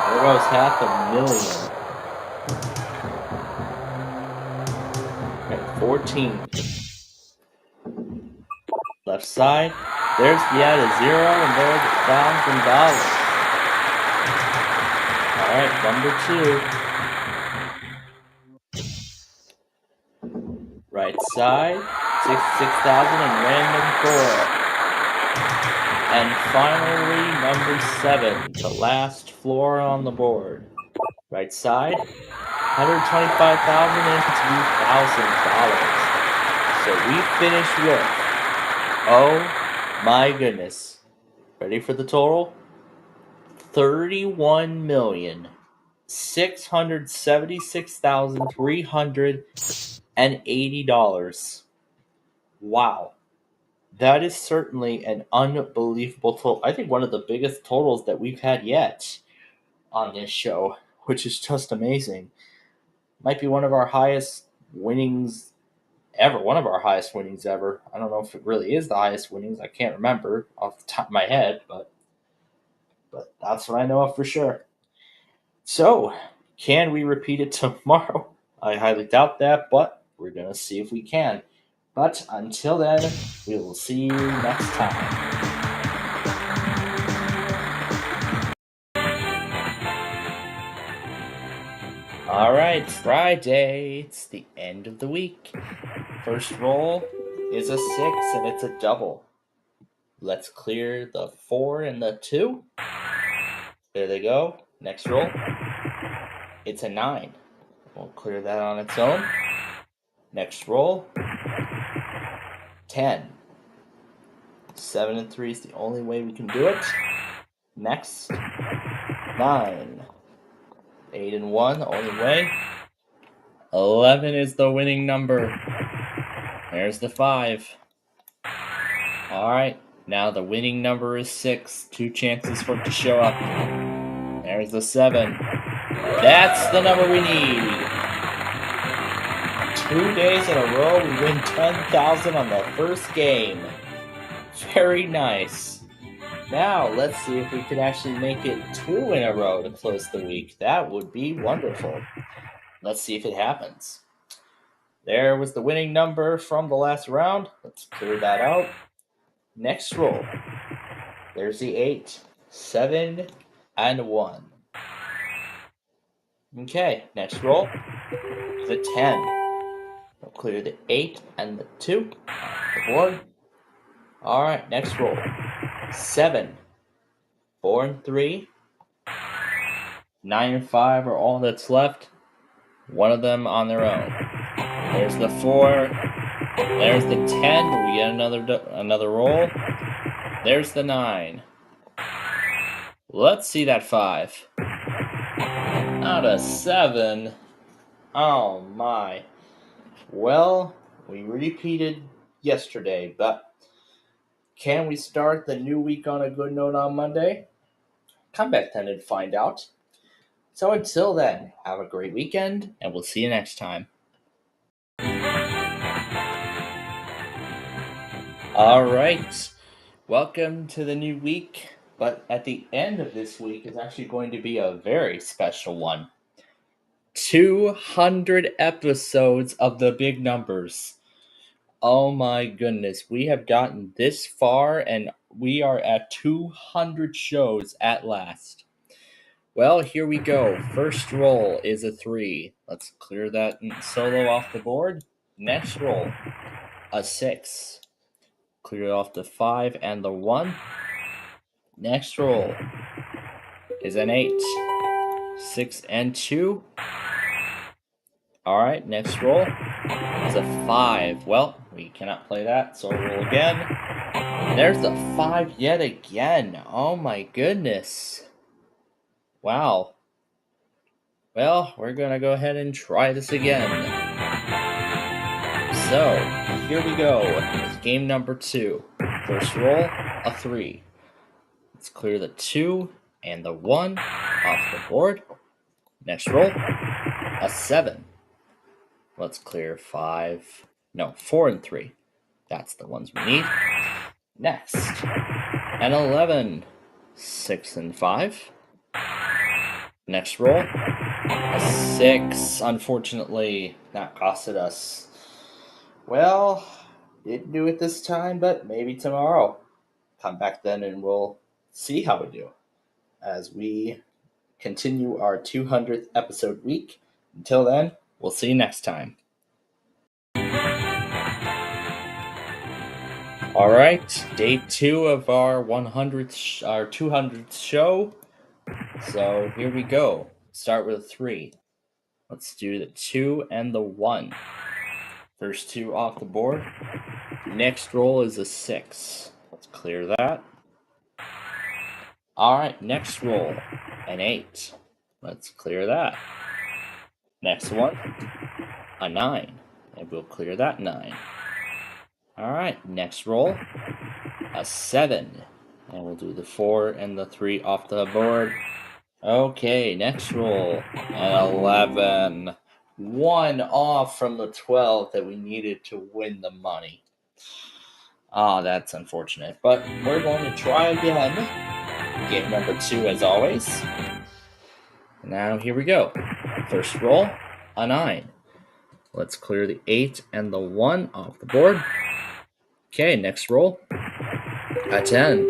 there goes $500,000. Okay, 14. Left side. There's the added 0, and there's $1,000. Alright, number 2. Right side. 66,000 and random 4. And finally, number 7. The last floor on the board. Right side. $125,000 and $2,000. So we finish with, oh my goodness. Ready for the total? $31,676,380. Wow. That is certainly an unbelievable total. I think one of the biggest totals that we've had yet on this show, which is just amazing. Might be one of our highest winnings ever. One of our highest winnings ever. I don't know if it really is the highest winnings. I can't remember off the top of my head, but that's what I know of for sure. So, can we repeat it tomorrow? I highly doubt that, but we're going to see if we can. But until then, we will see you next time. Alright, Friday. It's the end of the week. First roll is a 6 and it's a double. Let's clear the 4 and the 2. There they go. Next roll. It's a 9. We'll clear that on its own. Next roll. 10. 7 and 3 is the only way we can do it. Next. 9. 8 and 1, the only way. 11 is the winning number. There's the 5. Alright, now the winning number is 6. 2 chances for it to show up. There's the 7. That's the number we need. 2 days in a row, we win $10,000 on the first game. Very nice. Now, let's see if we can actually make it 2 in a row to close the week. That would be wonderful. Let's see if it happens. There was the winning number from the last round. Let's clear that out. Next roll. There's the 8, 7, and 1. Okay, next roll. The 10. We'll clear the 8 and the 2 off the board. Alright, next roll. 7, 4 and 3, 9 and 5 are all that's left. One of them on their own. There's the 4. There's the 10. We get another roll. There's the 9. Let's see that 5. Out of 7. Oh my. Well, we repeated yesterday, but can we start the new week on a good note on Monday? Come back then and find out. So until then, have a great weekend, and we'll see you next time. Alright, welcome to the new week, but at the end of this week is actually going to be a very special one. 200 episodes of the big numbers. Oh my goodness, we have gotten this far and we are at 200 shows at last. Well, here we go. First roll is a 3. Let's clear that solo off the board. Next roll, a 6. Clear off the 5 and the 1. Next roll is an 8. 6 and 2. Alright, next roll is a 5. Well, we cannot play that, so roll again. There's the 5 yet again. Oh my goodness. Wow. Well, we're going to go ahead and try this again. So, here we go with game number 2. First roll, a 3. Let's clear the 2 and the 1 off the board. Next roll, a 7. Let's clear 4 and 3. That's the ones we need. Next, an 11. 6 and 5. Next roll, a 6. Unfortunately, that costed us. Well, didn't do it this time, but maybe tomorrow. Come back then and we'll see how we do as we continue our 200th episode week. Until then, we'll see you next time. Alright, day 2 of our 200th show. So here we go. Start with a 3. Let's do the 2 and the 1. First 2 off the board. Next roll is a 6. Let's clear that. Alright, next roll, an 8. Let's clear that. Next one, a 9. And we'll clear that 9. Alright, next roll, a 7. And we'll do the 4 and the 3 off the board. Okay, next roll, an 11. 1 off from the 12 that we needed to win the money. Ah, that's unfortunate. But we're going to try again. Game number 2 as always. Now here we go. First roll, a 9. Let's clear the 8 and the 1 off the board. Okay, next roll, a 10.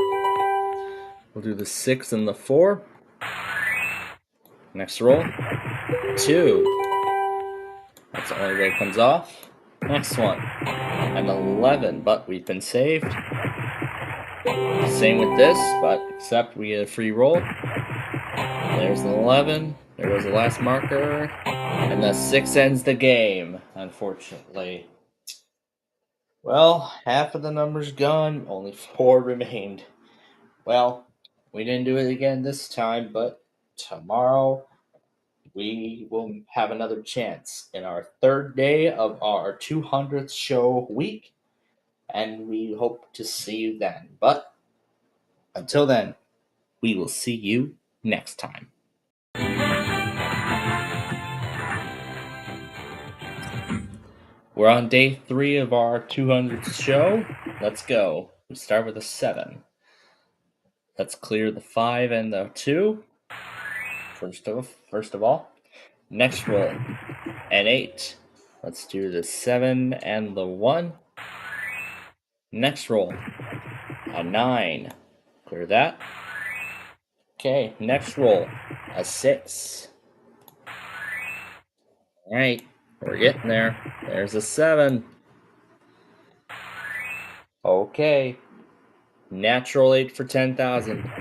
We'll do the 6 and the 4. Next roll, 2. That's the only way it comes off. Next one. An 11, but we've been saved. Same with this, but except we get a free roll. There's the 11. There goes the last marker. And the 6 ends the game, unfortunately. Well, half of the numbers gone, only 4 remained. Well, we didn't do it again this time, but tomorrow we will have another chance in our 3rd day of our 200th show week, and we hope to see you then. But until then, we will see you next time. We're on day 3 of our 200th show. Let's go. We start with a 7. Let's clear the 5 and the 2. First of all. Next roll, an 8. Let's do the 7 and the 1. Next roll, a 9. Clear that. Okay, next roll, a 6. Alright, we're getting there. There's a 7. Okay, natural 8 for 10,000.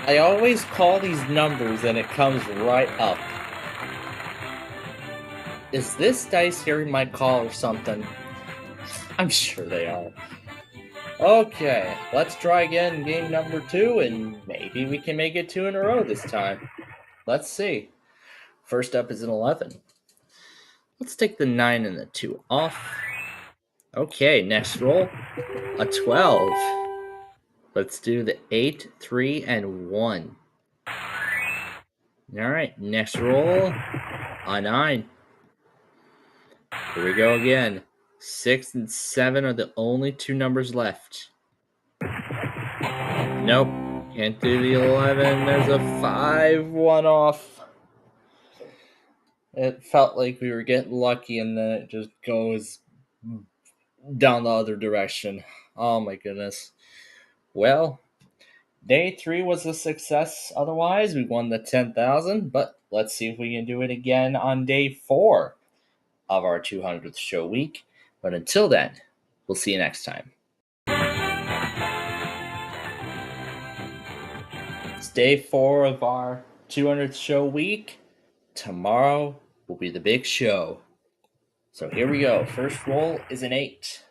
I always call these numbers and it comes right up. Is this dice hearing my call or something? I'm sure they are. Okay, let's try again in game number 2 and maybe we can make it 2 in a row this time. Let's see. First up is an 11. Let's take the 9 and the 2 off. Okay, next roll, a 12. Let's do the 8, 3, and 1. Alright, next roll, a 9. Here we go again. 6 and 7 are the only 2 numbers left. Nope, can't do the 11. There's a 5, 1 off. It felt like we were getting lucky and then it just goes down the other direction. Oh my goodness. Well, day 3 was a success. Otherwise, we won the 10,000, but let's see if we can do it again on day 4 of our 200th show week. But until then, we'll see you next time. It's day 4 of our 200th show week. Tomorrow will be the big show. So here we go. First roll is an 8.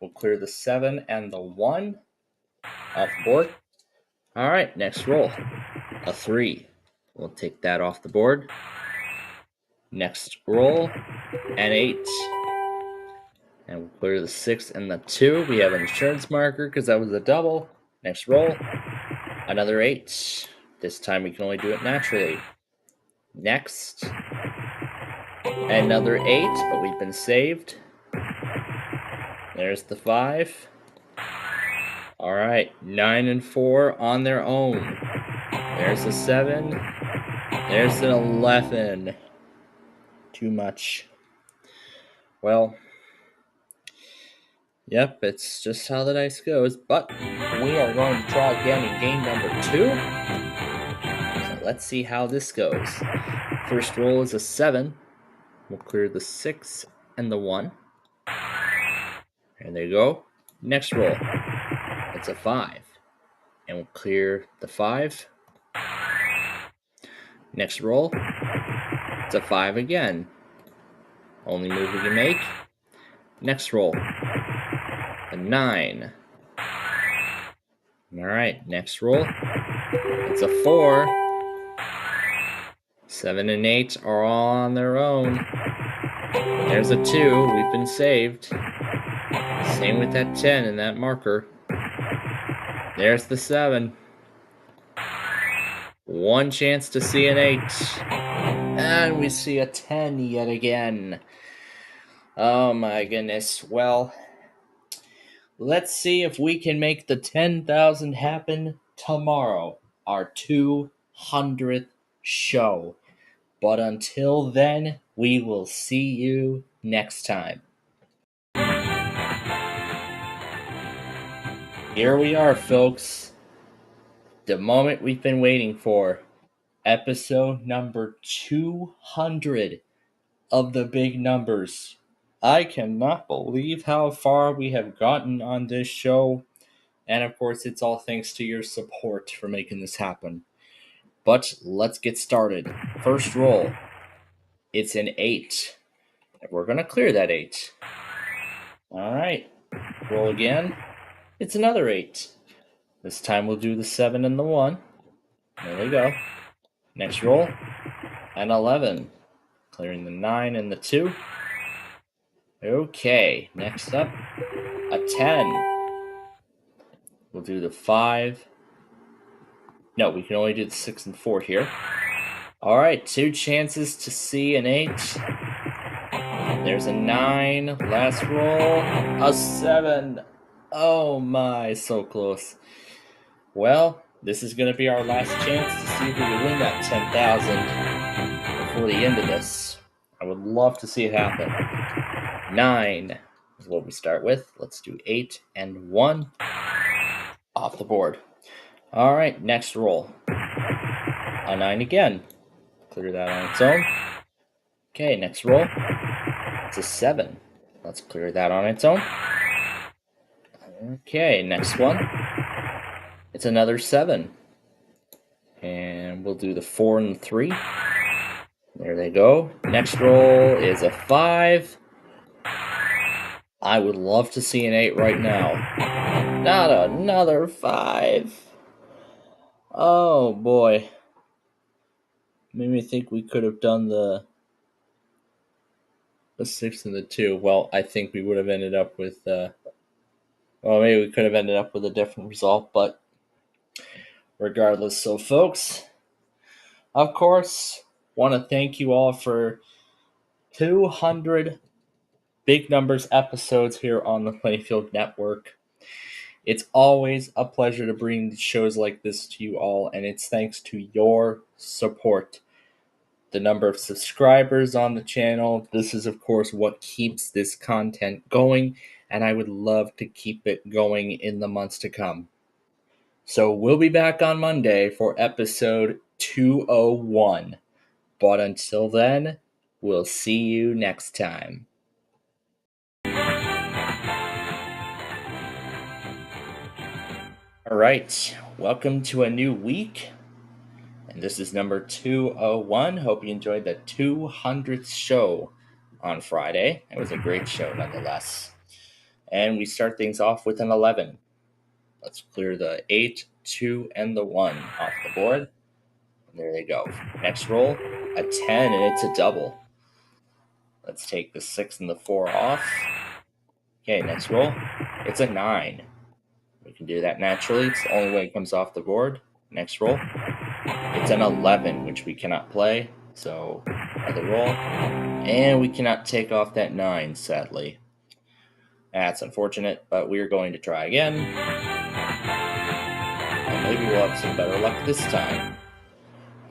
We'll clear the 7 and the 1 off the board. Alright, next roll, a 3. We'll take that off the board. Next roll, an 8. And we'll clear the 6 and the 2. We have an insurance marker because that was a double. Next roll, another 8. This time we can only do it naturally. Next, another 8, but we've been saved. There's the 5. Alright, 9 and 4 on their own. There's a 7. There's an 11. Too much. Well, yep, it's just how the dice goes. But we are going to try again in game number 2. So let's see how this goes. First roll is a 7. We'll clear the 6 and the 1. And there you go. Next roll. It's a 5. And we'll clear the 5. Next roll. It's a 5 again. Only move we can make. Next roll. A 9. Alright, next roll. It's a 4. 7 and 8 are all on their own. There's a 2. We've been saved. Same with that 10 and that marker. There's the 7. One chance to see an 8. And we see a 10 yet again. Oh my goodness. Well, let's see if we can make the 10,000 happen tomorrow. Our 200th show. But until then, we will see you next time. Here we are, folks. The moment we've been waiting for. Episode number 200 of the big numbers. I cannot believe how far we have gotten on this show. And of course, it's all thanks to your support for making this happen. But let's get started. First roll. It's an 8. We're going to clear that 8. All right. Roll again. It's another 8. This time we'll do the 7 and the 1. There we go. Next roll. An 11. Clearing the 9 and the 2. Okay. Next up, a 10. We'll do the 5. No, we can only do the 6 and 4 here. All right, 2 chances to see an 8. There's a 9. Last roll, a 7. Oh my, so close. Well, this is going to be our last chance to see if we can win that 10,000 before the end of this. I would love to see it happen. 9 is what we start with. Let's do 8 and 1 off the board. All right, next roll. A 9 again. Clear that on its own. Okay, next roll. It's a 7. Let's clear that on its own. Okay, next one. It's another 7. And we'll do the 4 and the 3. There they go. Next roll is a 5. I would love to see an 8 right now. Not another 5. Oh boy. Made me think we could have done the 6 and the 2. Well, I think we would have ended up with maybe we could have ended up with a different result, but regardless. So folks, of course, want to thank you all for 200 Big Numbers episodes here on the Plainfield Network. It's always a pleasure to bring shows like this to you all, and it's thanks to your support. The number of subscribers on the channel, this is of course what keeps this content going, and I would love to keep it going in the months to come. So we'll be back on Monday for episode 201. But until then, we'll see you next time. All right, welcome to a new week, and this is number 201. Hope you enjoyed the 200th show on Friday. It was a great show nonetheless. And we start things off with an 11. Let's clear the 8, 2, and the 1 off the board. And there they go. Next roll, a 10, and it's a double. Let's take the 6 and the 4 off. Okay, next roll, it's a 9. We can do that naturally. It's the only way it comes off the board. Next roll. It's an 11, which we cannot play. So, another roll. And we cannot take off that 9, sadly. That's unfortunate, but we're going to try again. And maybe we'll have some better luck this time.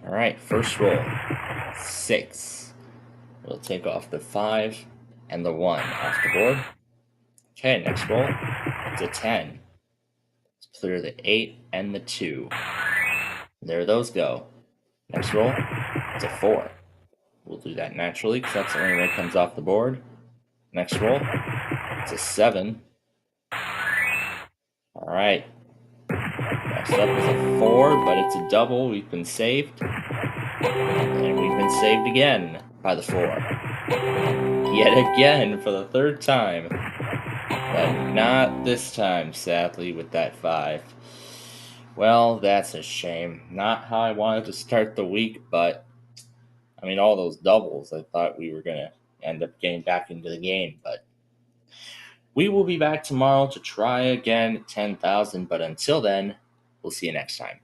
Alright, first roll. 6. We'll take off the 5 and the 1 off the board. Okay, next roll. It's a 10. Clear the 8 and the 2. There those go. Next roll, it's a 4. We'll do that naturally because that's the only way it comes off the board. Next roll, it's a 7. Alright. Next up is a 4, but it's a double. We've been saved. And we've been saved again by the 4. Yet again for the 3rd time. But not this time, sadly, with that 5. Well, that's a shame. Not how I wanted to start the week, but, I mean, all those doubles, I thought we were going to end up getting back into the game, but we will be back tomorrow to try again at 10,000, but until then, we'll see you next time.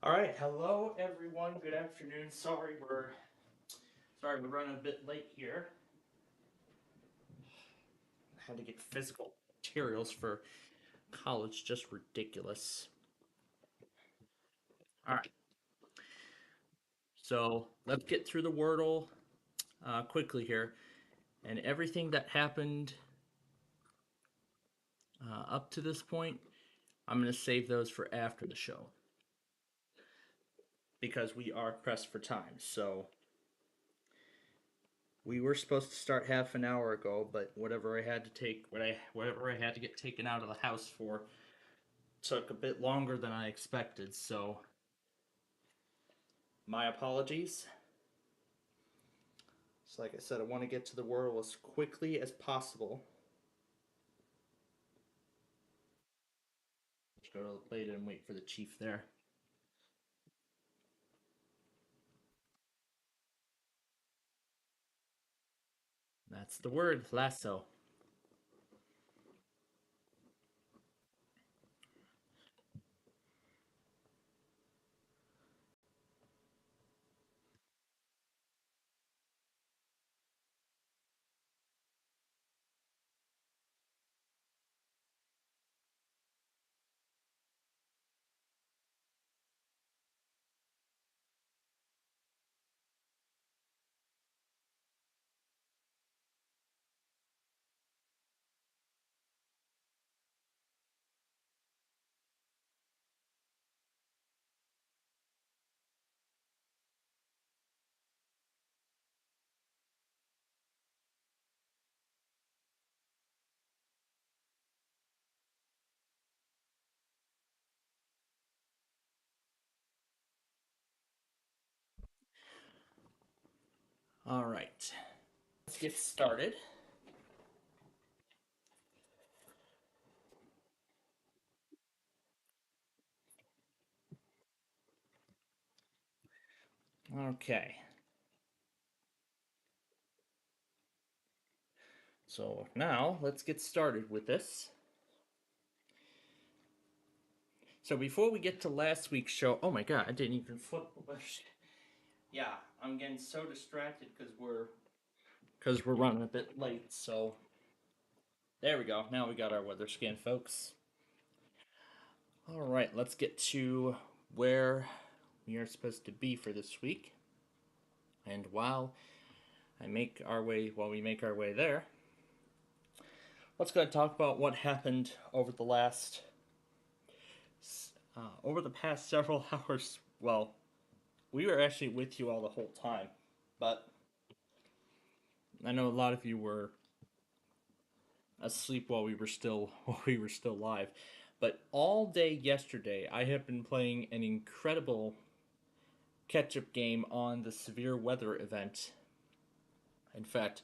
All right, hello everyone. Good afternoon. Sorry we're running a bit late here. I had to get physical materials for college, just ridiculous. All right. So let's get through the Wordle quickly here, and everything that happened up to this point, I'm going to save those for after the show because we are pressed for time. So we were supposed to start half an hour ago, but whatever I had to get taken out of the house for took a bit longer than I expected. So my apologies. So like I said, I want to get to the Wordle as quickly as possible. Just go to the plate and wait for the chief there. That's the word, lasso. All right, let's get started. Okay. So now let's get started with this. So before we get to last week's show, oh my god, I didn't even flip. Yeah, I'm getting so distracted because we're running a bit late. So there we go. Now we got our weather scan, folks. All right, let's get to where we are supposed to be for this week. And while we make our way there, let's go ahead and talk about what happened over the past several hours. Well, we were actually with you all the whole time, but I know a lot of you were asleep while we were still live. But all day yesterday, I have been playing an incredible catch-up game on the severe weather event. In fact,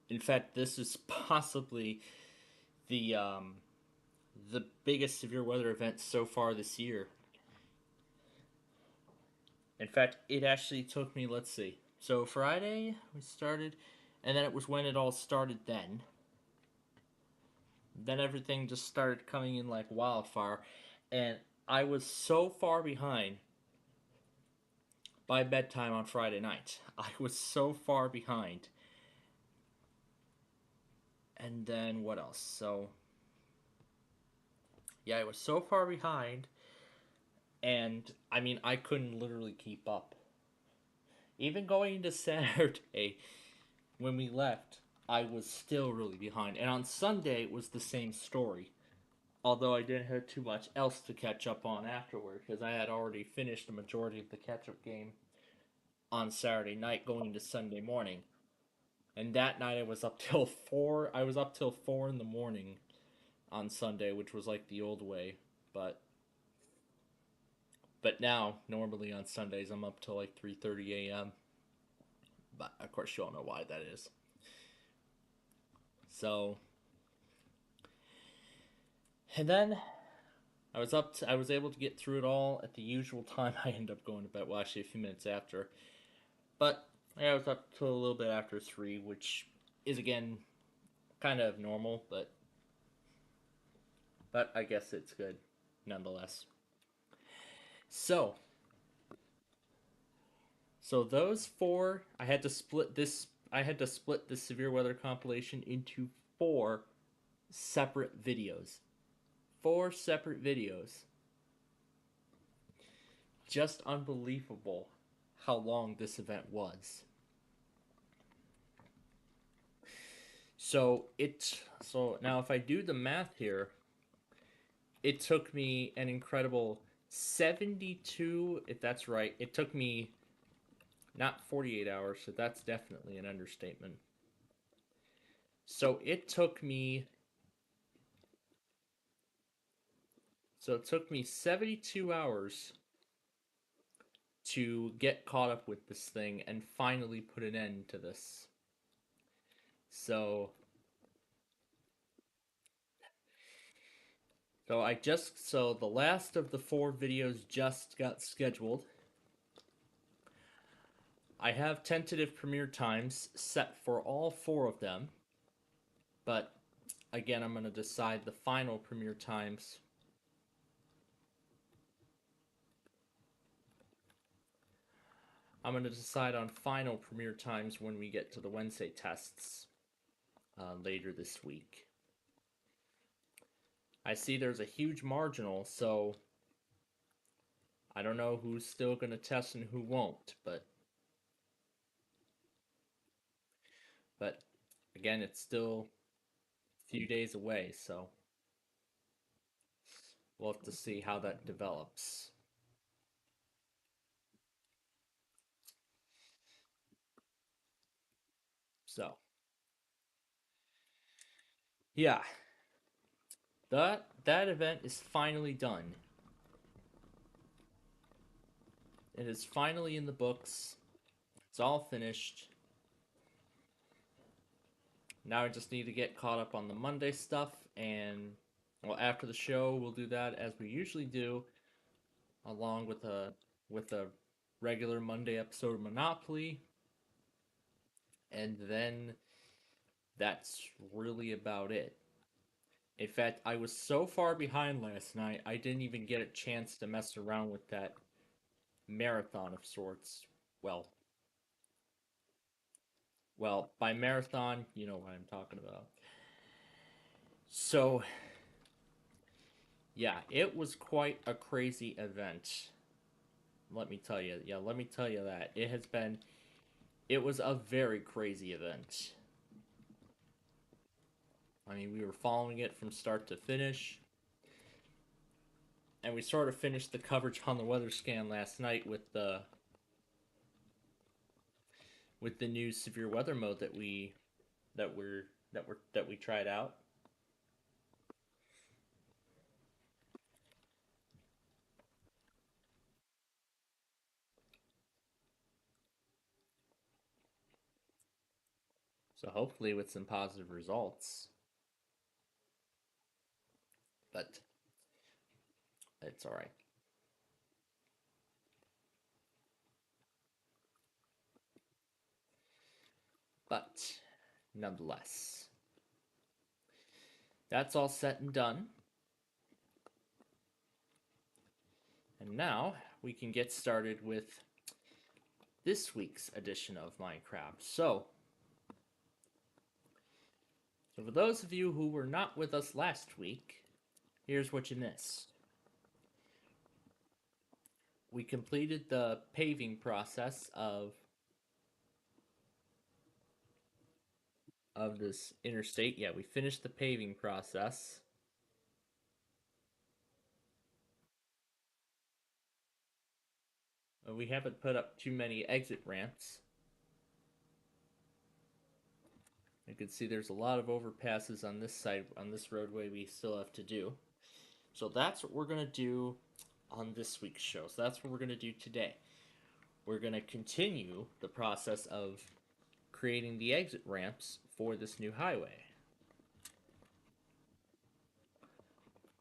this is possibly the biggest severe weather event so far this year. In fact, it actually took me, let's see. So Friday we started, and then it was when it all started then. Then everything just started coming in like wildfire, and I was so far behind by bedtime on Friday night. I was so far behind. And then what else? So yeah, I was so far behind, and I mean, I couldn't literally keep up. Even going into Saturday, when we left, I was still really behind. And on Sunday, it was the same story. Although I didn't have too much else to catch up on afterward, because I had already finished the majority of the catch-up game on Saturday night going into Sunday morning. And that night I was up till 4. I was up till 4 in the morning on Sunday, which was like the old way. But now, normally on Sundays, I'm up till like 3:30 a.m. But of course, you all know why that is. So, and then I was able to get through it all at the usual time. I ended up going to bed, well, actually a few minutes after. But I was up till a little bit after 3, which is again kind of normal, but I guess it's good nonetheless. So those four, I had to split this severe weather compilation into 4 separate videos. 4 separate videos. Just unbelievable how long this event was. So now if I do the math here, it took me an incredible 72, if that's right. It took me not 48 hours, so that's definitely an understatement. So it took me 72 hours to get caught up with this thing and finally put an end to this. So the last of the 4 videos just got scheduled. I have tentative premiere times set for all 4 of them, but again, I'm going to decide the final premiere times on final premiere times when we get to the Wednesday tests later this week. I see there's a huge marginal, so I don't know who's still going to test and who won't, but again, it's still a few days away, so we'll have to see how that develops. So, yeah, that event is finally done. It is finally in the books. It's all finished. Now I just need to get caught up on the Monday stuff, and well, after the show, we'll do that as we usually do, along with a regular Monday episode of Monopoly, and then that's really about it. In fact, I was so far behind last night, I didn't even get a chance to mess around with that marathon of sorts. Well, by marathon, you know what I'm talking about. So, yeah, it was quite a crazy event. Let me tell you. Yeah, let me tell you that. It was a very crazy event. I mean, we were following it from start to finish. And we sort of finished the coverage on the weather scan last night with the new severe weather mode that we tried out. So hopefully with some positive results. But it's all right. But nonetheless, that's all set and done. And now we can get started with this week's edition of Minecraft. So for those of you who were not with us last week, here's what you missed. We completed the paving process of this interstate. Yeah, we finished the paving process. We haven't put up too many exit ramps. You can see there's a lot of overpasses on this side, on this roadway we still have to do. So that's what we're going to do on this week's show. So that's what we're going to do today. We're going to continue the process of creating the exit ramps for this new highway.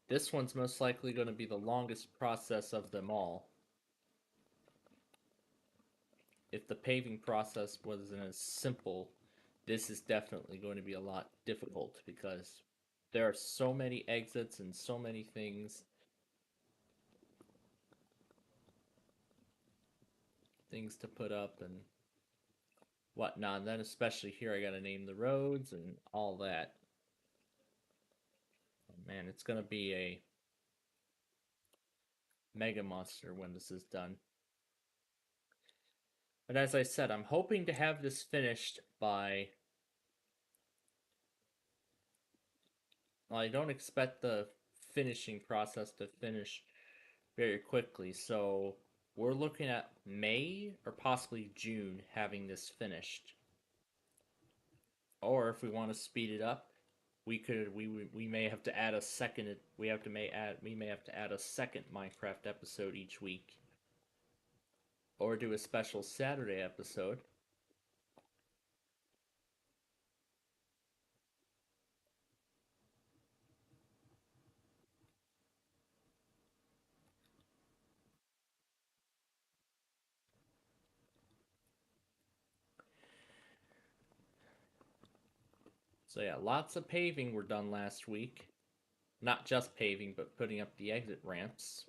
This one's most likely going to be the longest process of them all. If the paving process wasn't as simple, this is definitely going to be a lot difficult because there are so many exits and so many things things to put up and whatnot. And then especially here, I gotta name the roads and all that. Oh, man, it's gonna be a mega monster when this is done. But as I said, I'm hoping to have this finished by... Well, I don't expect the finishing process to finish very quickly, so we're looking at May or possibly June having this finished. Or if we want to speed it up, we may have to add a second we may have to add a second Minecraft episode each week. Or do a special Saturday episode. So yeah, lots of paving were done last week. Not just paving, but putting up the exit ramps.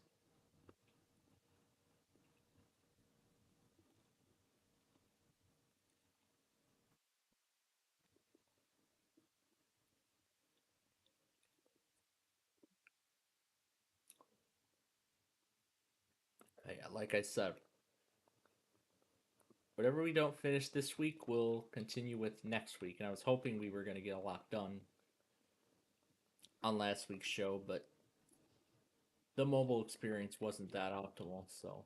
Yeah, like I said, whatever we don't finish this week, we'll continue with next week. And I was hoping we were going to get a lot done on last week's show, but the mobile experience wasn't that optimal, so...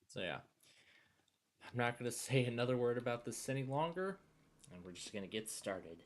So yeah, I'm not going to say another word about this any longer, and we're just going to get started.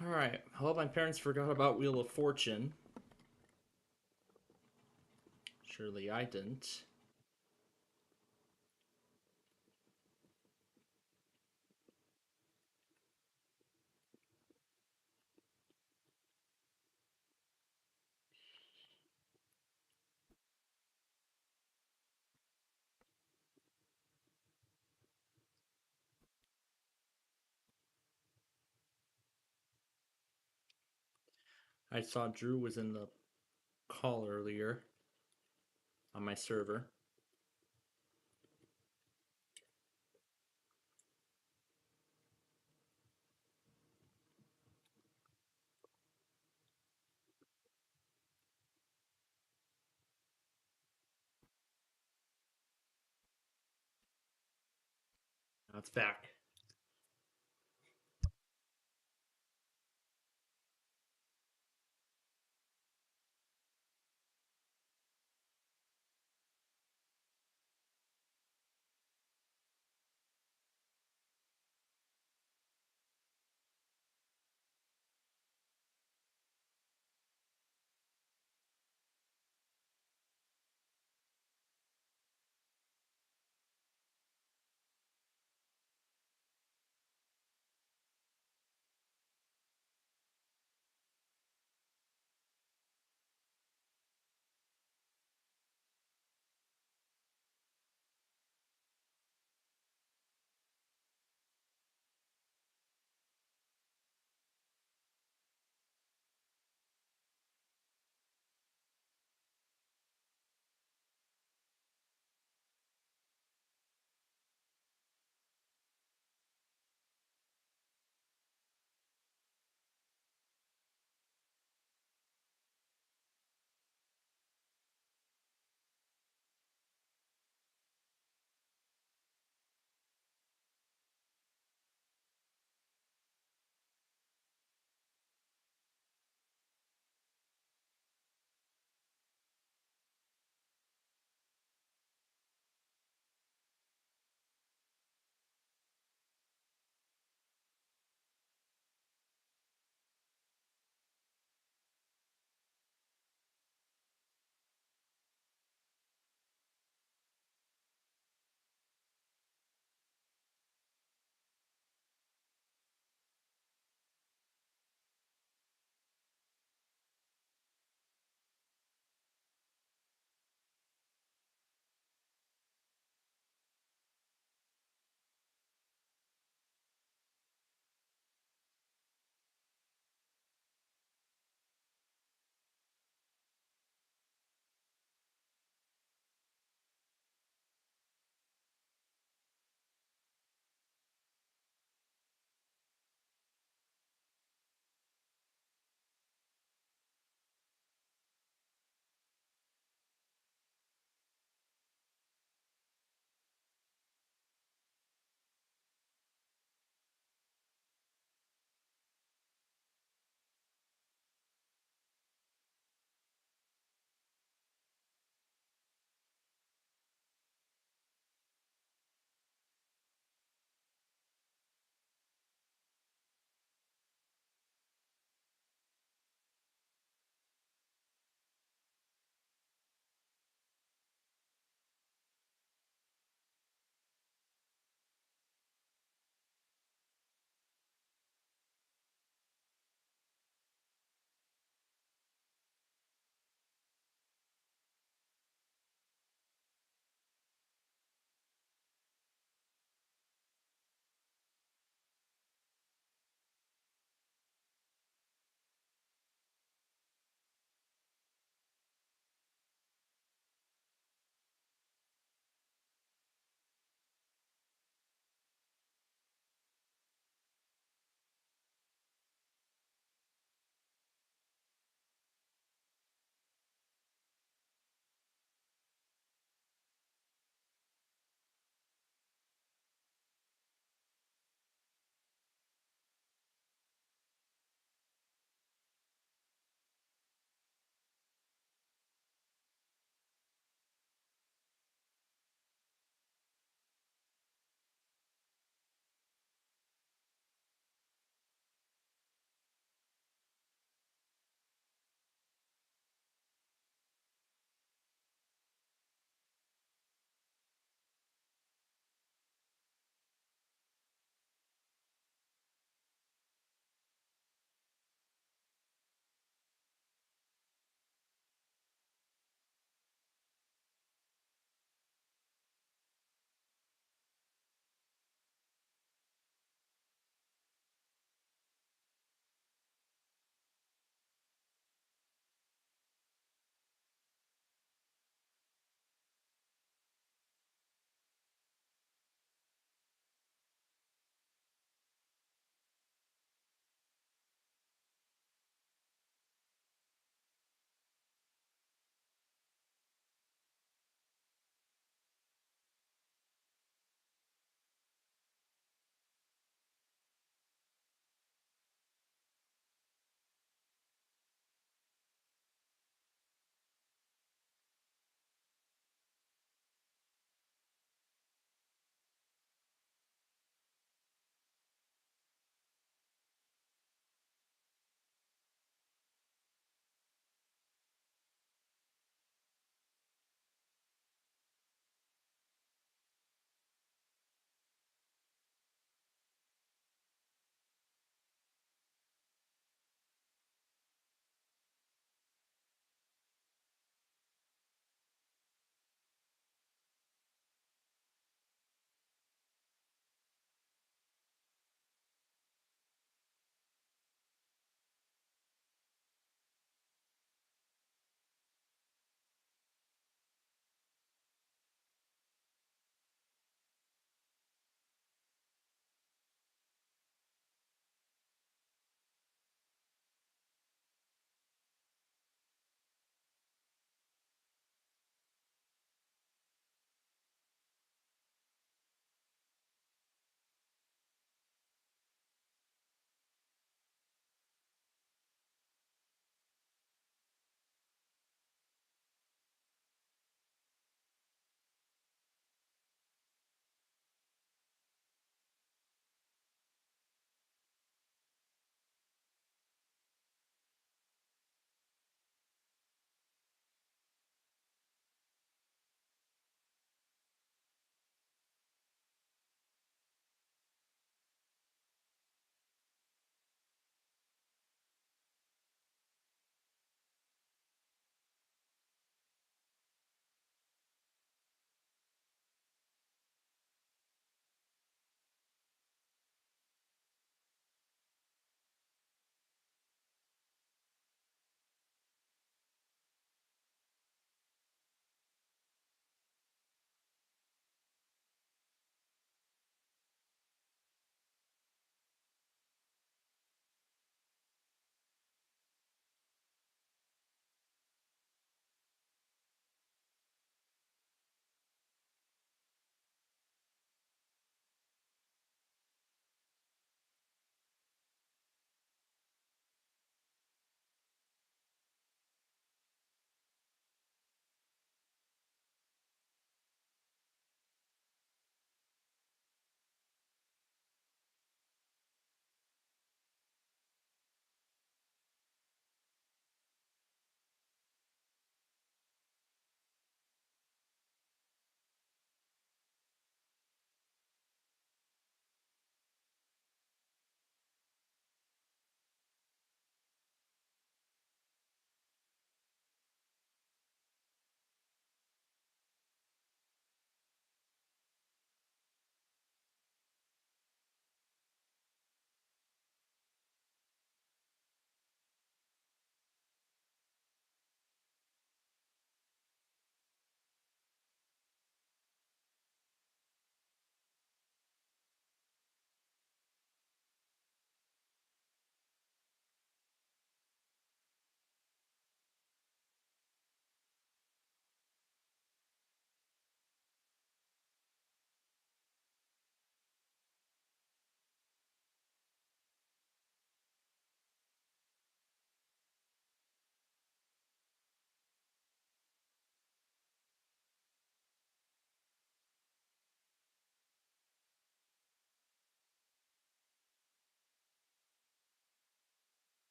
Alright, I hope my parents forgot about Wheel of Fortune. Surely I didn't. I saw Drew was in the call earlier on my server. Now it's back.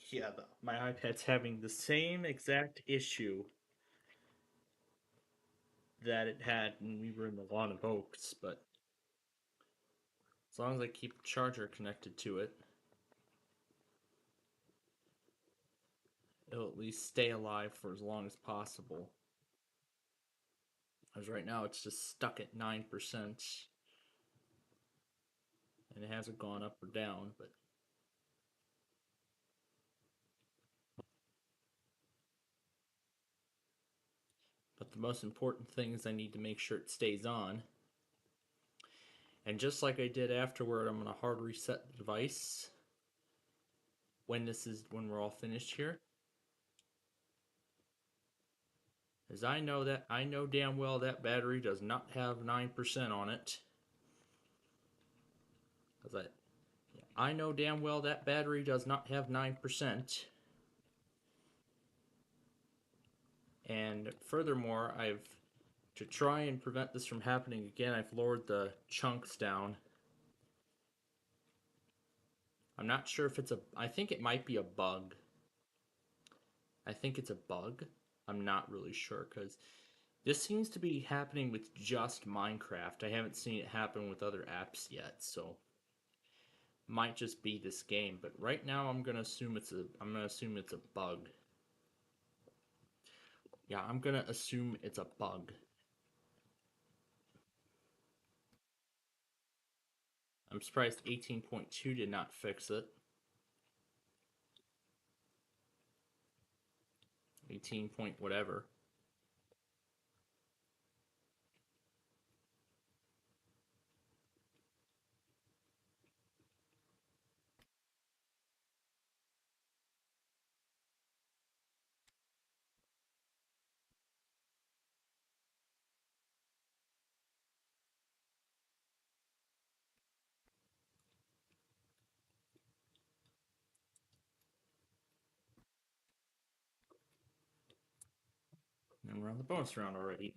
Yeah, my iPad's having the same exact issue that it had when we were in the lawn of oaks, but as long as I keep the charger connected to it, it'll at least stay alive for as long as possible. As right now, it's just stuck at 9%, and it hasn't gone up or down, but the most important thing is I need to make sure it stays on. And just like I did afterward, I'm going to hard reset the device when we're all finished here. As I know damn well that battery does not have 9% on it. I know damn well that battery does not have 9%. And furthermore, to try and prevent this from happening again, I've lowered the chunks down. I'm not sure if I think it might be a bug. I think it's a bug. I'm not really sure, because this seems to be happening with just Minecraft. I haven't seen it happen with other apps yet, so might just be this game. But right now, I'm gonna assume it's a bug. Yeah, I'm gonna assume it's a bug. I'm surprised 18.2 did not fix it. 18 point whatever. And we're on the bonus round already.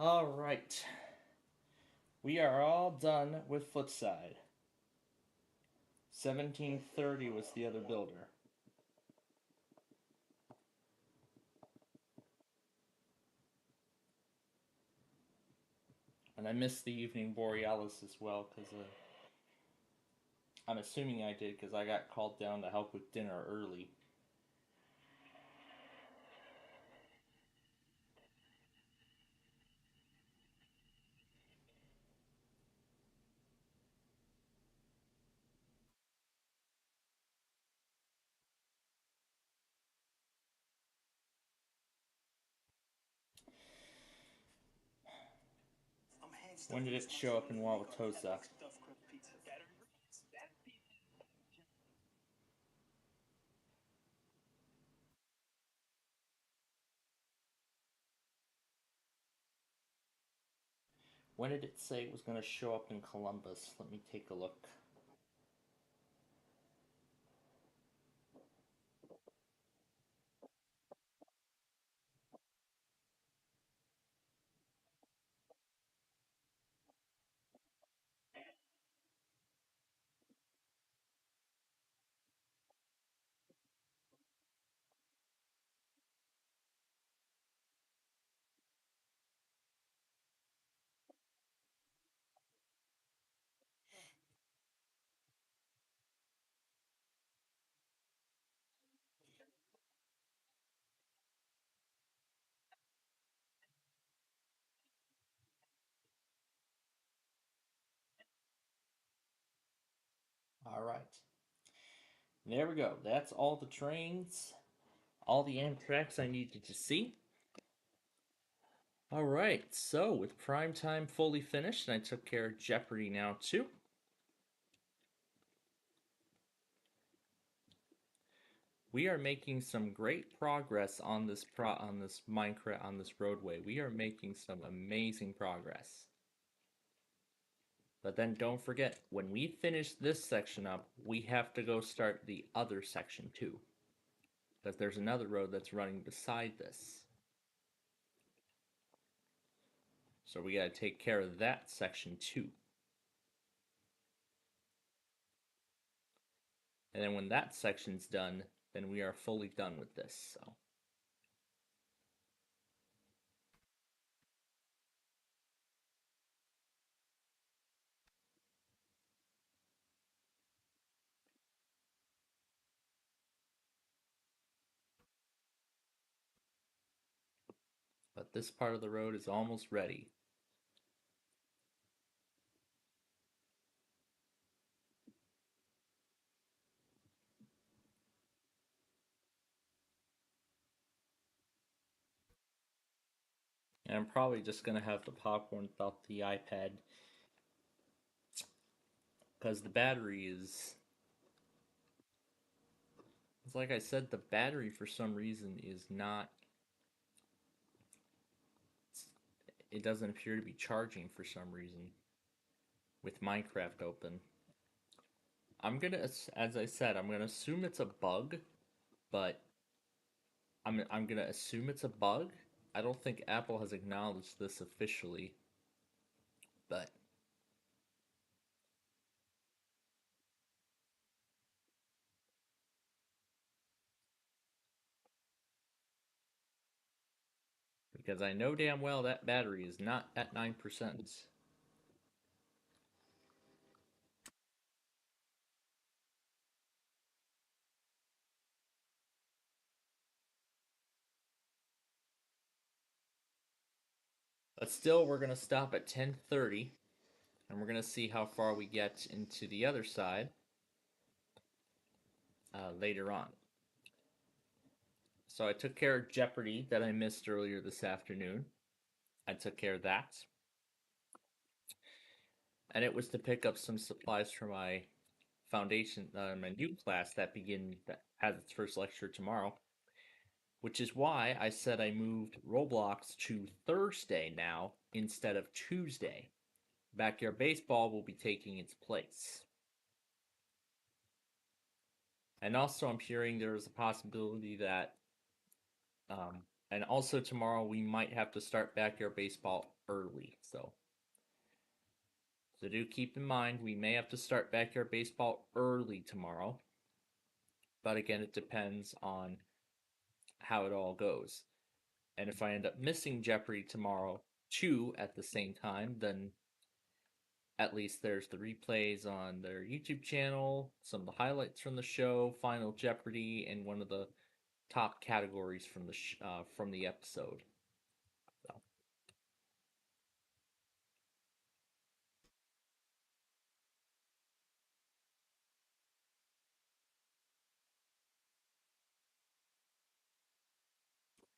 All right. We are all done with Footside. 1730 was the other builder. And I missed the evening Borealis as well, because I'm assuming I did, because I got called down to help with dinner early. When did it show up in Wauwatosa? When did it say it was going to show up in Columbus? Let me take a look. All right. There we go. That's all the trains, all the Amtrak's I needed to see. All right, so with prime time fully finished, and I took care of Jeopardy now too. We are making some great progress on this Minecraft on this roadway. We are making some amazing progress. But then don't forget, when we finish this section up, we have to go start the other section too. Because there's another road that's running beside this. So we gotta take care of that section too. And then when that section's done, then we are fully done with this, so. But this part of the road is almost ready. And I'm probably just gonna have the popcorn without the iPad. Because the battery is... It's like I said, the battery for some reason is not... It doesn't appear to be charging for some reason. With Minecraft open. I'm gonna, as I said, I'm gonna assume it's a bug. But I'm gonna assume it's a bug. I don't think Apple has acknowledged this officially. But... Because I know damn well that battery is not at 9%. But still, we're going to stop at 10:30. And we're going to see how far we get into the other side later on. So I took care of Jeopardy that I missed earlier this afternoon. I took care of that. And it was to pick up some supplies for my foundation, my new class that has its first lecture tomorrow. Which is why I said I moved Roblox to Thursday now instead of Tuesday. Backyard Baseball will be taking its place. And also I'm hearing there is a possibility that And also tomorrow we might have to start backyard baseball early, so do keep in mind we may have to start backyard baseball early tomorrow. But again, it depends on how it all goes. And if I end up missing Jeopardy tomorrow too at the same time, then at least there's the replays on their YouTube channel, some of the highlights from the show, Final Jeopardy, and one of the top categories from the episode. So.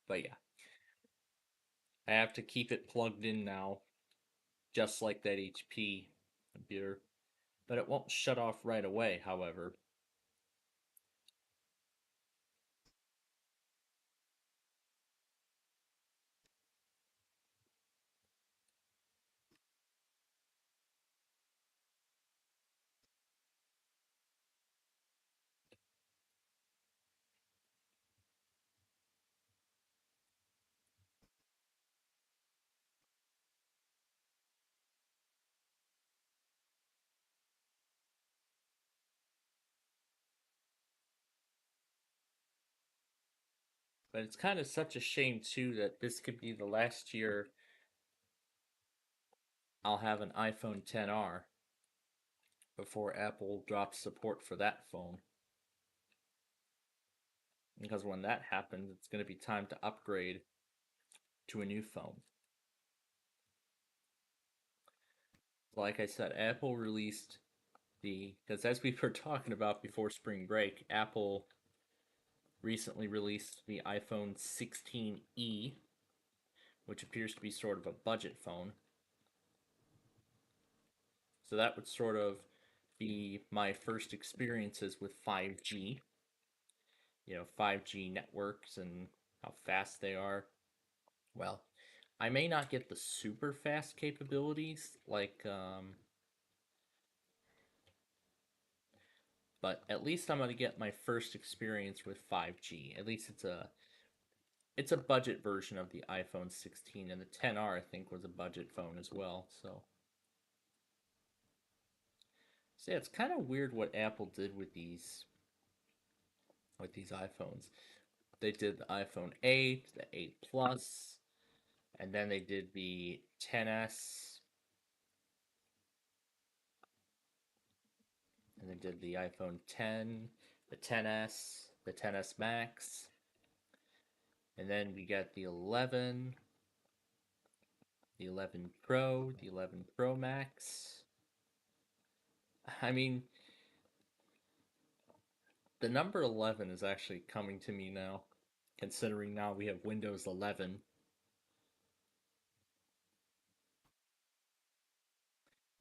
But yeah, I have to keep it plugged in now, just like that HP computer. But it won't shut off right away, however. But it's kind of such a shame, too, that this could be the last year I'll have an iPhone XR before Apple drops support for that phone. Because when that happens, it's going to be time to upgrade to a new phone. Like I said, Apple released because as we were talking about before spring break, Apple recently released the iPhone 16e, which appears to be sort of a budget phone. So that would sort of be my first experiences with 5G. 5G networks and how fast they are. Well, I may not get the super fast capabilities but at least I'm going to get my first experience with 5G. At least it's a budget version of the iPhone 16, and the XR I think was a budget phone as well. So yeah, it's kind of weird what Apple did with these iPhones. They did the iPhone 8, the 8 Plus, and then they did the XS, and they did the iPhone 10, the XS, the XS Max, and then we got the 11, the 11 Pro, the 11 Pro Max. I mean, the number 11 is actually coming to me now, considering now we have Windows 11.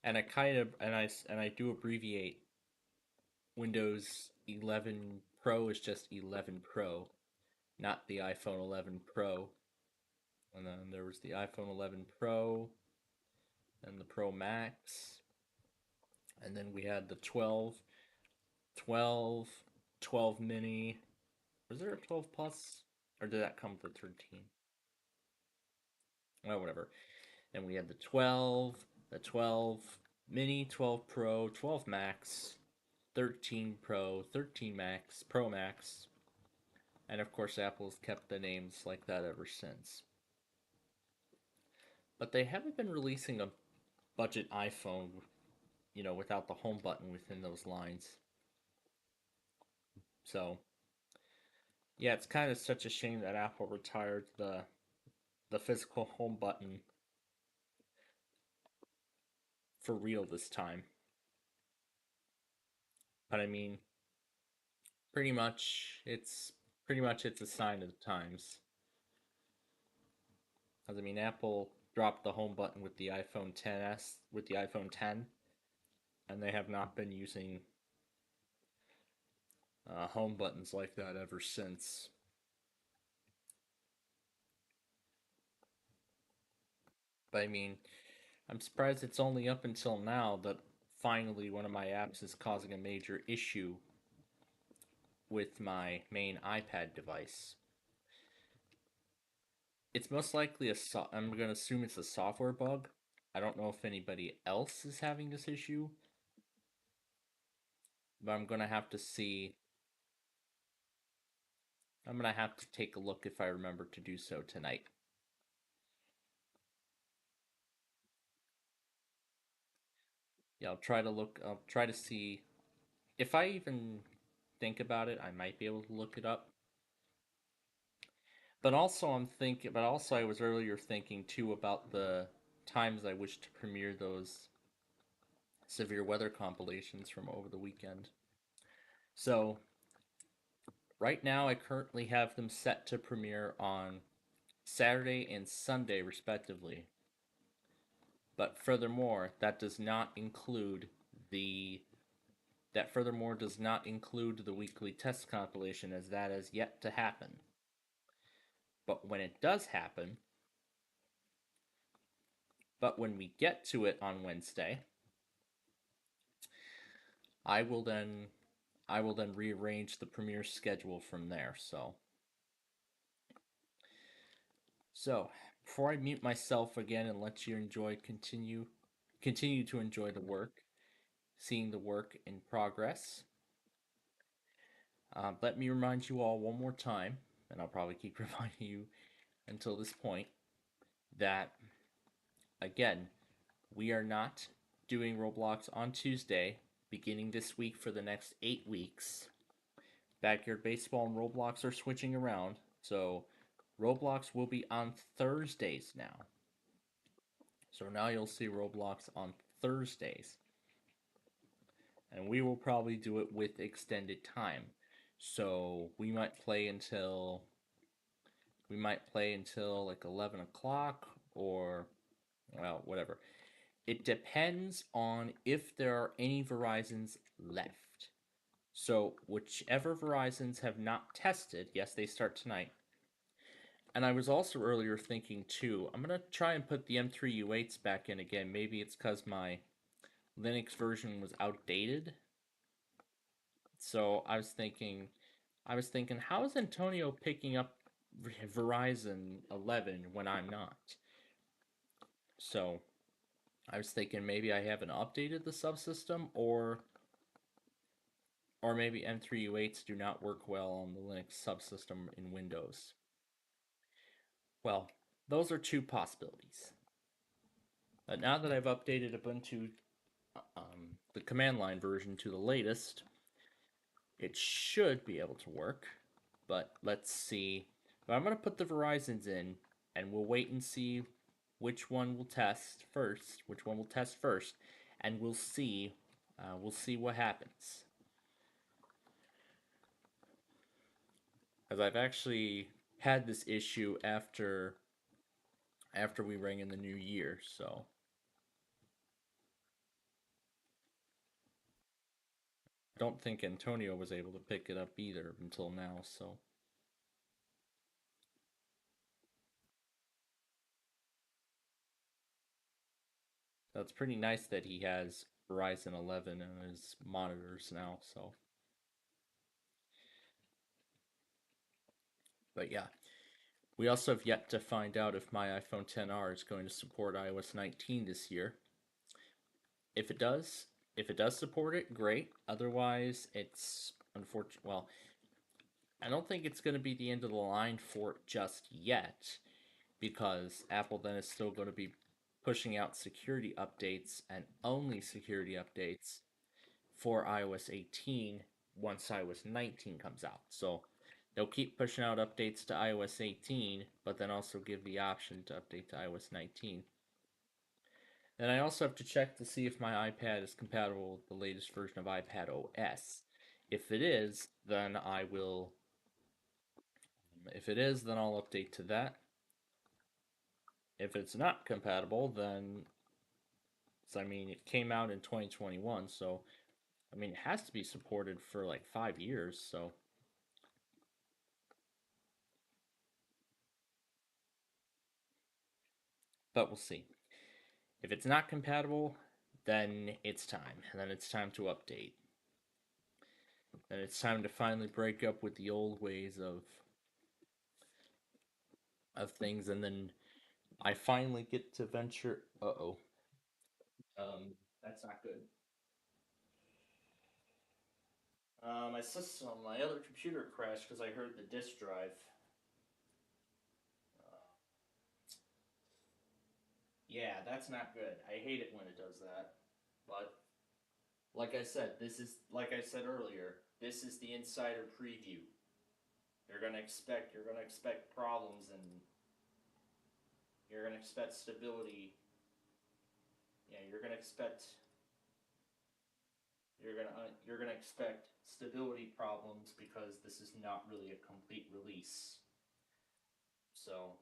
And I do abbreviate Windows 11 Pro is just 11 Pro, not the iPhone 11 Pro. And then there was the iPhone 11 Pro and the Pro Max. And then we had the 12, 12 mini. Was there a 12 plus? Or did that come with 13? Oh, whatever. And we had the 12 mini, 12 Pro, 12 Max, 13 Pro, 13 Max, Pro Max. And of course, Apple's kept the names like that ever since. But they haven't been releasing a budget iPhone, without the home button within those lines. So, yeah, it's kind of such a shame that Apple retired the physical home button for real this time. But I mean, pretty much it's a sign of the times. Because I mean, Apple dropped the home button with the iPhone XS, with the iPhone 10, and they have not been using home buttons like that ever since. But I mean, I'm surprised it's only up until now that finally one of my apps is causing a major issue with my main iPad device. It's most likely I'm going to assume it's a software bug. I don't know if anybody else is having this issue, but I'm going to have to see. I'm going to have to take a look if I remember to do so tonight. Yeah, I'll try to see if I even think about it, I might be able to look it up. But also I was earlier thinking too about the times I wish to premiere those severe weather compilations from over the weekend. So, right now I currently have them set to premiere on Saturday and Sunday respectively. But furthermore, that does not include the weekly test compilation, as that has yet to happen. But when it does happen, when we get to it on Wednesday, I will then rearrange the premiere schedule from there. So before I mute myself again and let you continue to enjoy the work, seeing the work in progress, let me remind you all one more time, and I'll probably keep reminding you until this point, that again, we are not doing Roblox on Tuesday beginning this week for the next 8 weeks. Backyard Baseball and Roblox are switching around, so Roblox will be on Thursdays now. So now you'll see Roblox on Thursdays. And we will probably do it with extended time. So we might play until like 11 o'clock, or, well, whatever. It depends on if there are any Verizons left. So whichever Verizons have not tested, yes, they start tonight. And I was also earlier thinking too, I'm going to try and put the M3U8s back in again. Maybe it's because my Linux version was outdated. So I was thinking, how is Antonio picking up Verizon 11 when I'm not? So I was thinking maybe I haven't updated the subsystem, or maybe M3U8s do not work well on the Linux subsystem in Windows. Well, those are two possibilities. But now that I've updated Ubuntu, the command line version, to the latest, it should be able to work. But let's see. But I'm going to put the Verizons in, and we'll wait and see which one will test first. And we'll see what happens. As I've actually had this issue after we rang in the new year, so I don't think Antonio was able to pick it up either until now, so it's pretty nice that he has Verizon 11 in his monitors now, so. But yeah, we also have yet to find out if my iPhone XR is going to support iOS 19 this year. If it does support it, great. Otherwise, it's unfortunate. Well, I don't think it's going to be the end of the line for it just yet, because Apple then is still going to be pushing out security updates, and only security updates, for iOS 18 once iOS 19 comes out. So they'll keep pushing out updates to iOS 18, but then also give the option to update to iOS 19. Then I also have to check to see if my iPad is compatible with the latest version of iPad OS. If it is, then I'll update to that. If it's not compatible, then it came out in 2021, so it has to be supported for like 5 years, so. But we'll see. If it's not compatible, then it's time. And then it's time to update. Then it's time to finally break up with the old ways of of things, and then I finally get to venture. That's not good. My system, my other computer crashed because I heard the disk drive. Yeah, that's not good. I hate it when it does that. But like I said, like I said earlier, this is the insider preview. You're gonna expect problems, and you're gonna expect stability. Yeah, you're gonna expect stability problems because this is not really a complete release. So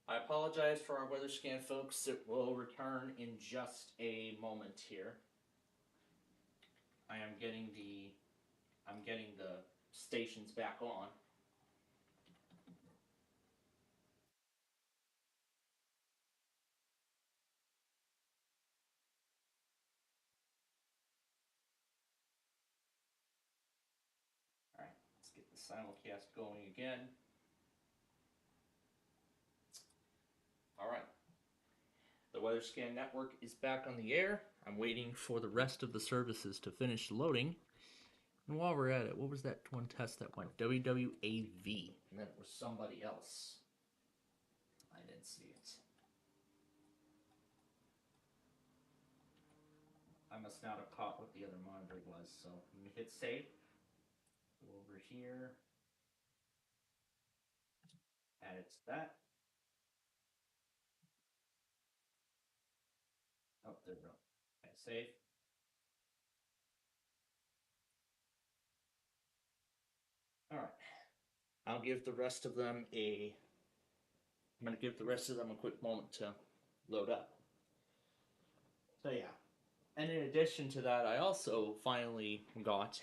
I apologize for our weather scan, folks. It will return in just a moment here. I'm getting the stations back on. All right, let's get the simulcast going again. All right. The Weather Scan Network is back on the air. I'm waiting for the rest of the services to finish loading. And while we're at it, what was that one test that went? WWAV. And then it was somebody else. I didn't see it. I must not have caught what the other monitor was. So let me hit save. Go over here. Add it to that. Oh, there we go. Okay, save. All right. I'll give the rest of them a. I'm going to give the rest of them a quick moment to load up. So yeah. And in addition to that, I also finally got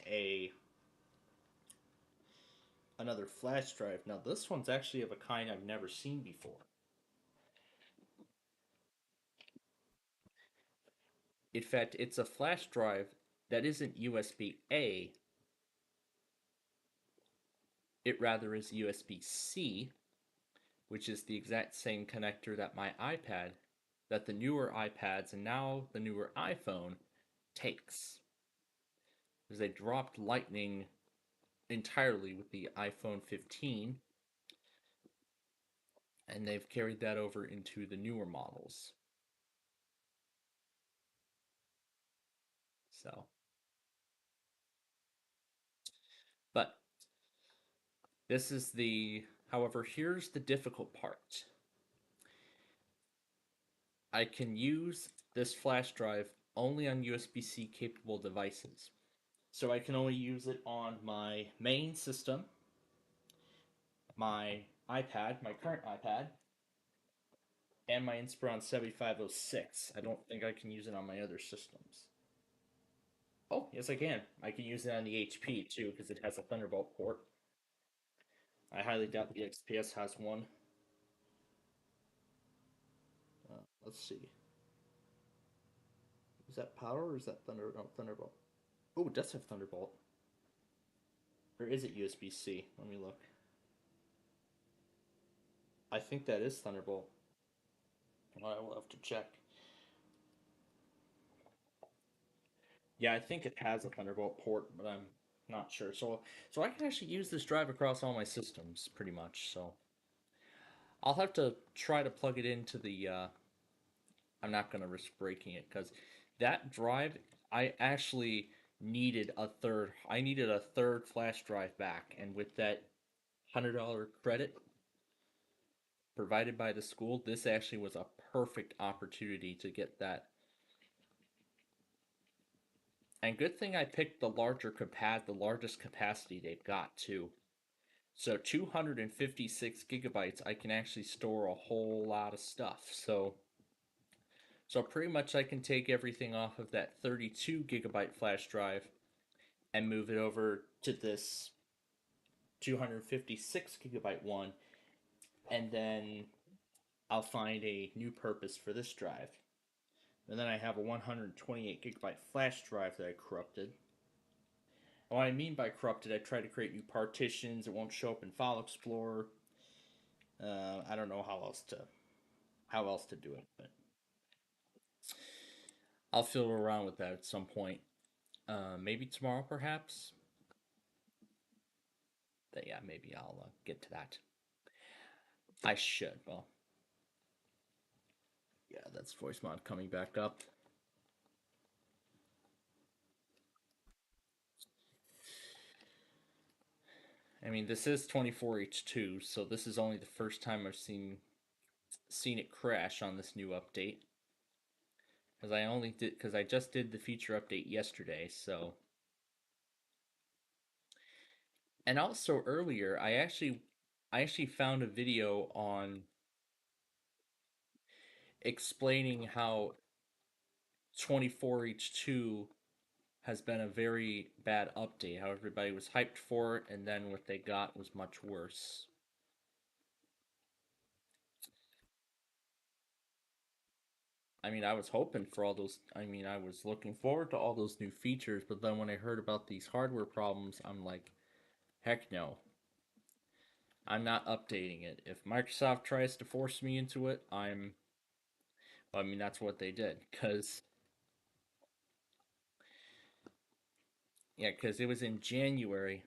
another flash drive. Now this one's actually of a kind I've never seen before. In fact, it's a flash drive that isn't USB-A. It rather is USB-C, which is the exact same connector that my iPad, that the newer iPads and now the newer iPhone takes. Because they dropped Lightning entirely with the iPhone 15, and they've carried that over into the newer models. So, but this is however, here's the difficult part. I can use this flash drive only on USB-C capable devices. So I can only use it on my main system, my iPad, my current iPad, and my Inspiron 7506. I don't think I can use it on my other systems. Oh, yes I can. I can use it on the HP too, because it has a Thunderbolt port. I highly doubt the XPS has one. Let's see. Is that power or is that Thunderbolt? Oh, it does have Thunderbolt. Or is it USB-C? Let me look. I think that is Thunderbolt. Well, I will have to check. Yeah, I think it has a Thunderbolt port, but I'm not sure. So I can actually use this drive across all my systems, pretty much. So I'll have to try to plug it into the. I'm not going to risk breaking it because that drive, I actually needed a third. I needed a third flash drive back, and with that $100 credit provided by the school, this actually was a perfect opportunity to get that. And good thing I picked the largest capacity they've got too. So 256 gigabytes, I can actually store a whole lot of stuff. So pretty much I can take everything off of that 32 gigabyte flash drive and move it over to this 256 gigabyte one, and then I'll find a new purpose for this drive. And then I have a 128 gigabyte flash drive that I corrupted. What I mean by corrupted, I try to create new partitions. It won't show up in File Explorer. I don't know how else to do it, but I'll fiddle around with that at some point. Maybe tomorrow, perhaps. But yeah, maybe I'll get to that. I should. Well, yeah, that's voice mod coming back up. I mean, this is 24H2, so this is only the first time I've seen it crash on this new update. Because I just did the feature update yesterday, so. And also earlier, I actually found a video on explaining how 24H2 has been a very bad update. How everybody was hyped for it, and then what they got was much worse. I mean, I was hoping for all those. I mean, I was looking forward to all those new features, but then when I heard about these hardware problems, I'm like, heck no. I'm not updating it. If Microsoft tries to force me into it, I mean, that's what they did. Because it was in January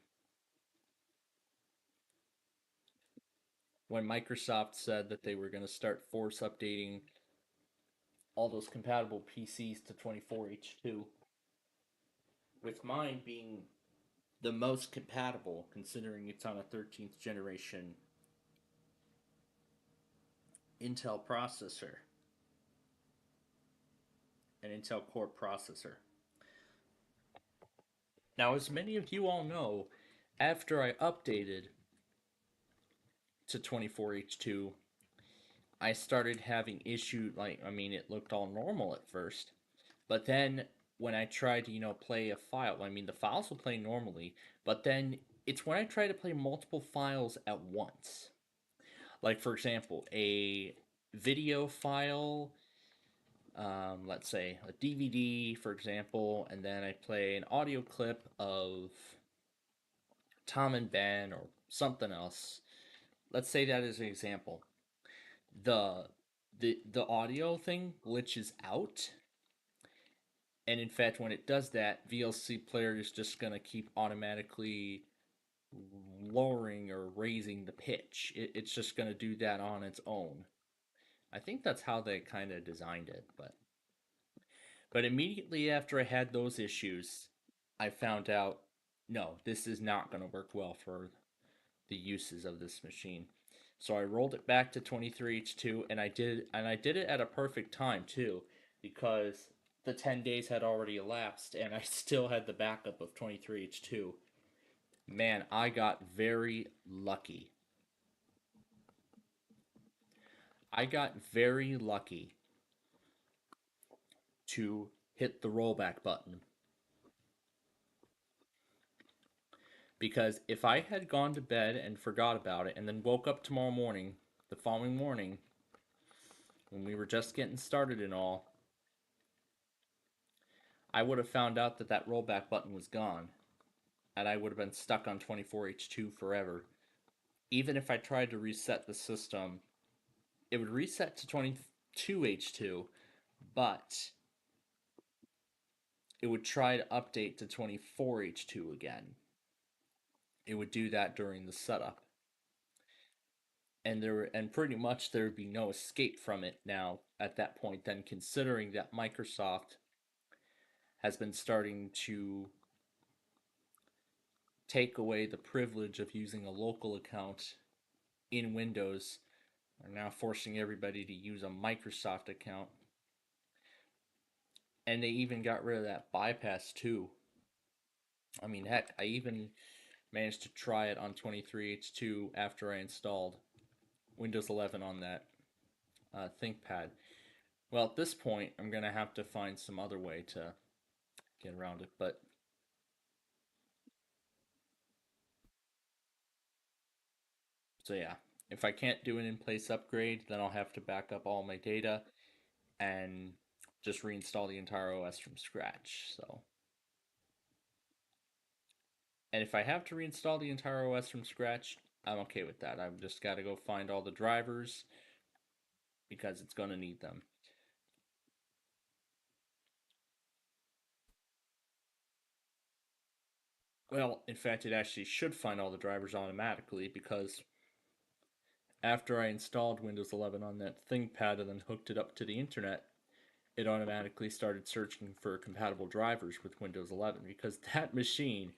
when Microsoft said that they were going to start force updating all those compatible PCs to 24H2. With mine being the most compatible, considering it's on a 13th generation Intel processor, an Intel Core processor. Now, as many of you all know, after I updated to 24H2, I started having issues. It looked all normal at first, but then when I tried to, play a file, the files will play normally, but then it's when I try to play multiple files at once. Like, for example, a video file, let's say a DVD, for example, and then I play an audio clip of Tom and Ben or something else. Let's say that as an example. The audio thing glitches out, and in fact, when it does that, VLC player is just gonna keep automatically lowering or raising the pitch. It's just gonna do that on its own. I think that's how they kind of designed it, but immediately after I had those issues, I found out, no, this is not going to work well for the uses of this machine. So I rolled it back to 23H2, and I did it at a perfect time too, because the 10 days had already elapsed, and I still had the backup of 23H2. Man, I got very lucky. I got very lucky to hit the rollback button. Because if I had gone to bed and forgot about it and then woke up the following morning, when we were just getting started and all, I would have found out that rollback button was gone. And I would have been stuck on 24H2 forever. Even if I tried to reset the system, it would reset to 22H2, but it would try to update to 24H2 again. It would do that during the setup. And pretty much there would be no escape from it now at that point then, considering that Microsoft has been starting to take away the privilege of using a local account in Windows. Are now forcing everybody to use a Microsoft account. And they even got rid of that bypass too. I mean, heck, I even managed to try it on 23H2 after I installed Windows 11 on that ThinkPad. Well, at this point, I'm going to have to find some other way to get around it, but so yeah, if I can't do an in-place upgrade, then I'll have to back up all my data and just reinstall the entire OS from scratch. So And if I have to reinstall the entire OS from scratch, I'm okay with that. I've just got to go find all the drivers because it's going to need them. Well, in fact, it actually should find all the drivers automatically because after I installed Windows 11 on that ThinkPad and then hooked it up to the internet, it automatically started searching for compatible drivers with Windows 11 because that machine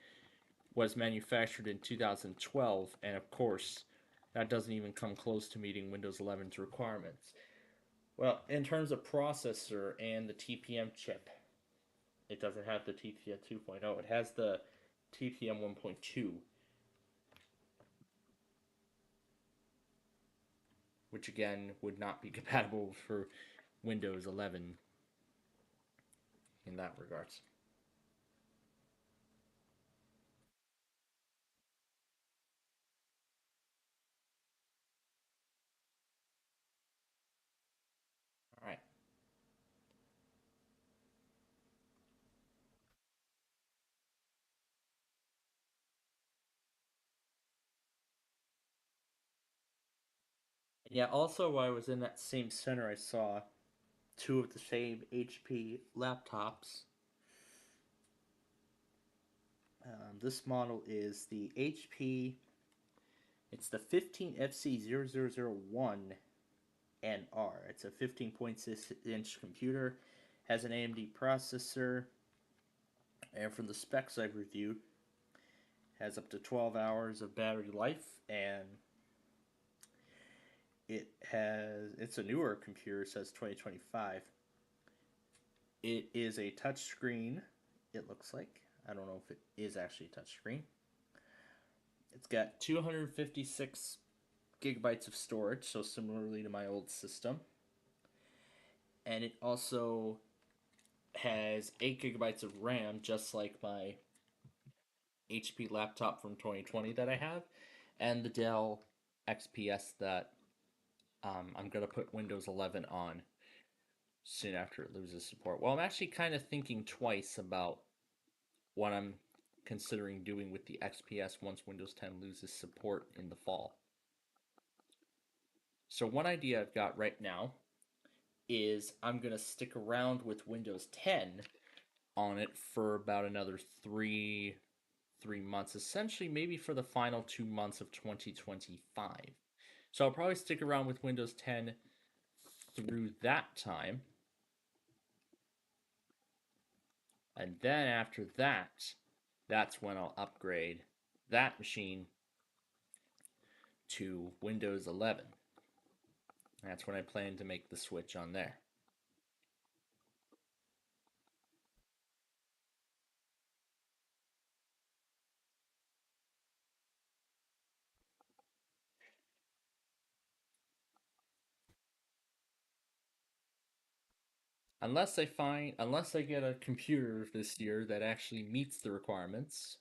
was manufactured in 2012, and of course, that doesn't even come close to meeting Windows 11's requirements. Well, in terms of processor and the TPM chip, it doesn't have the TPM 2.0. It has the TPM 1.2, which again would not be compatible for Windows 11 in that regards. All right. Yeah, also while I was in that same center, I saw two of the same HP laptops. This model is the HP, it's the 15FC0001 NR. It's a 15.6-inch computer, has an AMD processor, and from the specs I've reviewed, has up to 12 hours of battery life, and it's a newer computer, says 2025. It is a touchscreen, it looks like. I don't know if it is actually a touchscreen. It's got 256 gigabytes of storage, so similarly to my old system. And it also has 8 gigabytes of RAM, just like my HP laptop from 2020 that I have, and the Dell XPS that I'm going to put Windows 11 on soon after it loses support. Well, I'm actually kind of thinking twice about what I'm considering doing with the XPS once Windows 10 loses support in the fall. So one idea I've got right now is I'm going to stick around with Windows 10 on it for about another three months, essentially maybe for the final 2 months of 2025. So I'll probably stick around with Windows 10 through that time. And then after that, that's when I'll upgrade that machine to Windows 11. That's when I plan to make the switch on there. Unless I get a computer this year that actually meets the requirements.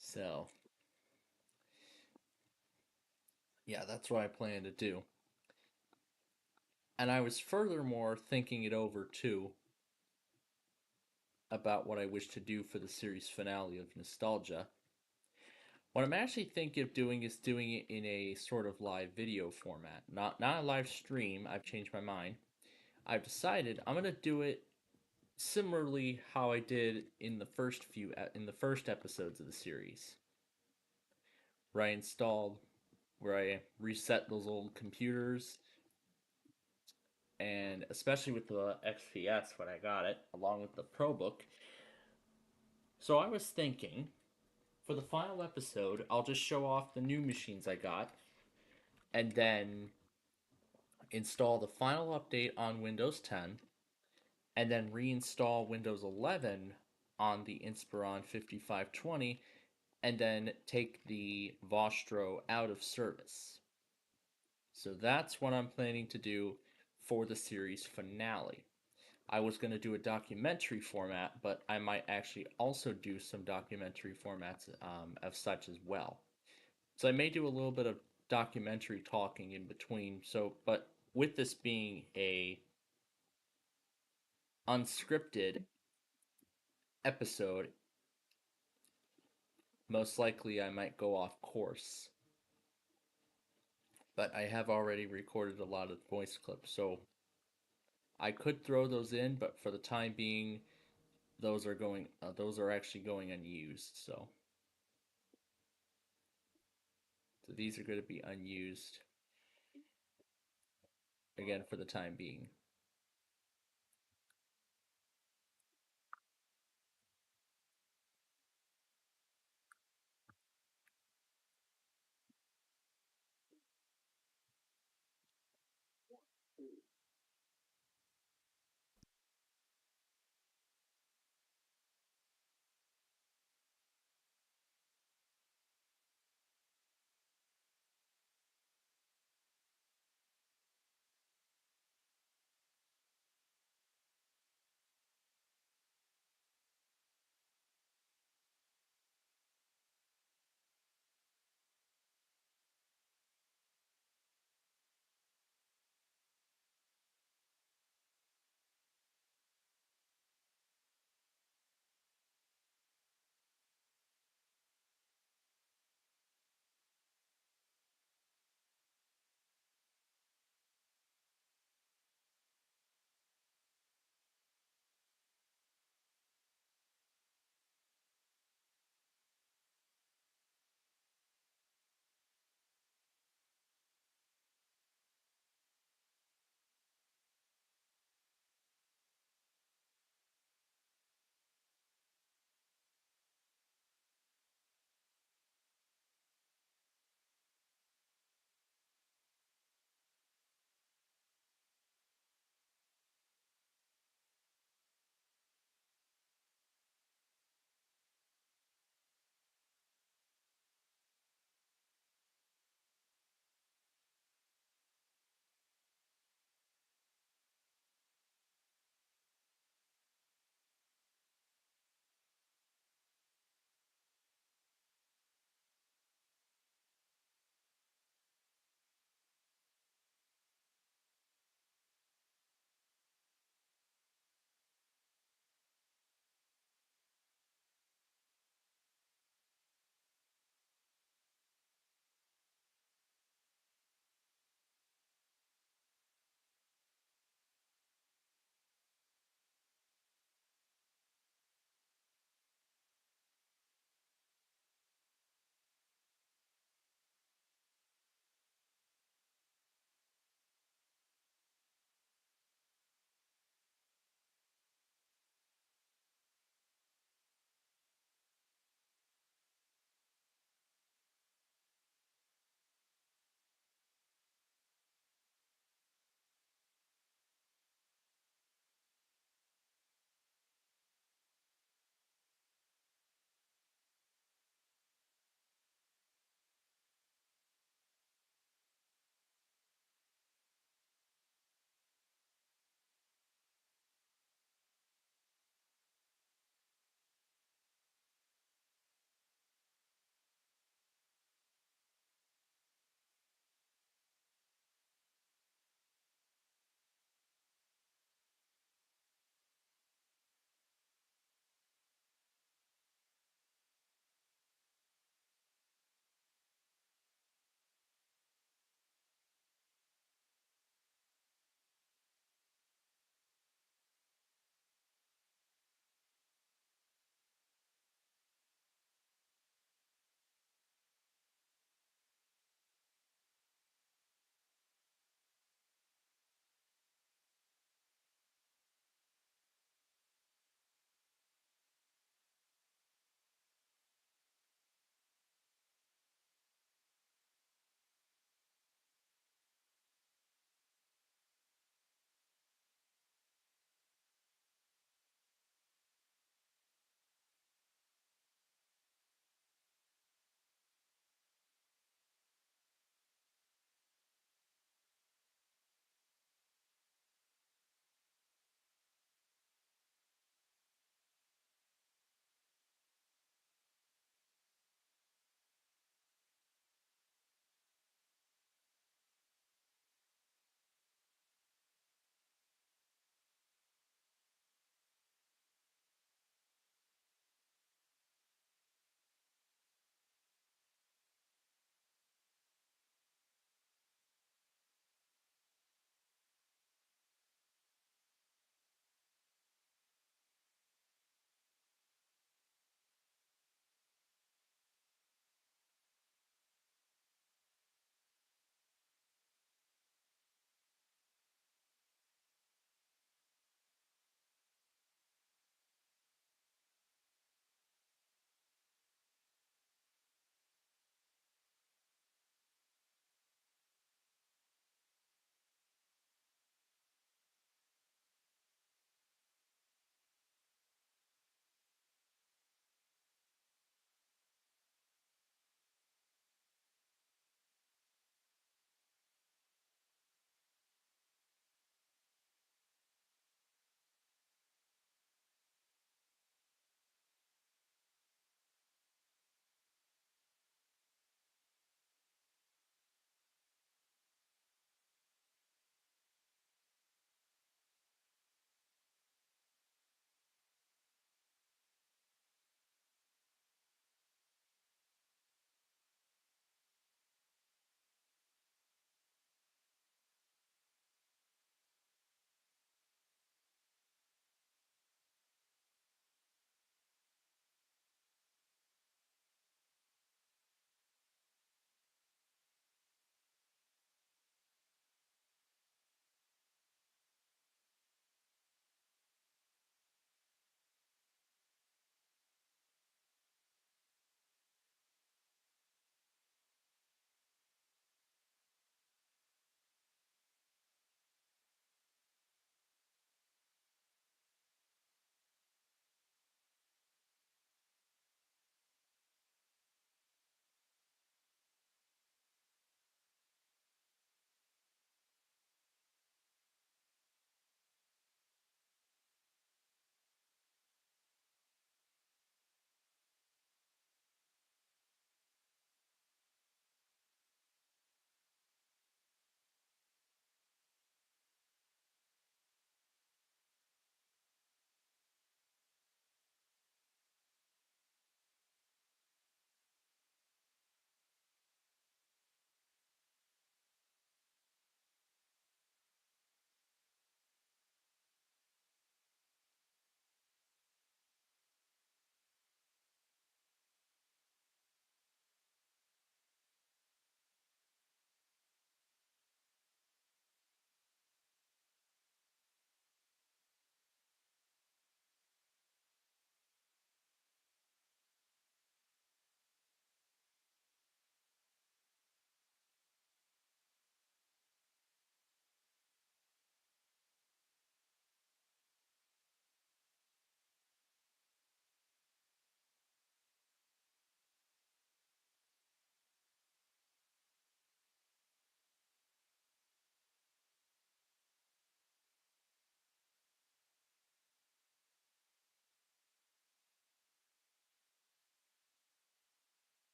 So, yeah, that's what I plan to do. And I was furthermore thinking it over too about what I wish to do for the series finale of Nostalgia. What I'm actually thinking of doing is doing it in a sort of live video format. Not a live stream, I've changed my mind. I've decided I'm going to do it similarly how I did in the first episodes of the series. Where I reset those old computers, and especially with the XPS when I got it, along with the ProBook. So I was thinking, for the final episode, I'll just show off the new machines I got, and then install the final update on Windows 10, and then reinstall Windows 11 on the Inspiron 5520, and then take the Vostro out of service. So that's what I'm planning to do for the series finale. I was going to do a documentary format, but I might actually also do some documentary formats of such as well. So I may do a little bit of documentary talking in between. So, but with this being a unscripted episode, most likely I might go off course. But I have already recorded a lot of voice clips, so I could throw those in, but for the time being, those are actually going unused. So these are going to be unused again for the time being.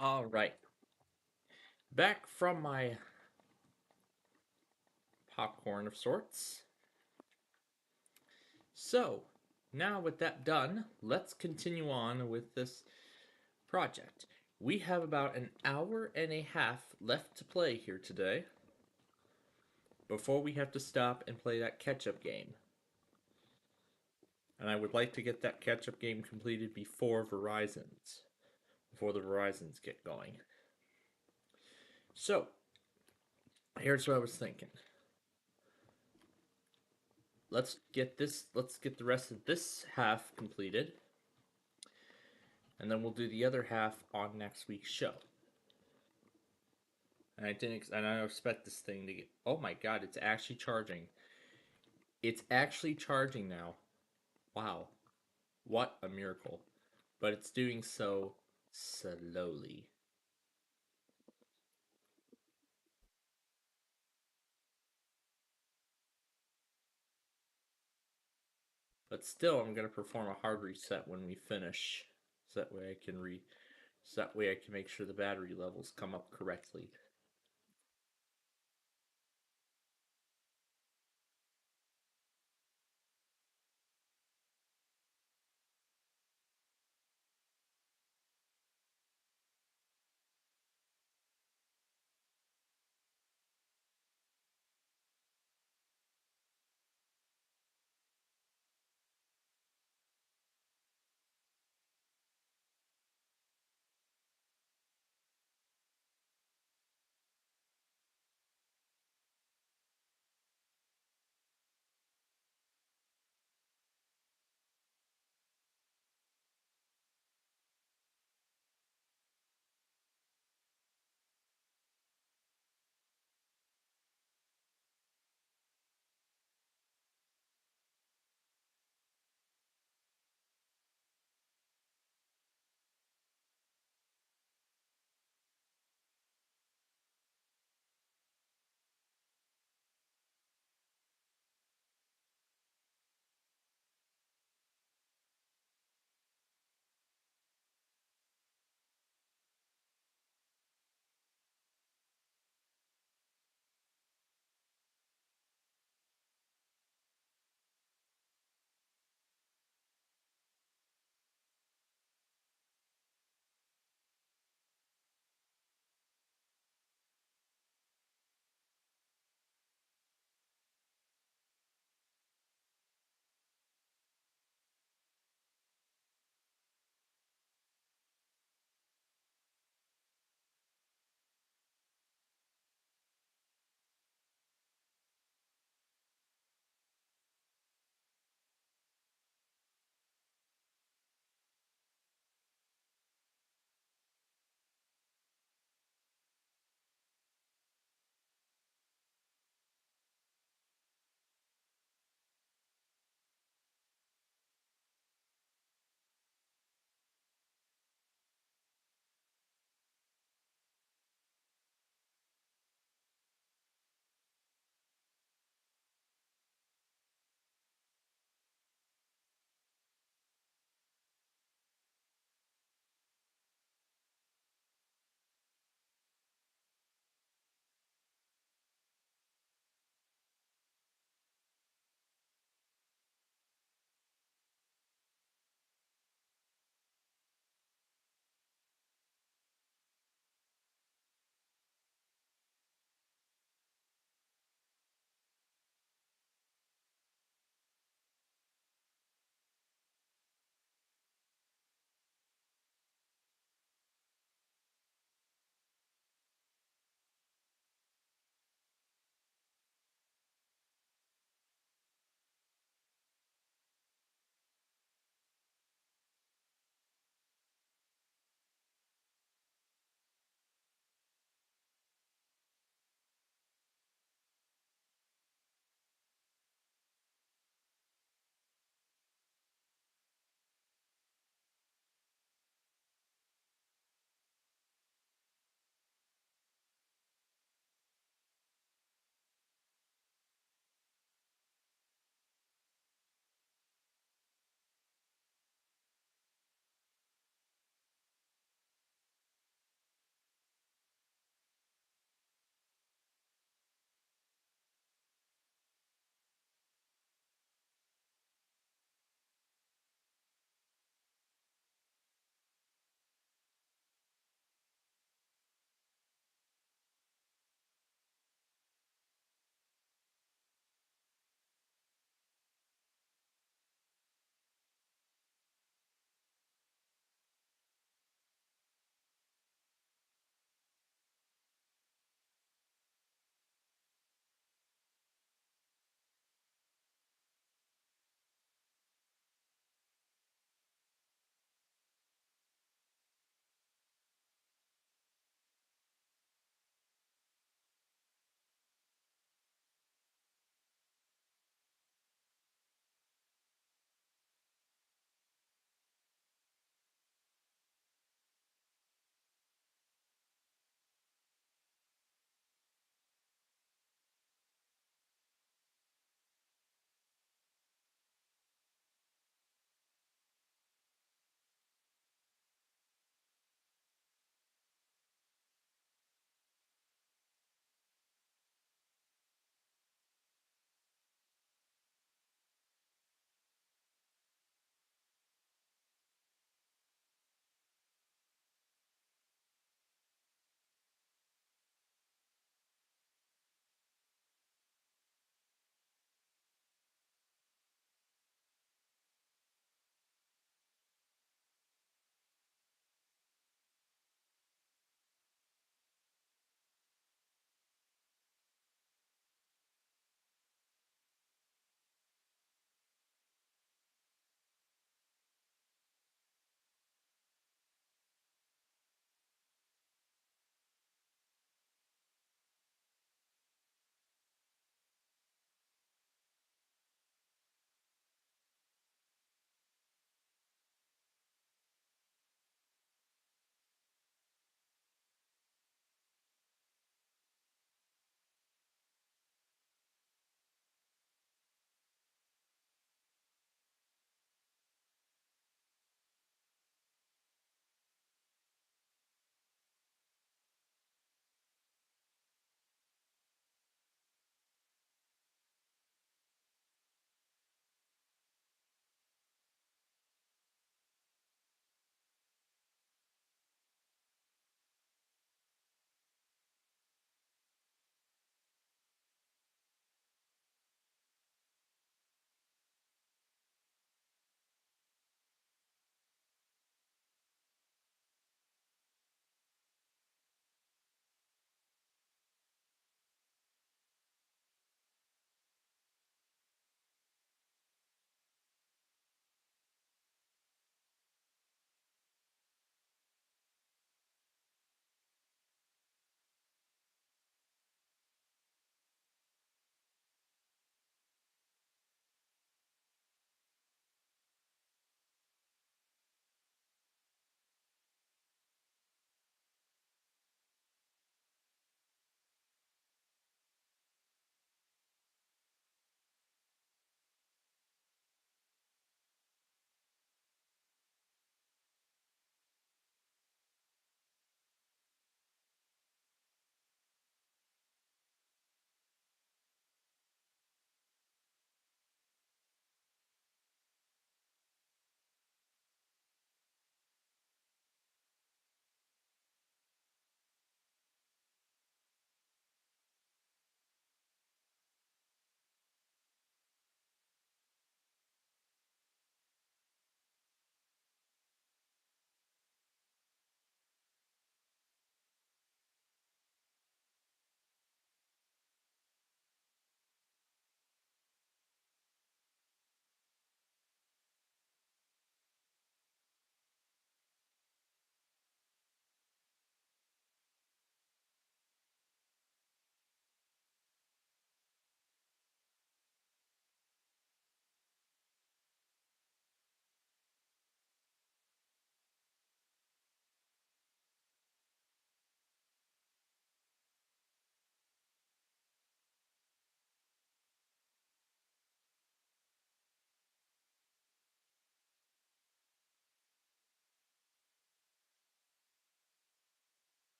All right. Back from my popcorn of sorts. So, now with that done, let's continue on with this project. We have about an hour and a half left to play here today before we have to stop and play that catch-up game. And I would like to get that catch-up game completed before the Verizons get going. So, here's what I was thinking. Let's get the rest of this half completed. And then we'll do the other half on next week's show. And I don't expect this thing to get, oh my god, it's actually charging. It's actually charging now. Wow. What a miracle. But it's doing so slowly. But still, I'm going to perform a hard reset when we finish. So that way I can make sure the battery levels come up correctly.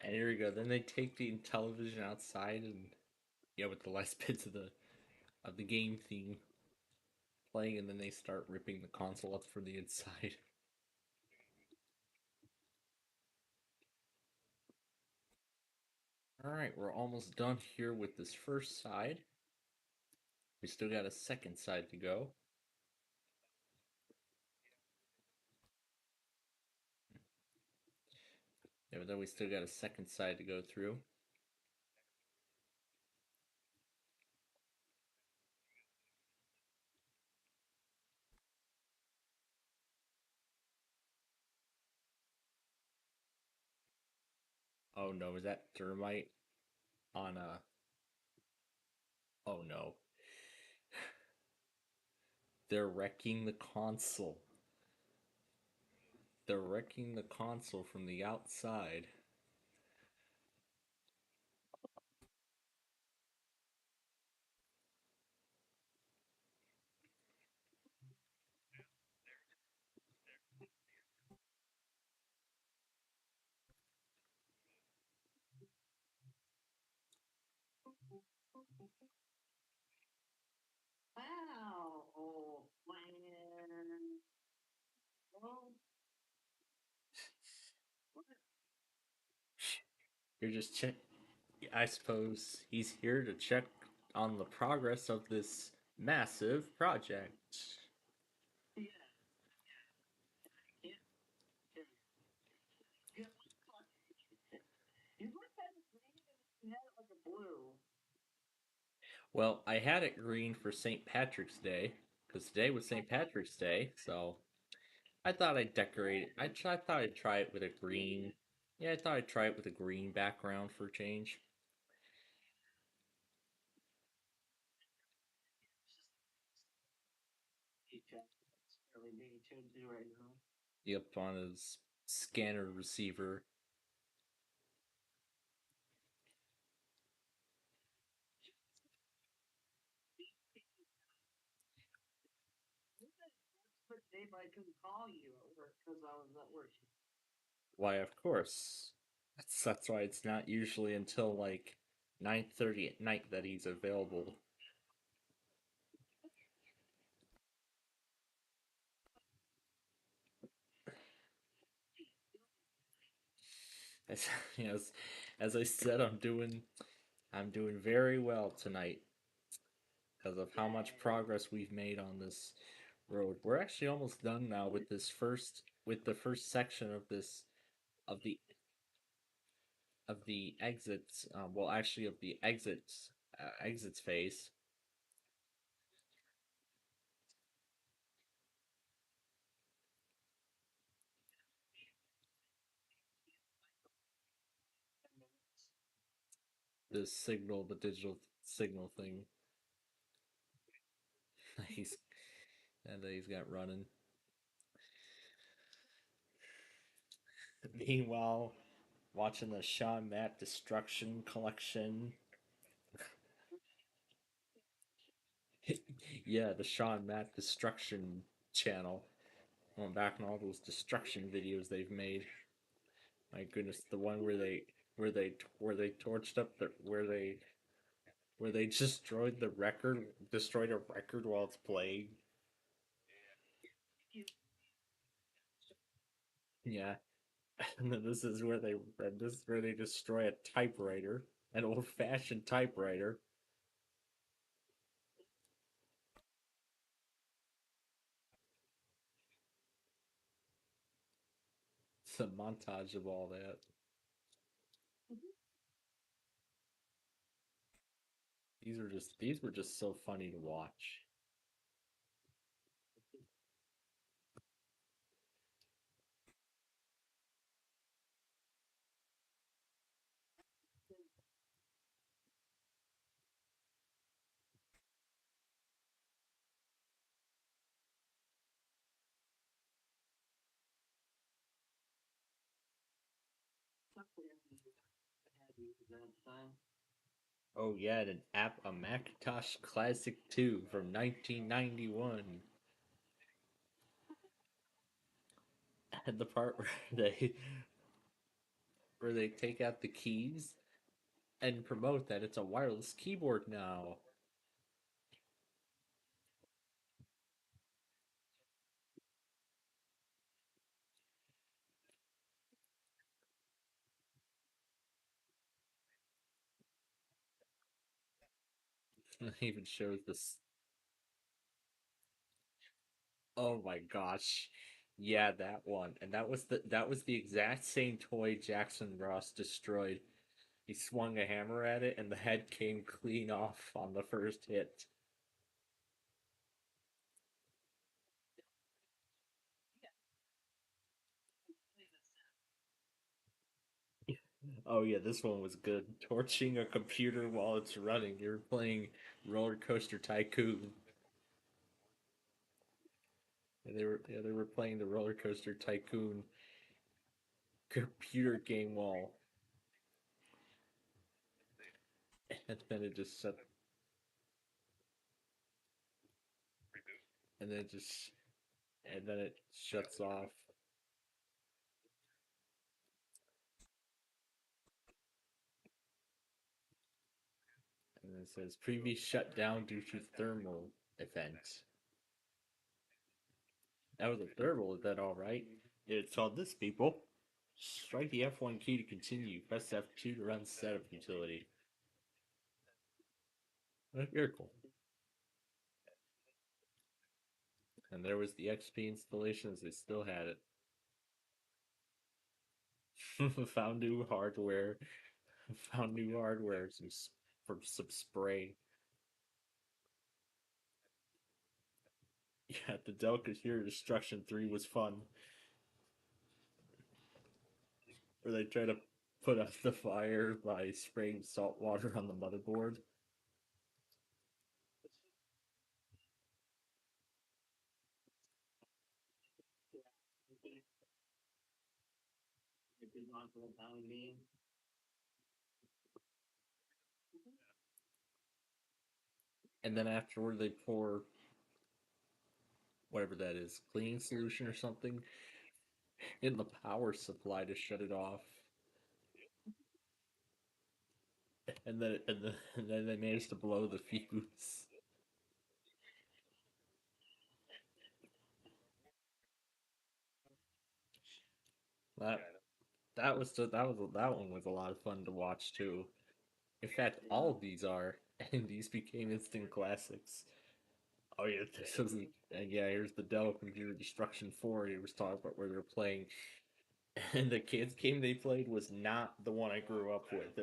And here we go. Then they take the television outside and with the last bits of the game theme playing, and then they start ripping the console up from the inside. Alright, we're almost done here with this first side. We still got a second side to go. Yeah, but then we still got a second side to go through. Oh no, is that thermite on a... Oh no. They're wrecking the console. They're wrecking the console from the outside. Wow, man. Well, You're just check. I suppose he's here to check on the progress of this massive project. you look at it green and you had it like a blue. Well, I had it green for St. Patrick's Day, because today was St. Patrick's Day, so I thought I'd decorate it. I thought I'd try it with a green. Yeah, I thought I'd try it with a green background for a change. It's really being tuned to right now. Yep, on his scanner receiver. But Dave, I couldn't call you at work because I was at work. Why, of course. That's why it's not usually until like 9:30 at night that he's available. As, as I said, I'm doing very well tonight because of how much progress we've made on this road. We're actually almost done now with the first section of this of the exits. Well, actually, of the exits phase. The digital signal thing. he's he's got running. Meanwhile, watching the Sean Matt Destruction collection. Yeah, the Sean Matt Destruction channel. Going back on all those destruction videos they've made. My goodness, the one where they torched up the where they destroyed a record while it's playing. Yeah, and then this is where they destroy a typewriter, an old-fashioned typewriter. It's a montage of all that. These were just so funny to watch. Oh yeah, a Macintosh Classic 2 from 1991. And the part where where they take out the keys and promote that it's a wireless keyboard now. It even shows this. Oh my gosh. Yeah, that one. And that was the exact same toy Jackson Ross destroyed. He swung a hammer at it and the head came clean off on the first hit. Oh yeah, this one was good. Torching a computer while it's running. You're playing Roller Coaster Tycoon. And they were playing the Roller Coaster Tycoon computer game while and then it just shut and then it just and then it shuts off. And it says previous shutdown due to thermal event. That was a thermal event, alright. It's called this, people. Strike the F1 key to continue. Press F2 to run setup utility. Very cool. And there was the XP installation as they still had it. Found new hardware. Found new hardware for some spray. Yeah, the Dell Computer Destruction 3 was fun. Where they try to put out the fire by spraying salt water on the motherboard. And then afterward they pour whatever that is, cleaning solution or something, in the power supply to shut it off. And then they managed to blow the fuse. That that one was a lot of fun to watch too. In fact, all of these are, and these became instant classics. Oh yeah, this was and yeah. Here's the Dell Computer Destruction 4. He was talking about where they're playing, and the kids game they played was not the one I grew up with.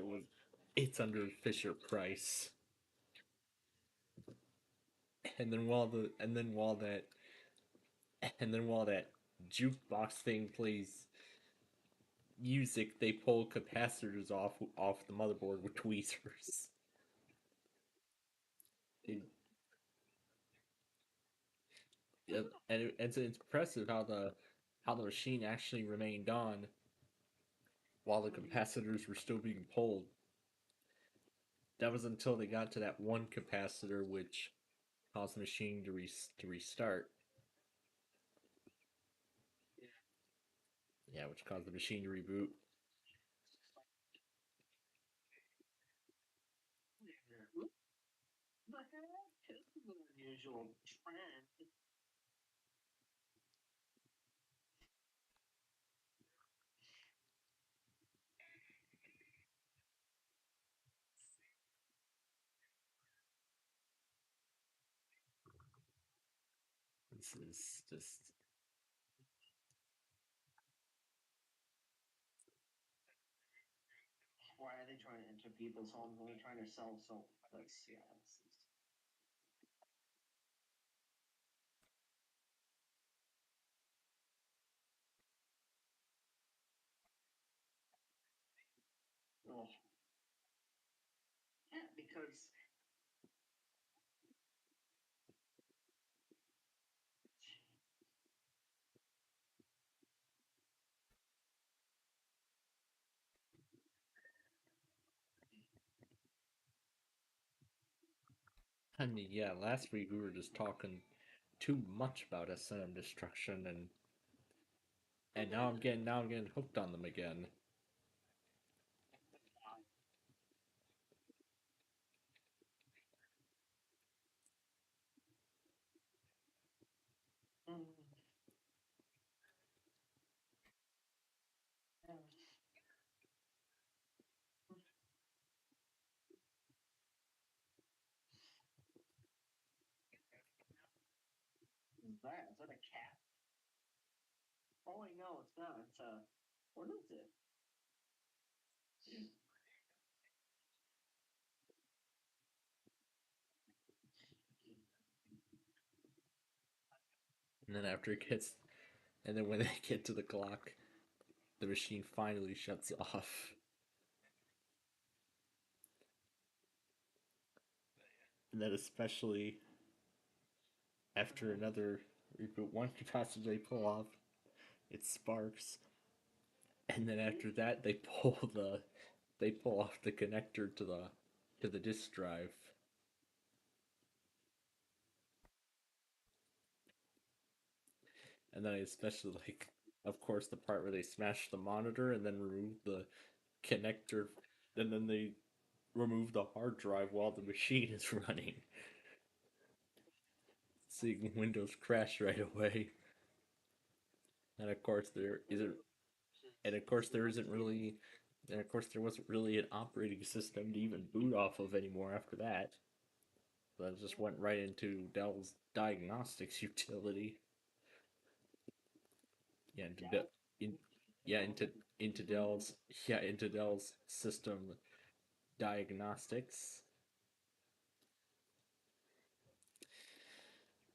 It's under Fisher Price. And then while that jukebox thing plays music, they pull capacitors off the motherboard with tweezers. It, it's impressive how the machine actually remained on while the capacitors were still being pulled. That was until they got to that one capacitor which caused the machine to restart. Yeah, which caused the machine to reboot. But this is an unusual trend. This is just Why are they trying to enter people's homes when they're trying to sell soap? That's yeah. Oh. Yeah, because I mean, yeah, last week we were just talking too much about S&M destruction and now I'm getting hooked on them again. that? Is that a cat? Oh wait, no, it's not. It's what is it? And then after it gets, and then when they get to the clock, the machine finally shuts off. And then especially after another reboot, one capacitor they pull off, it sparks, and then after that they pull off the connector to the disk drive. And then I especially like, of course, the part where they smash the monitor and then remove the connector, and then they remove the hard drive while the machine is running. Seeing Windows crash right away. And of course there isn't, and of course there isn't really, and of course there wasn't really an operating system to even boot off of anymore after that. So that just went right into Dell's diagnostics utility. Yeah, in, yeah, into Dell's into Dell's system diagnostics.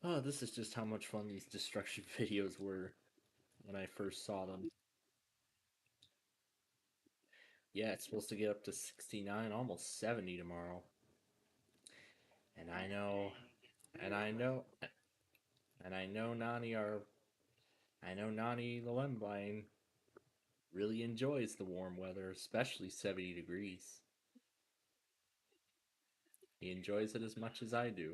Oh, this is just how much fun these destruction videos were when I first saw them. Yeah, it's supposed to get up to 69, almost 70 tomorrow. And I know, and I know, and I know Nani Lembine really enjoys the warm weather, especially 70 degrees. He enjoys it as much as I do.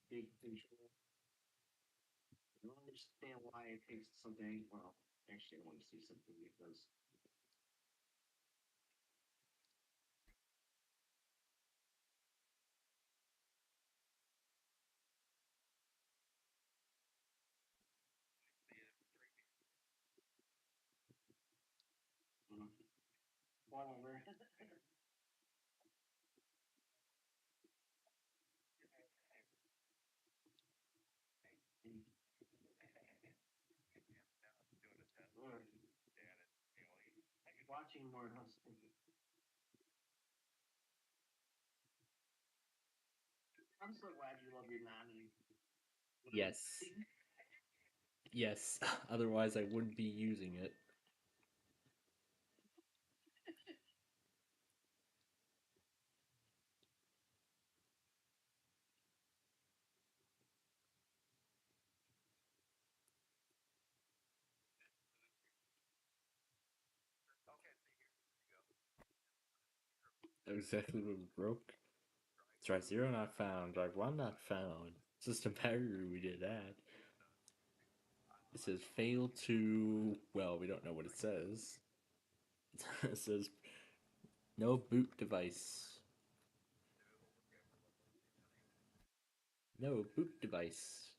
Big control. I don't understand why it takes something. Well, actually, I want to see something because. Whatever. Watching more hustling. I'm so glad you love your nanny. Yes. Yes, otherwise I wouldn't be using it. Exactly what broke. Drive 0 not found, drive 1 not found. System barrier, we did that. It says fail to, well, we don't know what it says. It says no boot device. No boot device.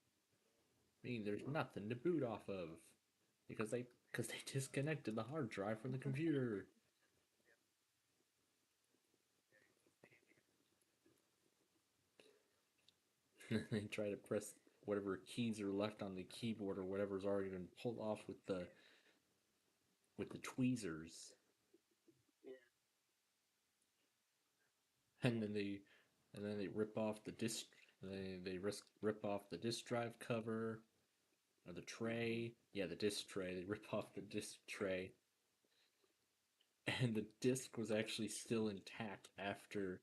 Meaning there's nothing to boot off of. Because they disconnected the hard drive from the computer. They try to press whatever keys are left on the keyboard or whatever's already been pulled off with the tweezers. And then they rip off the disk. Rip off the disk drive cover or the tray. Yeah, the disk tray. They rip off the disk tray, and the disk was actually still intact after.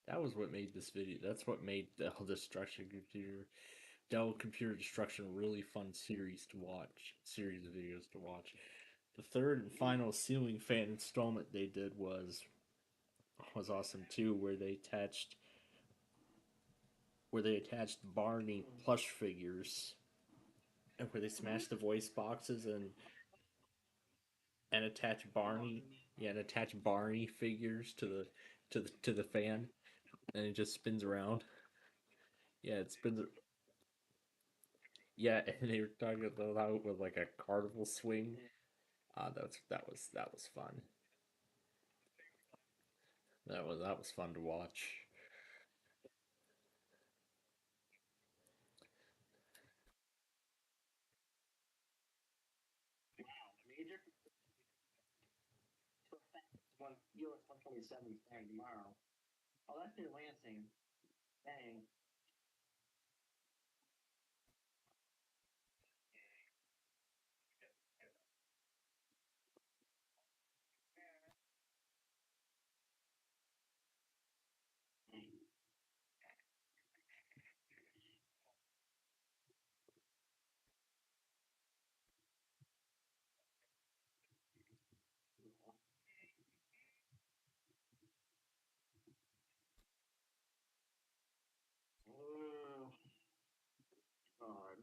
That was what made this video. That's what made Dell Computer Destruction a really fun series to watch. Series of videos to watch. The third and final ceiling fan installment they did was awesome too, where they attached Barney plush figures, and where they smashed the voice boxes and attach Barney, yeah, and attach Barney figures to the fan, and it just spins around. Yeah, it spins. Yeah, and they were talking about with like a carnival swing, That was fun. That was fun to watch. Wow, major? So fast. One US 127 starting tomorrow. Oh, that's near Lansing. Dang. Oh, God.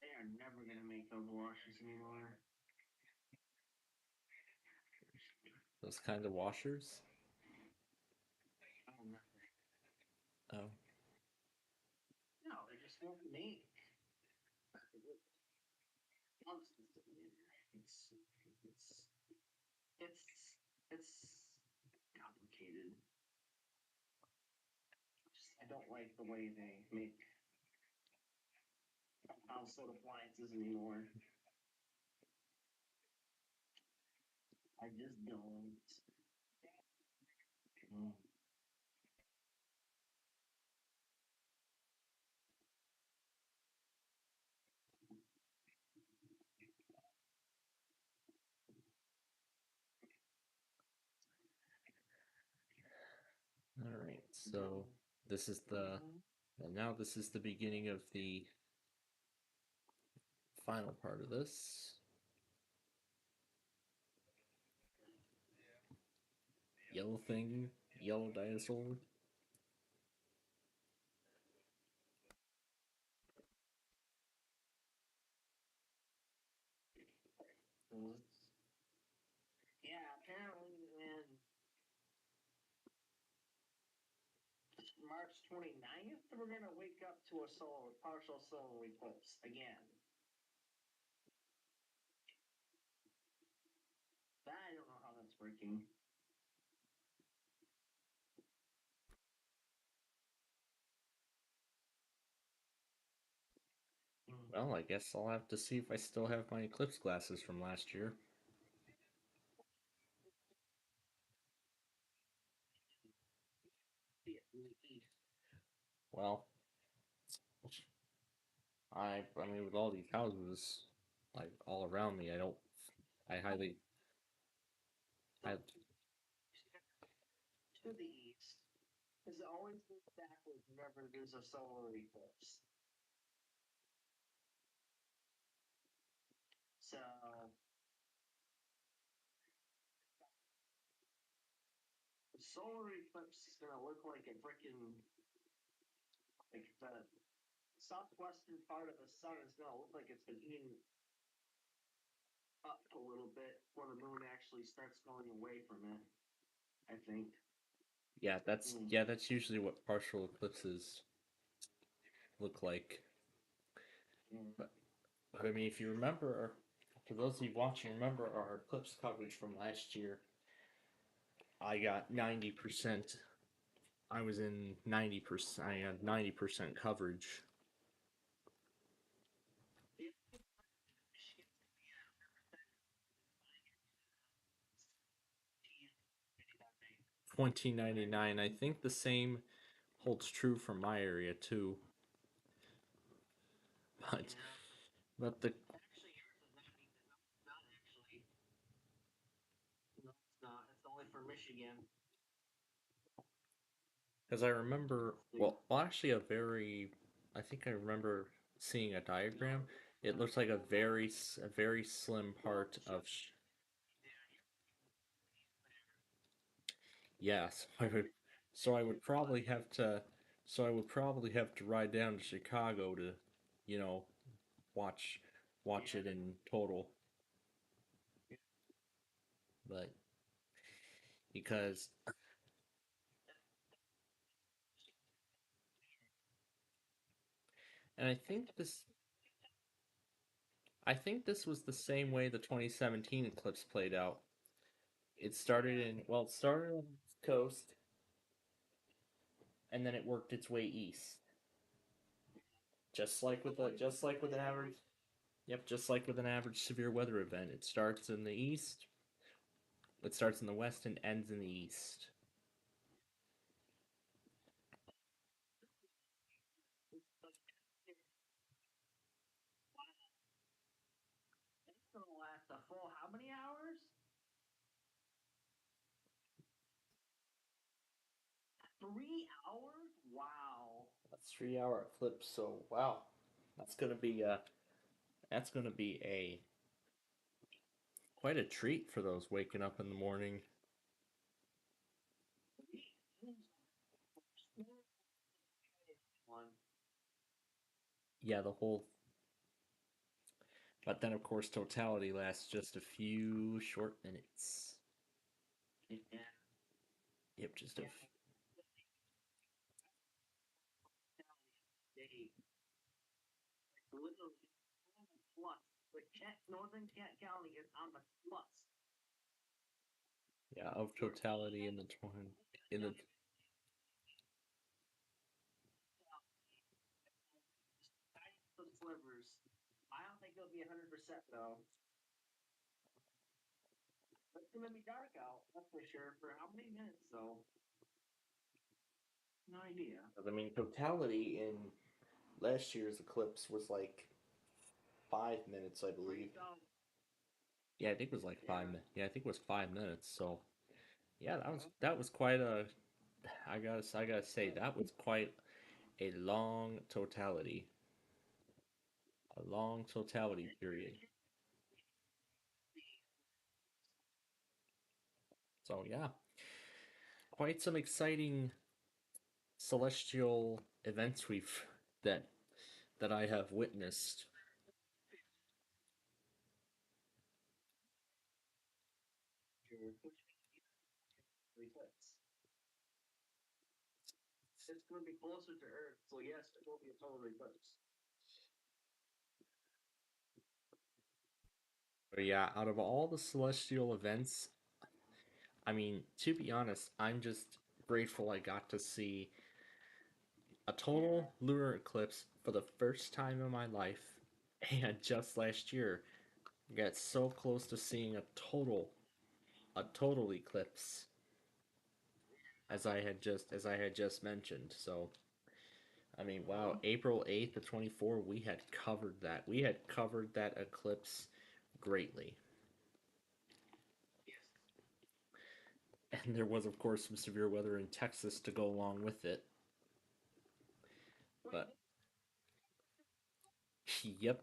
They are never gonna make those washers anymore. Those kind of washers. Oh, no. Oh, No, they just won't make. Constantly. It's it's it's complicated. I don't like the way they make household appliances anymore. I just don't. Mm. all right. So this is the and now this is the beginning of the final part of this. Yellow thing, yellow dinosaur. Yeah, apparently in March 29th, we're gonna wake up to a partial solar eclipse again. I don't know how that's working. Well, I guess I'll have to see if I still have my eclipse glasses from last year. Well, I mean, with all these houses, like all around me, I highly, I, To the east, because it always goes backwards whenever there's a solar eclipse. So the solar eclipse is gonna look like a freaking like the southwestern part of the sun is gonna look like it's been eaten up a little bit before the moon actually starts going away from it. I think. yeah, that's usually what partial eclipses look like. Mm. But I mean, if you remember, for those of you watching, remember our eclipse coverage from last year. I got 90%. I was in 90%. I had 90% coverage. Yeah. 2099. I think the same holds true for my area too. But but the Actually, yours is not even not actually. No, it's not. It's only for Michigan. because I remember well actually I think I remember seeing a diagram. It looks like a very slim part of Yeah, so I would probably have to, so I would probably have to ride down to Chicago to, you know, watch watch it in total. But because, and I think this was the same way the 2017 eclipse played out. It started on the coast, and then it worked its way east, just like with an average. Yep, just like with an average severe weather event, it starts in the east, it starts in the west and ends in the east. It's gonna last a full how many hours? 3 hours? Wow. A 3 hour eclipse, so wow, that's gonna be that's gonna be a quite a treat for those waking up in the morning. One. Yeah, the whole. But then, of course, totality lasts just a few short minutes. Yeah. Yep, just a. Day. Literally on the plus. The Northern Kent County is on the plus. Yeah, of totality in the 20 in the. Those slivers. I don't think it'll be 100% though. It's gonna be dark out, that's for sure. For how many minutes though? No idea. I mean, totality in last year's eclipse was like 5 minutes, I believe. Yeah, I think it was like 5 minutes. Yeah, I think it was 5 minutes. So, yeah, that was quite a. I gotta say that was quite a long totality. A long totality period. So yeah, quite some exciting celestial events that that I have witnessed. It's gonna be closer to Earth, so yes, it will be a total eclipse. But yeah, out of all the celestial events, I mean, to be honest, I'm just grateful I got to see a total lunar eclipse for the first time in my life. And just last year, I got so close to seeing a total eclipse as I had just mentioned. So I mean, wow, April 8th to 24, we had covered that. We had covered that eclipse greatly. And there was, of course, some severe weather in Texas to go along with it. But, yep,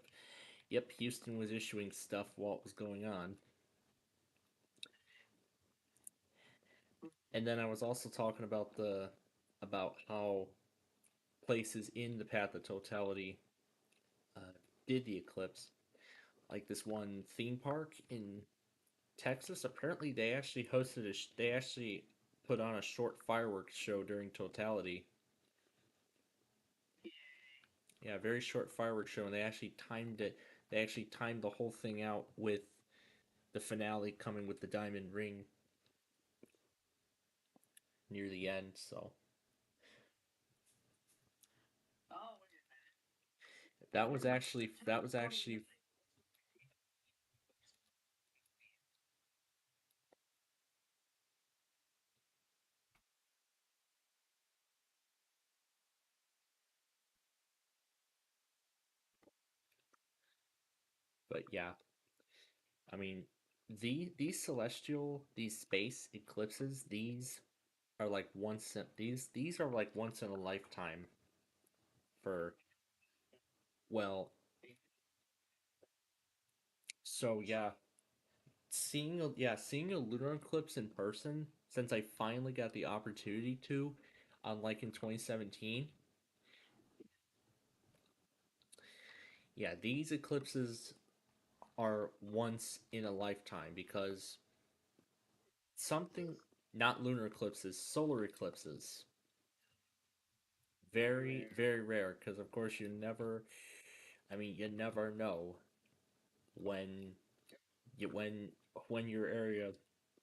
yep, Houston was issuing stuff while it was going on. And then I was also talking about how places in the path of totality uh, did the eclipse. Like this one theme park in Texas, apparently they actually put on a short fireworks show during totality. Yeah, very short fireworks show, and they actually timed it. They actually timed the whole thing out with the finale coming with the diamond ring near the end. So Oh, that was actually, but yeah, I mean, these space eclipses, these are like once in a lifetime for well, so yeah, seeing a lunar eclipse in person since I finally got the opportunity to, unlike in 2017. Yeah, these eclipses are once in a lifetime because something, not lunar eclipses, solar eclipses, very, very rare because, of course, you never know when you when your area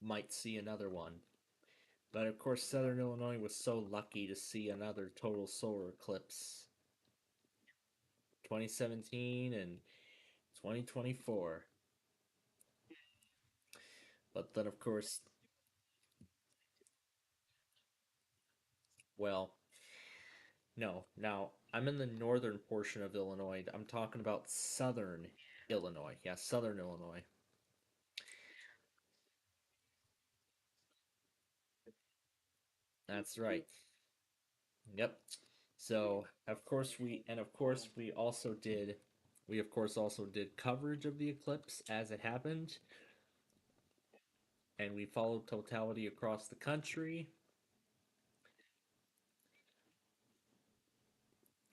might see another one. But of course, Southern Illinois was so lucky to see another total solar eclipse. 2017 and 2024. But then, of course, well, no. Now, I'm in the northern portion of Illinois. I'm talking about southern Illinois. Yeah, southern Illinois. That's right. Yep. So, of course we of course also did coverage of the eclipse as it happened, and we followed totality across the country.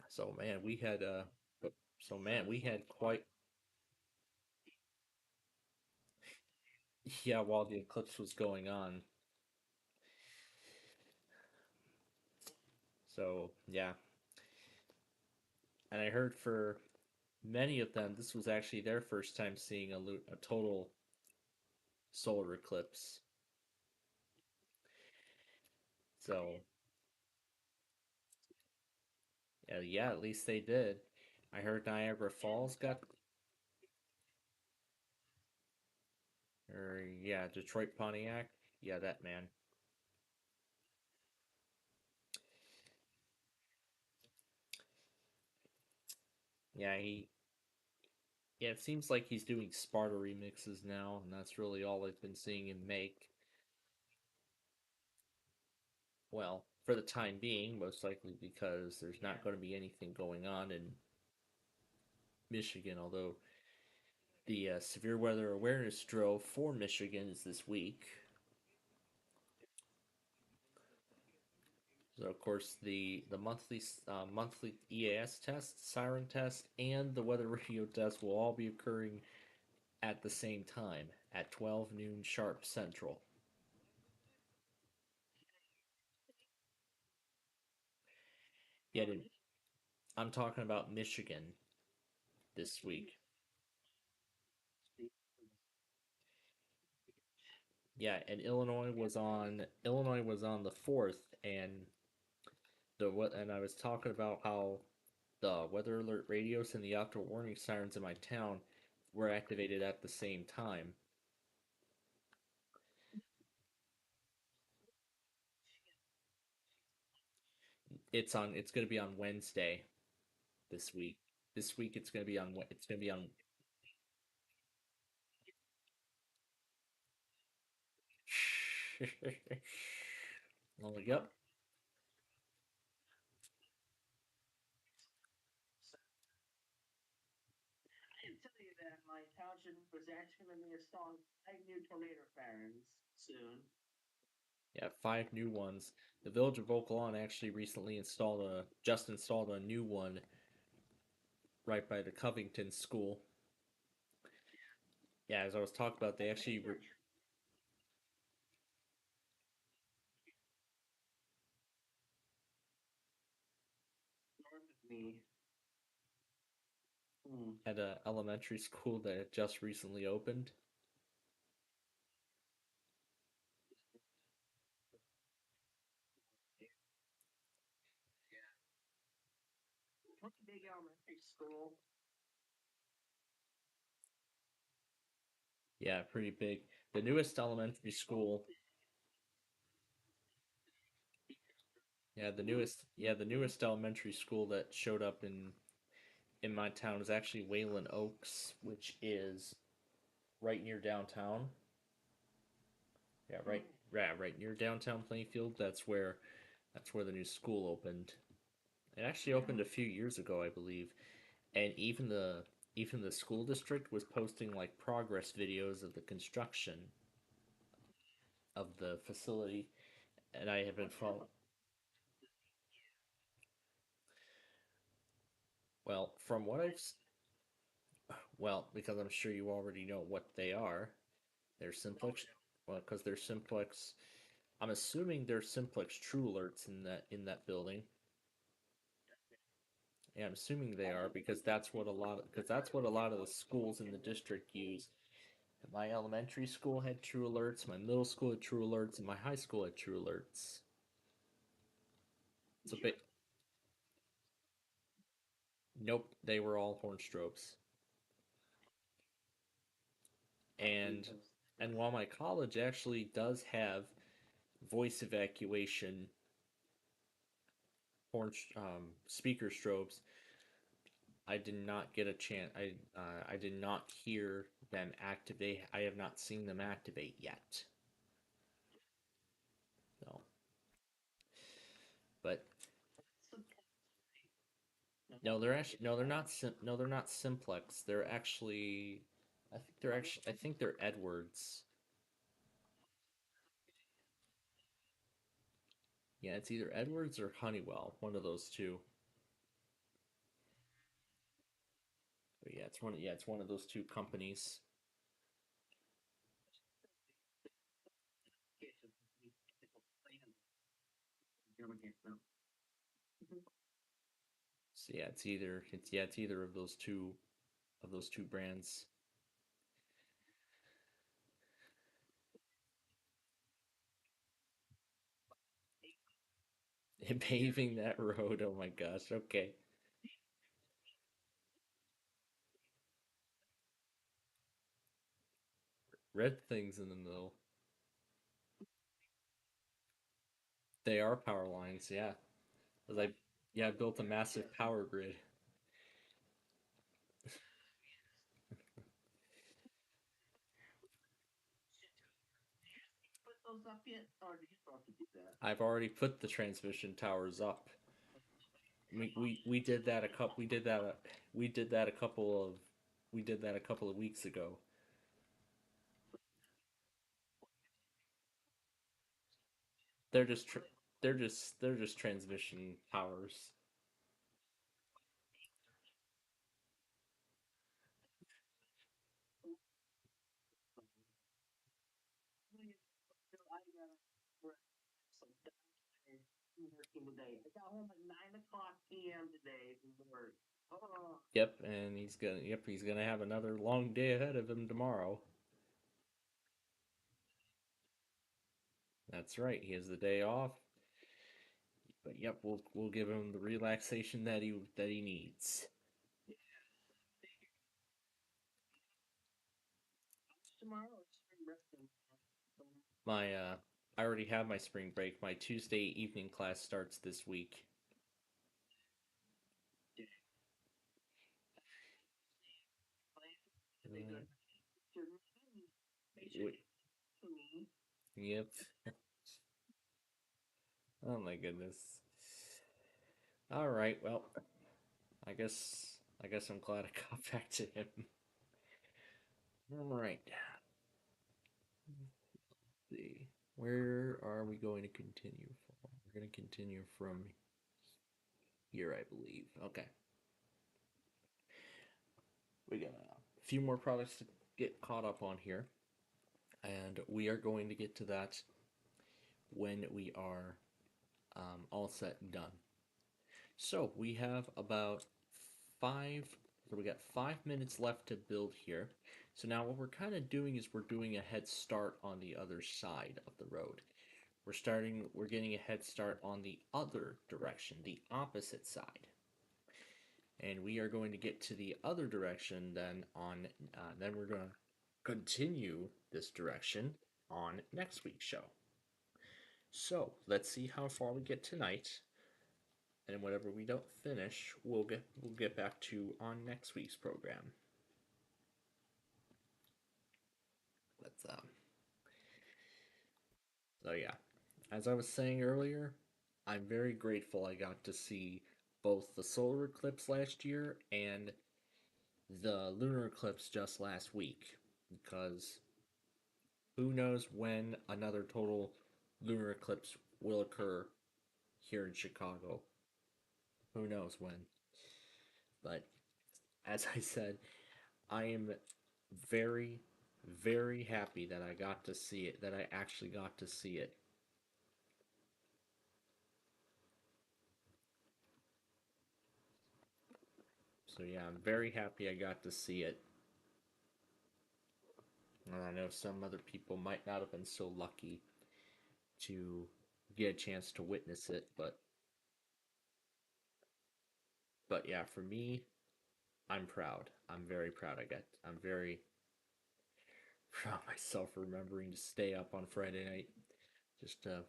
So man, we had so man, we had quite yeah, while the eclipse was going on. So, yeah. And I heard for many of them this was actually their first time seeing a total solar eclipse. So, yeah, yeah, at least they did. I heard Niagara Falls got or yeah, Detroit Pontiac. Yeah, that man. Yeah, he yeah, it seems like he's doing Sparta remixes now, and that's really all I've been seeing him make. Well, for the time being, most likely because there's not going to be anything going on in Michigan, although the severe weather awareness drill for Michigan is this week. So of course the monthly EAS test, siren test, and the weather radio test will all be occurring at the same time at 12 noon sharp Central. Yet I'm talking about Michigan this week. Yeah, and Illinois was on the 4th, and I was talking about how the weather alert radios and the outdoor warning sirens in my town were activated at the same time. It's going to be on Wednesday this week. This week it's going to be on Oh, yep. I didn't tell you that my township was actually going to be installing 5 new tornado sirens soon. Yeah, 5 new ones. The Village of Oak Lawn actually recently just installed a new one right by the Covington School. Yeah, as I was talking about, they actually North of me. Hmm. had a elementary school that had just recently opened. Pretty big elementary school. Yeah, pretty big. The newest elementary school. The newest elementary school that showed up in my town is actually Wayland Oaks, which is right near downtown. Yeah, right near downtown Plainfield. That's where the new school opened. It actually opened a few years ago, I believe, and even the school district was posting like progress videos of the construction. of the facility, and I have been following. Well, from what well, because I'm sure you already know what they are. They're simplex. Well, because they're simplex. I'm assuming they're simplex True Alerts in that building. Yeah, I'm assuming they are because that's what a lot of the schools in the district use. My elementary school had True Alerts, my middle school had True Alerts, and my high school had True Alerts. It's a bit. Nope, they were all horn strobes. And while my college actually does have voice evacuation speaker strobes, I did not get a chance. I did not hear them activate. I have not seen them activate yet. No, but no, they're actually no, they're not. No, they're not simplex. They're actually. I think they're Edwards. Yeah, it's either Edwards or Honeywell. One of those two. But yeah, it's one. Yeah, it's one of those two companies. So yeah, it's either of those two brands. Paving that road. Oh my gosh. Okay. Red things in the middle. They are power lines. Yeah. 'Cause I built a massive power grid. I've already put the transmission towers up. We did that a couple. We did that a couple of. We did that a couple of weeks ago. They're just they're just transmission towers. Working today. I got home at 9 o'clock p.m. today from work. Oh. Yep, and he's gonna have another long day ahead of him tomorrow. That's right. He has the day off. But yep, we'll give him the relaxation that he needs. Tomorrow it's spring break. My I already have my spring break. My Tuesday evening class starts this week. Yep. Oh my goodness. All right. Well, I guess I'm glad I got back to him. All right. Let's see. Where are we going to continue from? We're going to continue from here, I believe. Okay. We got a few more products to get caught up on here, and we are going to get to that when we are all set and done. So we have about five. So we got 5 minutes left to build here. So now what we're kind of doing is we're doing a head start on the other side of the road. We're getting a head start on the other direction, the opposite side. And we are going to get to the other direction then we're going to continue this direction on next week's show. So let's see how far we get tonight, and whatever we don't finish, we'll get back to on next week's program. Let's So yeah, as I was saying earlier, I'm very grateful I got to see both the solar eclipse last year and the lunar eclipse just last week, because who knows when another total lunar eclipse will occur here in Chicago. Who knows when? But as I said, I am very, very happy that I got to see it, that I actually got to see it. So yeah, I'm very happy I got to see it. And I know some other people might not have been so lucky to get a chance to witness it, but yeah, for me, I'm proud. I'm very proud. I'm very proud of myself for remembering to stay up on Friday night just to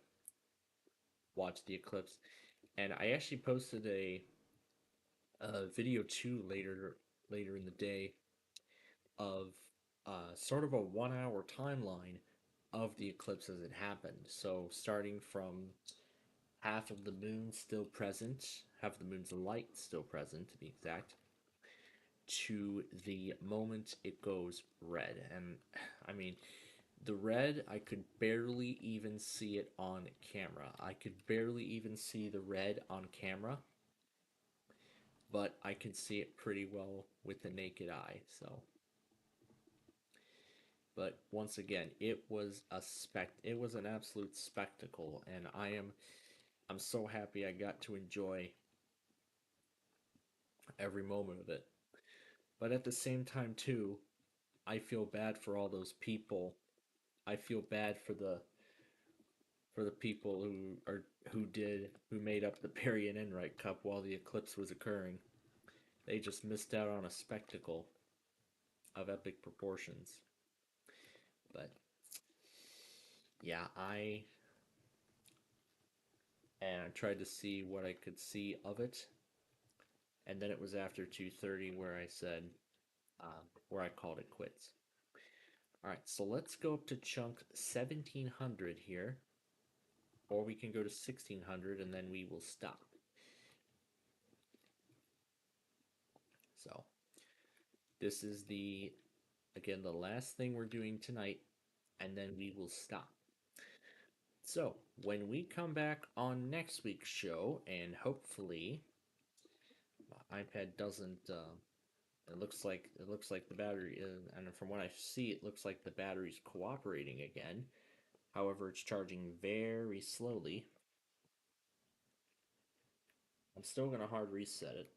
watch the eclipse. And I actually posted a video too later in the day of sort of a 1 hour timeline of the eclipse as it happened. So starting from half of the moon still present, half of the moon's light still present to be exact, to the moment it goes red. And I mean, the red, I could barely even see it on camera. I could barely even see the red on camera, but I could see it pretty well with the naked eye. So, but once again, it was an absolute spectacle, and I'm so happy I got to enjoy every moment of it. But at the same time too, I feel bad for all those people. I feel bad for the people who made up the Perry and Enright Cup while the eclipse was occurring. They just missed out on a spectacle of epic proportions. But yeah, I tried to see what I could see of it, and then it was after 2:30 where I said where I called it quits. All right, so let's go up to chunk 1700 here, or we can go to 1600 and then we will stop. So this is again the last thing we're doing tonight, and then we will stop. So when we come back on next week's show, and hopefully my iPad doesn't it looks like the battery is, and from what I see, it looks like the battery's cooperating again. However, it's charging very slowly. I'm still gonna hard reset it.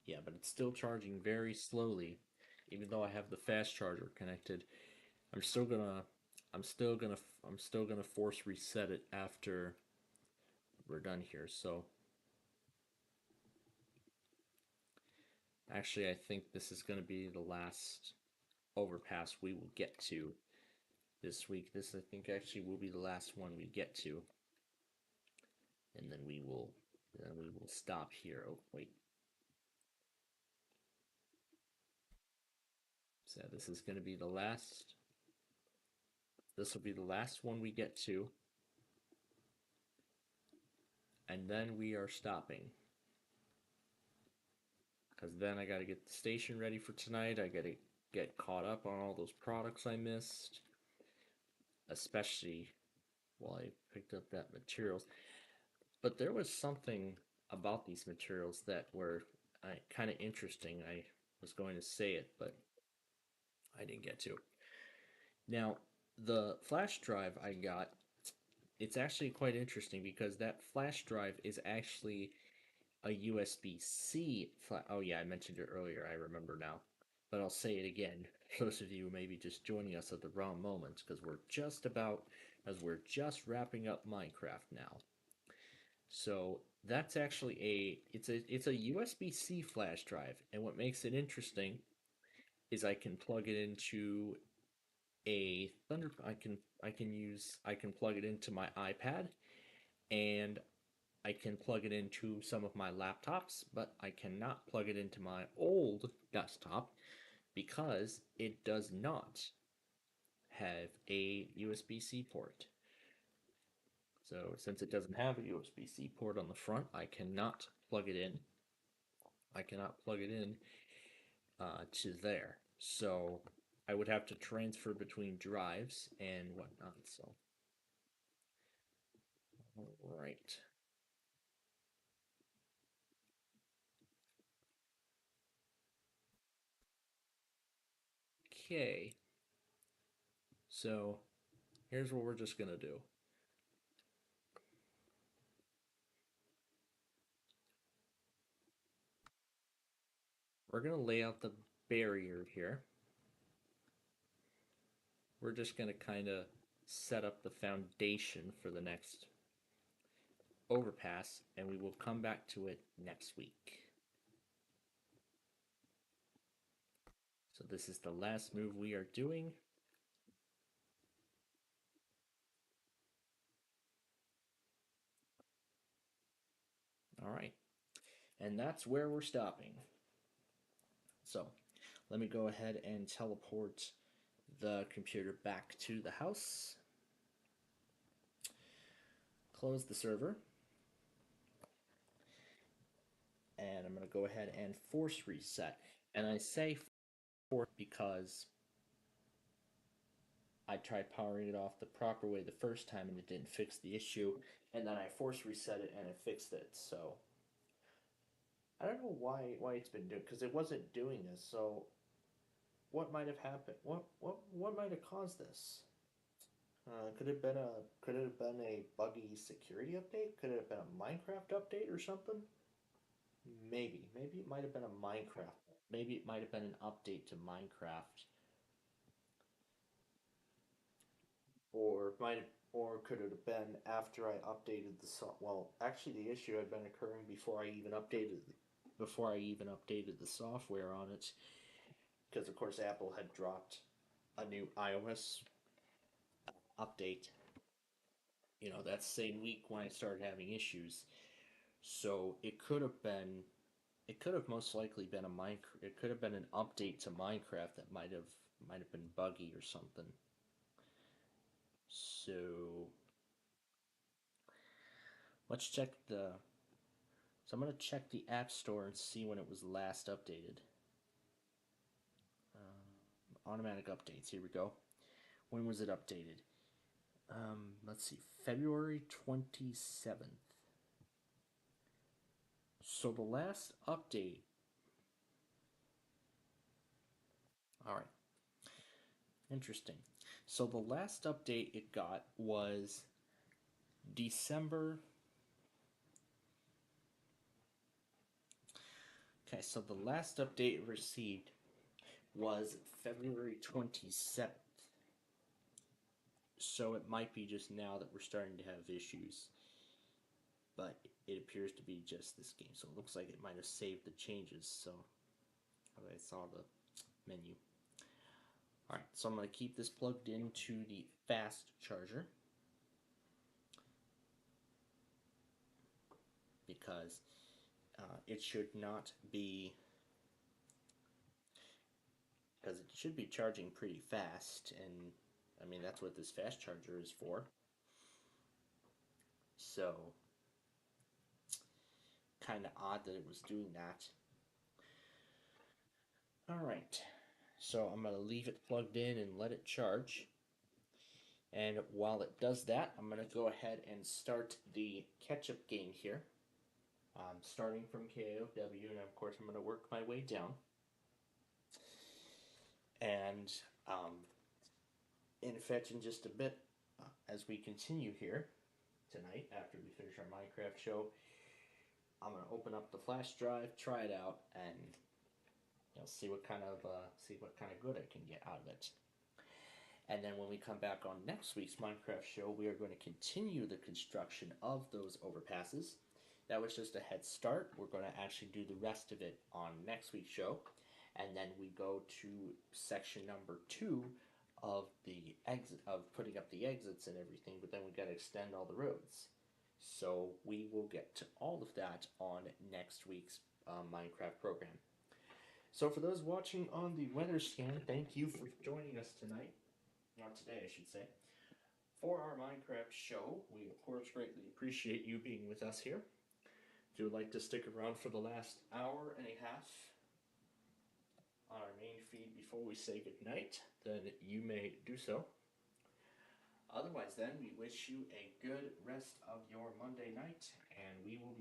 Yeah, but it's still charging very slowly, even though I have the fast charger connected. I'm still gonna force reset it after we're done here. So actually, I think this is gonna be the last overpass we will get to this week. This, I think, actually will be the last one we get to, and then we will stop here. Oh wait. So this is going to be the last. This will be the last one we get to, and then we are stopping. Because then I got to get the station ready for tonight. I got to get caught up on all those products I missed, especially while I picked up that materials. But there was something about these materials that were kind of interesting. I was going to say it, but I didn't get to. Now, the flash drive I got, it's actually quite interesting because that flash drive is actually a USB-C flash. Oh yeah, I mentioned it earlier, I remember now. But I'll say it again, for those of you who may be just joining us at the wrong moment, because we're just wrapping up Minecraft now. So that's actually it's a USB-C flash drive, and what makes it interesting is I can plug it into a I can plug it into my iPad, and I can plug it into some of my laptops, but I cannot plug it into my old desktop because it does not have a USB-C port. So since it doesn't have a USB-C port on the front, I cannot plug it in. To there. So I would have to transfer between drives and whatnot, so. Alright. Okay. So, here's what we're just gonna do. We're gonna lay out the barrier here. We're just gonna kind of set up the foundation for the next overpass, and we will come back to it next week. So this is the last move we are doing. All right, and that's where we're stopping. So let me go ahead and teleport the computer back to the house. Close the server. And I'm going to go ahead and force reset. And I say force because I tried powering it off the proper way the first time and it didn't fix the issue. And then I force reset it and it fixed it. So I don't know why it's been doing, because it wasn't doing this. So what might have happened? What might have caused this? Could it have been a buggy security update? Could it have been a Minecraft update or something? Maybe it might have been a Minecraft. Maybe it might have been an update to Minecraft, or could it have been after I updated the well, actually, the issue had been occurring before I even updated the software on it, because of course Apple had dropped a new iOS update. You know, that same week when I started having issues. So it could have most likely been it could have been an update to Minecraft that might have been buggy or something. So let's check so I'm going to check the App Store and see when it was last updated. Automatic updates, here we go. When was it updated? Let's see, February 27th. So the last update. Alright. Interesting. So the last update it got was December. Okay, so the last update it received was February 27th. So it might be just now that we're starting to have issues. But it appears to be just this game. So it looks like it might have saved the changes. So I saw the menu. Alright, so I'm going to keep this plugged into the fast charger, because it should not be, because it should be charging pretty fast, and I mean that's what this fast charger is for. So kind of odd that it was doing that. Alright, so I'm going to leave it plugged in and let it charge. And while it does that, I'm going to go ahead and start the catch-up game here. Starting from KOW, and of course I'm going to work my way down. And in fetch in just a bit, as we continue here tonight, after we finish our Minecraft show, I'm going to open up the flash drive, try it out, and see what kind of good I can get out of it. And then when we come back on next week's Minecraft show, we are going to continue the construction of those overpasses. That was just a head start. We're going to actually do the rest of it on next week's show. And then we go to section number 2 of the putting up the exits and everything, but then we got to extend all the roads. So we will get to all of that on next week's Minecraft program. So for those watching on the weather scan, thank you for joining us tonight. Not today, I should say. For our Minecraft show, we of course greatly appreciate you being with us here. If you would like to stick around for the last hour and a half, on our main feed before we say goodnight, then you may do so. Otherwise, then, we wish you a good rest of your Monday night, and we'll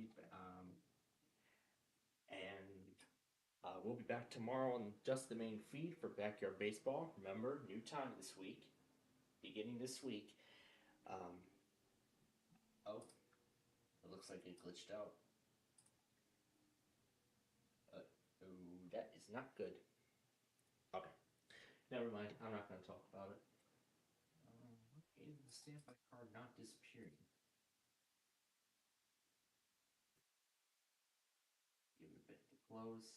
be back tomorrow on just the main feed for Backyard Baseball. Remember, new time this week, beginning this week. Oh, it looks like it glitched out. Oh, that is not good. Okay, never mind. I'm not going to talk about it. What is the standby card not disappearing? Give it a bit to close.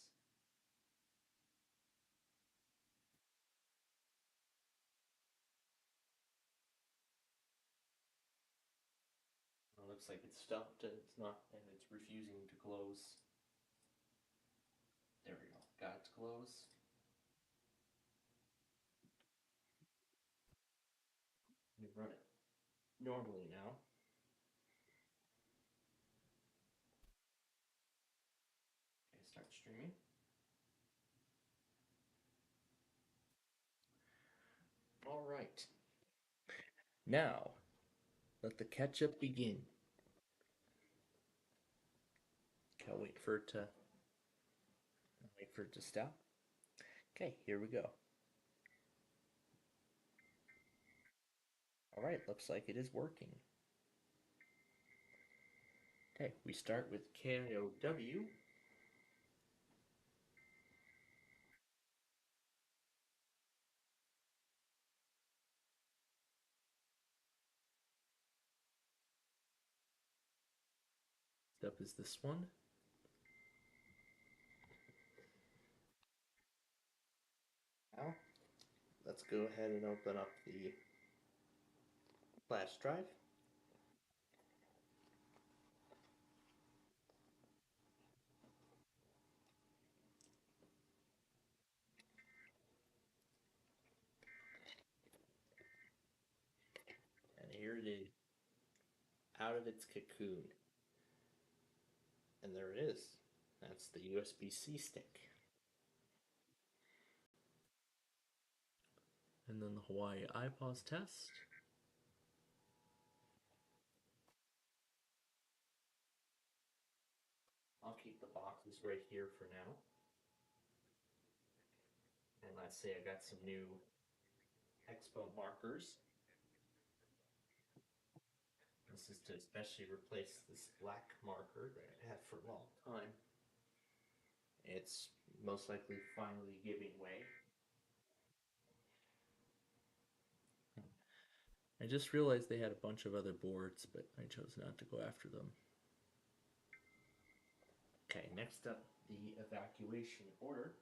It looks like it's stuffed and it's not, and it's refusing to close. There we go. Got it to close. Let me run it normally now. Okay, start streaming. All right. Now, let the catch-up begin. Okay, I'll wait for it to stop. Okay, here we go. All right, looks like it is working. Okay, we start with KOW. Up is this one. Now, let's go ahead and open up the flash drive. And here it is, out of its cocoon. And there it is. That's the USB-C stick. And then the Hawaii iPause test. I'll keep the boxes right here for now. And let's say I got some new Expo markers. This is to especially replace this black marker that I've had for a long time. It's most likely finally giving way. I just realized they had a bunch of other boards, but I chose not to go after them. Okay, next up, the evacuation order.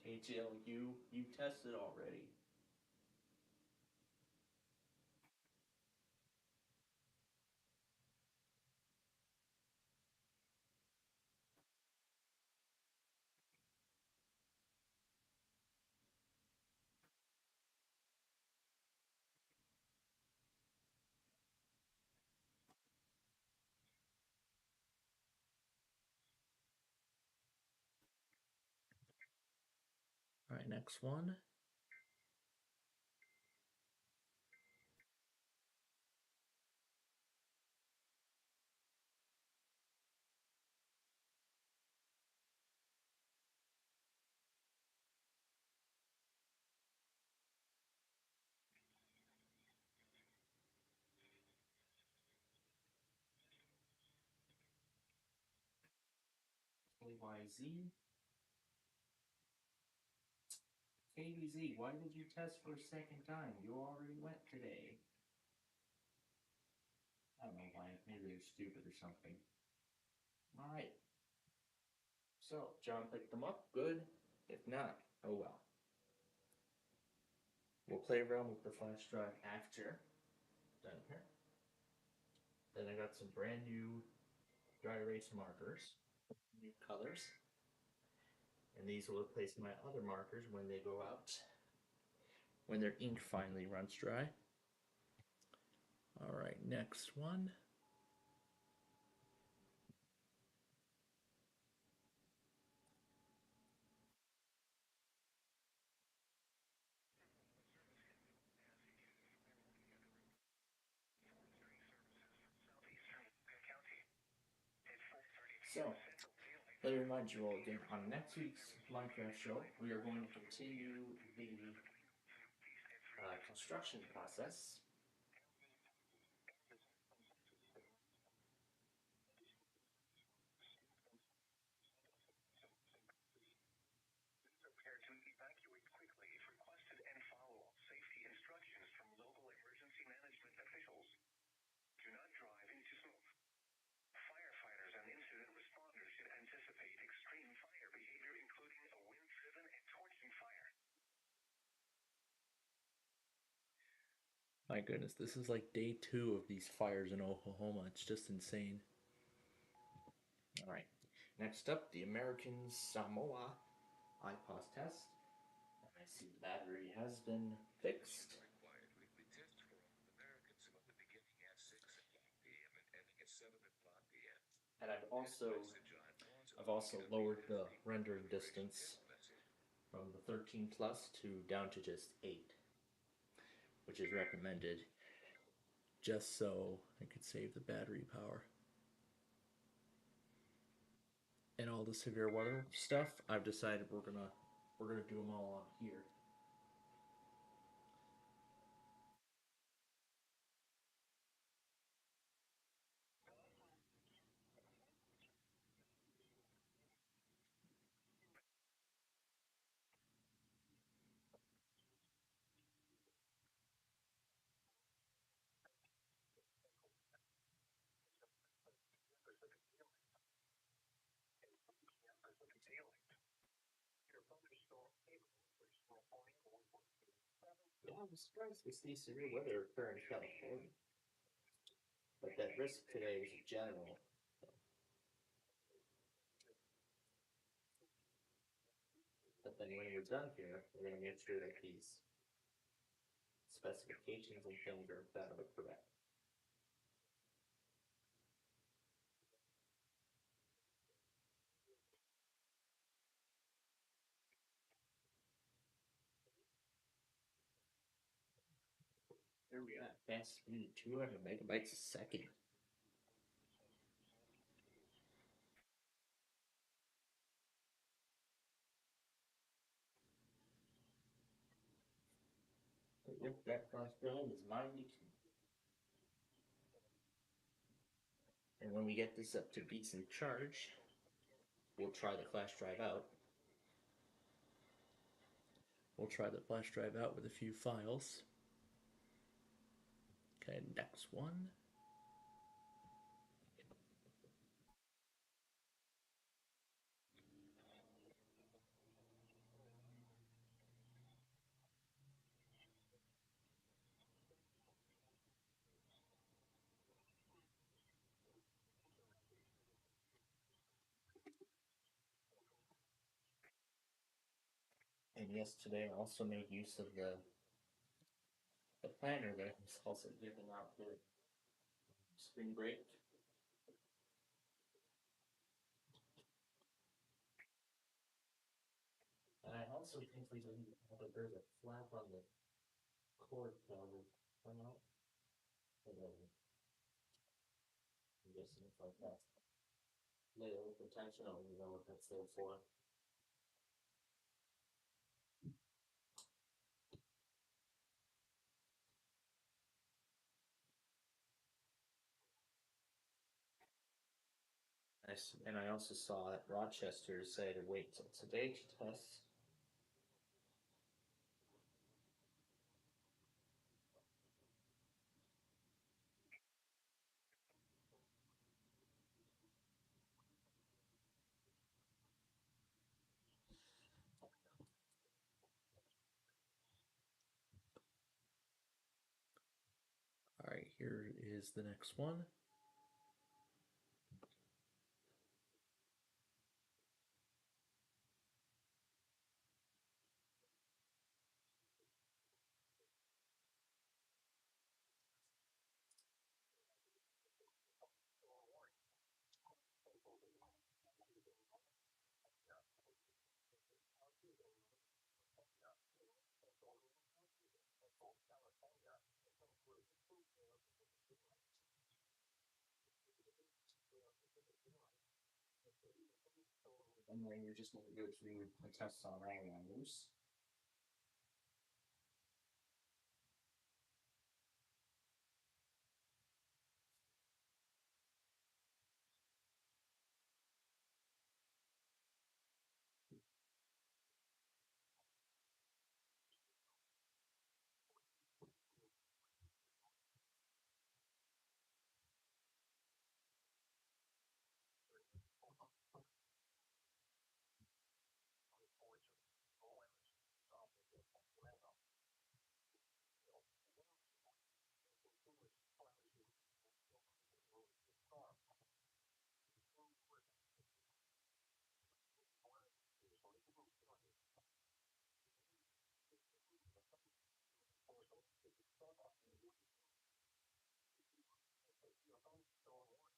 KJL, you tested already. All right, next one. KYZ. KBZ, why did you test for a second time? You already went today. I don't know why. Maybe they're stupid or something. All right. So, John picked them up. Good. If not, oh well. We'll play around with the flash drive after. Done here. Then I got some brand new dry erase markers, new colors. And these will replace my other markers when they go out. when their ink finally runs dry. All right, next one. So, let me remind you all again, on next week's Minecraft show, we are going to continue the construction process. Prepare to evacuate quickly if requested and follow all safety instructions from local emergency management officials. Do not drive into smoke. Firefighters and incident responders should anticipate extreme fire behavior, including a wind-driven and torching fire. My goodness, this is like day 2 of these fires in Oklahoma. It's just insane. All right, next up, the American Samoa IPOS test. And I see the battery has been fixed. And I've also lowered the rendering distance from the 13 plus to down to just 8, which is recommended, just so I could save the battery power. And all the severe weather stuff, I've decided we're gonna do them all on here. Yeah, I'm surprised we see severe weather occur in California. But that risk today is general. But then when we're done here, we're going to make sure that these specifications and things are better correct. Here we are. Fast speed, 200 megabytes a second. Yep, that flash drive is 92. And when we get this up to decent charge, we'll try the flash drive out. We'll try the flash drive out with a few files. Okay, next one. And yesterday I also made use of the planner that I was also giving out for spring break. And I also think we didn't have there's a flap on the cord cover come out. And then I'm guessing it's like that. Layer of protection, I don't even know what that's there for. And I also saw that Rochester say to wait till today to test. All right, here is the next one. And then you're just going to go through the tests on all numbers.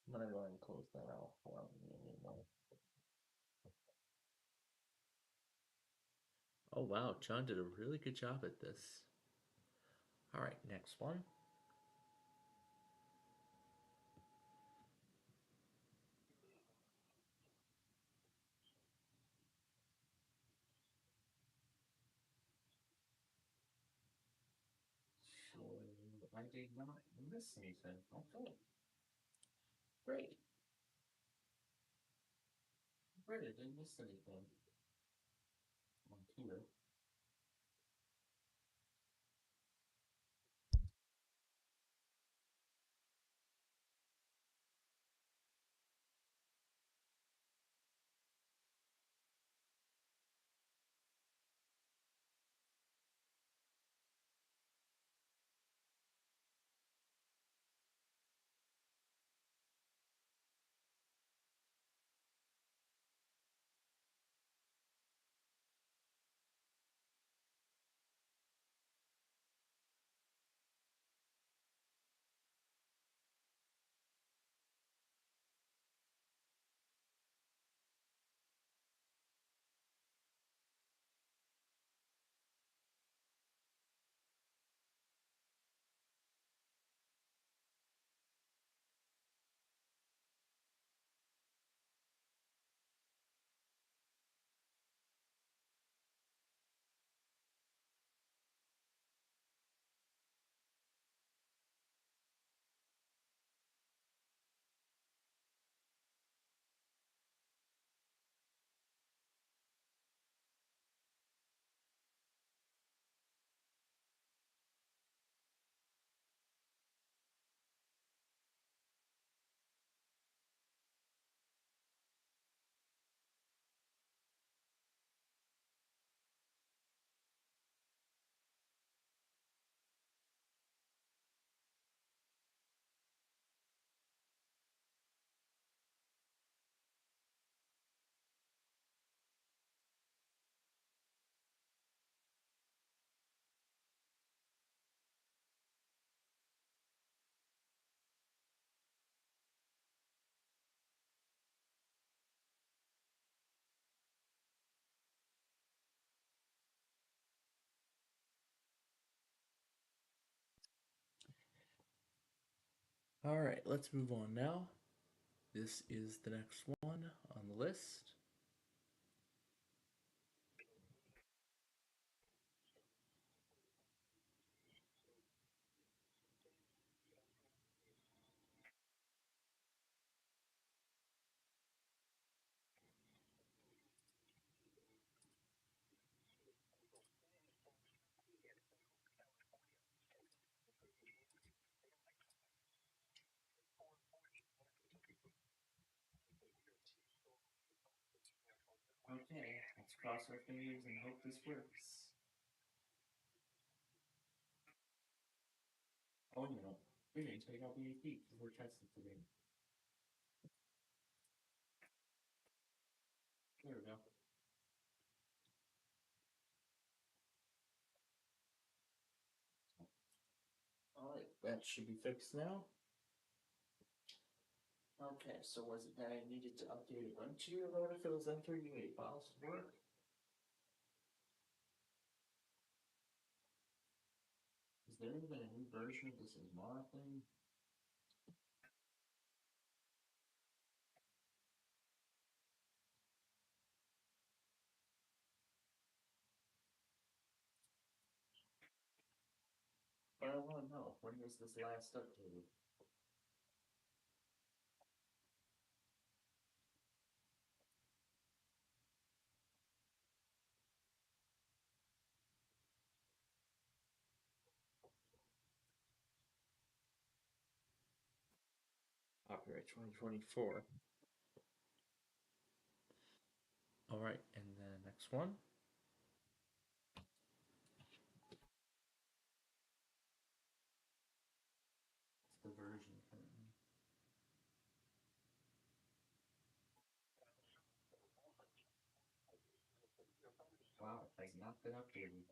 I'm gonna go ahead and close that out for me anymore. Oh wow, John did a really good job at this. Alright, next one. So, I did not miss anything. Okay. Great. Great, I didn't miss anything. On here. Alright, let's move on now. This is the next one on the list. Okay, let's cross our fingers and hope this works. Oh no, we didn't take out the AP because we're testing today. There we go. Alright, that should be fixed now. Okay, so was it that I needed to update a bunch of your autofills entering UA files to work? Is there even a new version of this Amara thing? But I want to know, when was this last updated? Copyright 2024. Alright, and the next one. It's the version currently. Wow, it has not been updated.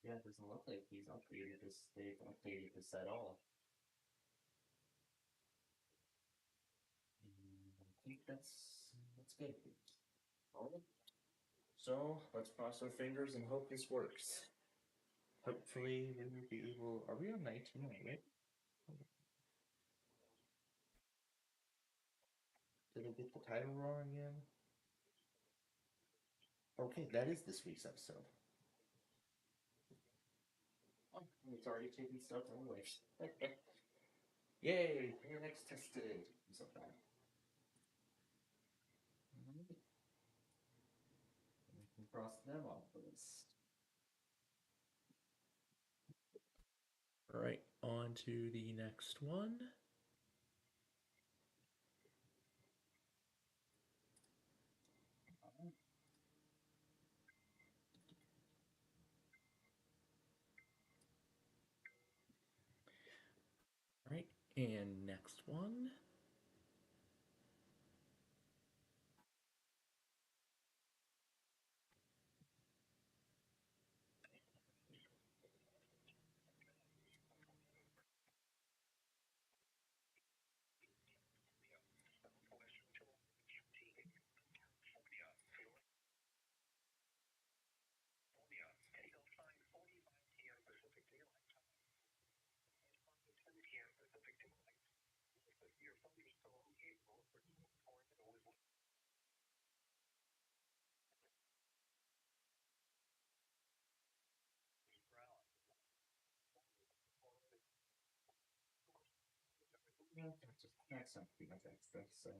Yeah, it doesn't look like they've updated this at all. And I think that's good. Alright. So let's cross our fingers and hope this works. Hopefully we will be able. Are we on 19 already? Did I get the title wrong again? Okay, that is this week's episode. Oh, it's already taking stuff anyway. Yay! Next tested. So bad. We can cross them off the list. Alright, on to the next one. Alright, and next one. That's not pretty much extra, so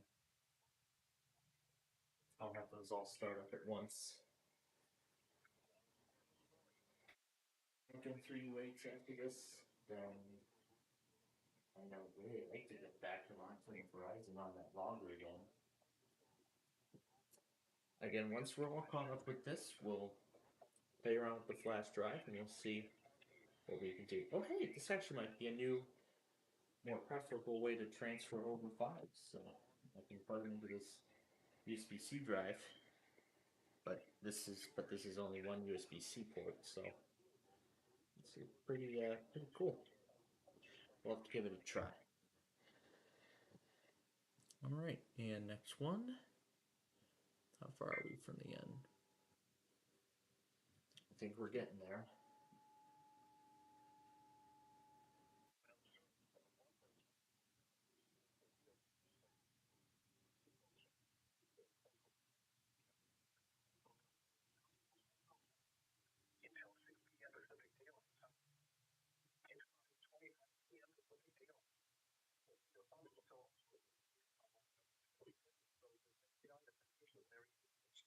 I'll have those all start up at once. Looking 3 weeks after this, then I know really like to get back to monitoring Verizon on that logger again. Again, once we're all caught up with this, we'll play around with the flash drive and you'll see what we can do. Oh hey, this actually might be a new, more preferable way to transfer over files. So I can plug it into this USB-C drive, but this is only one USB-C port, so it's pretty cool. We'll have to give it a try. All right, and next one. How far are we from the end? I think we're getting there.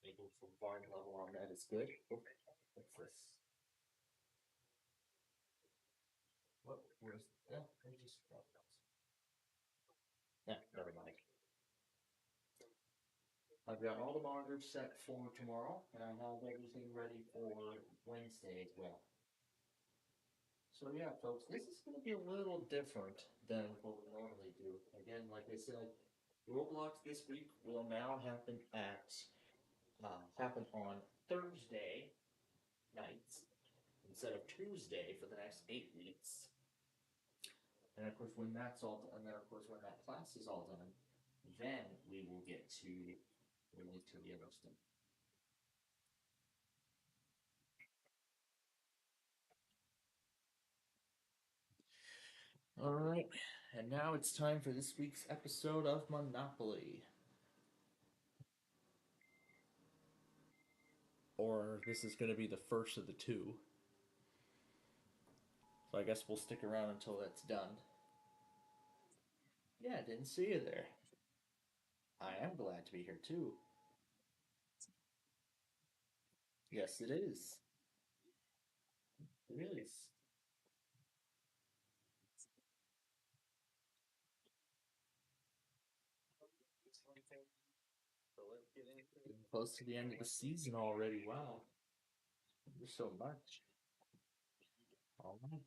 Stable from barn level on that is good. Oh, what's this? What was that? I just dropped those. Yeah, never mind. I've got all the monitors set for tomorrow, and I have everything ready for Wednesday as well. So yeah, folks, this is going to be a little different than what we normally do. Again, like I said, Roblox this week will now happen on Thursday nights instead of Tuesday for the next 8 weeks. And of course, when that's all done, and then of course, when that class is all done, then we will get to Yellowstone. All right, and now it's time for this week's episode of Monopoly. Or this is going to be the first of the two. So I guess we'll stick around until that's done. Yeah, didn't see you there. I am glad to be here too. Yes, it is. It is. Getting close to the end of the season already. Wow. There's so much. All right.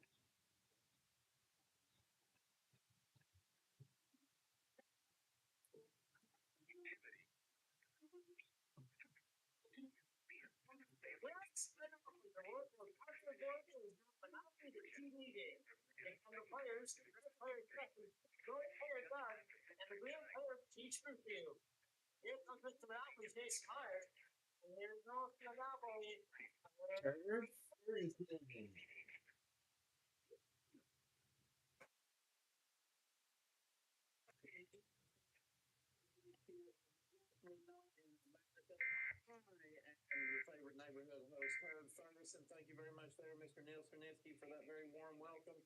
Your favorite neighborhood host, Herb Ferguson. Thank you very much there, Mr. Neil Cernitzky, for that very warm welcome.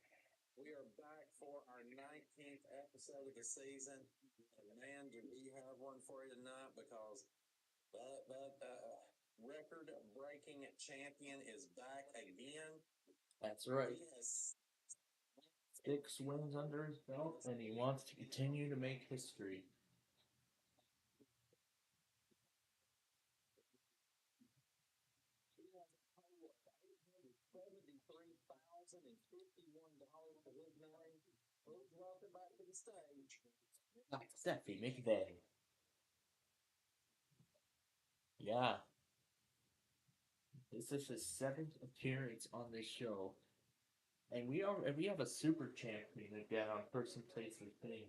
We are back for our 19th episode of the season. And man, do we have one for you tonight, because that record-breaking champion is back again. That's right. 6 wins under his belt, and he wants to continue to make history. $73,051 for his name. Please welcome back to the stage. Steffi McVeigh. Yeah. This is his 7th appearance on this show. And we have a super champion again on Person Place and Thing.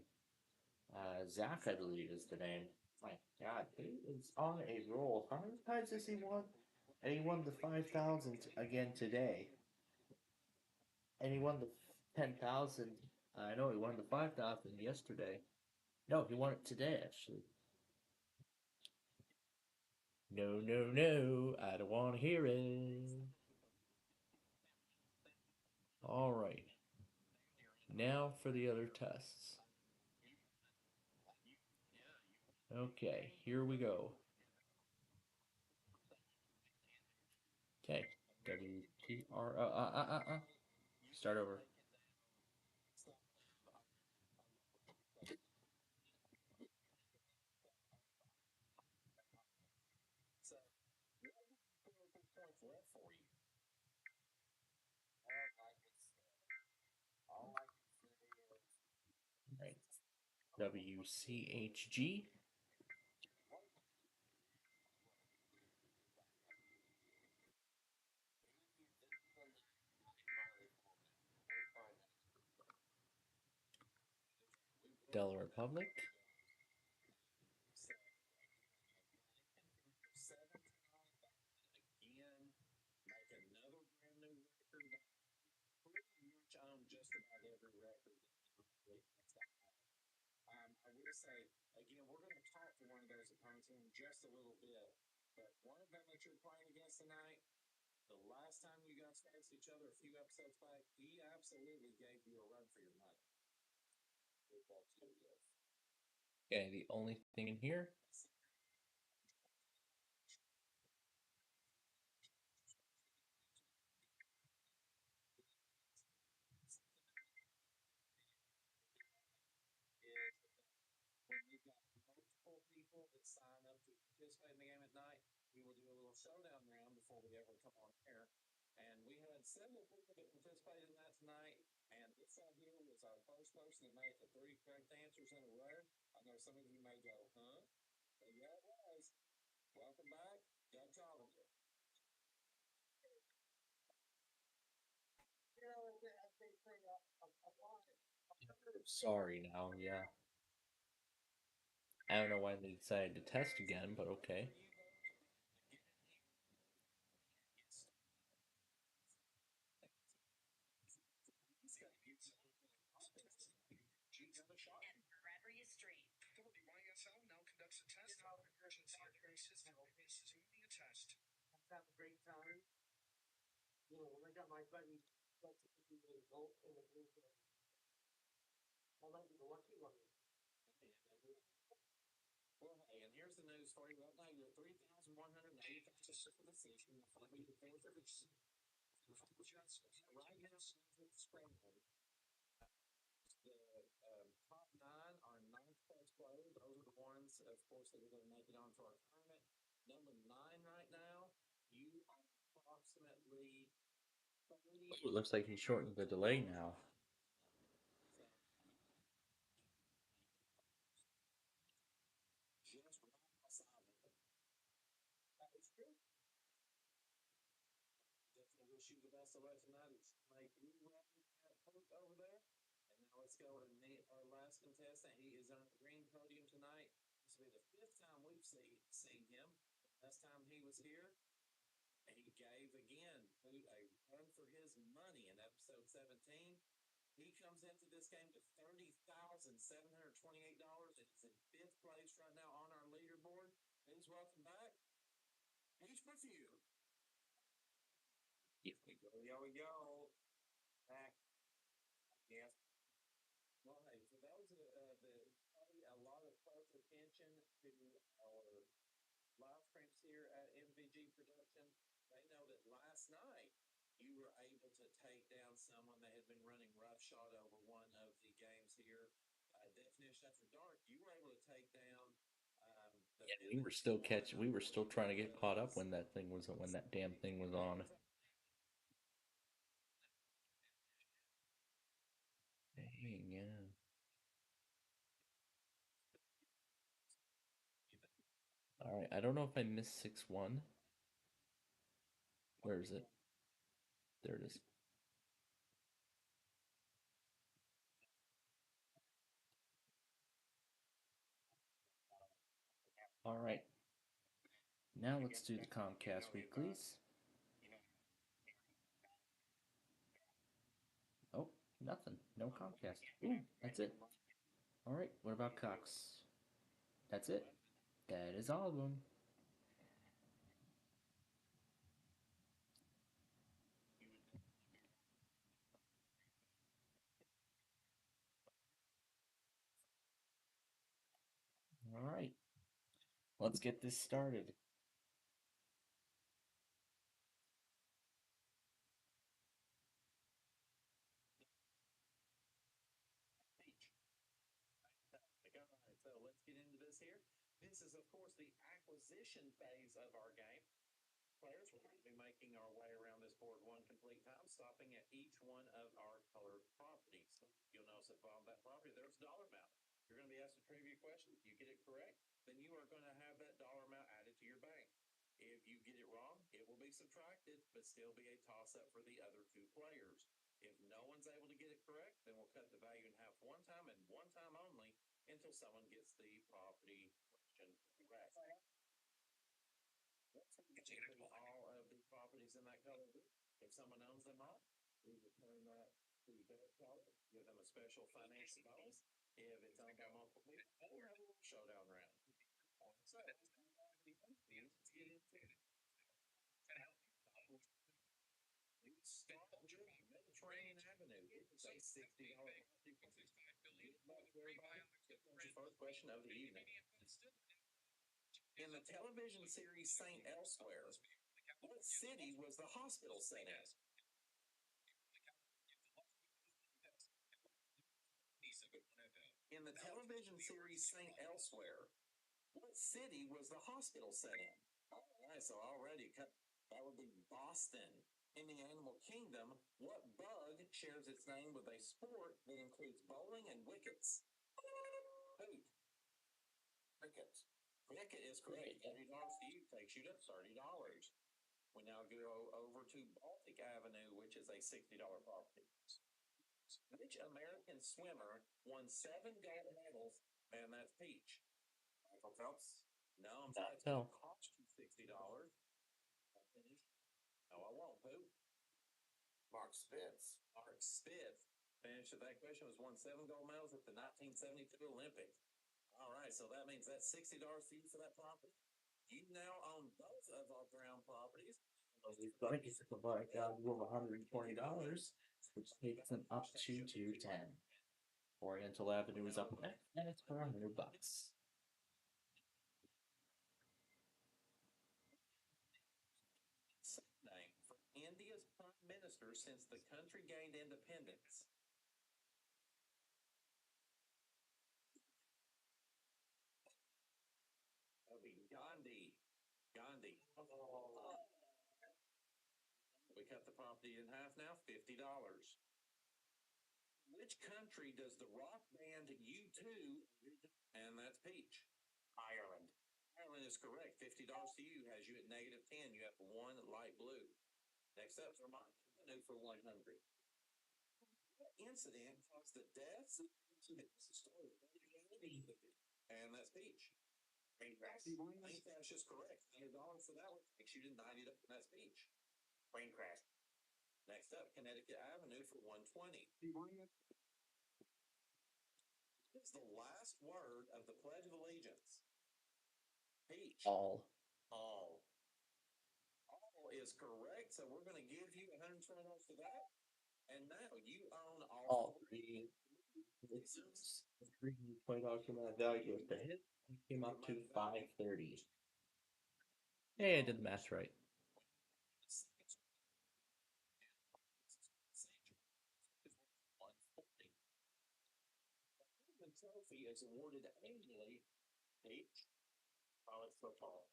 Zach, I believe, is the name. My God, he is on a roll. How many times has he won? And he won the 5,000 again today. And he won the 10,000. I know he won the 5,000 yesterday. No, he won it today, actually. No, no, no. I don't want to hear it. All right. Now for the other tests. Okay, here we go. Okay. WTR. Start over. So, points left for you. All I can say is, Right. WCHG. Delaware Republic. again, make another brand new record. Pretty much on just about every record. I will say, again, we're going to talk to one of those opponents in just a little bit. But one of them that you're playing against tonight, the last time you guys faced each other a few episodes back, he absolutely gave you a run for your money. Okay, the only thing in here. When you've got multiple people that sign up to participate in the game at night, we will do a little showdown round before we ever come on air. And we had several people that participated in that tonight. And this right here was our first person that made the 3 correct answers in a row. I know some of you may go, huh? But yeah, it was. Welcome back, Doug Tolliver. Sorry now, yeah. I don't know why they decided to test again, but okay. Let's have a great time. You know, when I got my buddy, that's 50 years old in the blue zone. I might be the lucky one. Well, hey, and here's the news for you right now. You're 3,185 for the season. That'll be the fourth of the season. Right now, spread. The top 9 are ninth place players. Those are the ones, of course, that are going to make it onto our tournament. Number 9 right now, you are approximately 30. Ooh, it looks like he shortened the delay now. Just right outside of it. That is true. Definitely wish you the best of luck tonight. It's make you ready at Hook over there. And now let's go and meet our last contestant. He is on the green podium tonight. This will be the 5th time we've seen him. Last time he was here, he gave again Hoot a run for his money in episode 17. He comes into this game to $30,728. It's in 5th place right now on our leaderboard. Please welcome back Peach Perfume. Yeah. We go. Back. Yes. Well, hey, for those that pay a lot of close attention to our live streams here at MVG Production, they know that last night you were able to take down someone that had been running roughshod over one of the games here. Definition After Dark, you were able to take down. Yeah, we were still trying to get caught up when that damn thing was on. Dang, yeah. All right, I don't know if I missed 6-1. Where is it? There it is. All right. Now let's do the Comcast weeklies. Oh, nothing. No Comcast. Ooh, that's it. All right. What about Cox? That's it. That is all of them. All right. Let's get this started. All right, so let's get into this here. This is, of course, the acquisition phase of our game. Players, we're going to be making our way around this board one complete time, stopping at each one of our colored properties. You'll notice that on that property, there's a dollar amount. You're going to be asked a trivia question. If you get it correct, then you are going to have that dollar amount added to your bank. If you get it wrong, it will be subtracted, but still be a toss-up for the other 2 players. If no one's able to get it correct, then we'll cut the value in half one time and one time only until someone gets the property question correct. All of the properties in that color. If someone owns them all, we return that to their color, give them a special financial bonus. If it's owned by multiple people, we'll have a little showdown round. So, let's get into it. We start with Mediterranean Avenue. It's a $60 property. First question of the evening. In the television series Saint Elsewhere, what city was the hospital set in? In the television series Saint Elsewhere, what city was the hospital set in? All right, so already that would be Boston. In the animal kingdom, what bug shares its name with a sport that includes bowling and wickets? Hoot. Cricket. Cricket is correct. $30 to you takes you to $30. We now go over to Baltic Avenue, which is a $60 property. Which American swimmer won 7 gold medals? And that's Peach. Michael Phelps. No, I'm sorry. It's going to cost you $60. No, I won't, Poop. Mark Spitz. Mark Spitz. Finished with that question, was won 7 gold medals at the 1972 Olympics. All right, so that means that's $60 for you for that property. You now own both of our ground properties. These buckets at the bike value of $120, which takes them up to 210. Oriental Avenue is up next, and it's for $100. Name for India's prime minister since the country gained independence. That would be Gandhi. Gandhi. We cut the property in half now, $50. Which country does the rock band U2, and that's Peach? Ireland. Ireland is correct. $50 to you has you at -10. You have 1 light blue. Next up, Vermont Avenue for 100. What incident caused the deaths? And that's Peach. Plane crash. Plane crash is correct. $100 for that one takes you to $90, and that's Peach. Plane crash. Next up, Connecticut Avenue for 120. What is the last word of the Pledge of Allegiance? Peach. All. All. All is correct, so we're going to give you $120 for that. And now you own all three. It's $20 for that value of the hit. It came up to $530. Hey, I did the math right. The trophy is awarded annually. Peach. College football.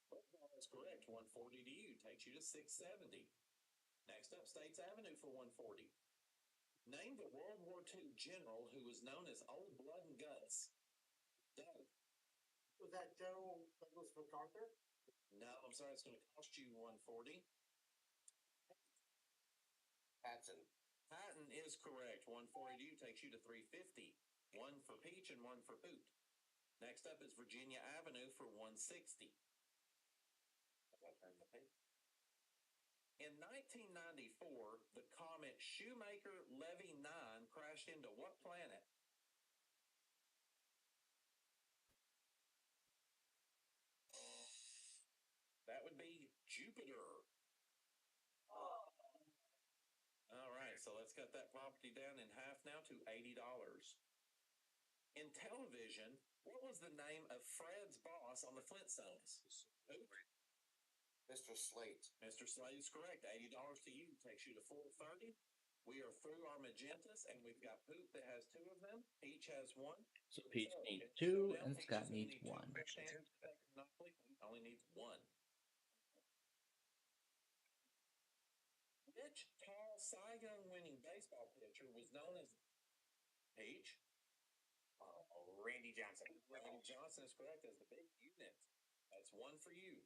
Football is correct. 140 to you. Takes you to 670. Next up, States Avenue for 140. Name the World War II general who was known as Old Blood and Guts. Doug. Was that General Douglas MacArthur? No, I'm sorry. It's going to cost you 140. Patton. Patton is correct. 140 to you. Takes you to 350. 1 for Peach and 1 for Poot. Next up is Virginia Avenue for 160. In 1994, the comet Shoemaker-Levy 9 crashed into what planet? That would be Jupiter. All right, so let's cut that property down in half now to $80. In television, what was the name of Fred's boss on the Flintstones? Mr. Slate. Mr. Slate is correct. $80 to you. Takes you to 430. We are through our magentas, and we've got Poop that has 2 of them. Peach has 1. So Peach needs 2, and Scott needs 1. Only needs 1. Which tall Cy Young winning baseball pitcher was known as Peach? Randy Johnson. Randy Johnson is correct as the big unit. That's 1 for you.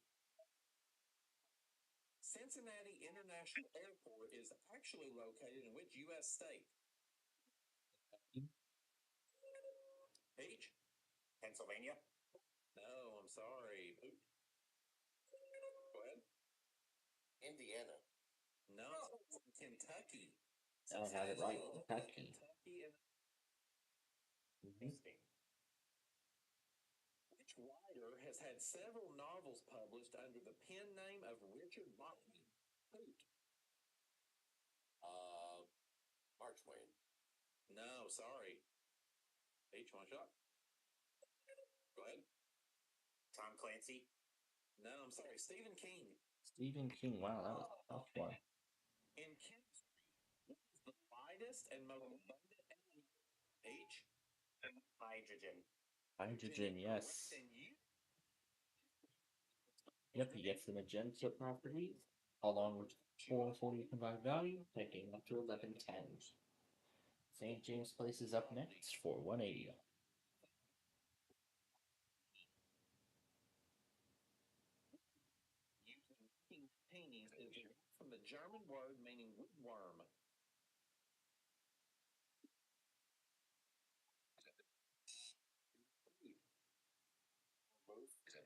Cincinnati International Airport is actually located in which U.S. state? Peach? Pennsylvania? No, I'm sorry. Go ahead. Indiana. No, it's Kentucky. I have it right. Kentucky. Which writer has had several novels published under the pen name of Richard Bachman? Poot. Mark Twain. No, sorry. H, one shot. Go ahead. Tom Clancy. No, I'm sorry. Stephen King. Stephen King. Wow, that was a tough one. In chemistry, what is the lightest and most abundant element? H. Hydrogen. Hydrogen, yes. Yep, he gets the magenta property along with 440 combined value, taking up to 1110. St. James Place is up next for 180. Using paintings is from the German word meaning woodworm.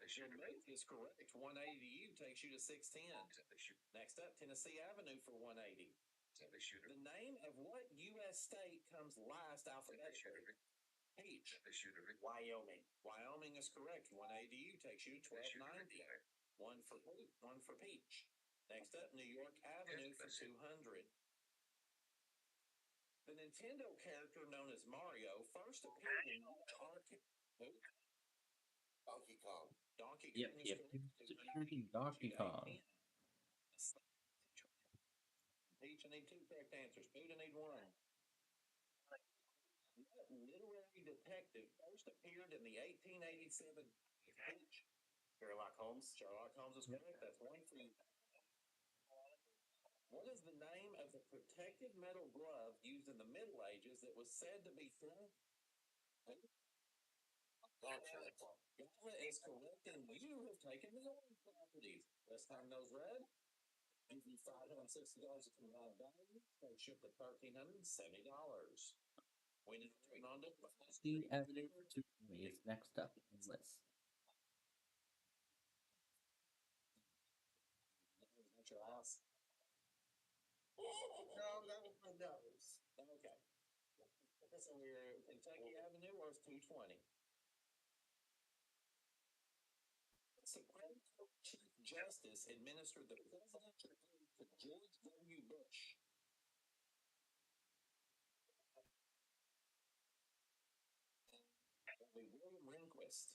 Move is correct. 180 to you takes you to 610. Next up, Tennessee Avenue for 180. The name of what U.S. state comes last alphabetically? Peach. Wyoming. Wyoming is correct. 180 to you takes you to 1290. One for Peach. Next up, New York Avenue for 200. The Nintendo character known as Mario first appeared in Donkey Kong. Donkey Kong is correct. Donkey Kong. Peach, I need 2 correct answers. Food, I need 1. What literary detective first appeared in the 1887 Peach? Sherlock Holmes. Sherlock Holmes is correct. That's 1 for you. What is the name of the protective metal glove used in the Middle Ages that was said to be thrown? Gauntlet is correct, and you have taken the orange properties. Best time those red. Give you $560 of combined value. They ship at $1,370. We need to turn on to Tennessee Avenue for 220 is next up on the list. That's your ass. No, that was my nose. Okay. So we're Kentucky Avenue, or it's 220? Supreme Court Chief Justice administered the presidential oath to George W. Bush. William Rehnquist.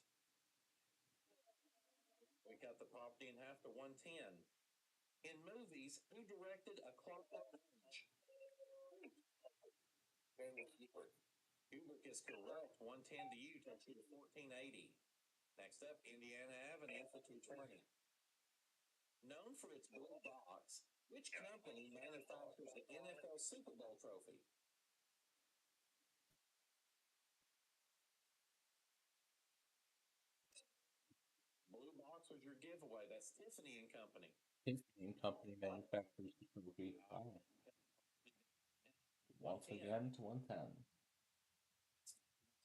We cut the property in half to 110. In movies, who directed A Clockwork Orange? Kubrick is correct. 110 to you, takes you to 1480. Next up, Indiana Avenue for 220. Known for its blue box, which company manufactures the NFL Super Bowl trophy? Blue box was your giveaway. That's Tiffany and Company. Tiffany and Company manufactures the movie. Once again to 110.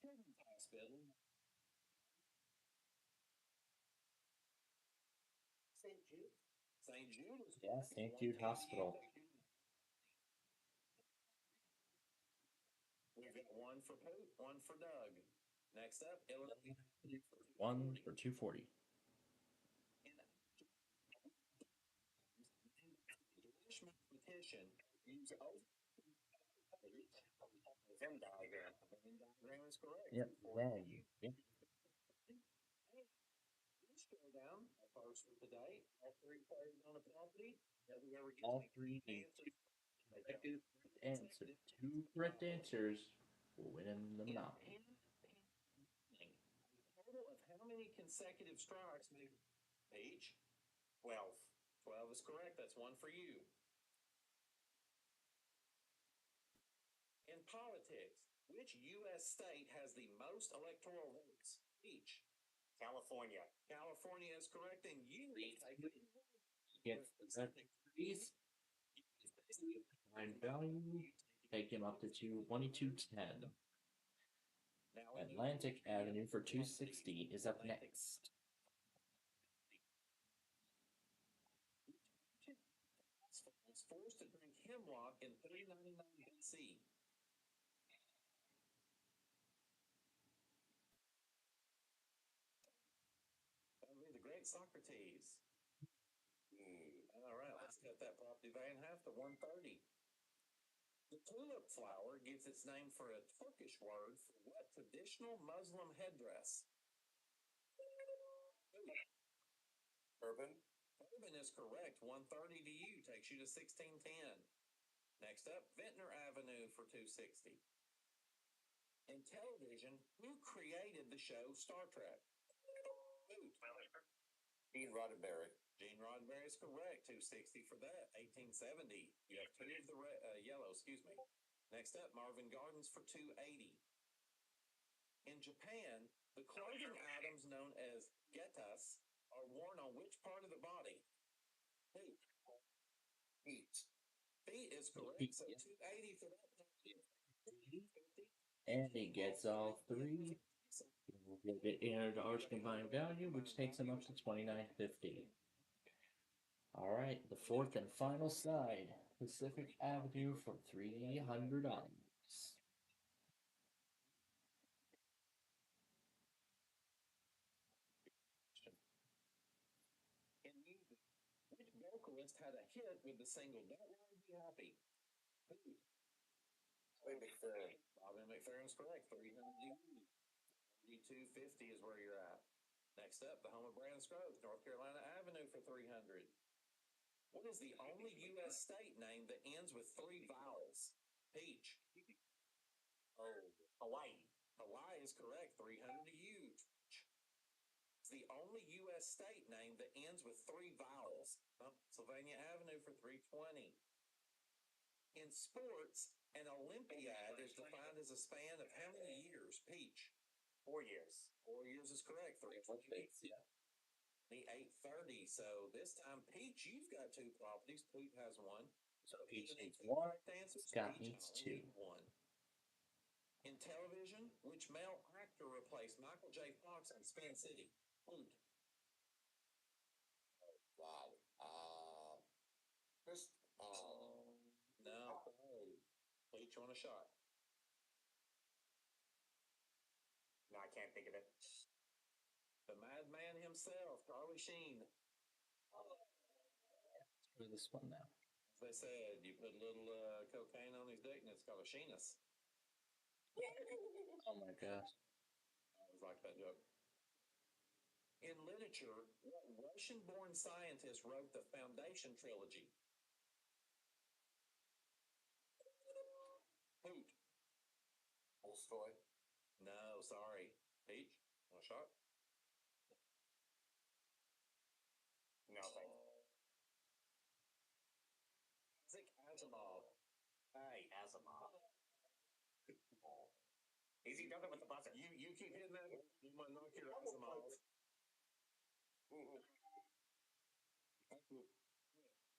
Children's Hospital. St. Jude. St. Jude is Yeah, St. Jude Hospital. We've got 1 for Poot, 1 for Doug. Next up, Illinois. 1 for 240. Jewish mathematician use Venn diagram. Venn diagram is correct. Yep, value. Yep. Let's go down first for today. All 3 players on the property. All 3 need 2 correct answers. 2 correct answers will win the Monopoly. Total of how many consecutive strikes made Peach? 12. 12 is correct. That's 1 for you. In politics, which U.S. state has the most electoral votes? Peach. California. California is correct, and you Get threes. Combined value. Take him up to 2210. Atlantic Avenue for 260 is up next. Was forced to drink hemlock in 399 BC. That would be the great Socrates. All right, let's cut that property value in half to 130. The tulip flower gives its name for a Turkish word for what traditional Muslim headdress? Urban. Urban is correct. 130 to you, takes you to 1610. Next up, Ventnor Avenue for 260. In television, who created the show Star Trek? Gene Roddenberry. Gene Roddenberry is correct. 260 for that. 1870. You have 2 of the yellow, excuse me. Next up, Marvin Gardens for 280. In Japan, the clothing items known as getas are worn on which part of the body? Feet. Feet is correct. So 280 for that. And he gets all 3. We'll give it $800 combined value, which takes them up to $29.50. All right, the fourth and final side, Pacific Avenue for $300. In music, which vocalist had a hit with the single "Don't Worry, Be Happy"? Bobby McFerrin. Bobby McFerrin's correct. 300 degrees. 3250 is where you're at. Next up, the home of Brandon Scruggs, North Carolina Avenue for 300. What is the only U.S. state name that ends with 3 vowels? Peach. Oh, Hawaii. Hawaii is correct. 300 to you. It's the only U.S. state name that ends with 3 vowels. Pennsylvania Avenue for 320. In sports, an Olympiad is defined as a span of how many years? Peach. 4 years. 4 years is correct. 320. Yeah. The 830. So this time, Peach, you've got 2 properties. Poot has 1. So Peach needs two 1. correct answers. Scott Peach needs only 2. 1. In television, which male actor replaced Michael J. Fox on Spin City? Poot. Wow. Chris. No. Peach, you want a shot? No, I can't think of it. The madman himself, Charlie Sheen. For this one now. As they said, you put a little cocaine on his dick and it's called a sheenus. Oh my gosh. I always like that joke. In literature, what Russian-born scientist wrote the Foundation trilogy? Poot. Tolstoy. No, sorry. Peach, want a shot? No, thanks. Isaac Asimov. Hey, Asimov. Easy done it with the buzzer. You keep hitting that. You might knock your Asimov.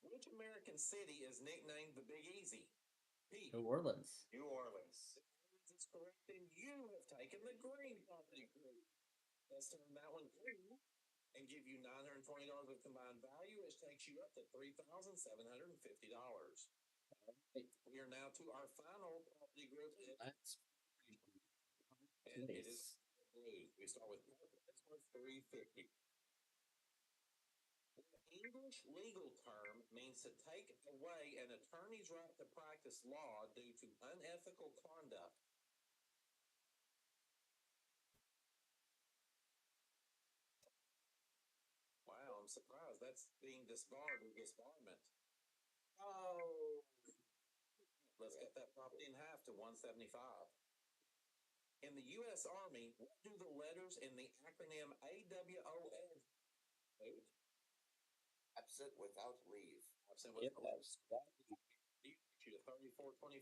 Which American city is nicknamed the Big Easy? Pete. New Orleans. New Orleans. Is correct, and you have taken the green property group. Let's turn that one green and give you $920 of combined value, which takes you up to $3,750. We are now to our final property group. That's and it is blue. We start with worth $350. English legal term means to take away an attorney's right to practice law due to unethical conduct. Wow, I'm surprised. That's being disbarred with disbarment. Oh. Let's cut that property in half to $175. In the U.S. Army, what do the letters in the acronym AWOL? Absent without leave. Absent without leave. You to 34.20.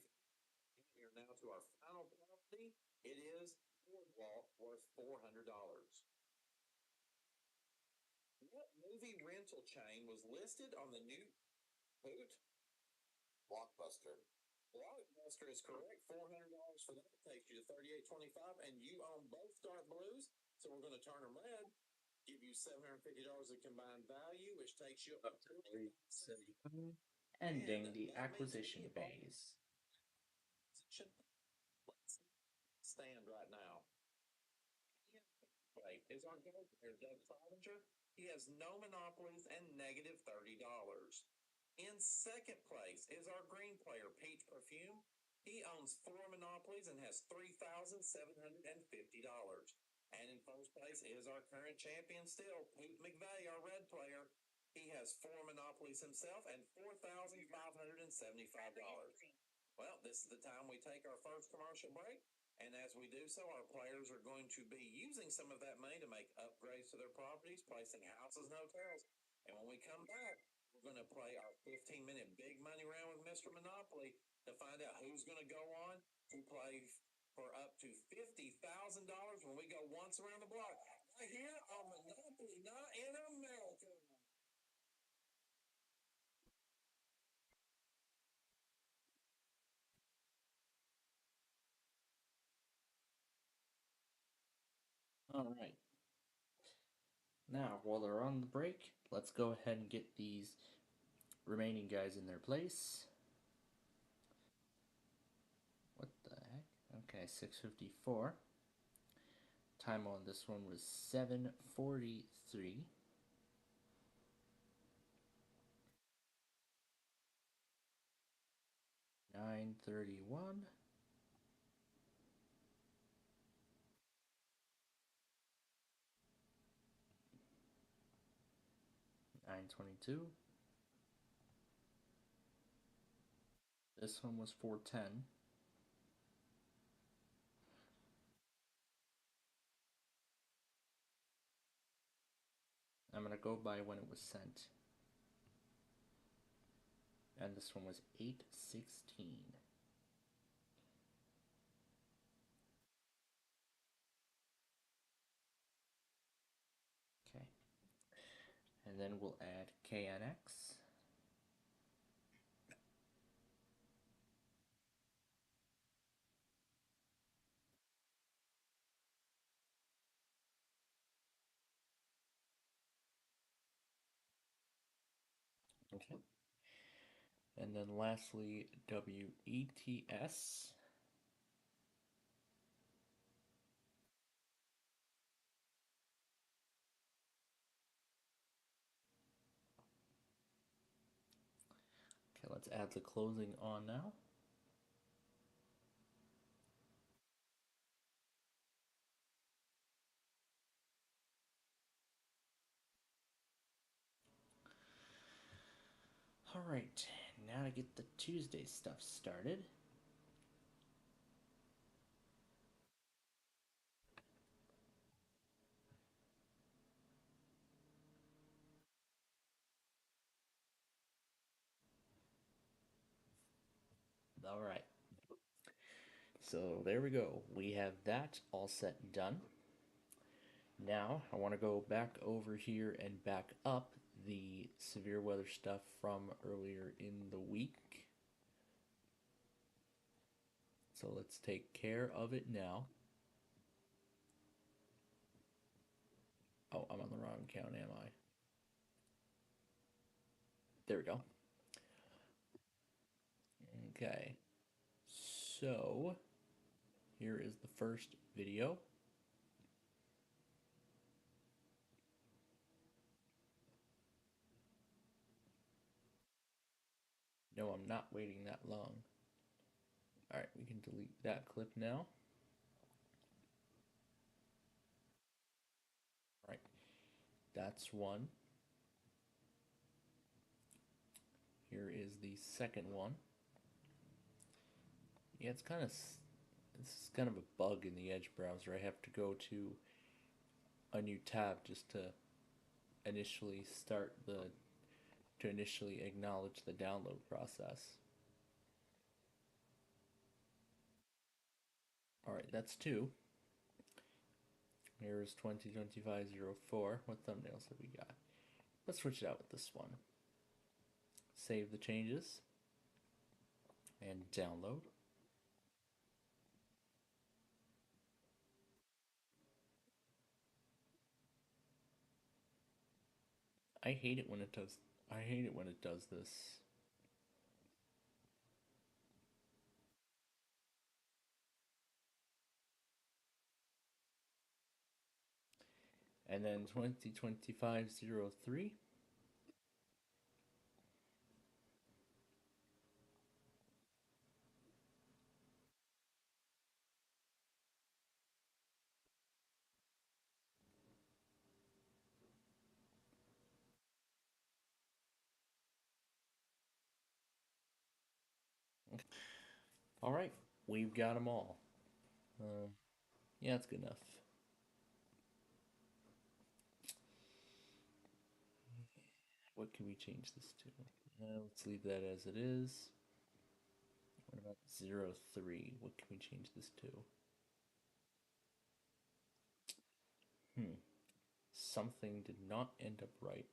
We're now to our final property. It is Boardwalk, worth $400. What movie rental chain was listed on the new Poot? Blockbuster. Blockbuster is correct. $400 for that takes you to $38.25, and you own both dark blues, so we're going to turn them red. Give you $750 of combined value, which takes you up to $375. Ending the acquisition phase. Let's stand right now. Right, is our goal player Doug Clevenger? He has no monopolies and negative $30. In second place is our green player, Peach Perfume. He owns 4 monopolies and has $3,750. And in first place is our current champion still, Poot McVeigh, our red player. He has 4 monopolies himself and $4,575. Well, this is the time we take our first commercial break. And as we do so, our players are going to be using some of that money to make upgrades to their properties, placing houses and hotels. And when we come back, we're going to play our 15-minute big money round with Mr. Monopoly to find out who's going to go on to play for up to $50,000 when we go once around the block. Right here on Monopoly Night in America. Alright. Now, while they're on the break, let's go ahead and get these remaining guys in their place. What the heck? Okay, 6:54. Time on this one was 7:43. $9:31. 9:22. This one was 4:10. I'm gonna go by when it was sent. And this one was 8:16. Okay. And then we'll add KNX. Okay. And then lastly, WETS. Okay, let's add the closing on now. Alright, now to get the Tuesday stuff started. Alright. So there we go. We have that all set and done. Now I want to go back over here and back up the severe weather stuff from earlier in the week. So let's take care of it now. Oh, I'm on the wrong account, am I? There we go. Okay. So here is the first video. No, I'm not waiting that long. Alright, we can delete that clip now. Alright, that's one. Here is the second one. Yeah, it's kind of, this is kind of a bug in the Edge browser. I have to go to a new tab just to initially initially acknowledge the download process. Alright, that's two. Here's 2025-04. What thumbnails have we got? Let's switch it out with this one. Save the changes and download. I hate it when it does. I hate it when it does this. And then 2025-03. Alright, we've got them all. Yeah, that's good enough. What can we change this to? Let's leave that as it is. What about 03? What can we change this to? Something did not end up right.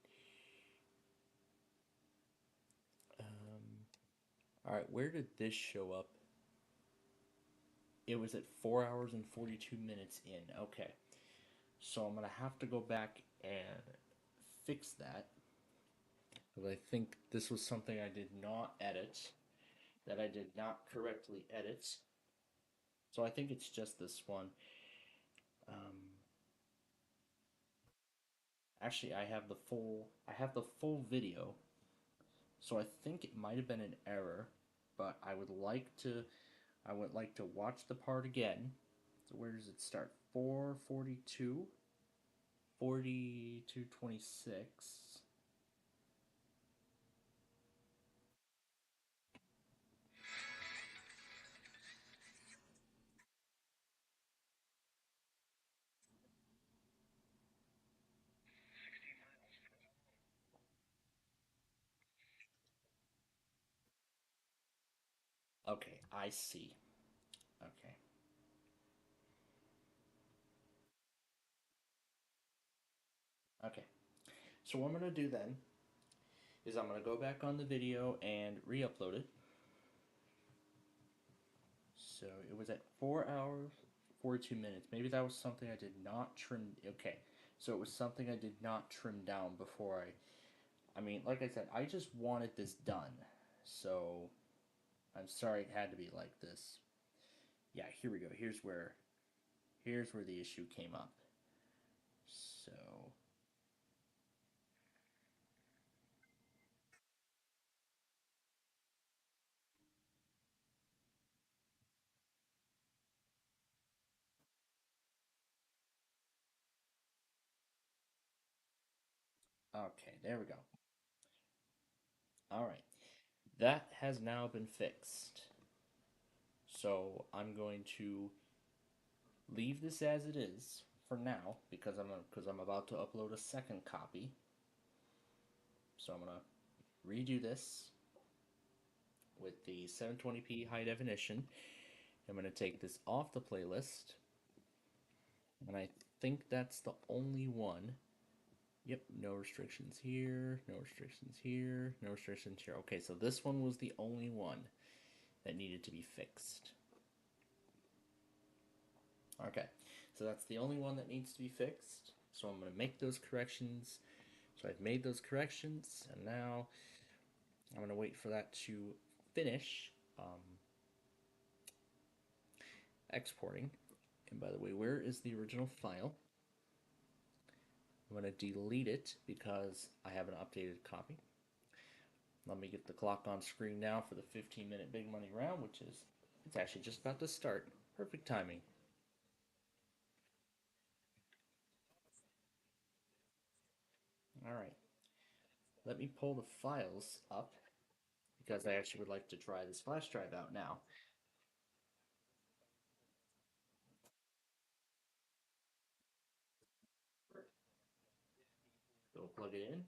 Alright, where did this show up? It was at 4 hours and 42 minutes in. Okay. So I'm going to have to go back and fix that. Because I think this was something I did not edit, that I did not correctly edit. So I think it's just this one. Actually, I have the full video. So I think it might have been an error, but I would like to watch the part again. So where does it start? 442, 4226. Okay, I see. Okay. Okay. So what I'm going to do then is I'm going to go back on the video and re-upload it. So it was at 4 hours, 42 minutes. Maybe that was something I did not trim. Okay. So it was something I did not trim down before I mean, like I said, I just wanted this done. So I'm sorry it had to be like this. Yeah, here we go. Here's where the issue came up. So okay, there we go. All right. That has now been fixed. So I'm going to leave this as it is for now because I'm about to upload a second copy. So I'm gonna redo this with the 720p high definition. I'm gonna take this off the playlist, and I think that's the only one. Yep, no restrictions here, no restrictions here, no restrictions here. Okay, so this one was the only one that needed to be fixed. Okay, so that's the only one that needs to be fixed. So I'm going to make those corrections. So I've made those corrections, and now I'm going to wait for that to finish exporting. And by the way, where is the original file? I'm going to delete it because I have an updated copy. Let me get the clock on screen now for the 15-minute big money round, which is, it's actually just about to start. Perfect timing. All right. Let me pull the files up because I actually would like to try this flash drive out now. Go plug it in.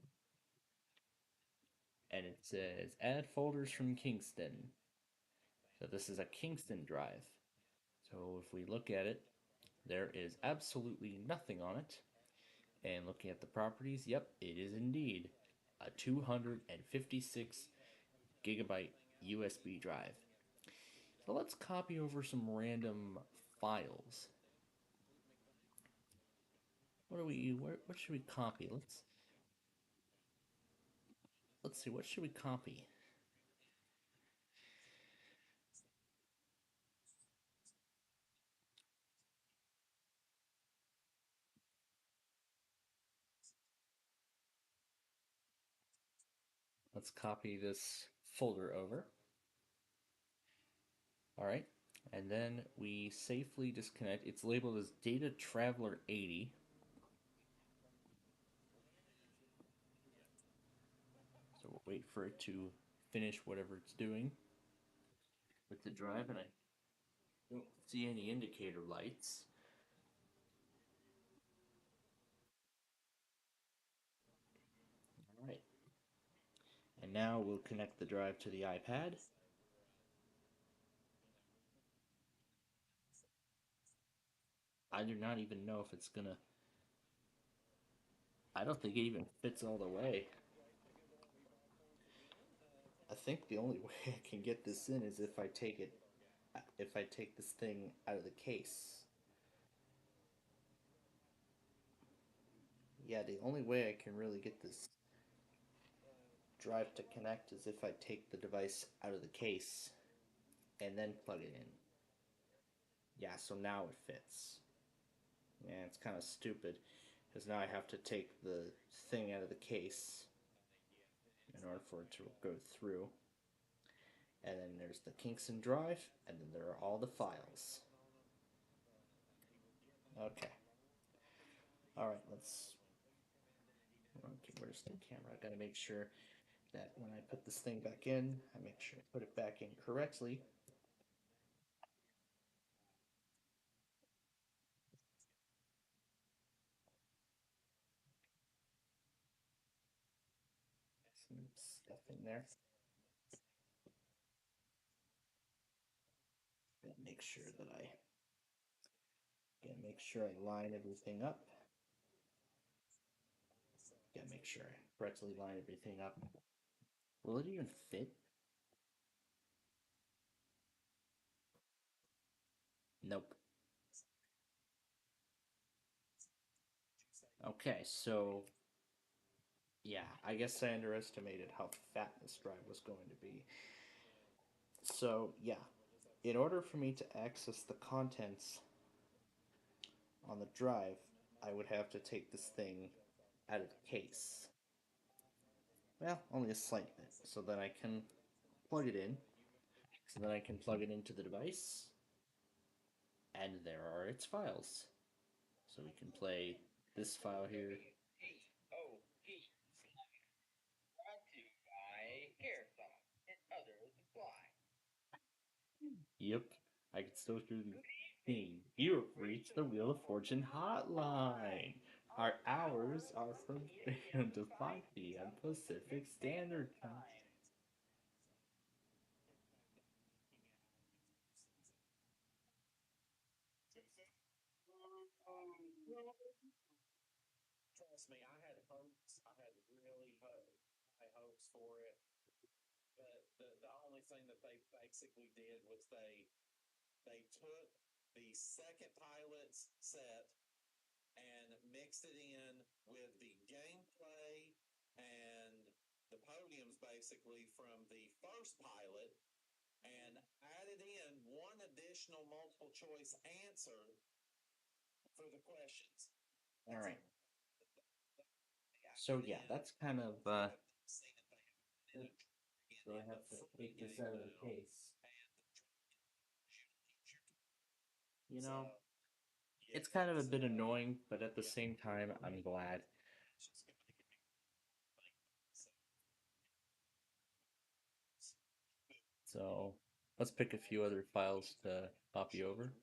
And it says add folders from Kingston. So this is a Kingston drive. So if we look at it, there is absolutely nothing on it. And looking at the properties, yep, it is indeed a 256 gigabyte USB drive. So let's copy over some random files. What should we copy? Let's see, what should we copy? Let's copy this folder over. All right, and then we safely disconnect. It's labeled as Data Traveler 80. So we'll wait for it to finish whatever it's doing with the drive, and I don't see any indicator lights. All right, and now we'll connect the drive to the iPad. I do not even know if it's gonna. I don't think it even fits all the way. I think the only way I can get this in is if I take this thing out of the case. yeah, the only way I can really get this drive to connect is if I take the device out of the case and then plug it in. Yeah, so now it fits. Yeah, it's kind of stupid because now I have to take the thing out of the case in order for it to go through. And then there's the Kingston drive, and then there are all the files. Okay. Alright, let's... Okay, where's the camera? I gotta make sure that when I put this thing back in, I make sure I put it back in correctly. Some stuff in there. Gotta make sure that I line everything up. Gotta make sure I correctly line everything up. Will it even fit? Nope. Okay, so yeah, I guess I underestimated how fat this drive was going to be. So yeah, in order for me to access the contents on the drive, I would have to take this thing out of the case. Well, only a slight bit, so that I can plug it in, so that I can plug it into the device, and there are its files. So we can play this file here. Yep, I can still hear the thing. You have reached the Wheel of Fortune hotline. Our hours are from 3 a.m. to 5 p.m. Pacific Standard Time. Trust me, I had hopes. I had really high hopes for it. But the only thing that they basically did was they took the second pilot's set and mixed it in with the gameplay and the podiums basically from the first pilot and added in one additional multiple choice answer for the questions. All right. So yeah, that's kind of so I have to take this out of the case. You know, it's kind of a bit annoying, but at the same time, I'm glad. So let's pick a few other files to copy over.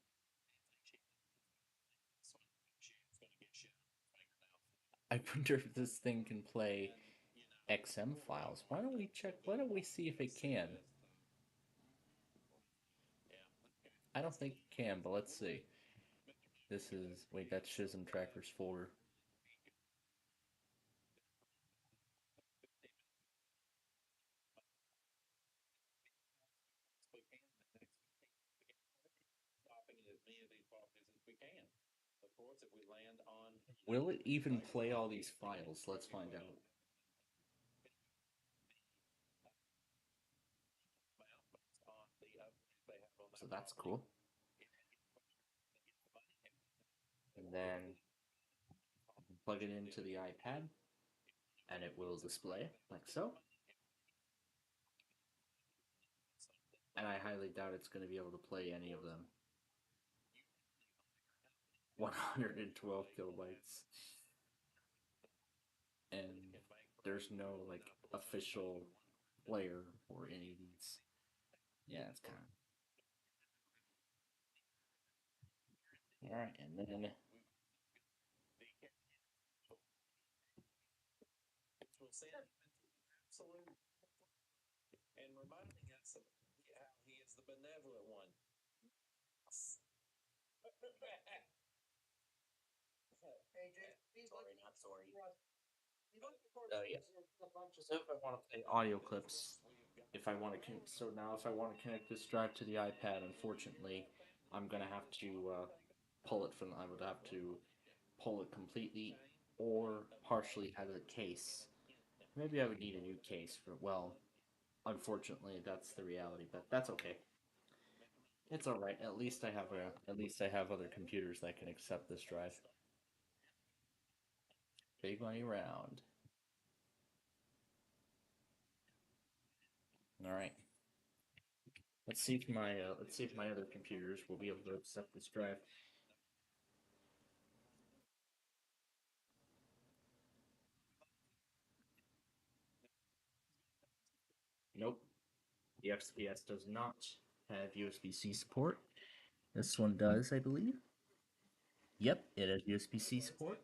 I wonder if this thing can play XM files. Why don't we check? Why don't we see if it can? I don't think it can, but let's see. This is, wait, that's Shism Trackers folder. Will it even play all these files? Let's find out. So that's cool. And then plug it into the iPad, and it will display like so. And I highly doubt it's going to be able to play any of them. 112 kilobytes. And there's no, like, official player for any of these. Yeah, it's kind of... Alright, and then... And reminding us of how he is the benevolent one. Sorry, not sorry. Oh, yes. So if I want to play audio clips, if I want to... So now if I want to connect this drive to the iPad, unfortunately, I'm going to have to pull it from... I would have to pull it completely or partially out of the case. Maybe I would need a new case for, well, unfortunately, that's the reality, but that's okay. It's all right. At least I have other computers that can accept this drive. Big money round. All right. Let's see if my other computers will be able to accept this drive. Nope. The XPS does not have USB-C support. This one does, I believe. Yep, it has USB-C support.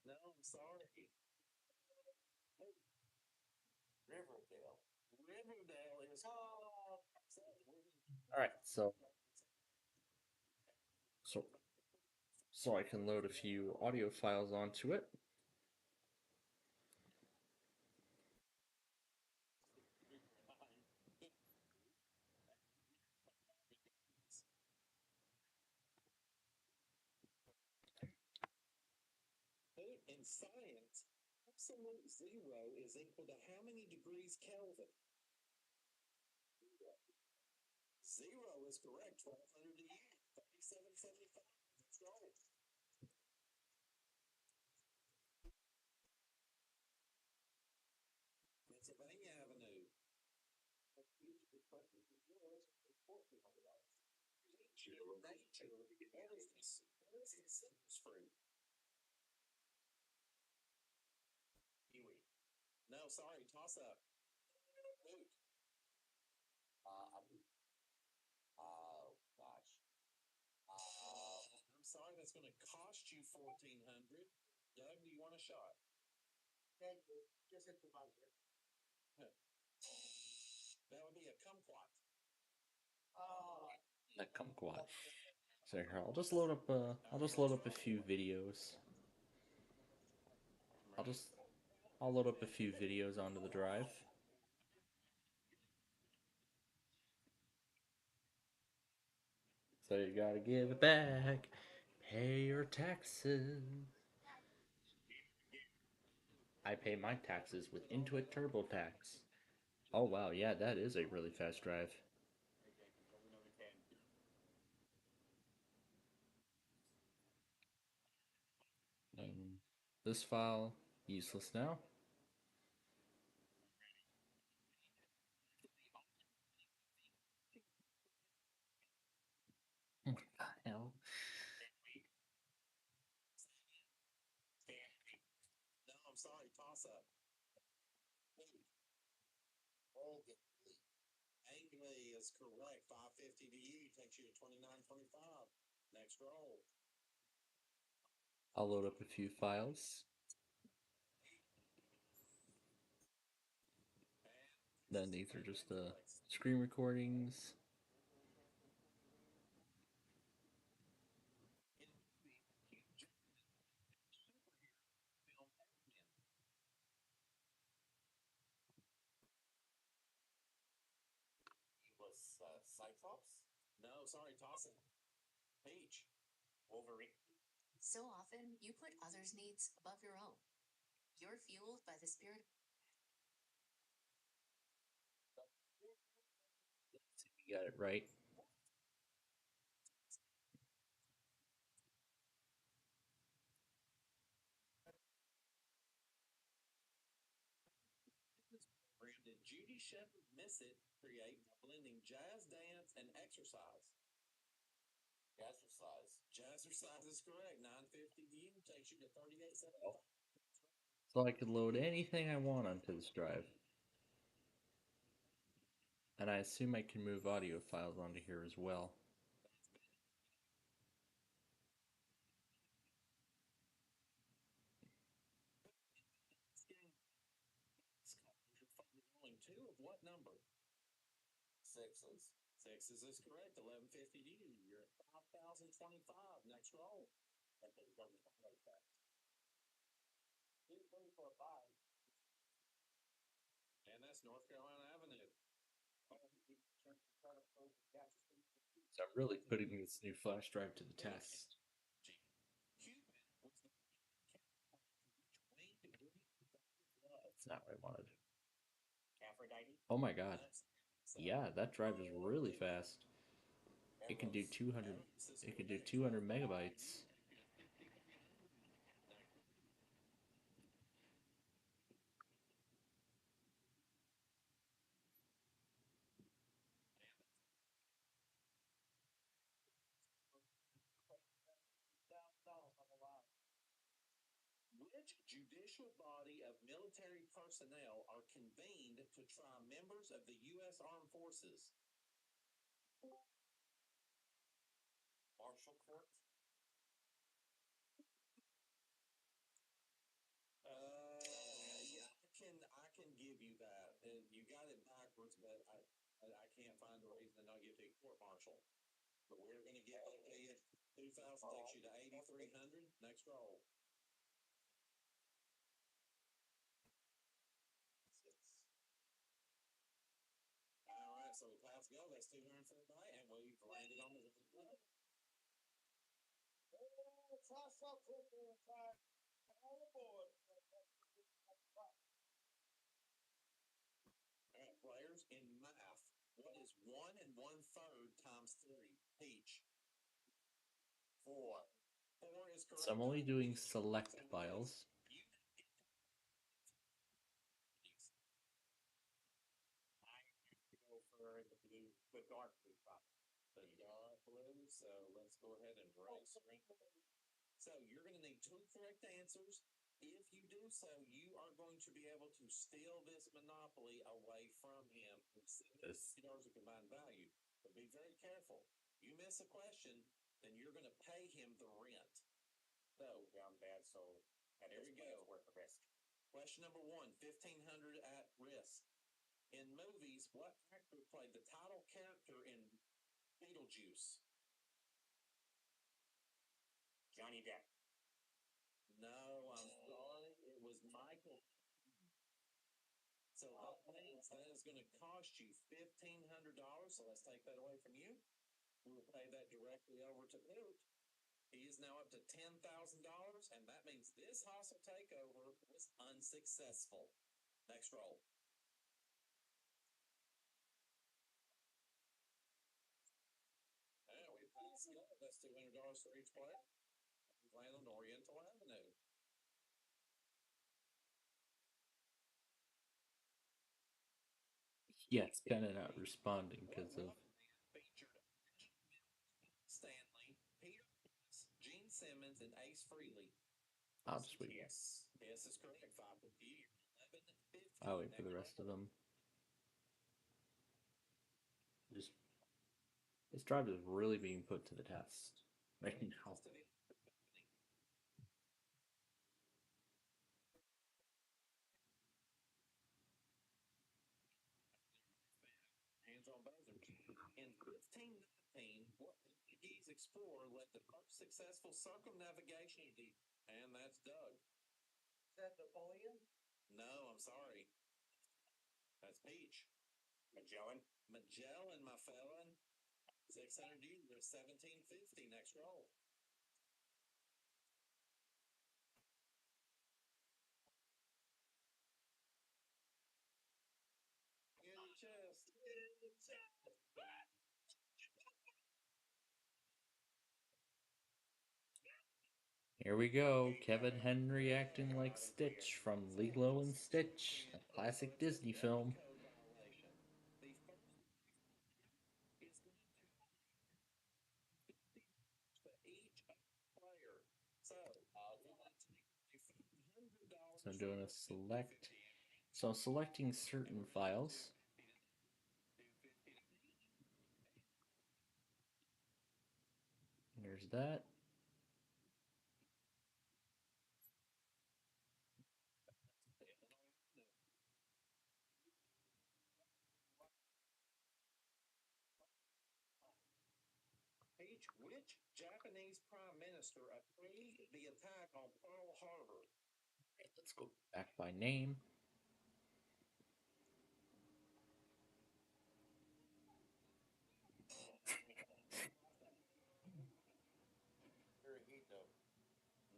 No, I'm sorry. Riverdale. Riverdale is. All right, so so I can load a few audio files onto it. In science, absolute zero is equal to how many degrees Kelvin? Zero is correct. 1200 a year. 3775. Let's go. Pennsylvania Avenue. Nature. What is the citrus fruit? Kiwi. No, sorry, toss up. Luke. Oh gosh. I'm sorry, that's going to cost you $1,400. Doug, do you want a shot? Just hit the buzzer. That would be a kumquat. Oh. A kumquat. So here, I'll just load up a few videos. I'll load up a few videos onto the drive. So you gotta give it back. Pay your taxes. I pay my taxes with Intuit TurboTax. Oh wow, yeah, that is a really fast drive. This file, useless now. What the hell? No, I'm sorry, toss up. Angley is correct. 550 to you takes you to 2925. Next roll. I'll load up a few files. Then these are just screen recordings. Was Cyclops? No, sorry, toss it. Peach. Wolverine. So often, you put others' needs above your own. You're fueled by the spirit. You got it right. Did Judy Shepard miss it? Create by blending jazz dance and exercise. Jazzercise. Jazzercise is correct. 950 to you takes you to 3875. So I could load anything I want onto this drive. And I assume I can move audio files onto here as well. Rolling two of what number? Sixes. Sixes is correct. 1150 to you. You're at 5025. Next roll. And West North Carolina Avenue. So I'm really putting this new flash drive to the test. That's not what I wanted. Oh my god. Yeah, that drive is really fast. It can do 200. It can do 200 megabytes. Which judicial body of military personnel are convened to try members of the U.S. Armed Forces? Marshal Court? Yeah, I can give you that. You got it backwards, but I can't find a reason to not give it to court martial. But we're going to get that to you. 2,000 takes you to 8,300. Next roll. All right, so we passed go. That's 200 for the night, and we've landed on the right. All right, players, in math, what is 1 1/3 times 3? Peach. 4. 4 is correct. So I'm only doing select files. Go for the dark blue problem. The dark blue, so let's go ahead and raise screen. So you're going to need 2 correct answers. If you do so, you are going to be able to steal this monopoly away from him. $70 of combined value. But be very careful. You miss a question, then you're going to pay him the rent. So, down bad, so here we go. Worth the risk. Question number 1, 1,500 at risk. In movies, what actor played the title character in Beetlejuice? Johnny Depp. No, I'm sorry. It was Michael. So that means that is going to cost you $1,500. So let's take that away from you. We will pay that directly over to Boot. He is now up to $10,000, and that means this hostile takeover was unsuccessful. Next roll. And we passed go. That's $200 for each player. We've landed on Oriental Avenue. Yeah, it's kind of not responding because of. Stanley, Peter, Gene Simmons, and Ace Frehley. I'll just wait. Yes, is correct. 5 for you. 11, 15. I'll wait for the rest of them. Just this drive is really being put to the test right now. Hands on buzzer. In 1519, what Portuguese explorer led the first successful circumnavigation of the... And that's Doug. Is that Napoleon? No, I'm sorry. That's Peach. Magellan. Magellan, my felon. 600 years, 1750. Next roll. In the chest. Here we go. Kevin Henry acting like Stitch from Lilo and Stitch, a classic Disney film. So I'm doing a select. So I'm selecting certain files. There's that. Peach, which Japanese prime minister approved the attack on Pearl Harbor? Let's go back by name.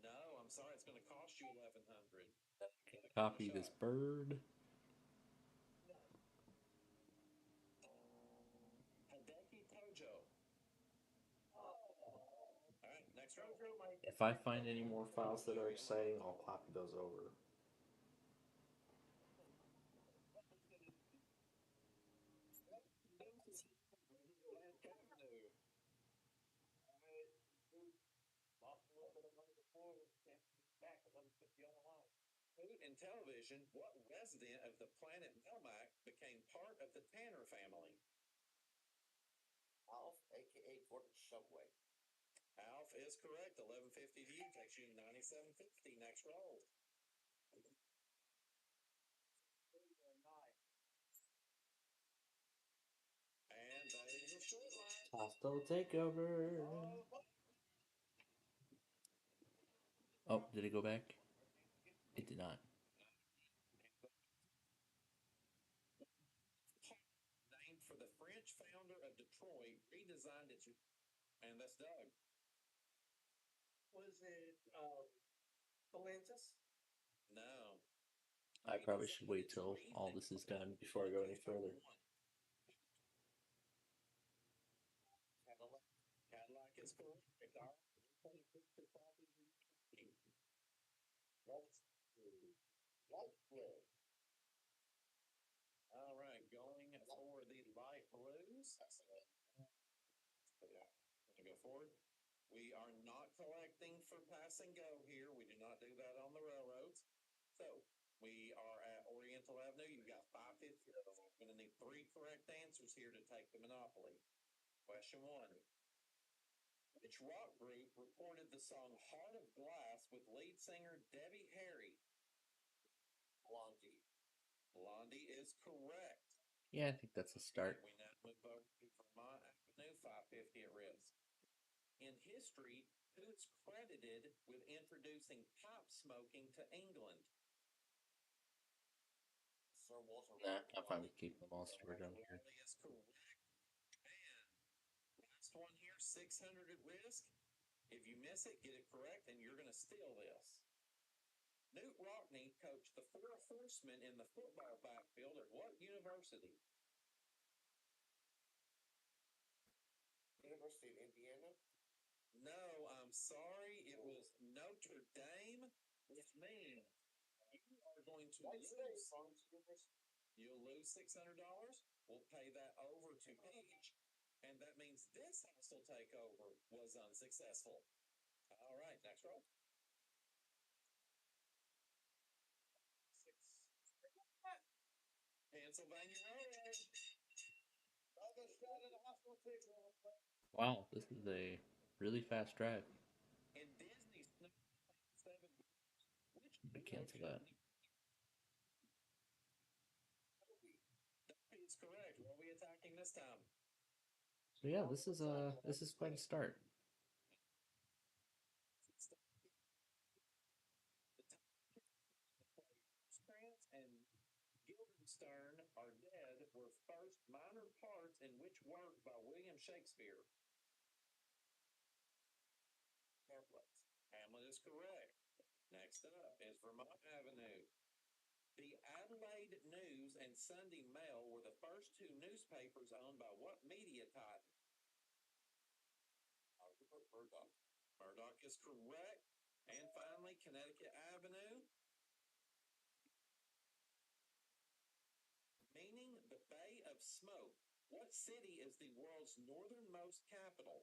No, I'm sorry. It's going to cost you 1,100. Copy this bird. Hideki Tojo. All right, next row. If I find any more files that are exciting, I'll copy those over. Food and television. What resident of the planet Melmac became part of the Tanner family? Alf, aka Gordon Shumway. Alf is correct. 1150 to you. Takes you 9750. Next roll. And that is a short line. Hostile takeover. Oh, did it go back? It did not. Named for the French founder of Detroit, redesigned its. And that's Doug. Was it Atlantis? No. I probably should wait till all this is done before I go any further. Cadillac is correct. All right, going for the light blues. Yeah, going to go forward. We are not collecting for pass and go here. We do not do that on the railroads. So we are at Oriental Avenue. You've got 550. We're going to need 3 correct answers here to take the monopoly. Question 1. Which rock group recorded the song Heart of Glass with lead singer Debbie Harry? Blondie. Blondie is correct. Yeah, I think that's a start. We now move over to Vermont Avenue, 550 at risk. In history, who is credited with introducing pipe smoking to England? Sir Walter Nah, Raleigh. I'm fine with keeping them all stored on here. Raleigh is correct. And last one here, 600 at risk. If you miss it, get it correct, and you're going to steal this. Newt Rockne coached the 4 horsemen in the football backfield at what university? University of Indiana? No, I'm sorry. It was Notre Dame, which means you are going to lose. You'll lose $600. We'll pay that over to Peach, and that means this hostile takeover was unsuccessful. All right, next roll. 6. Pennsylvania Railroad. Other side of the hostile takeover. Wow, this is a really fast drive. In Disney's 7, which Cancel that. That is correct. What are we attacking this time? So yeah, this is quite a start. And Guildenstern are dead were first minor parts in which work by William Shakespeare? Hamlet. Hamlet is correct. Next up is Vermont Avenue. The Adelaide News and Sunday Mail were the first 2 newspapers owned by what media titan? Murdoch. Murdoch is correct. And finally, Connecticut Avenue. Meaning the Bay of Smoke. What city is the world's northernmost capital?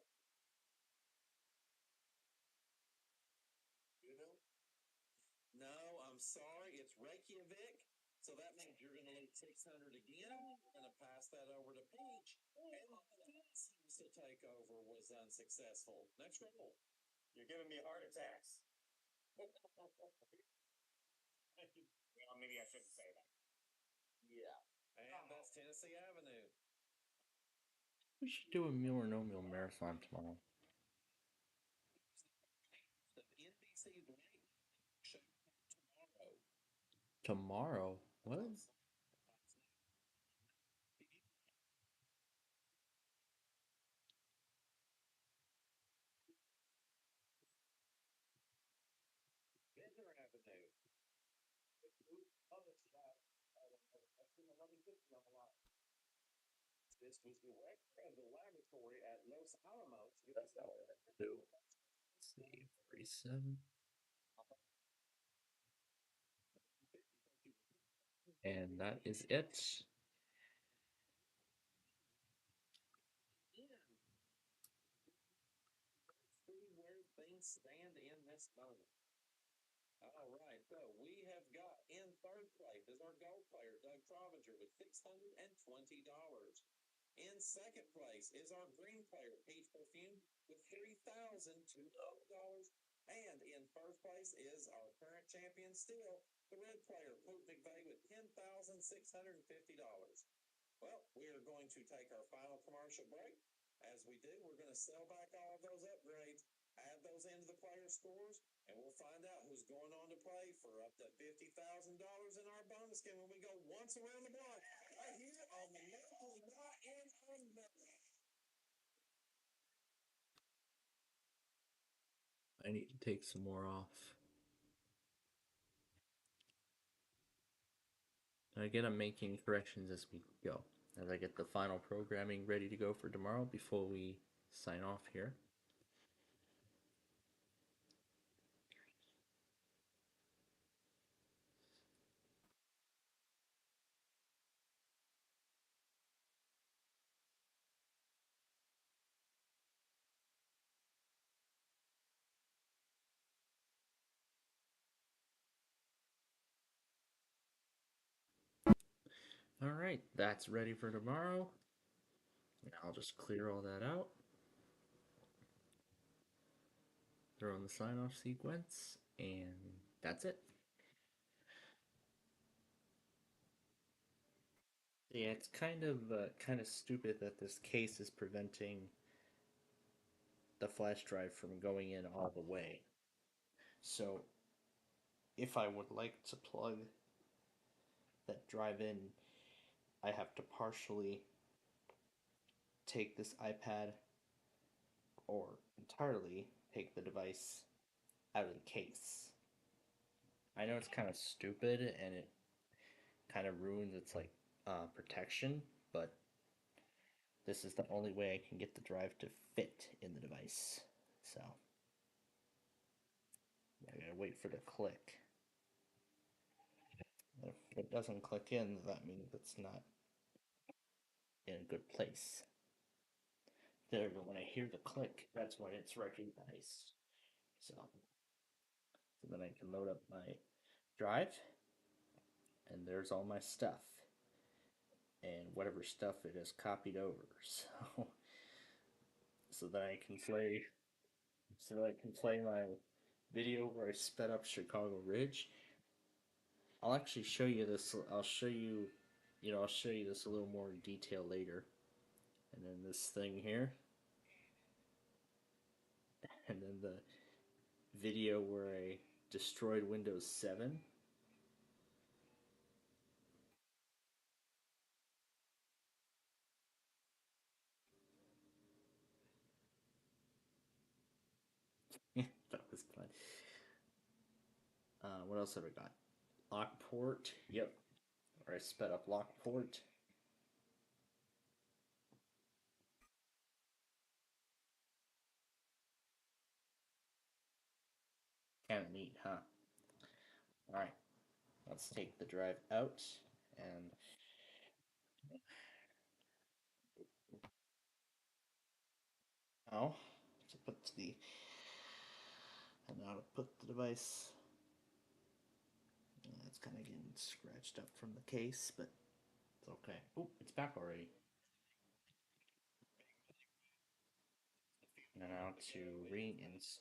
You know? No, I'm sorry. It's Reykjavik. So that means you're going to lose 600 again. We're going to pass that over to Peach. And this hostile takeover was unsuccessful. Next roll. You're giving me heart attacks. Well, maybe I shouldn't say that. Yeah. And that's Tennessee Avenue. We should do a meal or no meal marathon tomorrow. The NBC late show tomorrow. Tomorrow? What? This was direct from the laboratory at Los Alamos. That's not what I have to do. Let's see, 47. And that is it. See where things stand in this moment. All right, so we have got in third place is our gold player, Doug Trovinger, with $620. In second place is our green player, Peach Perfume, with $3,200. And in first place is our current champion still, the red player, Poop McVeigh, with $10,650. Well, we are going to take our final commercial break. As we do, we're going to sell back all of those upgrades, add those into the player scores, and we'll find out who's going on to play for up to $50,000 in our bonus game when we go once around the block right here on the Monopoly Not in America. I need to take some more off. Again, I'm making corrections as we go, as I get the final programming ready to go for tomorrow before we sign off here. Alright, that's ready for tomorrow. And I'll just clear all that out. Throw in the sign off sequence, and that's it. Yeah, it's kind of stupid that this case is preventing the flash drive from going in all the way. So if I would like to plug that drive in, I have to partially take this iPad or entirely take the device out of the case. I know it's kind of stupid and it kind of ruins its protection, but this is the only way I can get the drive to fit in the device. So I gotta wait for the click. If it doesn't click in, that means it's not in a good place. There, but when I hear the click, that's when it's recognized. So then I can load up my drive, and there's all my stuff, and whatever stuff it is copied over. So that I can play my video where I sped up Chicago Ridge. I'll actually show you this. I'll show you this a little more in detail later. And then this thing here. And then the video where I destroyed Windows 7. That was fun. What else have I got? Lockport. Yep. Or I sped up Lockport. Kind of neat, huh? Alright. Let's take the drive out and now to put to put the device. It's kind of getting scratched up from the case, but it's okay. Oh, it's back already. And now to reinstall.